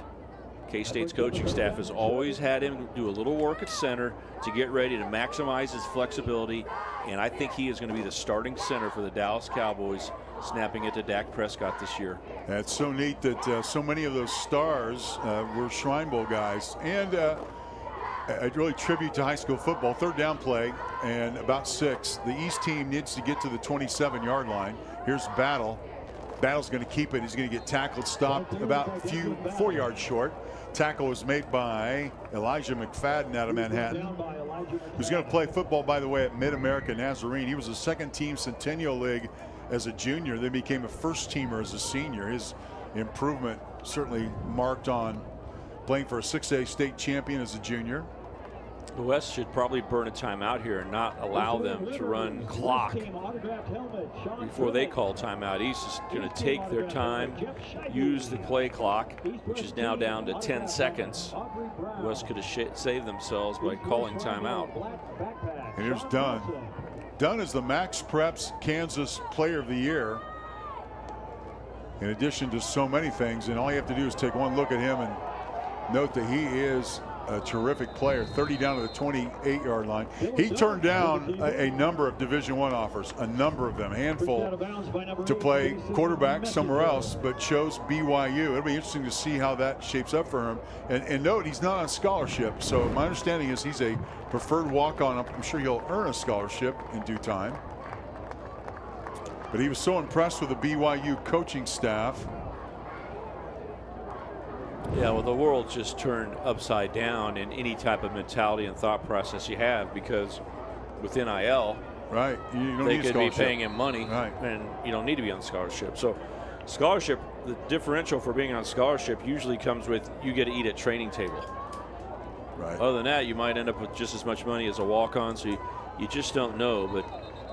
K-State's coaching staff has always had him do a little work at center to get ready to maximize his flexibility, and I think he is going to be the starting center for the Dallas Cowboys, snapping it to Dak Prescott this year. That's so neat that so many of those stars were Shrine Bowl guys. And a really tribute to high school football. 3rd down play and about 6. The East team needs to get to the 27-yard line. Here's Battle. Battle's going to keep it. He's going to get tackled, stopped about 4 yards short. Tackle was made by Elijah McFadden out of Manhattan, who's going to play football, by the way, at Mid-America Nazarene. He was a second-team Centennial League as a junior, then became a first-teamer as a senior. His improvement certainly marked on playing for a 6A state champion as a junior. The West should probably burn a timeout here and not allow them to run clock before they call timeout. East is going to take their time, use the play clock, which is now down to 10 seconds. The West could have saved themselves by calling timeout. And here's Dunn. Dunn is the Max Preps Kansas Player of the Year, in addition to so many things. And all you have to do is take one look at him and note that he is a terrific player. 30 down to the 28-yard line. He turned down a number of Division I offers, a number of them, a handful, to play quarterback somewhere else, but chose BYU. It'll be interesting to see how that shapes up for him. And note, he's not on scholarship, so my understanding is he's a preferred walk-on. I'm sure he'll earn a scholarship in due time. But he was so impressed with the BYU coaching staff. Yeah, well, the world just turned upside down in any type of mentality and thought process you have, because with NIL, right, you don't they need could be scholarship. paying him money, right, and you don't need to be on scholarship. So scholarship, the differential for being on scholarship usually comes with you get to eat at training table. Right. Other than that, you might end up with just as much money as a walk-on, so you just don't know. But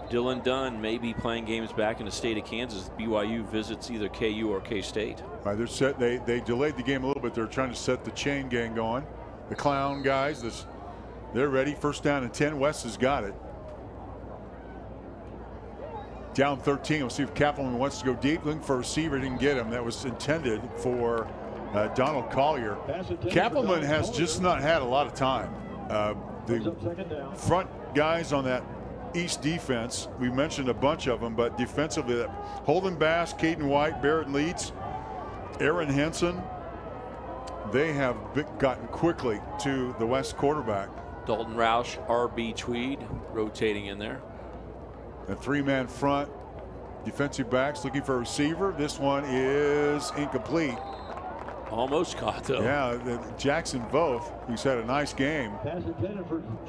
Dylan Dunn may be playing games back in the state of Kansas. BYU visits either KU or K-State. Right, they're set. They delayed the game a little bit. They're trying to set the chain gang going. The clown guys, they're ready. First down and 10. West has got it. Down 13. We'll see if Kaplan wants to go deep. Looking for a receiver, didn't get him. That was intended for Donald Collier. Kaplan has just not had a lot of time. The front guys on that East defense, we mentioned a bunch of them, but defensively, Holden Bass, Caden White, Barrett Leeds, Aaron Henson, they have gotten quickly to the West quarterback. Dalton Roush, RB Tweed rotating in there. A three-man front, defensive backs looking for a receiver. This one is incomplete. Almost caught, though. Yeah, Jackson Voth, who's had a nice game,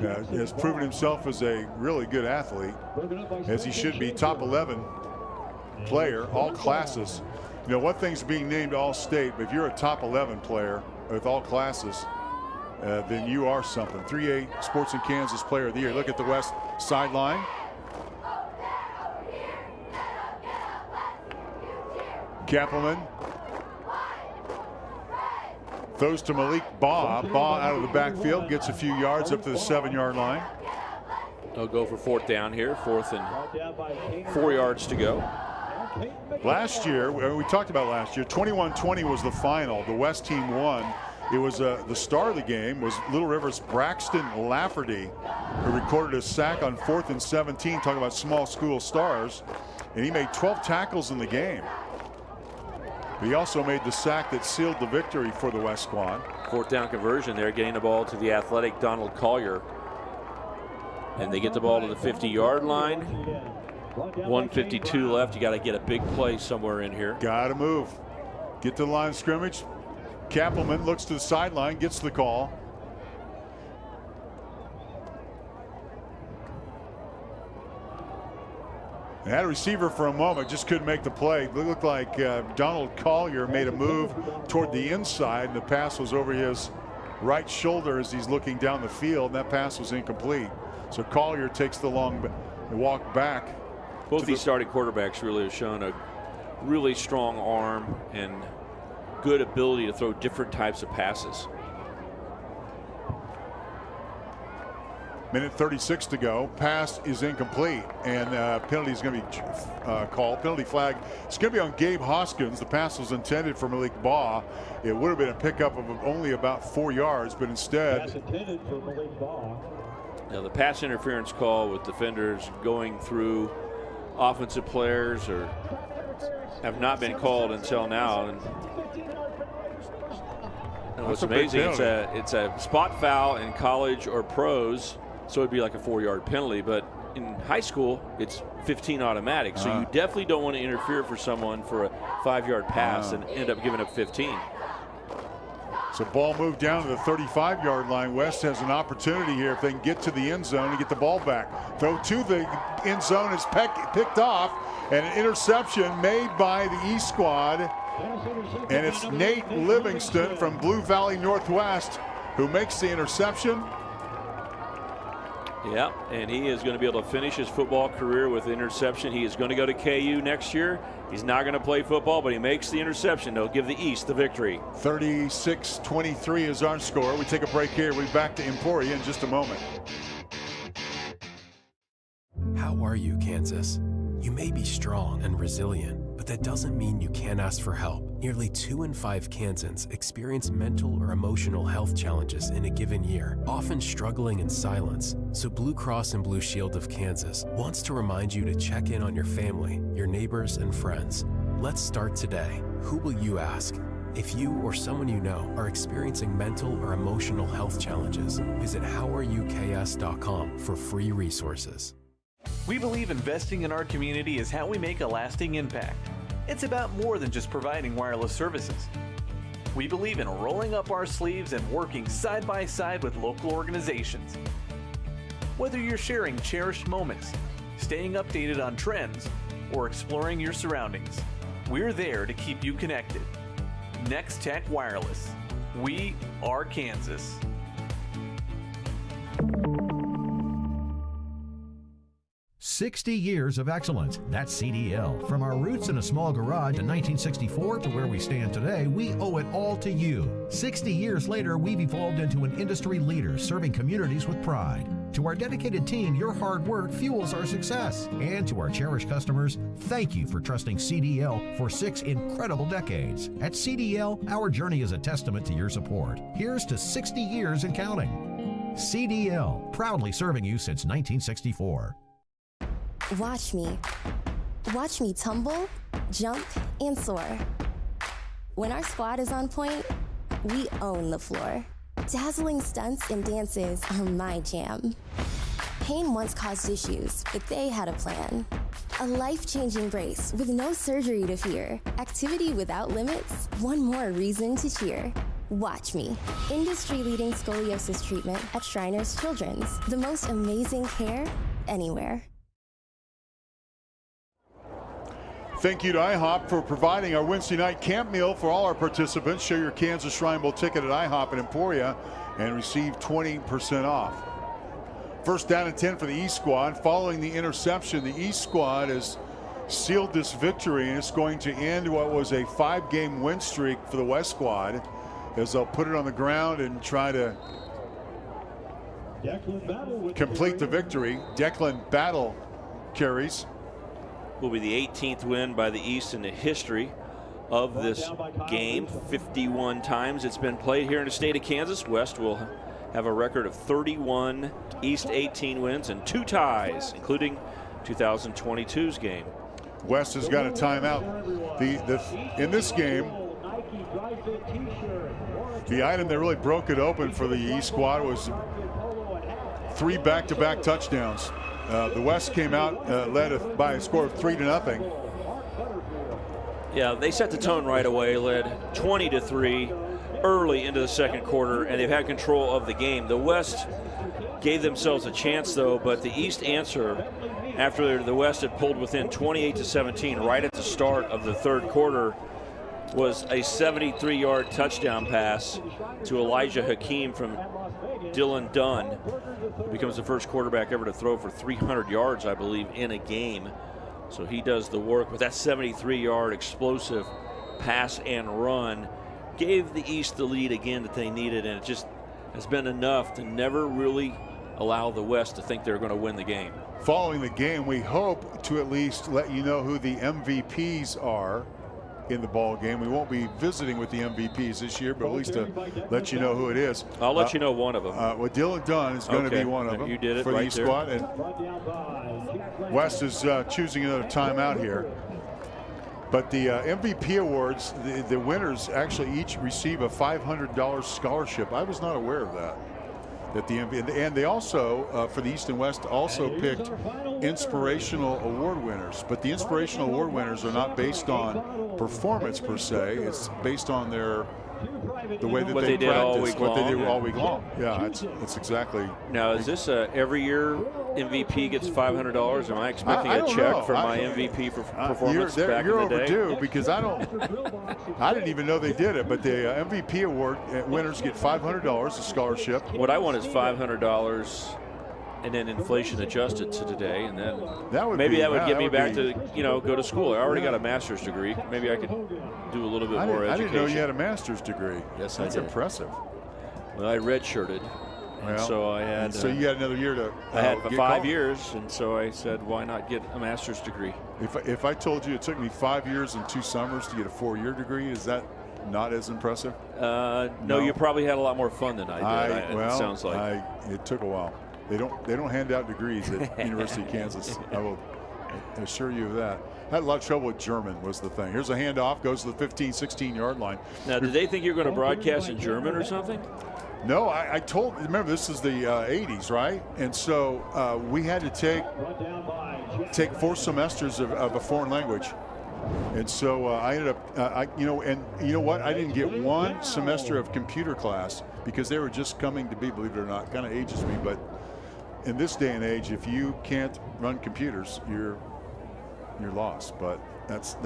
has proven himself as a really good athlete, as he should be. Top 11 player, all classes. You know, one thing's being named All-State, but if you're a top 11 player with all classes, then you are something. 3A Sports in Kansas Player of the Year. Look at the West sideline. Kappelman throws to Malik Baugh. Baugh out of the backfield, gets a few yards up to the 7-yard line. They'll go for fourth down here. 4th and 4 yards to go. Last year, we talked about last year, 21-20 was the final. The West team won. It was the star of the game was Little River's Braxton Lafferty, who recorded a sack on 4th and 17. Talk about small school stars. And he made 12 tackles in the game. But he also made the sack that sealed the victory for the West squad. 4th down conversion there, getting the ball to the athletic Donald Collier. And they get the ball to the 50-yard line. 1:52 left. You got to get a big play somewhere in here. Got to move. Get to the line of scrimmage. Kappelman looks to the sideline, gets the call. They had a receiver for a moment, just couldn't make the play. It looked like Donald Collier made a move toward the inside, and the pass was over his right shoulder as he's looking down the field, and that pass was incomplete. So Collier takes the long walk back. Both these starting quarterbacks really have shown a really strong arm and good ability to throw different types of passes. Minute 36 to go. Pass is incomplete, and penalty is going to be called. Penalty flag. It's going to be on Gabe Hoskins. The pass was intended for Malik Baugh. It would have been a pickup of only about 4 yards, but instead. Pass intended for Malik Baugh. Now the pass interference call with defenders going through offensive players have not been called until now. And what's amazing, it's a spot foul in college or pros, so it'd be like a 4-yard penalty. But in high school, it's 15 automatic. So you definitely don't want to interfere for someone for a 5-yard pass and end up giving up 15. So ball moved down to the 35-yard line. West has an opportunity here if they can get to the end zone and get the ball back. Throw to the end zone is picked off, and an interception made by the East squad. And it's Nate Livingston from Blue Valley Northwest who makes the interception. Yeah, and he is going to be able to finish his football career with interception. He is going to go to KU next year. He's not going to play football, but he makes the interception. They'll give the East the victory. 36-23 is our score. We take a break here. We'll be back to Emporia in just a moment. How are you, Kansas? You may be strong and resilient, but that doesn't mean you can't ask for help. Nearly 2 in 5 Kansans experience mental or emotional health challenges in a given year, often struggling in silence. So Blue Cross and Blue Shield of Kansas wants to remind you to check in on your family, your neighbors, and friends. Let's start today. Who will you ask? If you or someone you know are experiencing mental or emotional health challenges, visit howareuk.com for free resources. We believe investing in our community is how we make a lasting impact. It's about more than just providing wireless services. We believe in rolling up our sleeves and working side by side with local organizations. Whether you're sharing cherished moments, staying updated on trends, or exploring your surroundings, we're there to keep you connected. Next Tech Wireless. We are Kansas. "60 years of excellence. That's CDL. From our roots in a small garage in 1964 to where we stand today, we owe it all to you. 60 years later, we've evolved into an industry leader serving communities with pride. To our dedicated team, your hard work fuels our success. And to our cherished customers, thank you for trusting CDL for 6 incredible decades. At CDL, our journey is a testament to your support. Here's to 60 years and counting. CDL, proudly serving you since 1964. Watch me. Watch me tumble, jump, and soar. When our squad is on point, we own the floor. Dazzling stunts and dances are my jam. Pain once caused issues, but they had a plan. A life-changing brace with no surgery to fear. Activity without limits, one more reason to cheer. Watch me. Industry-leading scoliosis treatment at Shriners Children's. The most amazing care anywhere. Thank you to IHOP for providing our Wednesday night camp meal for all our participants. Share your Kansas Shrine Bowl ticket at IHOP in Emporia and receive 20% off. First down and 10 for the East squad. Following the interception, the East squad has sealed this victory, and it's going to end what was a 5-game win streak for the West squad as they'll put it on the ground and try to complete the victory. Declan Battle carries. Will be the 18th win by the East in the history of this game. 51 times it's been played here in the state of Kansas. West will have a record of 31, East 18 wins, and 2 ties, including 2022's game. West has got a timeout. In this game, the item that really broke it open for the East squad was 3 back-to-back touchdowns. The West came out, led by a score of 3-0. Yeah, they set the tone right away, led 20-3 early into the second quarter, and they've had control of the game. The West gave themselves a chance, though, but the East answer after the West had pulled within 28-17 right at the start of the third quarter was a 73-yard touchdown pass to Elijah Hakeem from Dylan Dunn, who becomes the first quarterback ever to throw for 300 yards, I believe, in a game. So he does the work, but that 73-yard explosive pass and run gave the East the lead again that they needed, and it just has been enough to never really allow the West to think they're going to win the game. Following the game, we hope to at least let you know who the MVPs are in the ball game. We won't be visiting with the MVPs this year, but at least to let you know who it is. I'll let you know one of them. Well, Dylan Dunn is going to be one of them. You did it for right the East squad. And West is choosing another timeout here. But the MVP awards, the winners actually each receive a $500 scholarship. I was not aware of that. And they also, for the East and West, also picked inspirational award winners. But the inspirational award winners are not based on performance per se. It's based on their the way that what they did all practice, week what they long. do all week long. Yeah, that's exactly. Now, is this every year MVP gets $500? Am I expecting I a don't check know. for my MVP for performance back you're in the day? overdue because I didn't even know they did it. But the MVP award winners get $500 a scholarship. What I want is $500. And then inflation adjusted to today, and then that would get me back to go to school. I already got a master's degree. Maybe I could do a little bit more education. I didn't know you had a master's degree. Yes, that's I did. Impressive. Well, I redshirted, and so I had. So you got another year to. I had 5 years, and so I said, why not get a master's degree? If I told you it took me 5 years and 2 summers to get a 4-year degree, is that not as impressive? No, you probably had a lot more fun than I did. It sounds like it took a while. They don't hand out degrees at University of Kansas. I will assure you of that. I had a lot of trouble with German was the thing. Here's a handoff, goes to the 15, 16-yard line. Now, did they think you were going to broadcast in German or something? No, I remember this is the 80s, right? And so we had to take 4 semesters of a foreign language. And so I ended up, you know what? I didn't get 1 semester of computer class because they were just coming to be, believe it or not, kind of ages me, but in this day and age, if you can't run computers, you're lost. But that's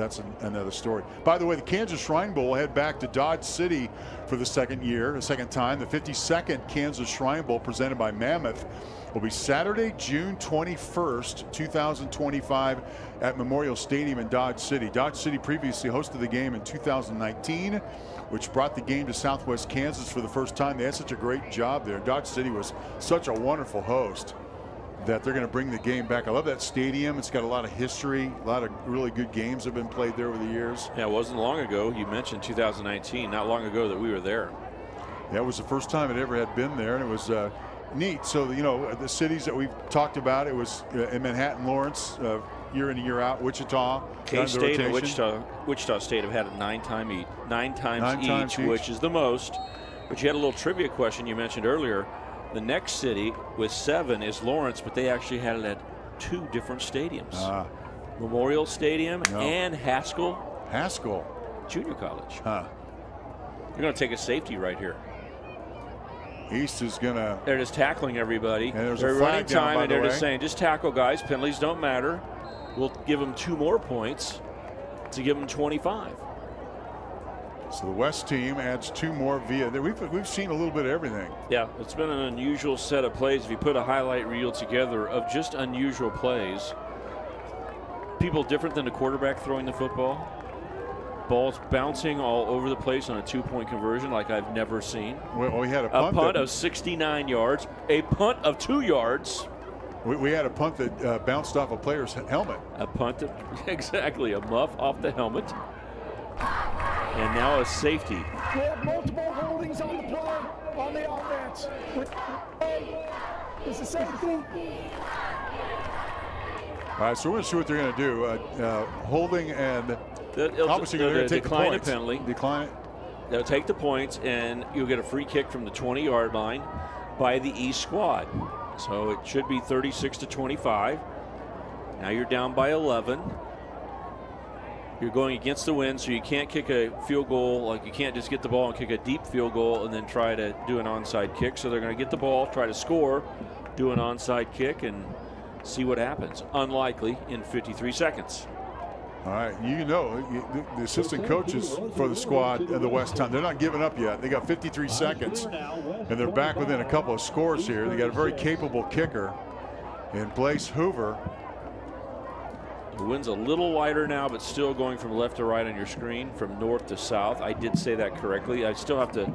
another story. By the way, the Kansas Shrine Bowl will head back to Dodge City for the second time. The 52nd Kansas Shrine Bowl, presented by Mammoth, will be Saturday, June 21st, 2025 at Memorial Stadium in Dodge City. Dodge City previously hosted the game in 2019, which brought the game to Southwest Kansas for the first time. They had such a great job there. Dodge City was such a wonderful host that they're going to bring the game back. I love that stadium. It's got a lot of history. A lot of really good games have been played there over the years. Yeah, it wasn't long ago. You mentioned 2019, not long ago that we were there. Yeah, it was the first time it ever had been there, and it was neat. So, the cities that we've talked about, it was in Manhattan, Lawrence, year in and year out, Wichita. K-State and Wichita State have had it 9 times each, which is the most. But you had a little trivia question you mentioned earlier. The next city with 7 is Lawrence, but they actually had it at 2 different stadiums. Memorial Stadium and Haskell Junior College. You're going to take a safety right here. East is going to. They're just tackling everybody. And there's they're a flag running down, time, by and the they're way. just saying, just tackle, guys. Penalties don't matter. We'll give them 2 more points to give them 25. So the West team adds 2 more via. We've seen a little bit of everything. Yeah, it's been an unusual set of plays. If you put a highlight reel together of just unusual plays, people different than the quarterback throwing the football. Balls bouncing all over the place on a 2-point conversion like I've never seen. Well, we had a punt of 69 yards, a punt of 2 yards. We had a punt that bounced off a player's helmet. A punt, exactly, a muff off the helmet. And now a safety. We have multiple holdings on the play on the offense. It's a safety. All right, so we're going to see what they're going to do. Holding and obviously they're going to take decline the a points. penalty. Decline it. They'll take the points, and you'll get a free kick from the 20-yard line by the East squad. So it should be 36-25. Now you're down by 11. You're going against the wind, so you can't kick a field goal. Like, you can't just get the ball and kick a deep field goal and then try to do an onside kick. So they're going to get the ball, try to score, do an onside kick, and see what happens. Unlikely in 53 seconds. All right, the assistant coaches for the squad at the West time, they're not giving up yet. They got 53 seconds, and they're back within a couple of scores here. They got a very capable kicker in Blaise Hoover. The wind's a little lighter now, but still going from left to right on your screen, from north to south. I did say that correctly. I still have to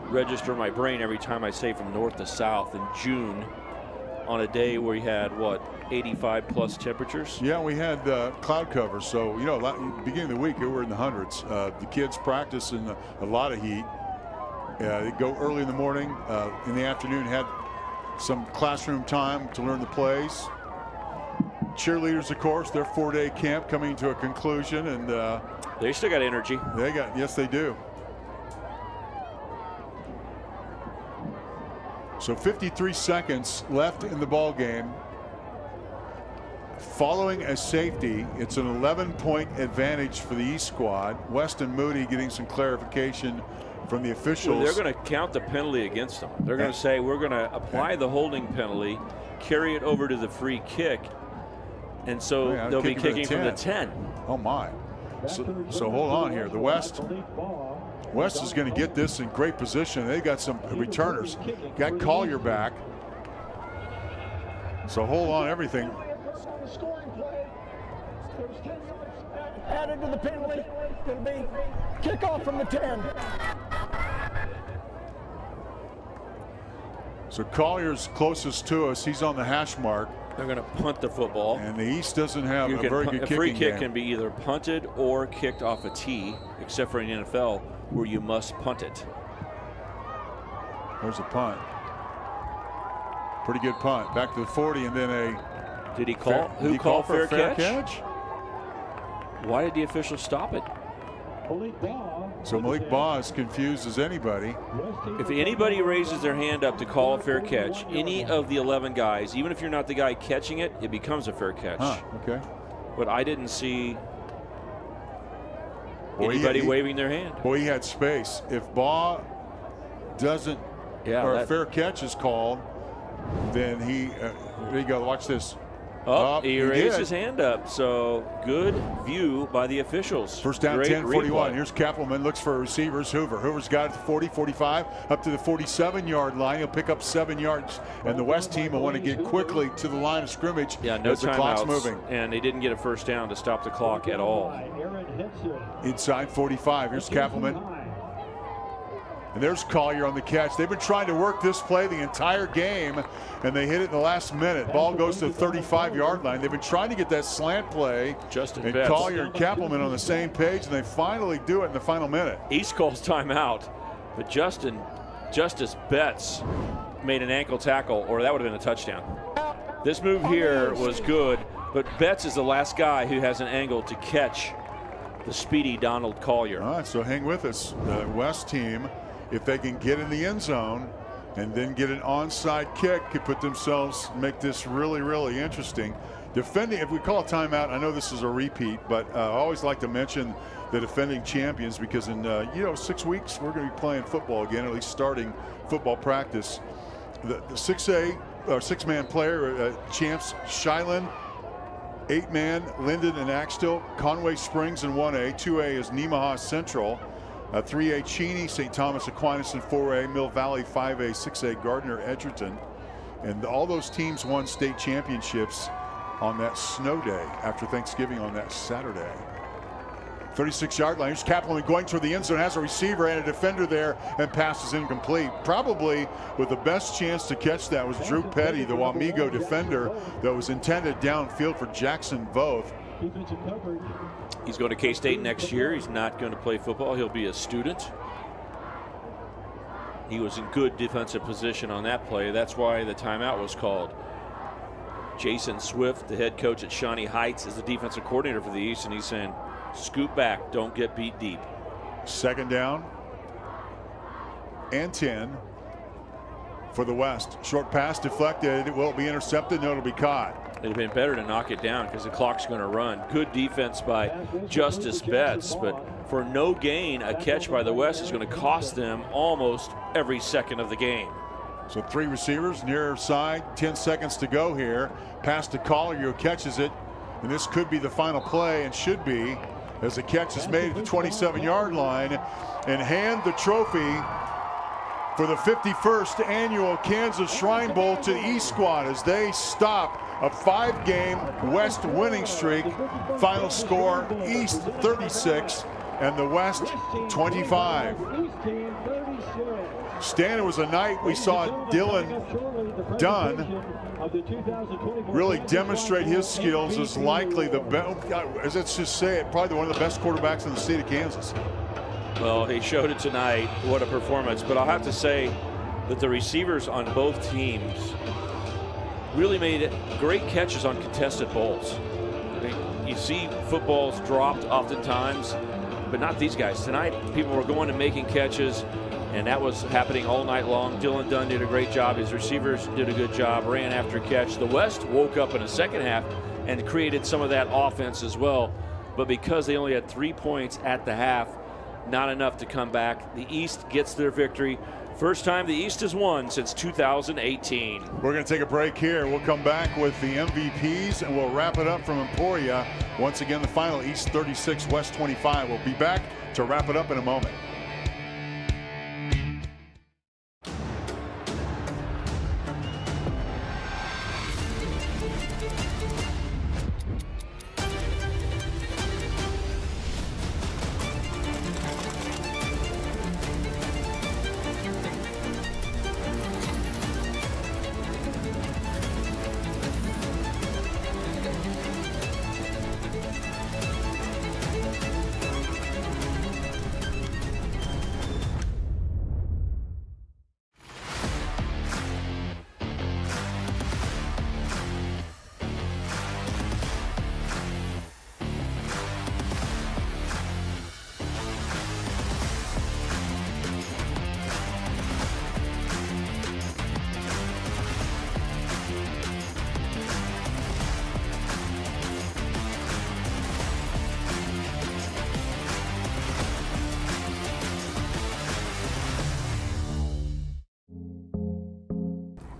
register in my brain every time I say from north to south in June on a day where you had, 85+ temperatures? Yeah, we had cloud cover. So, beginning of the week, we were in the hundreds. The kids practice in a lot of heat. They go early in the morning. In the afternoon, had some classroom time to learn the plays. Cheerleaders, of course, their 4-day camp coming to a conclusion, and they still got energy. Yes, they do. So 53 seconds left in the ball game. Following a safety, it's an 11-point advantage for the East squad. Weston Moody getting some clarification from the officials. Well, they're going to count the penalty against them. They're going to say, we're going to apply the holding penalty, carry it over to the free kick, and so they'll be kicking from the 10. Oh, my. So hold on here. The West is going to get this in great position. They got some returners. Got Collier back. So hold on everything. Added to the penalty, it'll be kickoff from the 10. So Collier's closest to us. He's on the hash mark. They're going to punt the football. And the East doesn't have a very good kicking game. A free kick can be either punted or kicked off a tee, except for in the NFL, where you must punt it. There's a punt. Pretty good punt. Back to the 40, and then a. Did he call? Who called fair catch? Why did the official stop it? So Malik Baugh is confused as anybody. If anybody raises their hand up to call a fair catch, any of the 11 guys, even if you're not the guy catching it, it becomes a fair catch. Okay. But I didn't see anybody waving their hand. Boy, he had space. If Baugh doesn't, or a fair catch is called, then he, there you go, watch this. He raised his hand up, so good view by the officials. First down, 10-41. Here's Kappelman, looks for receivers. Hoover's got it to 40, 45, up to the 47-yard line. He'll pick up 7 yards, and the West team will want to get quickly to the line of scrimmage as the clock's moving. And they didn't get a first down to stop the clock at all. Inside 45, here's Kappelman. And there's Collier on the catch. They've been trying to work this play the entire game, and they hit it in the last minute. Ball goes to the 35-yard line. They've been trying to get that slant play. And Collier and Kappelman on the same page, and they finally do it in the final minute. East calls timeout, but Justice Betts made an ankle tackle, or that would have been a touchdown. This move here was good, but Betts is the last guy who has an angle to catch the speedy Donald Collier. All right, so hang with us. The West team, if they can get in the end zone and then get an onside kick, could put themselves, make this really, really interesting. Defending, if we call a timeout, I know this is a repeat, but I always like to mention the defending champions, because in 6 weeks we're going to be playing football again, at least starting football practice. The 6A or 6-man player champs: Shilan, 8-man Linden and Axtell, Conway Springs in 1A. 2A is Nemaha Central. 3A Cheney, St. Thomas Aquinas in 4A, Mill Valley 5A, 6A Gardner Edgerton. And all those teams won state championships on that snow day after Thanksgiving on that Saturday. 36-yard line. Here's Kappelman going toward the end zone, has a receiver and a defender there, and passes incomplete. Probably with the best chance to catch that was Drew Petty, the Wamego defender that was intended downfield for Jackson Voth. He's going to K-State next year. He's not going to play football. He'll be a student. He was in good defensive position on that play. That's why the timeout was called. Jason Swift, the head coach at Shawnee Heights, is the defensive coordinator for the East, and he's saying, scoot back, don't get beat deep. Second down and 10 for the West. Short pass deflected. Will it be intercepted? No, it'll be caught. It'd have been better to knock it down because the clock's going to run. Good defense by Justice Betts, but for no gain, a catch by the West is going to cost them almost every second of the game. So 3 receivers near side, 10 seconds to go here. Pass to Collier, who catches it, and this could be the final play, and should be, as the catch is made at the 27-yard line, and hand the trophy for the 51st annual Kansas Shrine Bowl to the East squad as they stop a 5-game West winning streak. Final score, East 36 and the West 25. Stan, it was a night we saw Dylan Dunn really demonstrate his skills as likely the best, let's just say it, probably one of the best quarterbacks in the state of Kansas. Well, he showed it tonight. What a performance. But I'll have to say that the receivers on both teams really made great catches on contested balls. You see footballs dropped oftentimes, but not these guys. Tonight, people were going and making catches, and that was happening all night long. Dylan Dunn did a great job. His receivers did a good job, ran after catch. The West woke up in the second half and created some of that offense as well. But because they only had 3 points at the half, not enough to come back. The East gets their victory. First time the East has won since 2018. We're going to take a break here. We'll come back with the MVPs, and we'll wrap it up from Emporia. Once again, the final, East 36, West 25. We'll be back to wrap it up in a moment.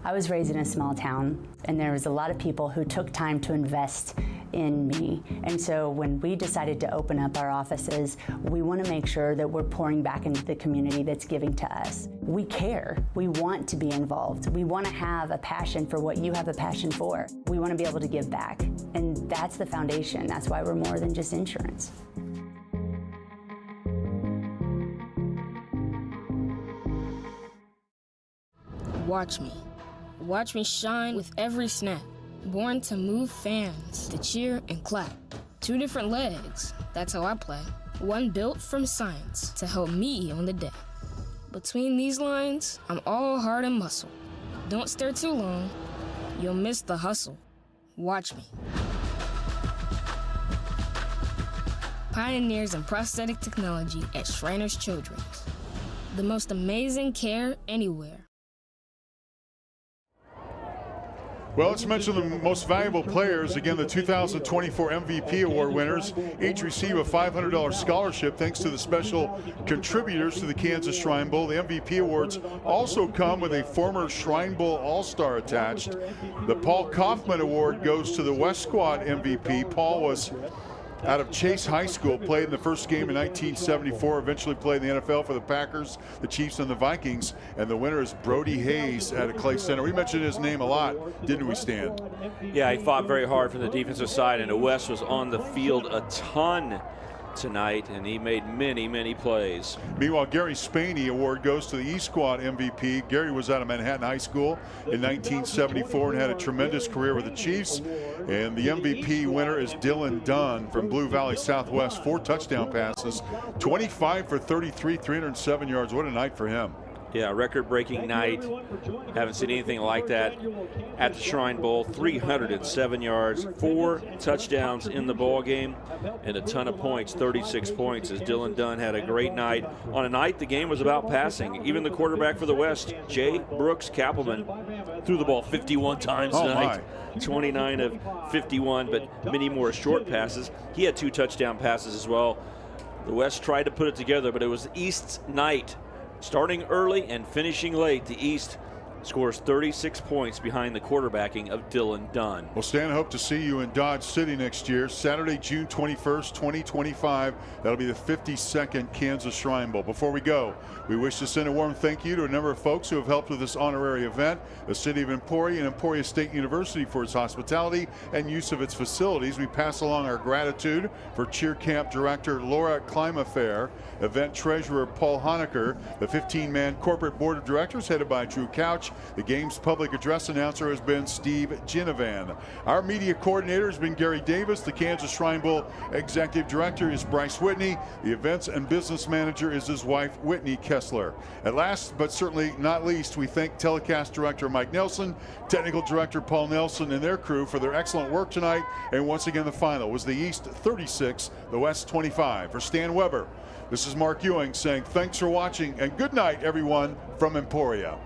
I was raised in a small town, and there was a lot of people who took time to invest in me. And so when we decided to open up our offices, we want to make sure that we're pouring back into the community that's giving to us. We care. We want to be involved. We want to have a passion for what you have a passion for. We want to be able to give back. And that's the foundation. That's why we're more than just insurance. Watch me. Watch me shine with every snap. Born to move fans, to cheer and clap. 2 different legs, that's how I play. One built from science to help me on the deck. Between these lines, I'm all heart and muscle. Don't stare too long, you'll miss the hustle. Watch me. Pioneers in prosthetic technology at Shriners Children's. The most amazing care anywhere. Well, let's mention the most valuable players. Again, the 2024 MVP Award winners each receive a $500 scholarship thanks to the special contributors to the Kansas Shrine Bowl. The MVP awards also come with a former Shrine Bowl All-Star attached. The Paul Kaufman Award goes to the West Squad MVP. Paul was out of Chase High School, played in the first game in 1974, eventually played in the NFL for the Packers, the Chiefs, and the Vikings. And the winner is Brody Hayes out of Clay Center. We mentioned his name a lot, didn't we, Stan? Yeah, he fought very hard from the defensive side, and West was on the field a ton tonight, and he made many, many plays. Meanwhile, Gary Spaney Award goes to the East Squad MVP. Gary was out of Manhattan High School in 1974 and had a tremendous career with the Chiefs. And the MVP winner is Dylan Dunn from Blue Valley Southwest. 4 touchdown passes, 25 for 33, 307 yards. What a night for him. Yeah, record-breaking night. Haven't seen anything like that at the Shrine Bowl. 307 yards, 4 touchdowns in the ball game, and a ton of points, 36 points, as Dylan Dunn had a great night. On a night the game was about passing. Even the quarterback for the West, Jay Brooks Kappelman, threw the ball 51 times tonight. 29 of 51, but many more short passes. He had 2 touchdown passes as well. The West tried to put it together, but it was East's night. Starting early and finishing late, the East scores 36 points behind the quarterbacking of Dylan Dunn. Well, Stan, I hope to see you in Dodge City next year, Saturday, June 21st, 2025. That'll be the 52nd Kansas Shrine Bowl. Before we go, we wish to send a warm thank you to a number of folks who have helped with this honorary event. The City of Emporia and Emporia State University for its hospitality and use of its facilities. We pass along our gratitude for Cheer Camp Director Laura Klimafair, Event Treasurer Paul Honecker, the 15-man corporate board of directors headed by Drew Couch. The game's public address announcer has been Steve Ginnivan. Our media coordinator has been Gary Davis. The Kansas Shrine Bowl executive director is Bryce Whitney. The events and business manager is his wife, Whitney Kessler. At last, but certainly not least, we thank telecast director Mike Nelson, technical director Paul Nelson, and their crew for their excellent work tonight. And once again, the final was the East 36, the West 25. For Stan Weber, this is Mark Ewing saying thanks for watching and good night, everyone, from Emporia.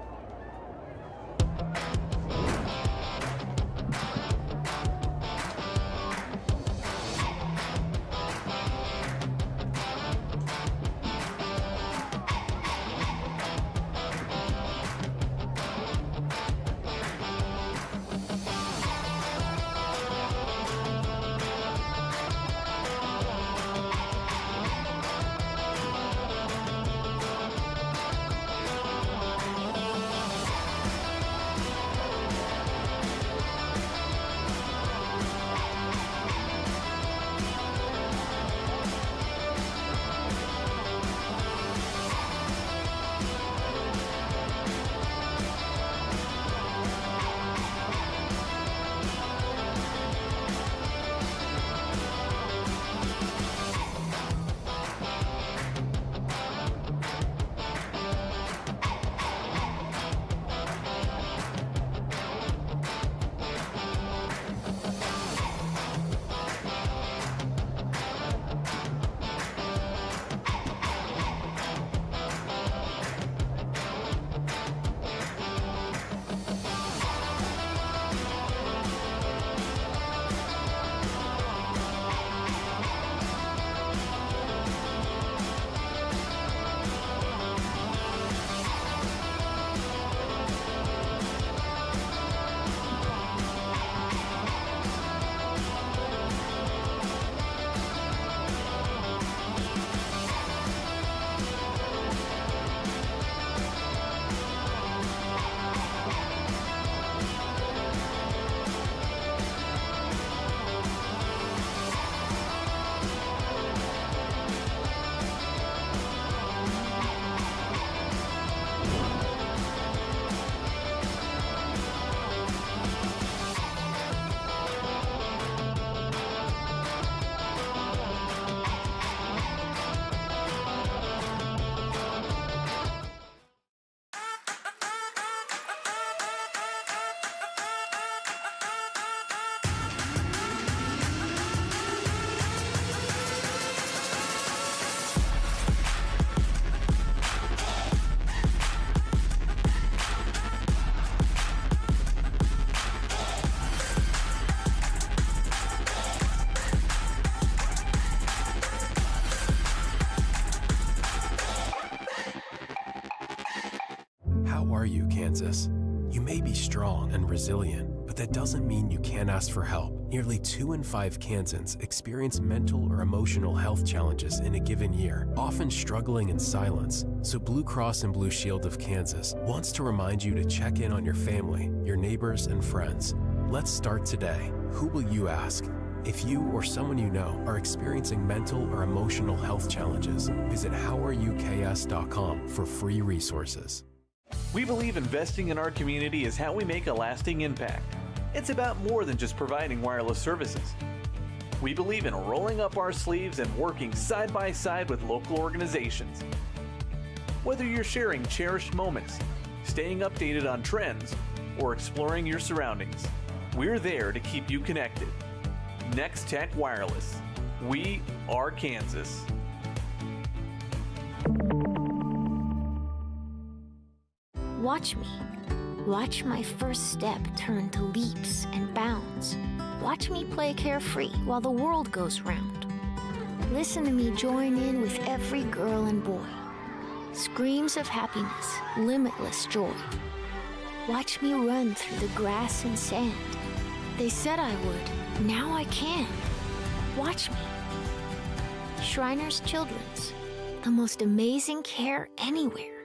strong and resilient, but that doesn't mean you can't ask for help. Nearly 2 in 5 Kansans experience mental or emotional health challenges in a given year, often struggling in silence. So Blue Cross and Blue Shield of Kansas wants to remind you to check in on your family, your neighbors, and friends. Let's start today. Who will you ask? If you or someone you know are experiencing mental or emotional health challenges, visit howareuk.com for free resources. We believe investing in our community is how we make a lasting impact. It's about more than just providing wireless services. We believe in rolling up our sleeves and working side by side with local organizations. Whether you're sharing cherished moments, staying updated on trends, or exploring your surroundings, we're there to keep you connected. Next Tech Wireless. We are Kansas. Watch me. Watch my first step turn to leaps and bounds. Watch me play carefree while the world goes round. Listen to me join in with every girl and boy. Screams of happiness, limitless joy. Watch me run through the grass and sand. They said I would, now I can. Watch me. Shriners Children's, the most amazing care anywhere.